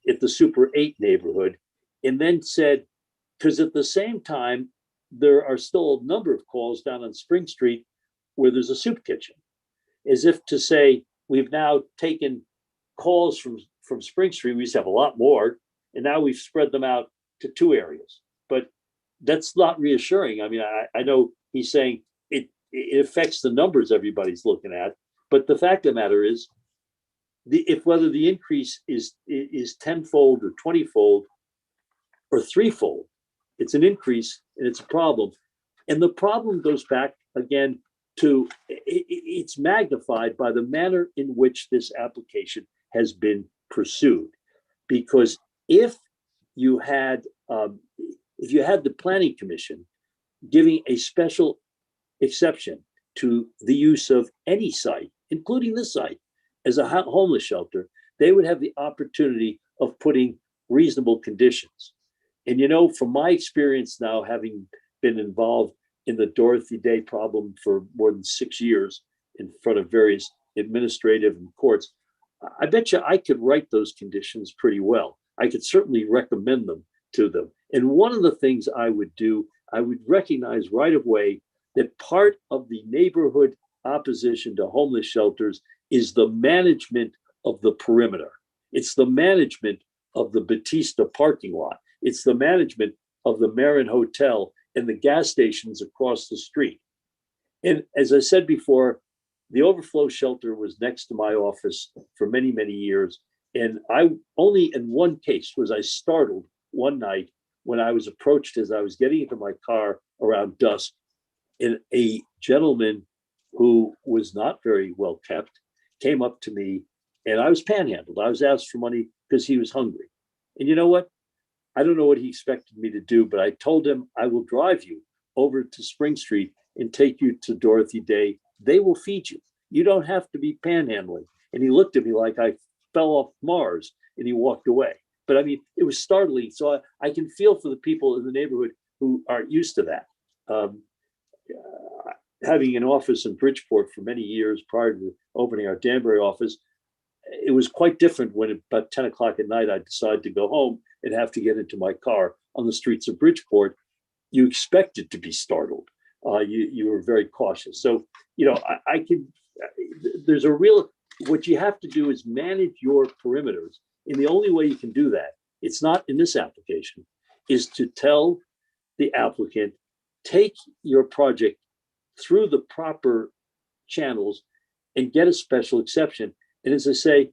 at the Super 8 neighborhood, and then said, because at the same time, there are still a number of calls down on Spring Street where there's a soup kitchen, as if to say, we've now taken calls from Spring Street, we used to have a lot more, and now we've spread them out to 2 areas. But that's not reassuring. I mean, I know he's saying it affects the numbers everybody's looking at, but the fact of the matter is, if whether the increase is 10-fold or 20-fold or 3-fold, it's an increase and it's a problem. And the problem goes back again to it's magnified by the manner in which this application has been pursued. Because if you had the Planning Commission giving a special exception to the use of any site, including this site, as a homeless shelter, they would have the opportunity of putting reasonable conditions. And you know, from my experience now, having been involved in the Dorothy Day problem for more than 6 years in front of various administrative and courts, I bet you I could write those conditions pretty well. I could certainly recommend them to them. And one of the things I would do, I would recognize right away that part of the neighborhood opposition to homeless shelters is the management of the perimeter. It's the management of the Batista parking lot. It's the management of the Marin Hotel and the gas stations across the street. And as I said before, the overflow shelter was next to my office for many, many years. And I only in one case was I startled one night when I was approached as I was getting into my car around dusk, and a gentleman who was not very well kept came up to me, and I was panhandled. I was asked for money because he was hungry. And you know what? I don't know what he expected me to do, but I told him, I will drive you over to Spring Street and take you to Dorothy Day. They will feed you. You don't have to be panhandling. And he looked at me like I fell off Mars, and he walked away. But I mean, it was startling. So I can feel for the people in the neighborhood who aren't used to that. Having an office in Bridgeport for many years prior to opening our Danbury office, it was quite different when about 10 o'clock at night, I decided to go home and have to get into my car on the streets of Bridgeport. You expected to be startled. You were very cautious. So, you know, there's a real, what you have to do is manage your perimeters. And the only way you can do that, it's not in this application, is to tell the applicant, take your project through the proper channels and get a special exception. And as I say,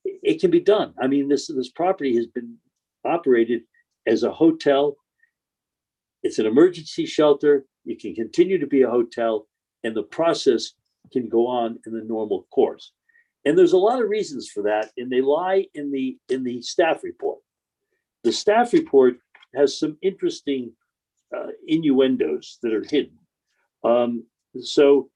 it can be done. I mean, this property has been operated as a hotel. It's an emergency shelter. It can continue to be a hotel, and the process can go on in the normal course. And there's a lot of reasons for that, and they lie in the staff report. The staff report has some interesting innuendos that are hidden. So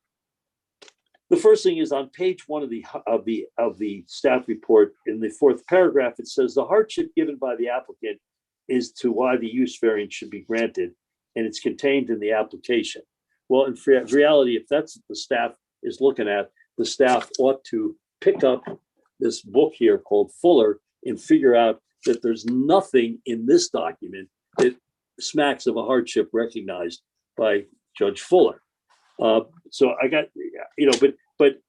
the first thing is on page 1 of the staff report, in the 4th paragraph, it says the hardship given by the applicant is to why the use variance should be granted, and it's contained in the application. Well, in reality, if that's what the staff is looking at, the staff ought to pick up this book here called Fuller and figure out that there's nothing in this document that smacks of a hardship recognized by Judge Fuller. So I got, you know, but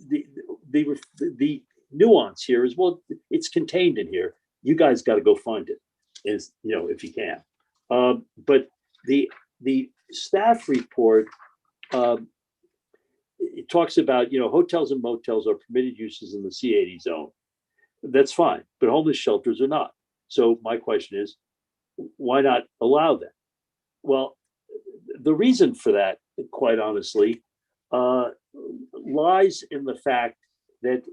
the nuance here is, well, it's contained in here. You guys got to go find it, is, you know, if you can. But the staff report, it talks about, you know, hotels and motels are permitted uses in the C80 zone. That's fine, but homeless shelters are not. So my question is, why not allow that? Well, the reason for that, quite honestly, lies in the fact that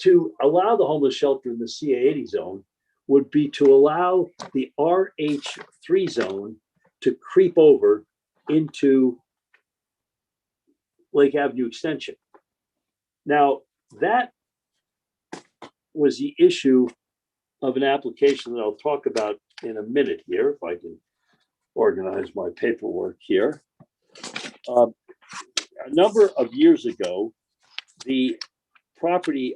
to allow the homeless shelter in the CA80 zone would be to allow the RH3 zone to creep over into Lake Avenue Extension. Now, that was the issue of an application that I'll talk about in a minute here, if I can organize my paperwork here. A number of years ago, the property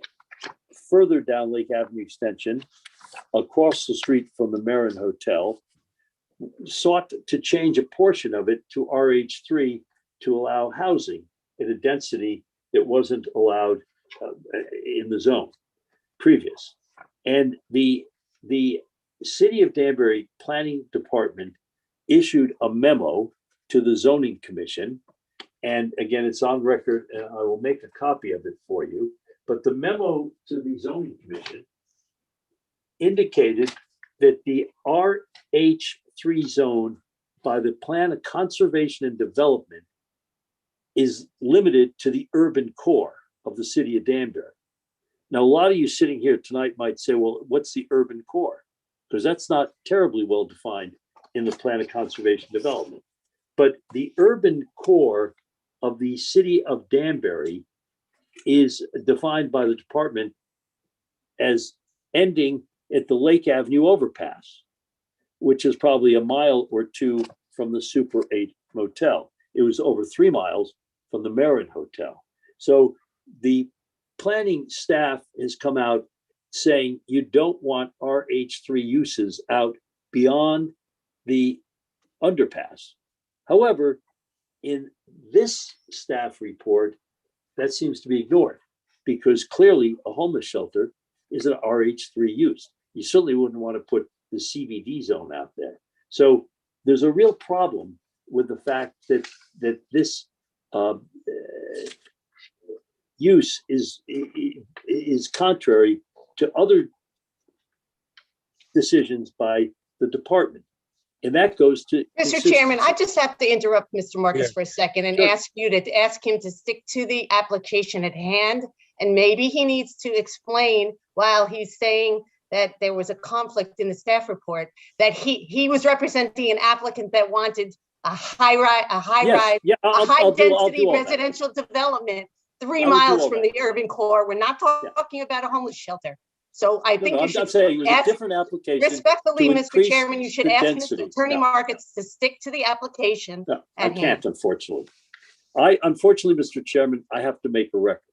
further down Lake Avenue Extension, across the street from the Marin Hotel, sought to change a portion of it to RH3 to allow housing at a density that wasn't allowed in the zone previous. And the City of Danbury Planning Department issued a memo to the Zoning Commission. And again, it's on record, and I will make a copy of it for you. But the memo to the Zoning Commission indicated that the RH3 zone by the Plan of Conservation and Development is limited to the urban core of the city of Danbury. Now, a lot of you sitting here tonight might say, well, what's the urban core? Because that's not terribly well defined in the Plan of Conservation and Development. But the urban core of the city of Danbury is defined by the department as ending at the Lake Avenue overpass, which is probably a mile or two from the Super 8 motel. It was over 3 miles from the Marin Hotel. So the planning staff has come out saying you don't want RH3 uses out beyond the underpass. However, in this staff report, that seems to be ignored because clearly a homeless shelter is an RH3 use. You certainly wouldn't want to put the CBD zone out there. So there's a real problem with the fact that this use is contrary to other decisions by the department. And that goes to Mr. Chairman, I just have to interrupt Mr. Marcus for a second and Sure. ask him to stick to the application at hand. And maybe he needs to explain while he's saying that there was a conflict in the staff report, that he was representing an applicant that wanted a high rise, I'll high do all density that. residential development 3 I will do miles all from that. the urban core. We're not talking about a homeless shelter. So I think you I'm should saying it was a ask, different application. respectfully, to Mr. increase Chairman, you should the ask density. Mr. Attorney No. Markets to stick to the application No, I at can't, hand. unfortunately. Unfortunately, Mr. Chairman, I have to make a record.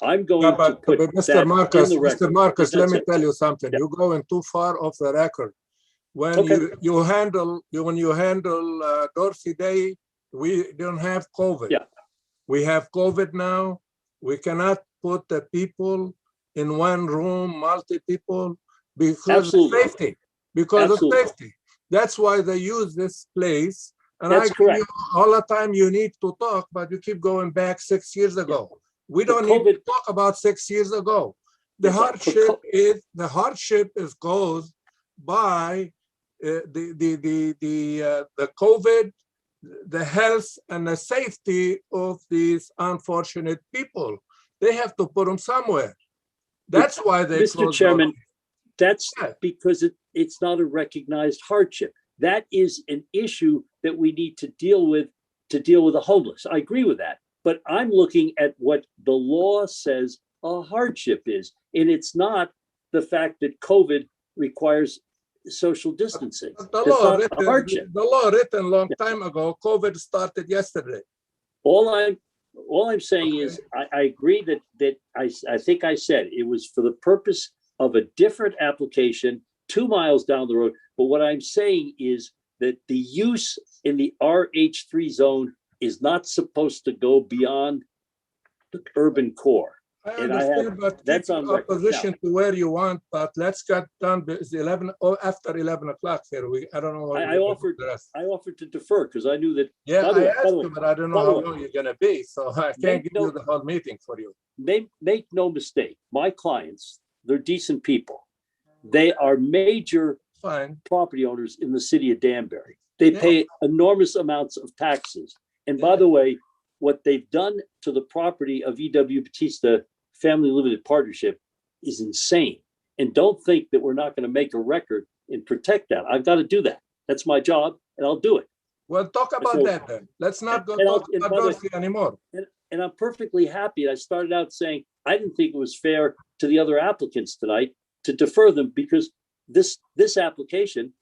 I'm going to But put Mr. that Marcus, in the record. Mr. Marcus, let That's me it. tell you something. You're going too far off the record. When Okay. you handle Dorsey Day, we don't have COVID. Yeah. We have COVID now. We cannot put the people in one room, multi people, because Absolutely. of safety. Because Absolutely. of safety. That's why they use this place. And That's I give correct. you all the time you need to talk, but you keep going back 6 years ago. We The don't need to COVID talk about 6 years ago. The Yes, but hardship is caused by the COVID, the health and the safety of these unfortunate people. They have to put them somewhere. That's why they Mr. closed Chairman, Dorsey. that's Yeah. because it's not a recognized hardship. That is an issue that we need to deal with the homeless. I agree with that. But I'm looking at what the law says a hardship is. And it's not the fact that COVID requires social distancing. The That's law not a hardship. written long time ago. COVID started yesterday. All I'm saying is I agree that I think I said it was for the purpose of a different application 2 miles down the road. But what I'm saying is that the use in the RH3 zone is not supposed to go beyond the urban core. I And I understand, have but that's keep on your record. opposition Now, to where you want, but let's get done with 11 or after 11 o'clock here. I don't know. what I we're gonna do offered the rest. I offered to defer because I knew that. Yeah, by the I way- asked by the you, way- but I don't know by the how way, long you're gonna be, so I can't Make give no- you the whole meeting for you. Make no mistake, my clients, they're decent people. They are major Fine. property owners in the city of Danbury. They Yeah. pay enormous amounts of taxes. And by the way, what they've done to the property of EW Batista Family Limited Partnership is insane. And don't think that we're not going to make a record and protect that. I've got to do that. That's my job, and I'll do it. Well, talk about So- that then. Let's not go and I'll- talk and about by the way- Dorsey anymore. And I'm perfectly happy. I started out saying I didn't think it was fair to the other applicants tonight to defer them because this application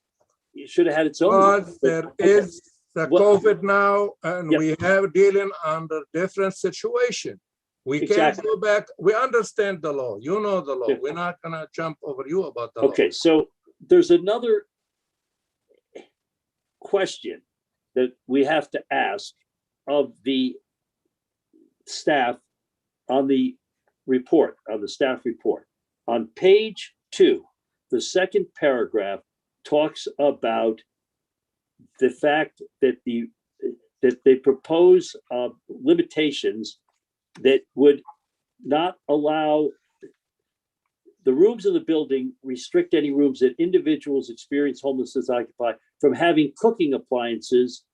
should have had its own. But there is the COVID now, and we have dealing under different situation. We can't Exactly. go back. We understand the law. You know the law. Yeah. We're not gonna jump over you about the law. Okay, so there's another question that we have to ask of the staff on the report, on the staff report. On page 2, the second paragraph talks about the fact that they propose limitations that would not allow the rooms in the building, restrict any rooms that individuals experience homelessness occupy from having cooking appliances,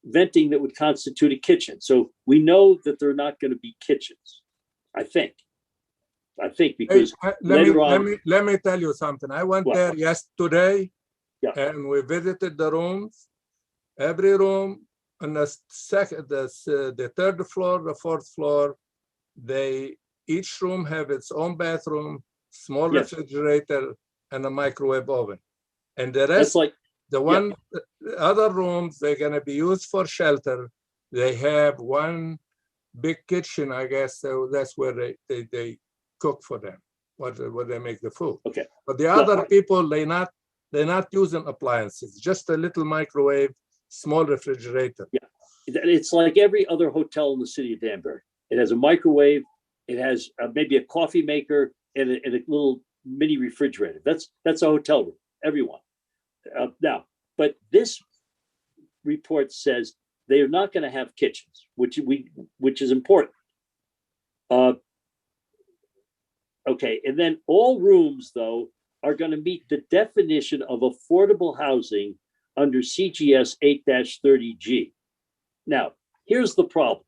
venting that would constitute a kitchen. So we know that they're not going to be kitchens, I think because later on. Let me tell you something. I went What? there yesterday, Yeah. and we visited the rooms. Every room on the the third floor, the fourth floor, each room have its own bathroom, small Yes. refrigerator, and a microwave oven. And the That's rest, like, the other rooms, they're gonna be used for shelter. They have one big kitchen, I guess, so that's where they cook for them, where they make the food. Okay. But the other people, they're not using appliances, just a little microwave, small refrigerator. Yeah, it's like every other hotel in the city of Danbury. It has a microwave, it has maybe a coffee maker and a little mini refrigerator. That's a hotel room, everyone. Now, but this report says they are not going to have kitchens, which is important. Okay, and then all rooms though are going to meet the definition of affordable housing under CGS 8-30G. Now, here's the problem.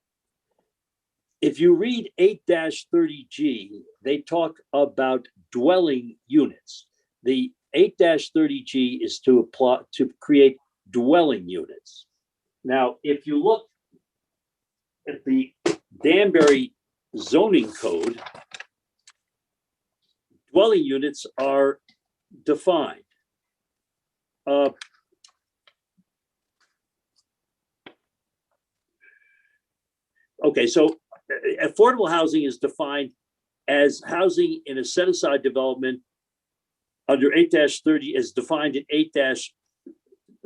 If you read 8-30G, they talk about dwelling units. The 8-30G is to create dwelling units. Now, if you look at the Danbury zoning code, dwelling units are defined. Okay, so affordable housing is defined as housing in a set-aside development under 8-30 as defined in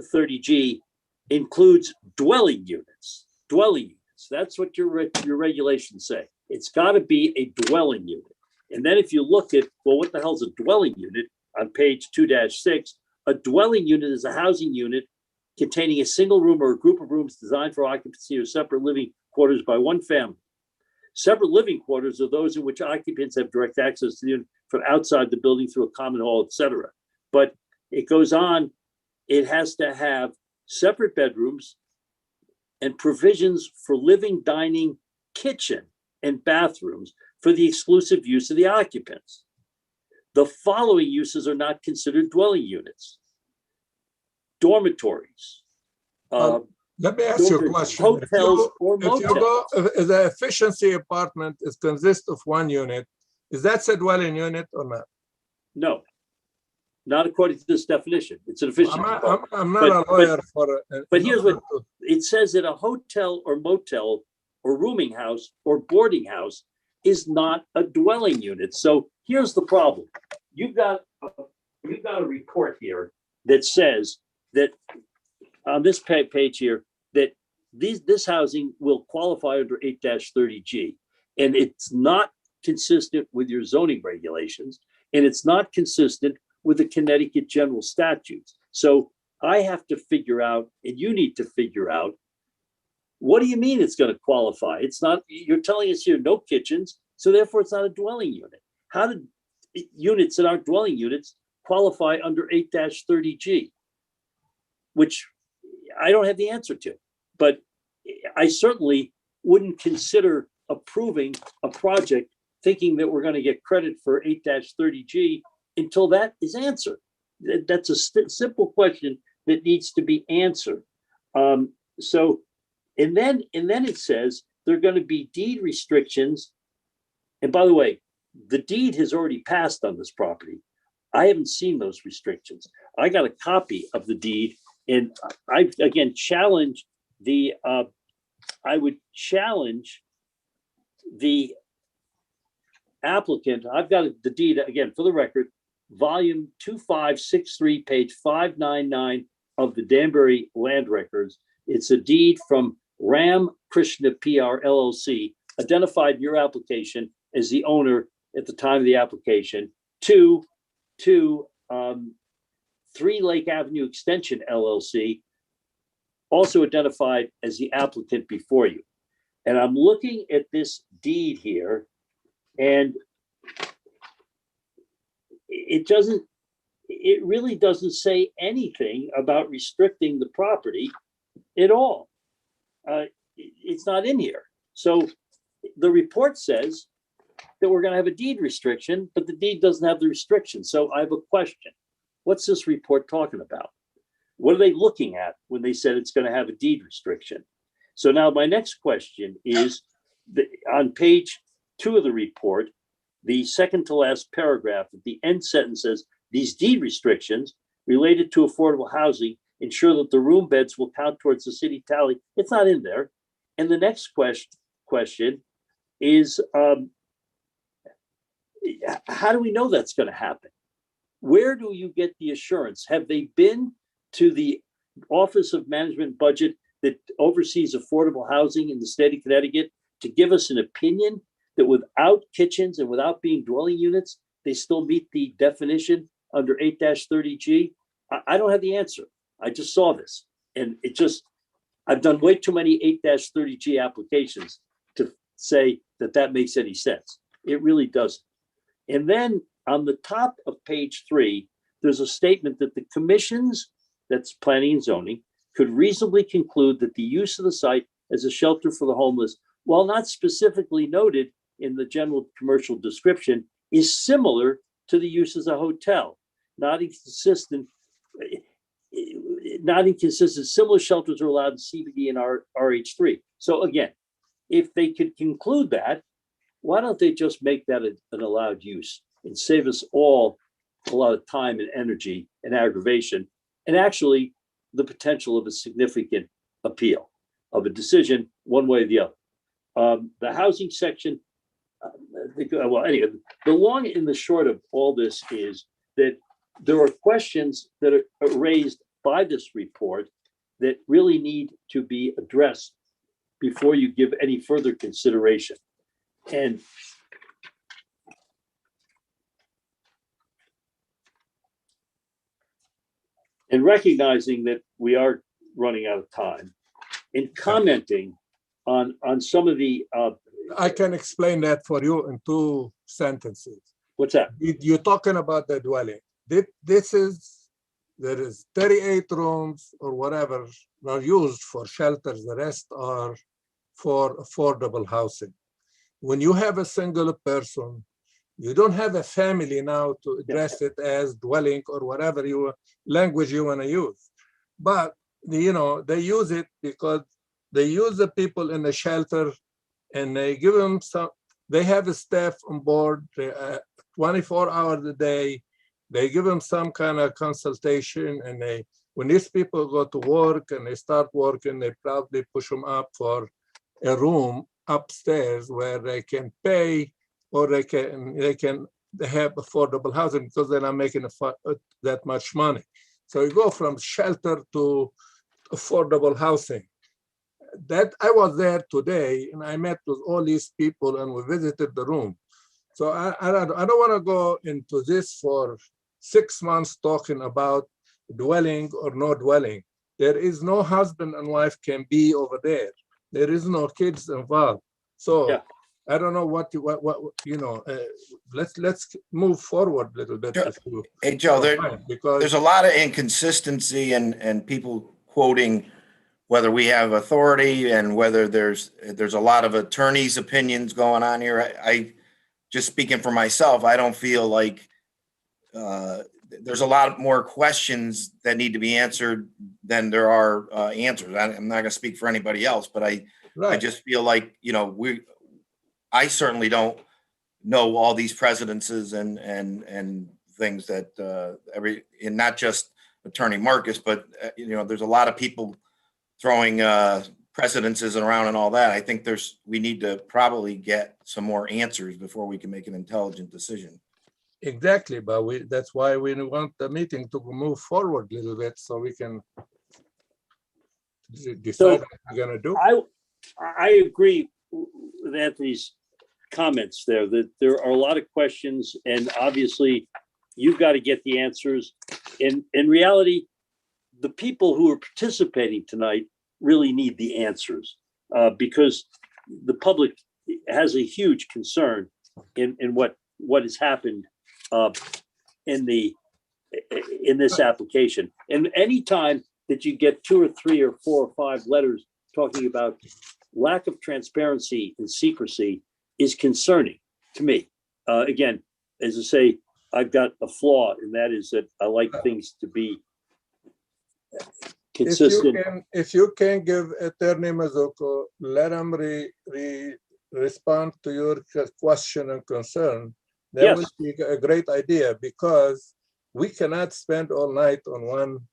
8-30G includes dwelling units. Dwelling units. That's what your regulations say. It's got to be a dwelling unit. And then if you look at, well, what the hell is a dwelling unit on page 2-6, a dwelling unit is a housing unit containing a single room or a group of rooms designed for occupancy or separate living quarters by one family. Separate living quarters are those in which occupants have direct access to the unit from outside the building through a common hall, etc. But it goes on, it has to have separate bedrooms and provisions for living, dining, kitchen, and bathrooms for the exclusive use of the occupants. The following uses are not considered dwelling units: dormitories, let me ask you a question. hotels or If you motels. go, if the efficiency apartment consists of one unit, is that a dwelling unit or not? No, not according to this definition. It's an efficient. I'm not a lawyer for it. But here's what it says: that a hotel or motel or rooming house or boarding house is not a dwelling unit. So here's the problem: you've got a report here that says that on this page here that this housing will qualify under 8-30G, and it's not consistent with your zoning regulations, and it's not consistent with the Connecticut general statutes. So I have to figure out, and you need to figure out, what do you mean it's going to qualify? It's not, you're telling us here no kitchens, so therefore it's not a dwelling unit. How did units that aren't dwelling units qualify under 8-30G? Which I don't have the answer to, but I certainly wouldn't consider approving a project thinking that we're going to get credit for 8-30G until that is answered. That's a simple question that needs to be answered. And then it says there are going to be deed restrictions. And by the way, the deed has already passed on this property. I haven't seen those restrictions. I got a copy of the deed, and I again challenge the. I would challenge the applicant. I've got the deed again for the record, volume 2563, page 599 of the Danbury Land Records. It's a deed from Ram Krishna PR LLC, identified your application as the owner at the time of the application, to 3 Lake Avenue Extension LLC, also identified as the applicant before you. And I'm looking at this deed here, and it really doesn't say anything about restricting the property at all. It's not in here. So the report says that we're going to have a deed restriction, but the deed doesn't have the restriction. So I have a question. What's this report talking about? What are they looking at when they said it's going to have a deed restriction? So now my next question is on page 2 of the report, the second to last paragraph at the end sentence says, these deed restrictions related to affordable housing ensure that the room beds will count towards the city tally. It's not in there. And the next question is, how do we know that's going to happen? Where do you get the assurance? Have they been to the Office of Management Budget that oversees affordable housing in the state of Connecticut to give us an opinion that without kitchens and without being dwelling units, they still meet the definition under 8-30G? I don't have the answer. I just saw this, and I've done way too many 8-30G applications to say that makes any sense. It really doesn't. And then on the top of page 3, there's a statement that the commissions, that's planning and zoning, could reasonably conclude that the use of the site as a shelter for the homeless, while not specifically noted in the general commercial description, is similar to the use as a hotel, not inconsistent. Similar shelters are allowed in CBD and RH3. So again, if they could conclude that, why don't they just make that an allowed use and save us all a lot of time and energy and aggravation, and actually the potential of a significant appeal of a decision one way or the other. The housing section, anyway, the long and the short of all this is that there are questions that are raised by this report that really need to be addressed before you give any further consideration. And recognizing that we are running out of time, and commenting on some of the I can explain that for you in 2 sentences. What's that? You're talking about the dwelling. There is 38 rooms or whatever are used for shelters. The rest are for affordable housing. When you have a single person, you don't have a family now to address it as dwelling or whatever language you want to use. But, they use it because they use the people in the shelter, and they give them they have a staff on board 24 hours a day. They give them some kind of consultation, and when these people go to work and they start working, they probably push them up for a room upstairs where they can pay, or they have affordable housing because they're not making that much money. So you go from shelter to affordable housing. That I was there today, and I met with all these people, and we visited the room. So I don't want to go into this for 6 months talking about dwelling or no dwelling. There is no husband and wife can be over there. There is no kids involved. So I don't know what let's move forward a little bit. Hey, Joe, there's a lot of inconsistency and people quoting whether we have authority and whether there's a lot of attorneys' opinions going on here. I just speaking for myself, I don't feel like there's a lot more questions that need to be answered than there are answers. I'm not going to speak for anybody else, but I Right. just feel like, I certainly don't know all these precedences and things that and not just Attorney Marcus, but there's a lot of people throwing precedences around and all that. I think we need to probably get some more answers before we can make an intelligent decision. Exactly, but that's why we want the meeting to move forward a little bit so we can decide what we're gonna do. I agree with Anthony's comments there, that there are a lot of questions, and obviously you've got to get the answers. In reality, the people who are participating tonight really need the answers, because the public has a huge concern in what has happened in this application. And anytime that you get 2 or 3 or 4 or 5 letters talking about lack of transparency and secrecy is concerning to me. Again, as I say, I've got a flaw, and that is that I like things to be consistent. If you can give Attorney Mazzucco, let him respond to your question and concern. That Yes. would be a great idea, because we cannot spend all night on one,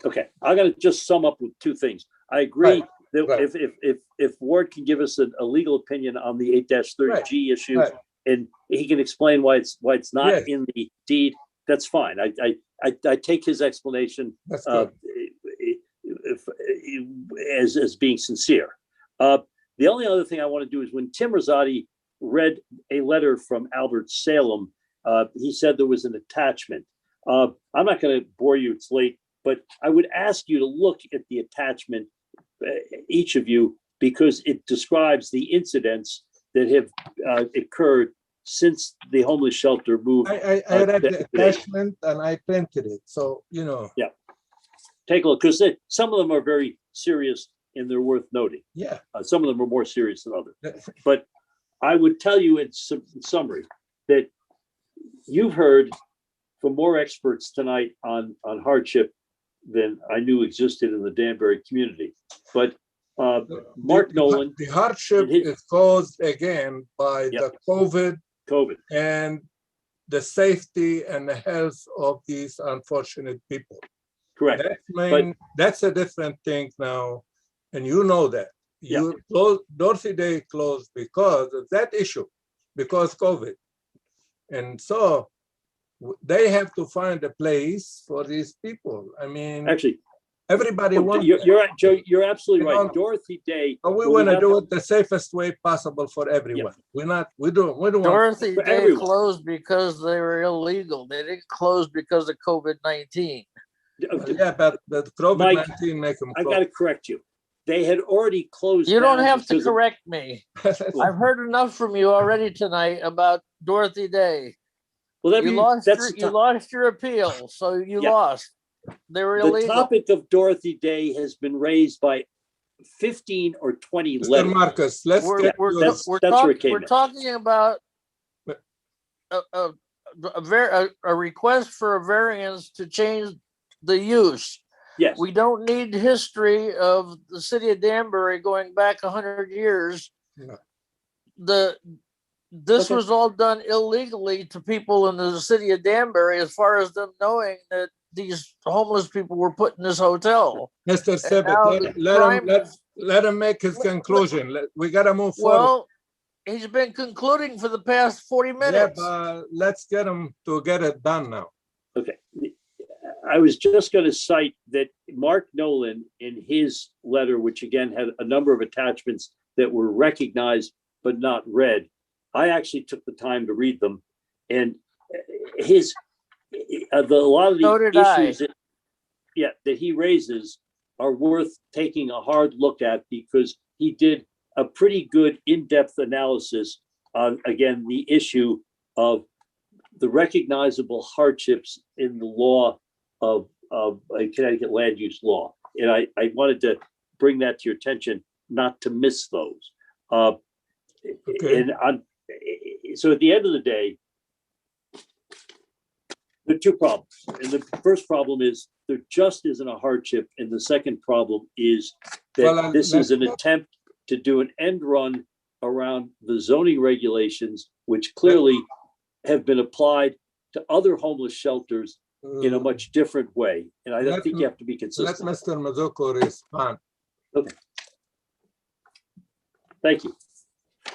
Okay, I got to just sum up with 2 things. I agree that right. if Ward can give us a legal opinion on the 8-30G issue, right. and he can explain why it's not Yes. in the deed, that's fine. I take his explanation That's good. as being sincere. The only other thing I want to do is, when Tim Rosati read a letter from Albert Salem, he said there was an attachment. I'm not going to bore you, it's late, but I would ask you to look at the attachment, each of you, because it describes the incidents that have occurred since the homeless shelter moved. I read the attachment and I printed it, so Yeah, take a look, because some of them are very serious and they're worth noting. Yeah. Some of them are more serious than others. But I would tell you in summary that you've heard from more experts tonight on hardship than I knew existed in the Danbury community. But Mark Nolan. The hardship is caused again by the COVID and the safety and the health of these unfortunate people. Correct. That's a different thing now, and you know that. Dorothy Day closed because of that issue, because COVID. And so they have to find a place for these people. I mean, actually, everybody wants. You're right, Joe. You're absolutely right. Dorothy Day. But we want to do it the safest way possible for everyone. We don't want Dorothy Day closed because they were illegal. They didn't close because of COVID-19. Yeah, but COVID-19 make them close. I got to correct you. They had already closed. You don't have to correct me. I've heard enough from you already tonight about Dorothy Day. Well, you lost your appeal, so you lost. They were illegal. The topic of Dorothy Day has been raised by 15 or 20 Mr. letters. Marcus, we're talking about a request for a variance to change the use. Yes. We don't need history of the city of Danbury going back 100 years. No. This was all done illegally to people in the city of Danbury, as far as them knowing that these homeless people were put in this hotel. Mr. Sibbett, let him make his conclusion. We got to move forward. Well, he's been concluding for the past 40 minutes. Yeah, but let's get him to get it done now. Okay. I was just going to cite that Mark Nolan, in his letter, which again had a number of attachments that were recognized but not read, I actually took the time to read them, and a lot of the issues that he raises are worth taking a hard look at, because he did a pretty good in-depth analysis on, again, the issue of the recognizable hardships in the law of Connecticut land use law. And I wanted to bring that to your attention, not to miss those. So at the end of the day, there are 2 problems. And the first problem is there just isn't a hardship. And the second problem is Well, that this is an let's- attempt to do an end run around the zoning regulations, which clearly have been applied to other homeless shelters in a much different way. And I Let think you have to be Let consistent. Mr. Mazuko respond. Okay. Thank you.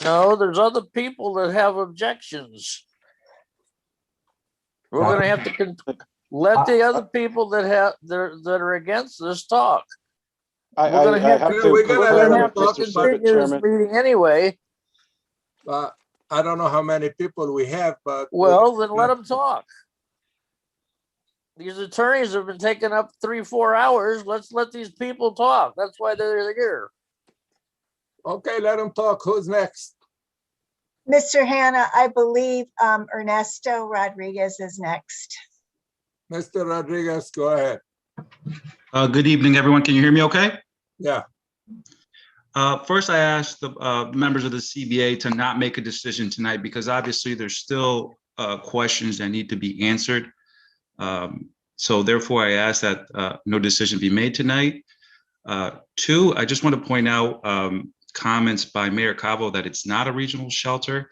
No, there's other people that have objections. We're gonna have to let the other people that are against this talk. I We're gonna have have to- to We're gonna concur let with him talk Mr. and Circuit Continue this Chairman. meeting anyway. I don't know how many people we have, but. Well, then let them talk. These attorneys have been taking up 3-4 hours. Let's let these people talk. That's why they're here. Okay, let them talk. Who's next? Mr. Hannah, I believe Ernesto Rodriguez is next. Mr. Rodriguez, go ahead. Good evening, everyone. Can you hear me okay? Yeah. First, I asked the members of the CBA to not make a decision tonight because obviously there's still questions that need to be answered. So therefore, I ask that no decision be made tonight. Two, I just want to point out comments by Mayor Cabo that it's not a regional shelter.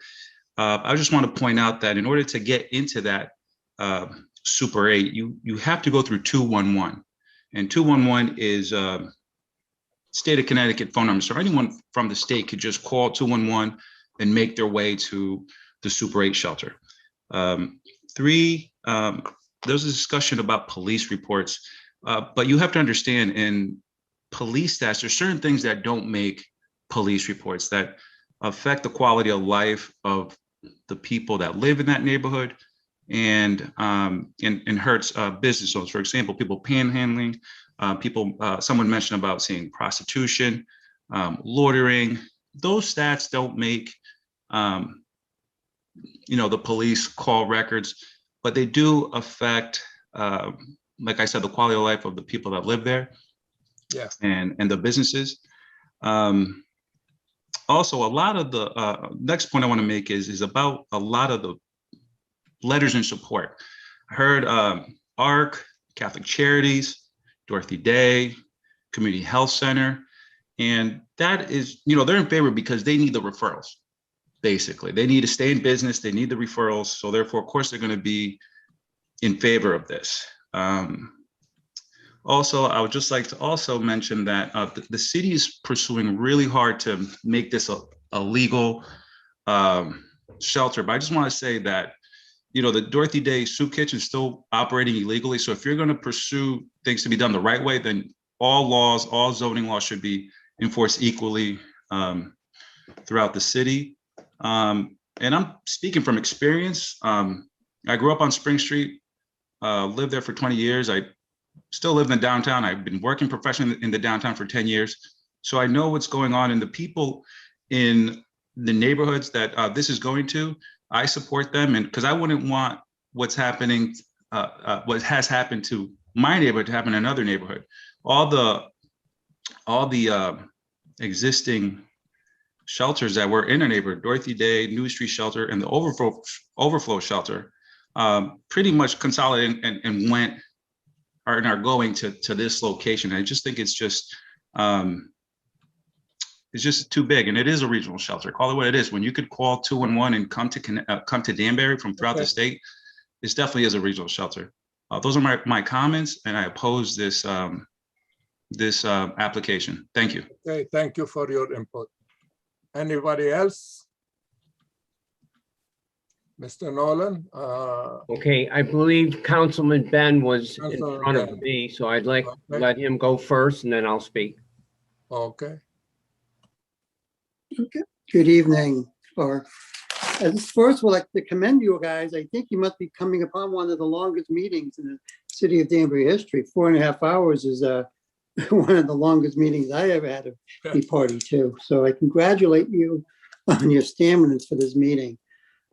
I just want to point out that in order to get into that Super 8, you have to go through 211. And 211 is state of Connecticut phone number. So anyone from the state could just call 211 and make their way to the Super 8 shelter. Three, there's a discussion about police reports, but you have to understand in police stats, there's certain things that don't make police reports that affect the quality of life of the people that live in that neighborhood and hurts business owners. For example, people panhandling, someone mentioned about seeing prostitution, loitering. Those stats don't make, the police call records, but they do affect, like I said, the quality of life of the people that live there. Yeah. And the businesses. Also, a lot of the next point I want to make is about a lot of the letters in support. I heard ARC, Catholic Charities, Dorothy Day, Community Health Center, and that is, they're in favor because they need the referrals. Basically, they need to stay in business. They need the referrals. So therefore, of course, they're going to be in favor of this. Also, I would just like to also mention that the city is pursuing really hard to make this a legal shelter. But I just want to say that, the Dorothy Day Soup Kitchen is still operating illegally. So if you're going to pursue things to be done the right way, then all zoning laws should be enforced equally throughout the city. And I'm speaking from experience. I grew up on Spring Street, lived there for 20 years. I still live in the downtown. I've been working professionally in the downtown for 10 years. So I know what's going on, and the people in the neighborhoods that this is going to, I support them. And because I wouldn't want what's happening, what has happened to my neighborhood to happen in another neighborhood. All the existing shelters that were in our neighborhood, Dorothy Day, New Street Shelter, and the Overflow Shelter, pretty much consolidated and are going to this location. I just think it's just too big, and it is a regional shelter. Call it what it is. When you could call 211 and come to Danbury from throughout the state, this definitely is a regional shelter. Those are my comments, and I oppose this application. Thank you. Okay, thank you for your input. Anybody else? Mr. Nolan? Okay, I believe Councilman Ben was in Councilman front of Ben. me, so I'd like to let him go first and then I'll speak. Okay. Okay. Good evening. First, would like to commend you guys. I think you must be coming upon one of the longest meetings in the city of Danbury history. 4.5 hours is one of the longest meetings I ever had to be party to. So I congratulate you on your stamina for this meeting.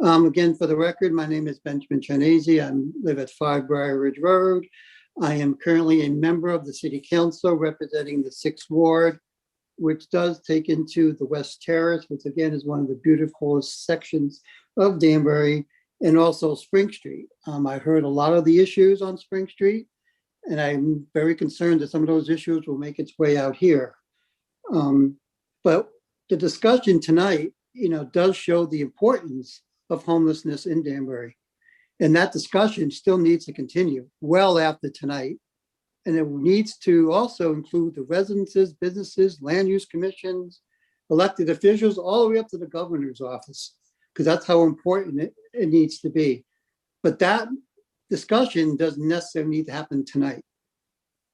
Again, for the record, my name is Benjamin Chanese. I live at 5 Briar Ridge Road. I am currently a member of the City Council representing the 6th Ward, which does take into the West Terrace, which again is one of the beautiful sections of Danbury, and also Spring Street. I heard a lot of the issues on Spring Street, And I'm very concerned that some of those issues will make its way out here. But the discussion tonight, does show the importance of homelessness in Danbury. And that discussion still needs to continue well after tonight. And it needs to also include the residences, businesses, land use commissions, elected officials, all the way up to the governor's office, because that's how important it needs to be. But that discussion doesn't necessarily need to happen tonight,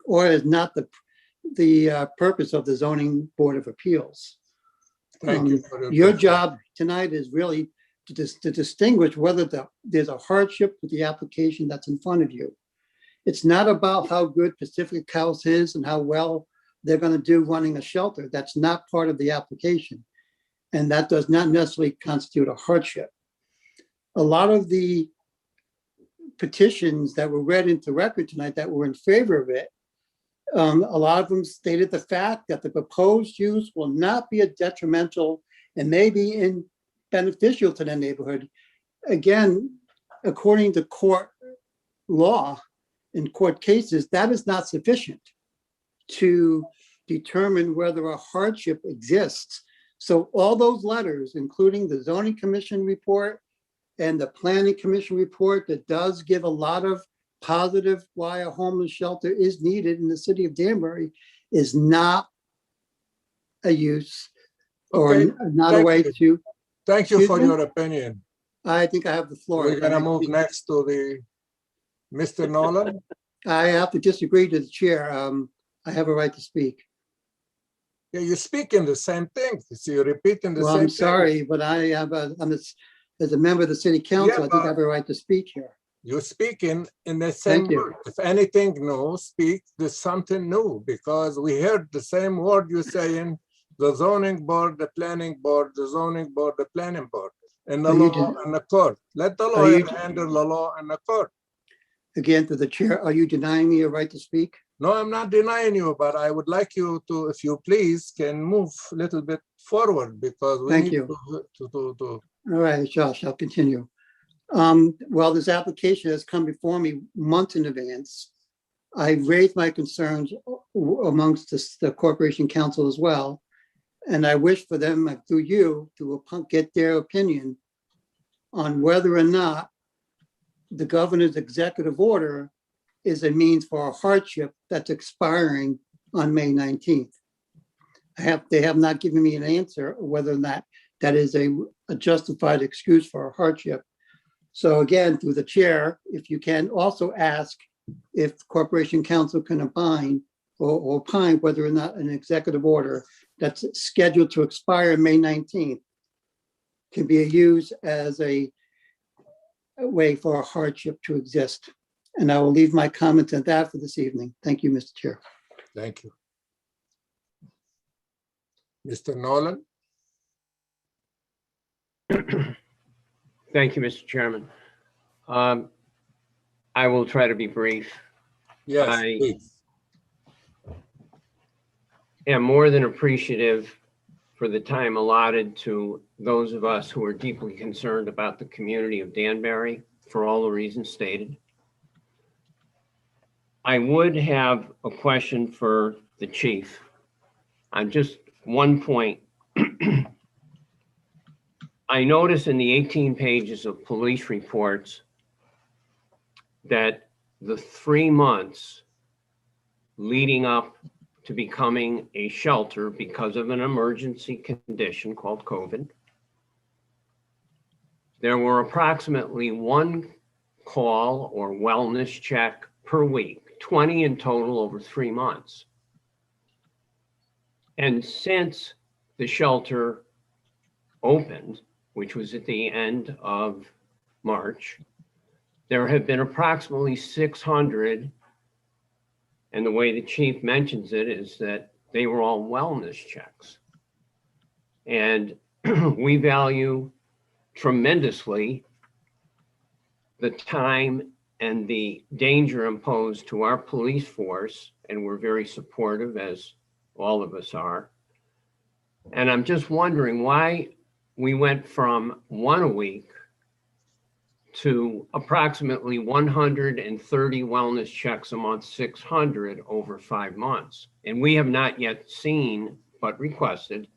or is not the purpose of the Zoning Board of Appeals. Thank you for Your job tonight is really to distinguish whether there's a hardship with the application that's in front of you. It's not about how good Pacific House is and how well they're going to do running a shelter. That's not part of the application. And that does not necessarily constitute a hardship. A lot of the petitions that were read into record tonight that were in favor of it, a lot of them stated the fact that the proposed use will not be a detrimental and may be beneficial to the neighborhood. Again, according to court law, in court cases, that is not sufficient to determine whether a hardship exists. So all those letters, including the zoning commission report and the planning commission report that does give a lot of positive why a homeless shelter is needed in the city of Danbury, is not a use or Okay, not a way to. Thank you for Excuse me? your opinion. I think I have the floor. We're gonna move next to the Mr. Nolan. I have to disagree to the chair. I have a right to speak. Yeah, you're speaking the same thing. So you're repeating the Well, same I'm thing. sorry, but as a member of the city council, Yeah, I think I have a right to speak here. You're speaking in the same Thank you. word. If anything new, speak, there's something new, because we heard the same word you're saying, the zoning board, the planning board, the zoning board, the planning board, and the Are you law de- and the court. Let the Are lawyer you- handle the law and the court. Again, to the chair, are you denying me a right to speak? No, I'm not denying you, but I would like you to, if you please, can move a little bit forward, because we Thank need you. to. All right, Josh, I'll continue. Well, this application has come before me months in advance. I raised my concerns amongst the corporation council as well. And I wish for them, through you, to get their opinion on whether or not the governor's executive order is a means for a hardship that's expiring on May 19th. They have not given me an answer whether or not that is a justified excuse for a hardship. So again, through the chair, if you can also ask if corporation council can opine or opine whether or not an executive order that's scheduled to expire May 19th can be used as a way for a hardship to exist. And I will leave my comments at that for this evening. Thank you, Mr. Chair. Thank you. Mr. Nolan? Thank you, Mr. Chairman. I will try to be brief. Yes, I please. am more than appreciative for the time allotted to those of us who are deeply concerned about the community of Danbury for all the reasons stated. I would have a question for the chief on just one point. I notice in the 18 pages of police reports that the 3 months leading up to becoming a shelter because of an emergency condition called COVID, there were approximately 1 call or wellness check per week, 20 in total over 3 months. And since the shelter opened, which was at the end of March, there have been approximately 600, and the way the chief mentions it is that they were all wellness checks. And we value tremendously the time and the danger imposed to our police force, and we're very supportive, as all of us are. And I'm just wondering why we went from 1 a week to approximately 130 wellness checks a month, 600 over 5 months. And we have not yet seen, but requested,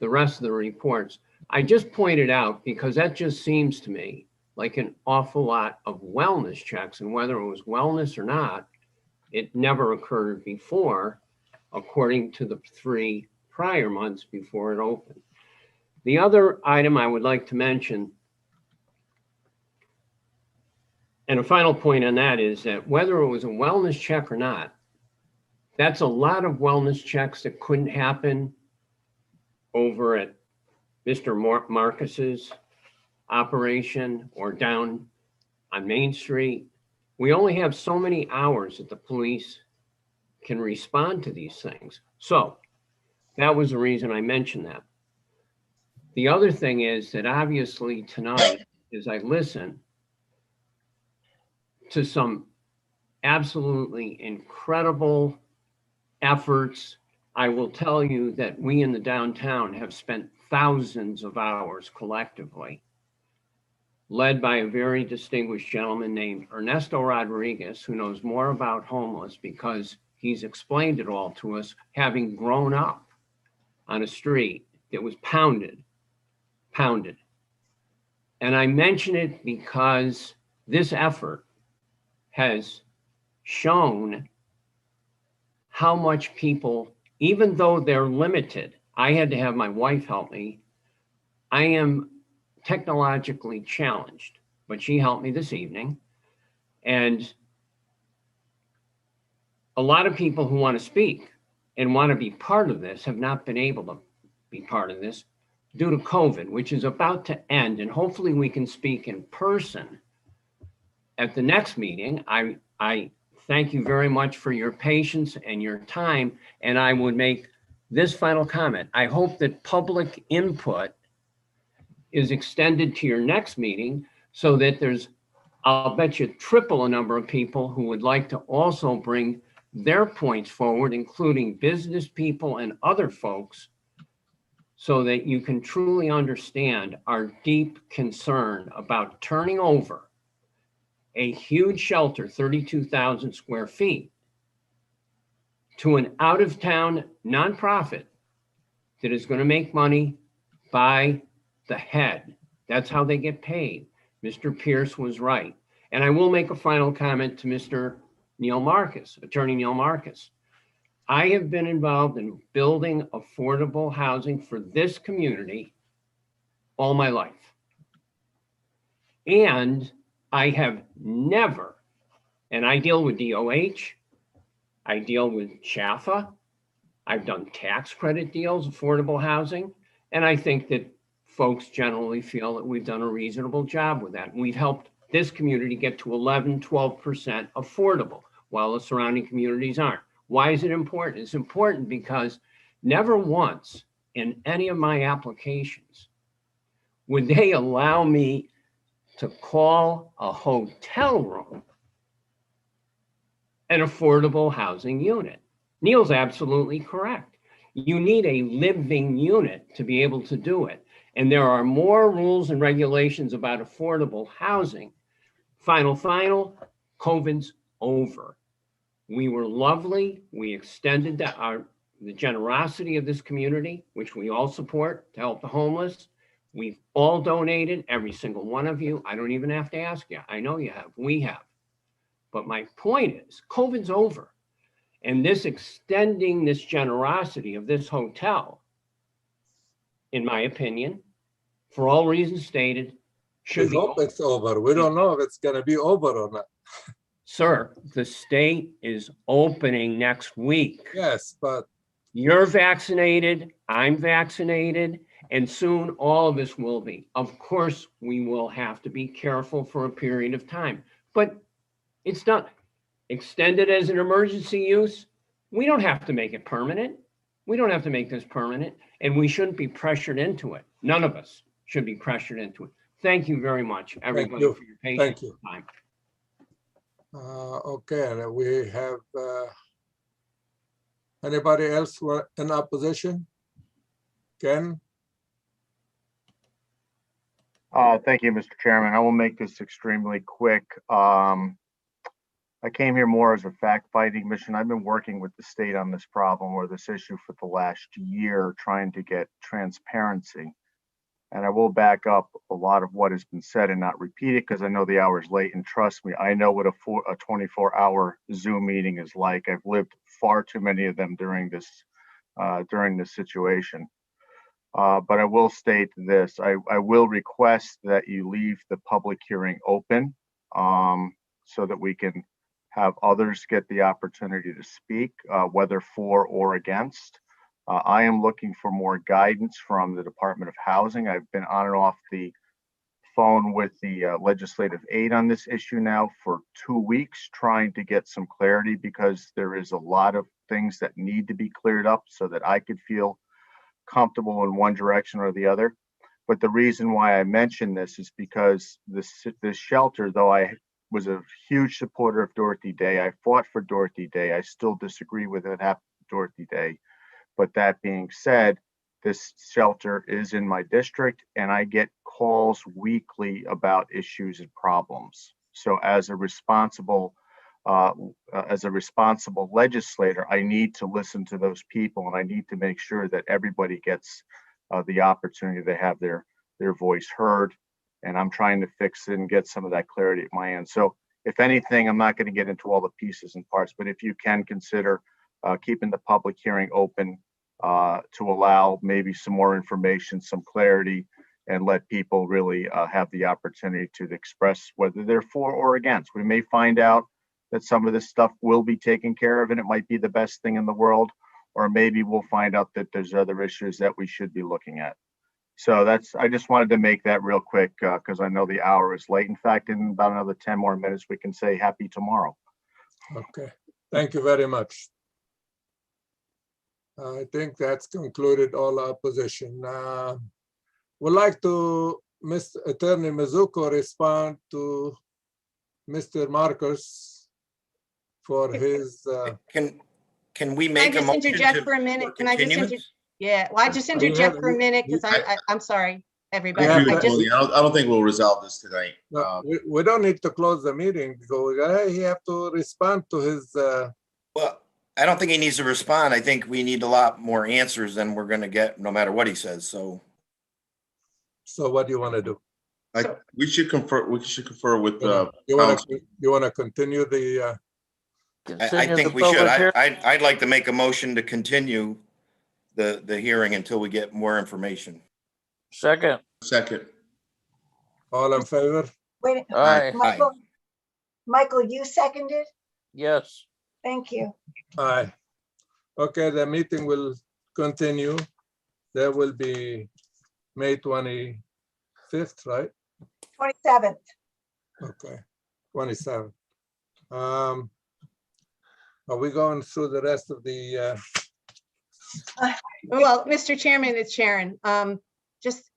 the rest of the reports. I just pointed out because that just seems to me like an awful lot of wellness checks, and whether it was wellness or not, it never occurred before, according to the 3 prior months before it opened. The other item I would like to mention, and a final point on that, is that whether it was a wellness check or not, that's a lot of wellness checks that couldn't happen over at Mr. Marcus's operation or down on Main Street. We only have so many hours that the police can respond to these things. So that was the reason I mentioned that. The other thing is that obviously tonight, as I listen to some absolutely incredible efforts, I will tell you that we in the downtown have spent thousands of hours collectively, led by a very distinguished gentleman named Ernesto Rodriguez, who knows more about homeless because he's explained it all to us, having grown up on a street that was pounded. And I mention it because this effort has shown how much people, even though they're limited, I had to have my wife help me. I am technologically challenged, but she helped me this evening. And a lot of people who want to speak and want to be part of this have not been able to be part of this due to COVID, which is about to end. And hopefully we can speak in person at the next meeting. I thank you very much for your patience and your time. And I would make this final comment. I hope that public input is extended to your next meeting so that there's, I'll bet you, triple a number of people who would like to also bring their points forward, including business people and other folks, so that you can truly understand our deep concern about turning over a huge shelter, 32,000 square feet, to an out-of-town nonprofit that is going to make money by the head. That's how they get paid. Mr. Pierce was right. And I will make a final comment to Mr. Neil Marcus, Attorney Neil Marcus. I have been involved in building affordable housing for this community all my life. And I have never, and I deal with DOH, I deal with CHAFA, I've done tax credit deals, affordable housing, and I think that folks generally feel that we've done a reasonable job with that. We've helped this community get to 11, 12% affordable, while the surrounding communities aren't. Why is it important? It's important because never once in any of my applications would they allow me to call a hotel room an affordable housing unit. Neil's absolutely correct. You need a living unit to be able to do it. And there are more rules and regulations about affordable housing. Final, COVID's over. We were lovely. We extended the generosity of this community, which we all support, to help the homeless. We've all donated, every single one of you. I don't even have to ask you. I know you have. We have. But my point is, COVID's over. And this extending this generosity of this hotel, in my opinion, for all reasons stated, should be hope it's over. We don't know if it's going to be over or not. Sir, the state is opening next week. Yes, but you're vaccinated, I'm vaccinated, and soon all of us will be. Of course, we will have to be careful for a period of time, but it's not extended as an emergency use. We don't have to make it permanent. We don't have to make this permanent, and we shouldn't be pressured into it. None of us should be pressured into it. Thank you very much, everybody, for your patience. Thank you. Time. Okay, we have anybody else in opposition? Ken? Thank you, Mr. Chairman. I will make this extremely quick. I came here more as a fact-finding mission. I've been working with the state on this problem or this issue for the last year, trying to get transparency. And I will back up a lot of what has been said and not repeat it because I know the hour is late. And trust me, I know what a 24-hour Zoom meeting is like. I've lived far too many of them during this situation. But I will state this, I will request that you leave the public hearing open so that we can have others get the opportunity to speak, whether for or against. I am looking for more guidance from the Department of Housing. I've been on and off the phone with the legislative aid on this issue now for 2 weeks, trying to get some clarity because there is a lot of things that need to be cleared up so that I could feel comfortable in one direction or the other. But the reason why I mention this is because this shelter, though I was a huge supporter of Dorothy Day, I fought for Dorothy Day, I still disagree with what happened to Dorothy Day. But that being said, this shelter is in my district and I get calls weekly about issues and problems. So as a responsible legislator, I need to listen to those people and I need to make sure that everybody gets the opportunity to have their voice heard. And I'm trying to fix it and get some of that clarity at my end. So if anything, I'm not going to get into all the pieces and parts, but if you can consider keeping the public hearing open to allow maybe some more information, some clarity, and let people really have the opportunity to express whether they're for or against. We may find out that some of this stuff will be taken care of and it might be the best thing in the world, or maybe we'll find out that there's other issues that we should be looking at. So I just wanted to make that real quick because I know the hour is late. In fact, in about another 10 more minutes, we can say happy tomorrow. Okay, thank you very much. I think that's concluded all opposition. Would like to Mr. Attorney Mizuko respond to Mr. Marcus for his. Can we make a Can I just motion interject to- for a minute? for Can I just continuance? yeah, well, I just interject for a minute because I'm sorry, everybody. I I just, don't think we'll resolve this tonight. No, we don't need to close the meeting. He have to respond to his. Well, I don't think he needs to respond. I think we need a lot more answers than we're going to get no matter what he says. So what do you want to do? We should confer with You want to continue the? I think we should. I'd like to make a motion to continue the hearing until we get more information. Second. All in favor? Wait, Aye. Michael, you seconded? Yes. Thank you. Aye. Okay, the meeting will continue. There will be May 25th, right? 27th. Okay, 27th. Are we going through the rest of the? well, Mr. Chairman, it's Sharon. Just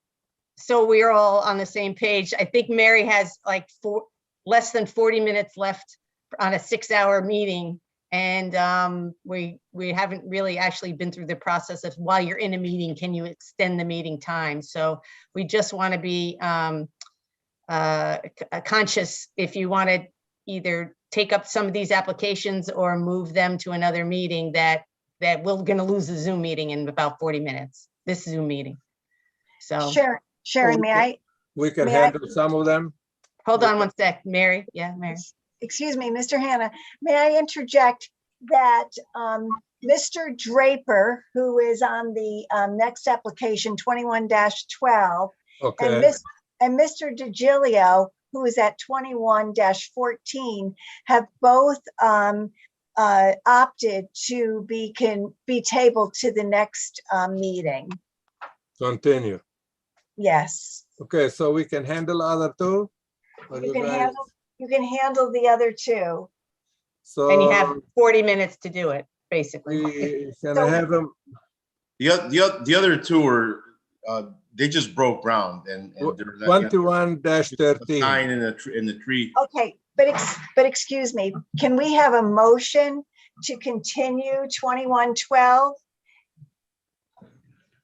so we're all on the same page, I think Mary has like less than 40 minutes left on a 6-hour meeting. And we haven't really actually been through the process of while you're in a meeting, can you extend the meeting time? So we just want to be conscious if you want to either take up some of these applications or move them to another meeting that we're going to lose the Zoom meeting in about 40 minutes, this Zoom meeting. So Sharon, may I? We can handle some of them. Hold on one sec, Mary. Yeah, Mary. Excuse me, Mr. Hannah, may I interject that Mr. Draper, who is on the next application 21-12, okay, and Mr. DiGilio, who is at 21-14, have both opted to be tabled to the next meeting. Continue. Yes. Okay, so we can handle other two? You can handle the other two. So and you have 40 minutes to do it, basically. Can I have them? The other two are they just broke ground and 21-13 sign in the tree. Okay, but excuse me, can we have a motion to continue 21-12?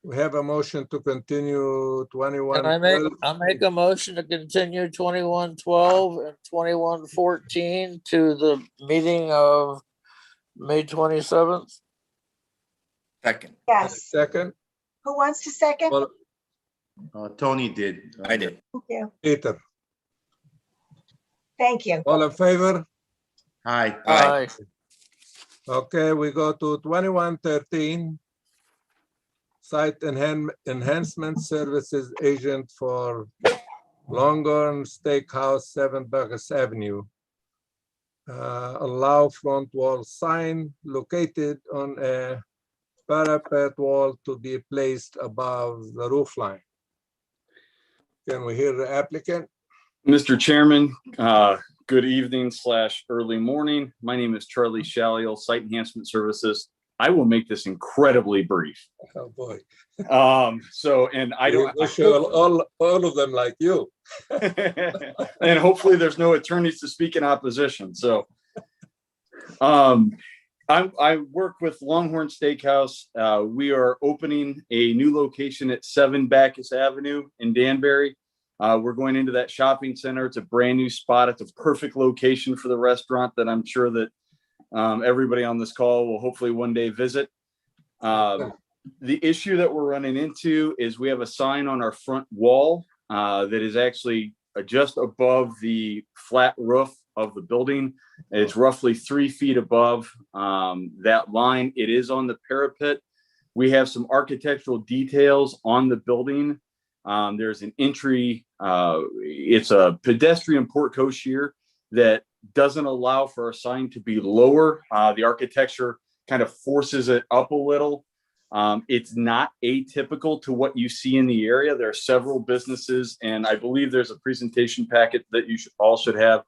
We have a motion to continue 21. And I make a motion to continue 2112 and 2114 to the meeting of May 27th. Second. Yes. Second, Who wants to second? Tony did. I did. Thank you. Peter. Thank you. All in favor? Hi. Aye. Okay, we go to 2113. Site Enhancement Services Agent for Longhorn Steakhouse, 7 Burgess Avenue. Allow front wall sign located on a parapet wall to be placed above the roof line. Can we hear the applicant? Mr. Chairman, good evening / early morning. My name is Charlie Shalliel, Site Enhancement Services. I will make this incredibly brief. Oh, boy. And I don't. We should all of them like you. And hopefully there's no attorneys to speak in opposition. So I work with Longhorn Steakhouse. We are opening a new location at 7 Bacchus Avenue in Danbury. We're going into that shopping center. It's a brand new spot. It's a perfect location for the restaurant that I'm sure that everybody on this call will hopefully one day visit. The issue that we're running into is we have a sign on our front wall that is actually just above the flat roof of the building. It's roughly 3 feet above that line. It is on the parapet. We have some architectural details on the building. There's an entry. It's a pedestrian porte cochere that doesn't allow for our sign to be lower. The architecture kind of forces it up a little. It's not atypical to what you see in the area. There are several businesses, and I believe there's a presentation packet that you all should have.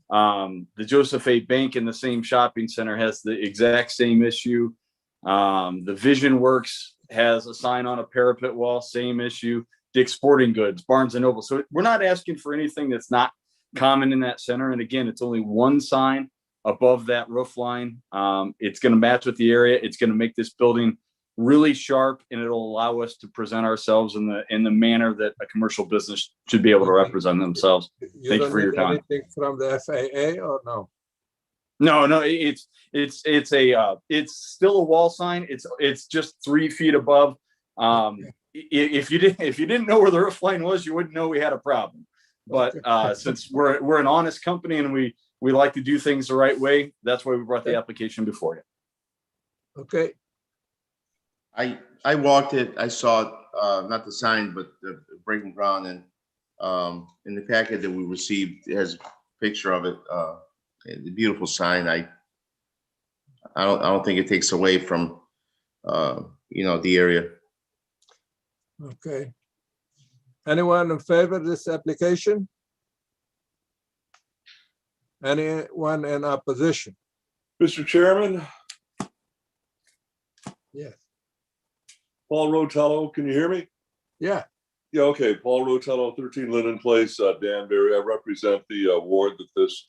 The Joseph A. Bank in the same shopping center has the exact same issue. The Vision Works has a sign on a parapet wall, same issue. Dick's Sporting Goods, Barnes & Noble. So we're not asking for anything that's not common in that center. And again, it's only one sign above that roof line. It's going to match with the area. It's going to make this building really sharp, and it'll allow us to present ourselves in the manner that a commercial business should be able to represent themselves. Thank you for your time. Anything from the FAA or no? No, it's still a wall sign. It's just 3 feet above. If you didn't know where the roof line was, you wouldn't know we had a problem. But since we're an honest company and we like to do things the right way, that's why we brought the application before you. Okay. I walked it. I saw not the sign, but the breaking ground, and in the packet that we received, it has a picture of it. The beautiful sign. I don't think it takes away from the area. Okay. Anyone in favor of this application? Anyone in opposition? Mr. Chairman? Yes. Paul Rotello, can you hear me? Yeah. Yeah, okay. Paul Rotello, 13 Linden Place, Danbury. I represent the ward that this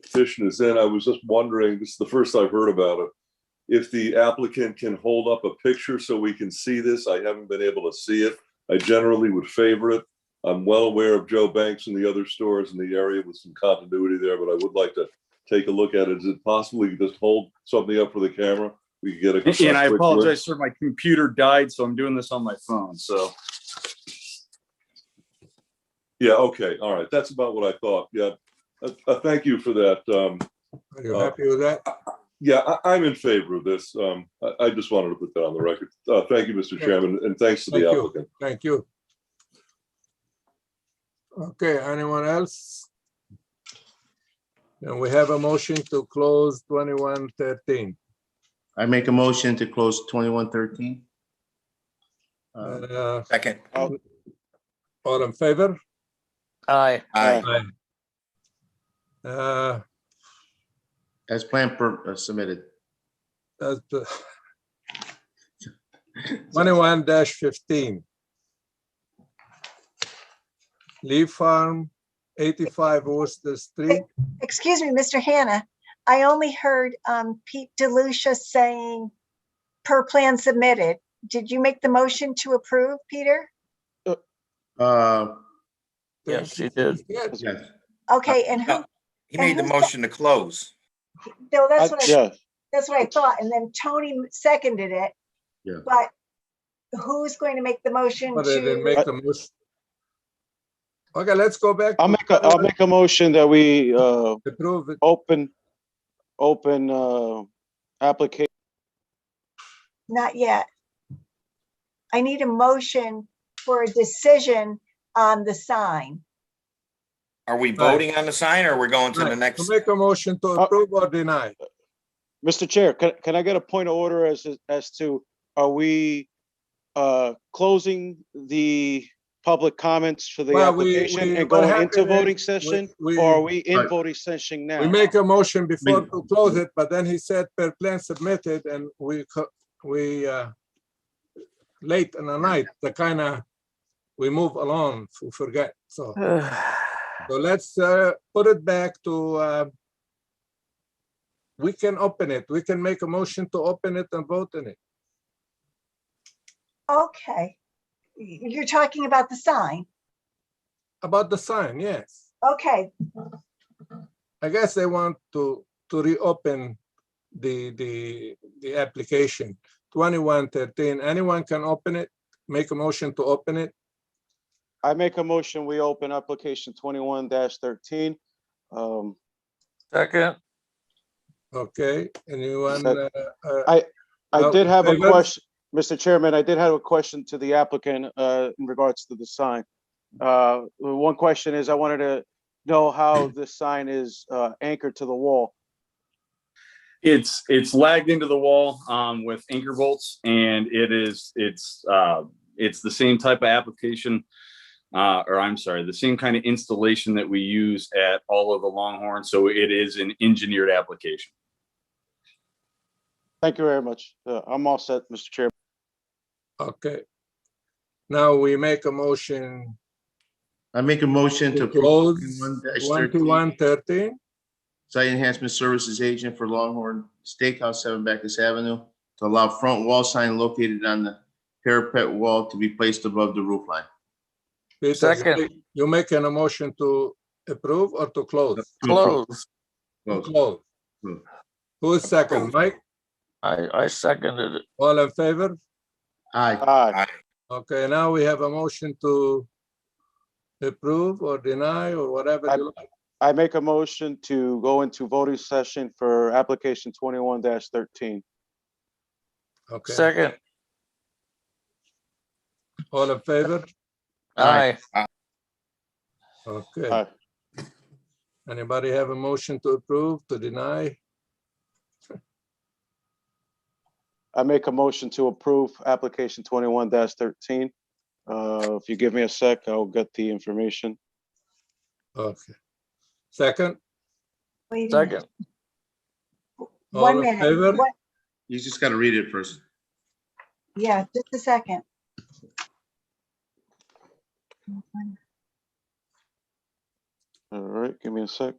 petition is in. I was just wondering, this is the first I've heard about it, if the applicant can hold up a picture so we can see this. I haven't been able to see it. I generally would favor it. I'm well aware of Joe Banks and the other stores in the area with some continuity there, but I would like to take a look at it. Is it possible you could just hold something up for the camera? We could get a. And I apologize, sir. My computer died, so I'm doing this on my phone. So. Yeah. Okay. All right. That's about what I thought. Yeah. Thank you for that. Are you happy with that? Yeah, I'm in favor of this. I just wanted to put that on the record. Thank you, Mr. Chairman, and thanks to the applicant. Thank you. Okay, anyone else? And we have a motion to close 2113. I make a motion to close 2113. Second. All in favor? Aye. Aye. As planned submitted. 21-15. Leaf Farm, 85 Worcester Street. Excuse me, Mr. Hannah. I only heard Pete DeLucia saying per plan submitted. Did you make the motion to approve, Peter? Yes, she did. Yes. Okay, and who? He made the who motion to close. No, that's what Yeah, that's what I thought. And then Tony seconded it. Yeah. But who's going to make the motion But they didn't to? make the motion. Okay, let's go back. I'll make a motion that we Approve it. open application. Not yet. I need a motion for a decision on the sign. Are we voting on the sign or we're going to the next? To make a motion to approve or deny. Mr. Chair, can I get a point of order as to, are we closing the public comments for the Well, we- application and what going into happened is voting session? we- Or are we in Right. voting session now? We make a motion before to close it, but then he said per plan submitted and we late in the night, we move along, forget, so. So let's put it back to, we can open it. We can make a motion to open it and vote on it. Okay. You're talking about the sign. About the sign, yes. Okay, I guess they want to reopen the application. 2113, anyone can open it, make a motion to open it. I make a motion, we open application 21-13. Second. Okay, anyone? I did have a favor? question, Mr. Chairman, I did have a question to the applicant in regards to the sign. One question is, I wanted to know how this sign is anchored to the wall. It's lagged into the wall with anchor bolts, and it's the same type of application, or I'm sorry, the same kind of installation that we use at all of the Longhorns. So it is an engineered application. Thank you very much. I'm all set, Mr. Chairman. Okay. Now we make a motion. I make a motion to close approve 2113. Site Enhancement Services Agent for Longhorn Steakhouse, 7 Backus Avenue, to allow front wall sign located on the parapet wall to be placed above the roof line. Peter, Second. You making a motion to approve or to close? Close. To close. Who is second, Mike? I seconded it. All in favor? Aye. Aye. Okay, now we have a motion to approve or deny or whatever you like. I make a motion to go into voting session for application 21-13. Okay. Second. All in favor? Aye. Okay. Aye. Anybody have a motion to approve, to deny? I make a motion to approve application 21-13. If you give me a sec, I'll get the information. Okay. Second? wait a minute. Second. All One in minute. favor? What- You just got to read it first. Yeah, just a second. All right, give me a sec.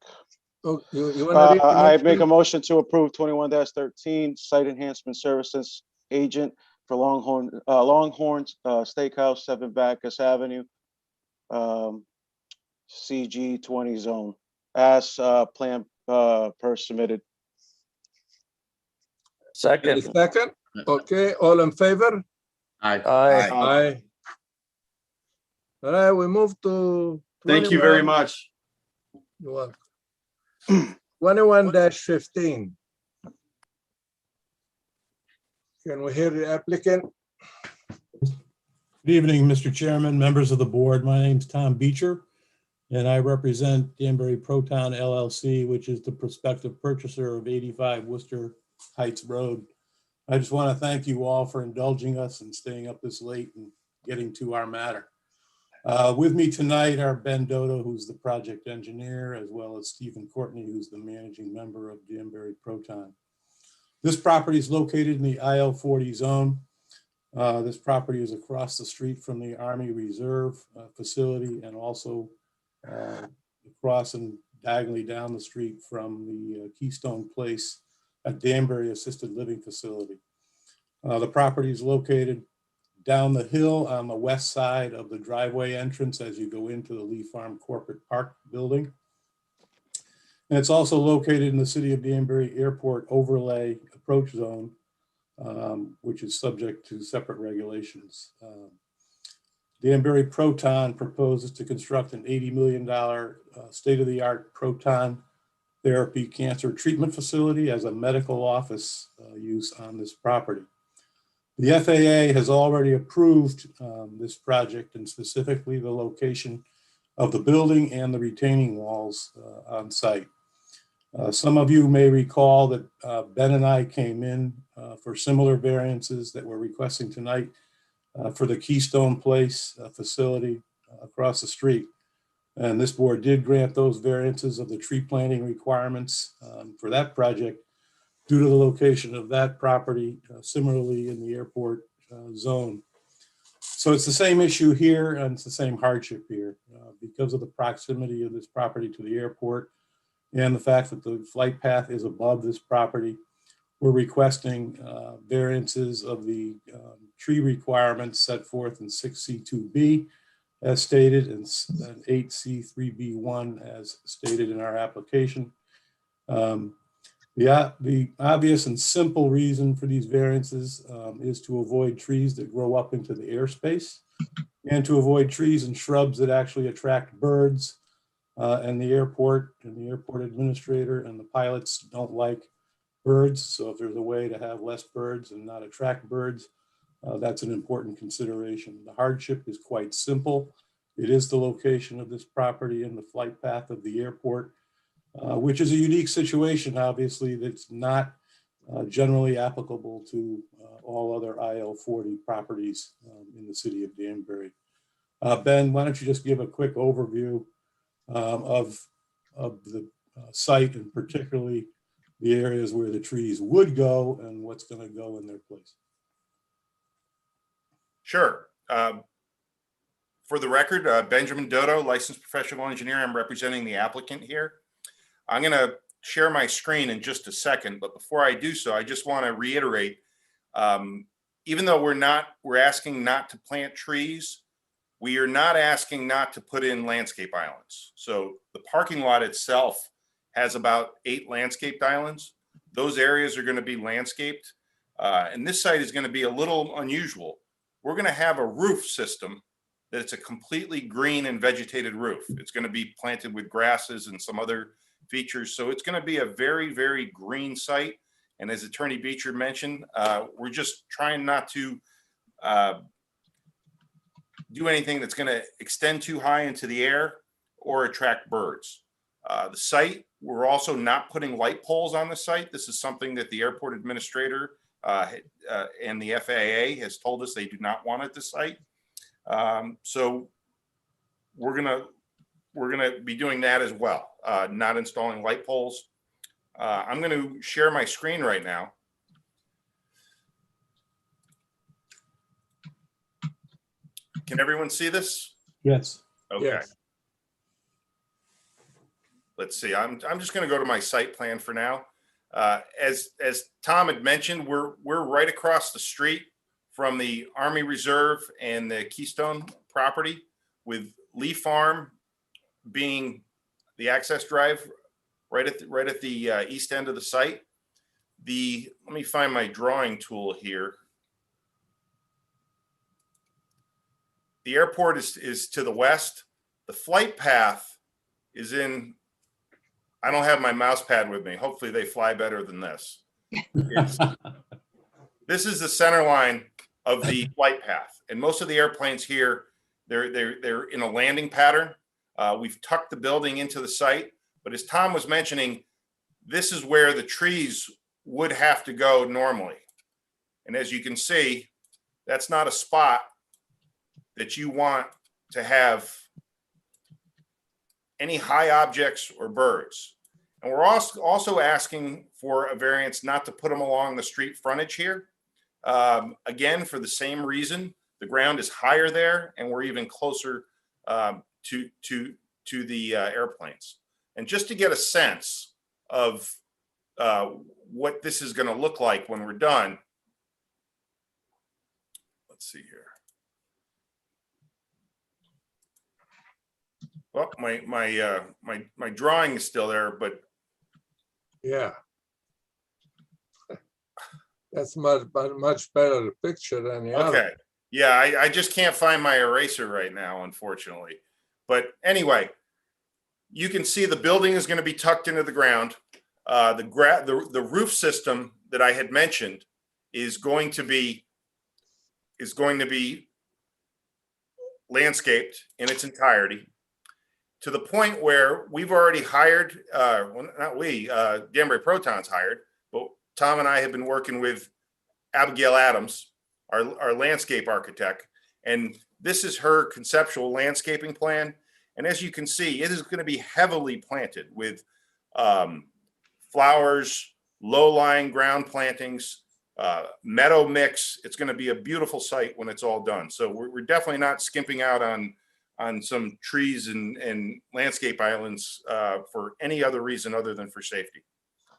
Oh, you want to read? the I motion? make a motion to approve 21-13 Site Enhancement Services Agent for Longhorns Steakhouse, 7 Backus Avenue, CG 20 zone, as plan per submitted. Second. Second? Okay, all in favor? Aye. Aye. Aye. All right, we move to. Thank you very much. You're welcome. 21-15. Can we hear the applicant? Good evening, Mr. Chairman, members of the board. My name's Tom Beecher, and I represent Danbury Proton LLC, which is the prospective purchaser of 85 Worcester Heights Road. I just want to thank you all for indulging us and staying up this late and getting to our matter. With me tonight are Ben Dodo, who's the project engineer, as well as Stephen Courtney, who's the managing member of Danbury Proton. This property is located in the IL40 zone. This property is across the street from the Army Reserve facility, and also across and diagonally down the street from the Keystone Place at Danbury Assisted Living Facility. The property is located down the hill on the west side of the driveway entrance as you go into the Lee Farm Corporate Park building. And it's also located in the City of Danbury Airport Overlay Approach Zone, which is subject to separate regulations. Danbury Proton proposes to construct an $80 million state-of-the-art proton therapy cancer treatment facility as a medical office use on this property. The FAA has already approved this project, and specifically the location of the building and the retaining walls on site. Some of you may recall that Ben and I came in for similar variances that we're requesting tonight for the Keystone Place facility across the street. And this board did grant those variances of the tree planting requirements for that project due to the location of that property, similarly in the airport zone. So it's the same issue here, and it's the same hardship here because of the proximity of this property to the airport and the fact that the flight path is above this property. We're requesting variances of the tree requirements set forth in 6C2B as stated, and 8C3B1 as stated in our application. The obvious and simple reason for these variances is to avoid trees that grow up into the airspace and to avoid trees and shrubs that actually attract birds. And the airport administrator and the pilots don't like birds. So if there's a way to have less birds and not attract birds, that's an important consideration. The hardship is quite simple. It is the location of this property in the flight path of the airport, which is a unique situation, obviously, that's not generally applicable to all other IL40 properties in the city of Danbury. Ben, why don't you just give a quick overview of the site, and particularly the areas where the trees would go and what's going to go in their place. Sure. For the record, Benjamin Dodo, licensed professional engineer. I'm representing the applicant here. I'm going to share my screen in just a second, but before I do so, I just want to reiterate, even though we're asking not to plant trees, we are not asking not to put in landscape islands. So the parking lot itself has about 8 landscaped islands. Those areas are going to be landscaped. And this site is going to be a little unusual. We're going to have a roof system that's a completely green and vegetated roof. It's going to be planted with grasses and some other features. So it's going to be a very, very green site. And as Attorney Beecher mentioned, we're just trying not to do anything that's going to extend too high into the air or attract birds. The site, we're also not putting light poles on the site. This is something that the airport administrator and the FAA has told us they do not want at the site. So we're gonna be doing that as well, not installing light poles. I'm going to share my screen right now. Can everyone see this? Yes. Okay. Yes. Let's see. I'm just going to go to my site plan for now. As Tom had mentioned, we're right across the street from the Army Reserve and the Keystone property, with Lee Farm being the access drive right at the east end of the site. Let me find my drawing tool here. The airport is to the west. The flight path is in, I don't have my mouse pad with me. Hopefully they fly better than this. This is the center line of the flight path. And most of the airplanes here, they're in a landing pattern. We've tucked the building into the site, but as Tom was mentioning, this is where the trees would have to go normally. And as you can see, that's not a spot that you want to have any high objects or birds. And we're also asking for a variance not to put them along the street frontage here. Again, for the same reason, the ground is higher there, and we're even closer to the airplanes. And just to get a sense of what this is going to look like when we're done, let's see here. Well, my drawing is still there, but Yeah. That's much better picture than the other. okay. Yeah, I just can't find my eraser right now, unfortunately. But anyway, you can see the building is going to be tucked into the ground. The roof system that I had mentioned is going to be landscaped in its entirety, to the point where we've already hired, well, not we, Danbury Proton's hired, but Tom and I have been working with Abigail Adams, our landscape architect, and this is her conceptual landscaping plan. And as you can see, it is going to be heavily planted with flowers, low-lying ground plantings, meadow mix. It's going to be a beautiful site when it's all done. So we're definitely not skimping out on some trees and landscape islands for any other reason other than for safety.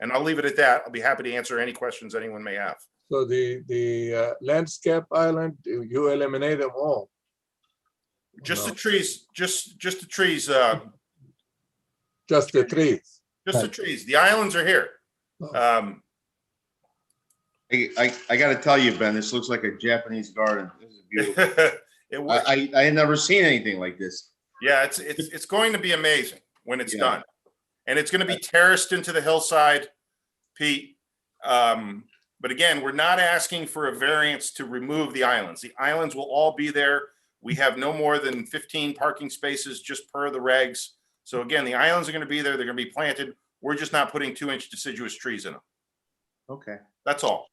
And I'll leave it at that. I'll be happy to answer any questions anyone may have. So the landscape island, you eliminate them all? Just No. the trees, just the trees. Just the trees? Just the trees. The islands are here. I got to tell you, Ben, this looks like a Japanese garden. This is beautiful. I had never seen anything like this. Yeah, it's going to be amazing when it's done, and it's going to be terraced into the hillside, Pete. But again, we're not asking for a variance to remove the islands. The islands will all be there. We have no more than 15 parking spaces just per the regs. So again, the islands are going to be there. They're going to be planted. We're just not putting 2-inch deciduous trees in them. Okay. That's all.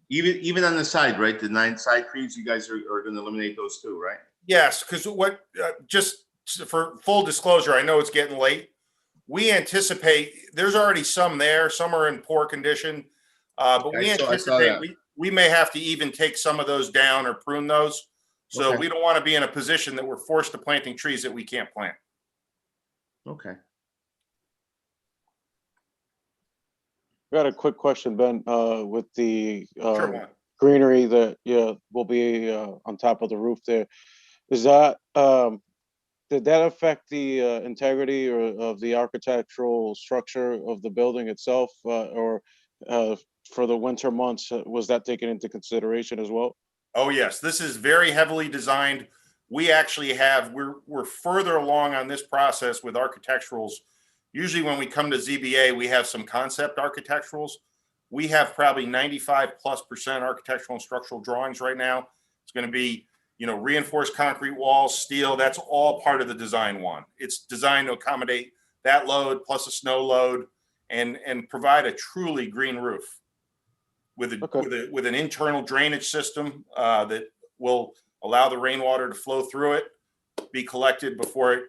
Even on the side, right? The 9 side trees, you guys are going to eliminate those too, right? Yes, because what, just for full disclosure, I know it's getting late. We anticipate, there's already some there. Some are in poor condition. But we anticipate we may have to even take some of those down or prune those. So we don't want to be in a position that we're forced to planting trees that we can't plant. Okay. I got a quick question, Ben, with the Sure. greenery that will be on top of the roof there. Is that did that affect the integrity of the architectural structure of the building itself, or for the winter months, was that taken into consideration as well? Oh yes, this is very heavily designed. We actually have, we're further along on this process with architecturals. Usually when we come to ZBA, we have some concept architecturals. We have probably 95+% architectural and structural drawings right now. It's going to be, reinforced concrete walls, steel. That's all part of the design one. It's designed to accommodate that load plus a snow load and provide a truly green roof with an internal drainage system that will allow the rainwater to flow through it, be collected before it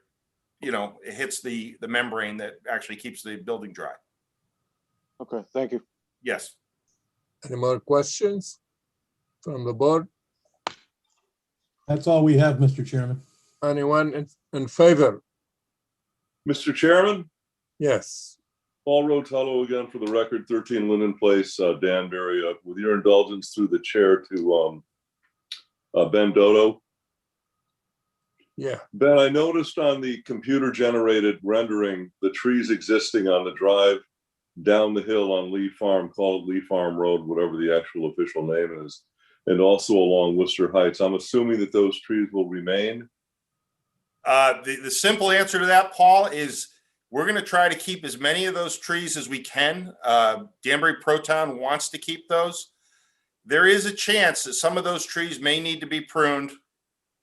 hits the membrane that actually keeps the building dry. Okay, thank you. Yes. Any more questions from the board? That's all we have, Mr. Chairman. Anyone in favor? Mr. Chairman? Yes. Paul Rotello again for the record, 13 Linden Place, Danbury. With your indulgence through the chair to Ben Dodo. Yeah. Ben, I noticed on the computer generated rendering, the trees existing on the drive down the hill on Lee Farm, call it Lee Farm Road, whatever the actual official name is, and also along Worcester Heights. I'm assuming that those trees will remain. The simple answer to that, Paul, is we're going to try to keep as many of those trees as we can. Danbury Proton wants to keep those. There is a chance that some of those trees may need to be pruned,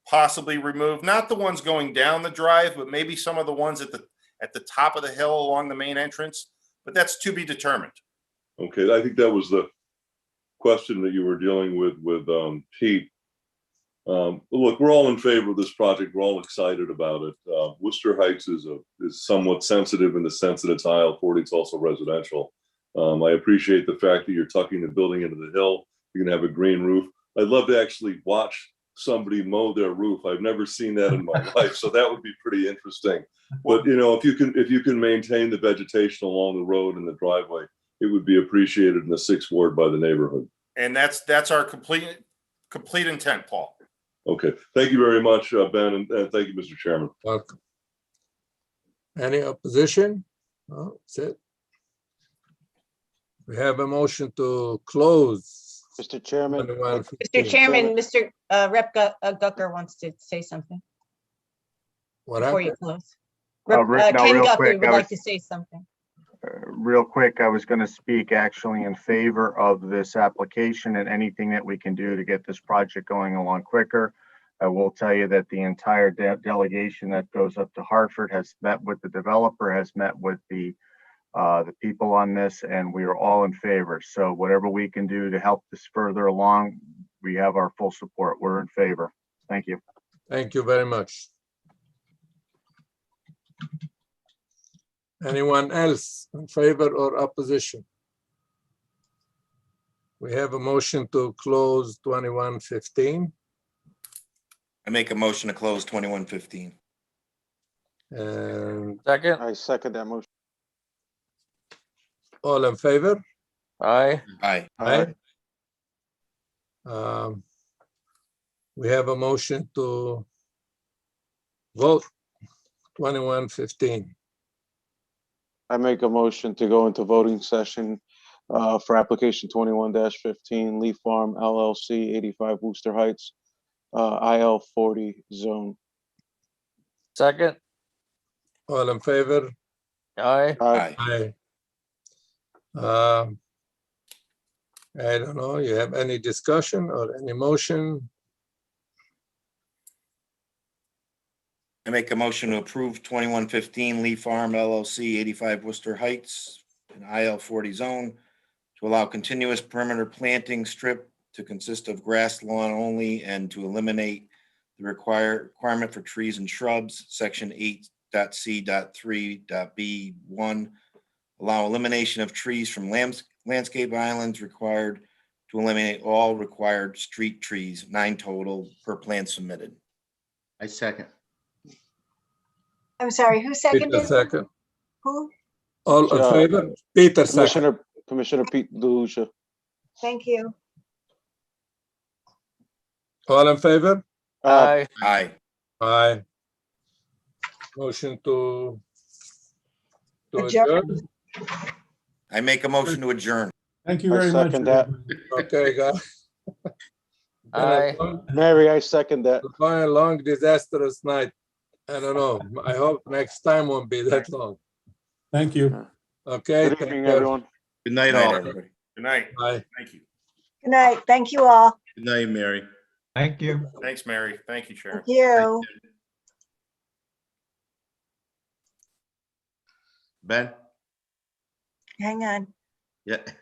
possibly removed. Not the ones going down the drive, but maybe some of the ones at the top of the hill along the main entrance. But that's to be determined. Okay, I think that was the question that you were dealing with Pete. Look, we're all in favor of this project. We're all excited about it. Worcester Heights is somewhat sensitive in the sense that it's IL-40. It's also residential. I appreciate the fact that you're tucking the building into the hill. You're gonna have a green roof. I'd love to actually watch somebody mow their roof. I've never seen that in my life, so that would be pretty interesting. But if you can maintain the vegetation along the road and the driveway, it would be appreciated in the 6th Ward by the neighborhood. And that's our complete intent, Paul. Okay, thank you very much, Ben, and thank you, Mr. Chairman. Welcome. Any opposition? No, that's it. We have a motion to close. Mr. Chairman. 21:15. Mr. Chairman, Mr. Rep. Gucker wants to say something What before you happened? close. No, Ken real Gucker quick, would I like was- to say something. Real quick, I was going to speak actually in favor of this application and anything that we can do to get this project going along quicker. I will tell you that the entire delegation that goes up to Hartford has met with the developer, has met with the people on this, and we are all in favor. So whatever we can do to help this further along, we have our full support. We're in favor. Thank you. Thank you very much. Anyone else in favor or opposition? We have a motion to close 21:15. I make a motion to close 21:15. And Second. I second that motion. all in favor? Aye. Aye. Aye. We have a motion to vote 21:15. I make a motion to go into voting session for application 21-15 Leaf Farm LLC, 85 Worcester Heights, IL 40 zone. Second. All in favor? Aye. Aye. Aye. I don't know, you have any discussion or any motion? I make a motion to approve 21:15 Lee Farm LLC, 85 Worcester Heights, an IL 40 zone, to allow continuous perimeter planting strip to consist of grass lawn only and to eliminate the requirement for trees and shrubs, section 8.c.3.b1. Allow elimination of trees from landscape islands required to eliminate all required street trees, 9 total per plan submitted. I second. I'm sorry, who Peter seconded? second. Who? All in favor? Peter second. Commissioner Pete DeLucia. Thank you. All in favor? Aye. Aye. Aye. Motion to Adjourn. adjourn. I make a motion to adjourn. Thank you I very much. second that. Okay, guys. Aye. Mary, I second that. Been a long disastrous night. I don't know. I hope next time won't be that long. Thank you. Okay. Good take evening, care. everyone. Good night, Good night, all. everybody. Good night. Bye. Thank you. Good night. Thank you all. Good night, Mary. Thank you. Thanks, Mary. Thank you, Sharon. Thank you. Ben? Hang on. Yeah.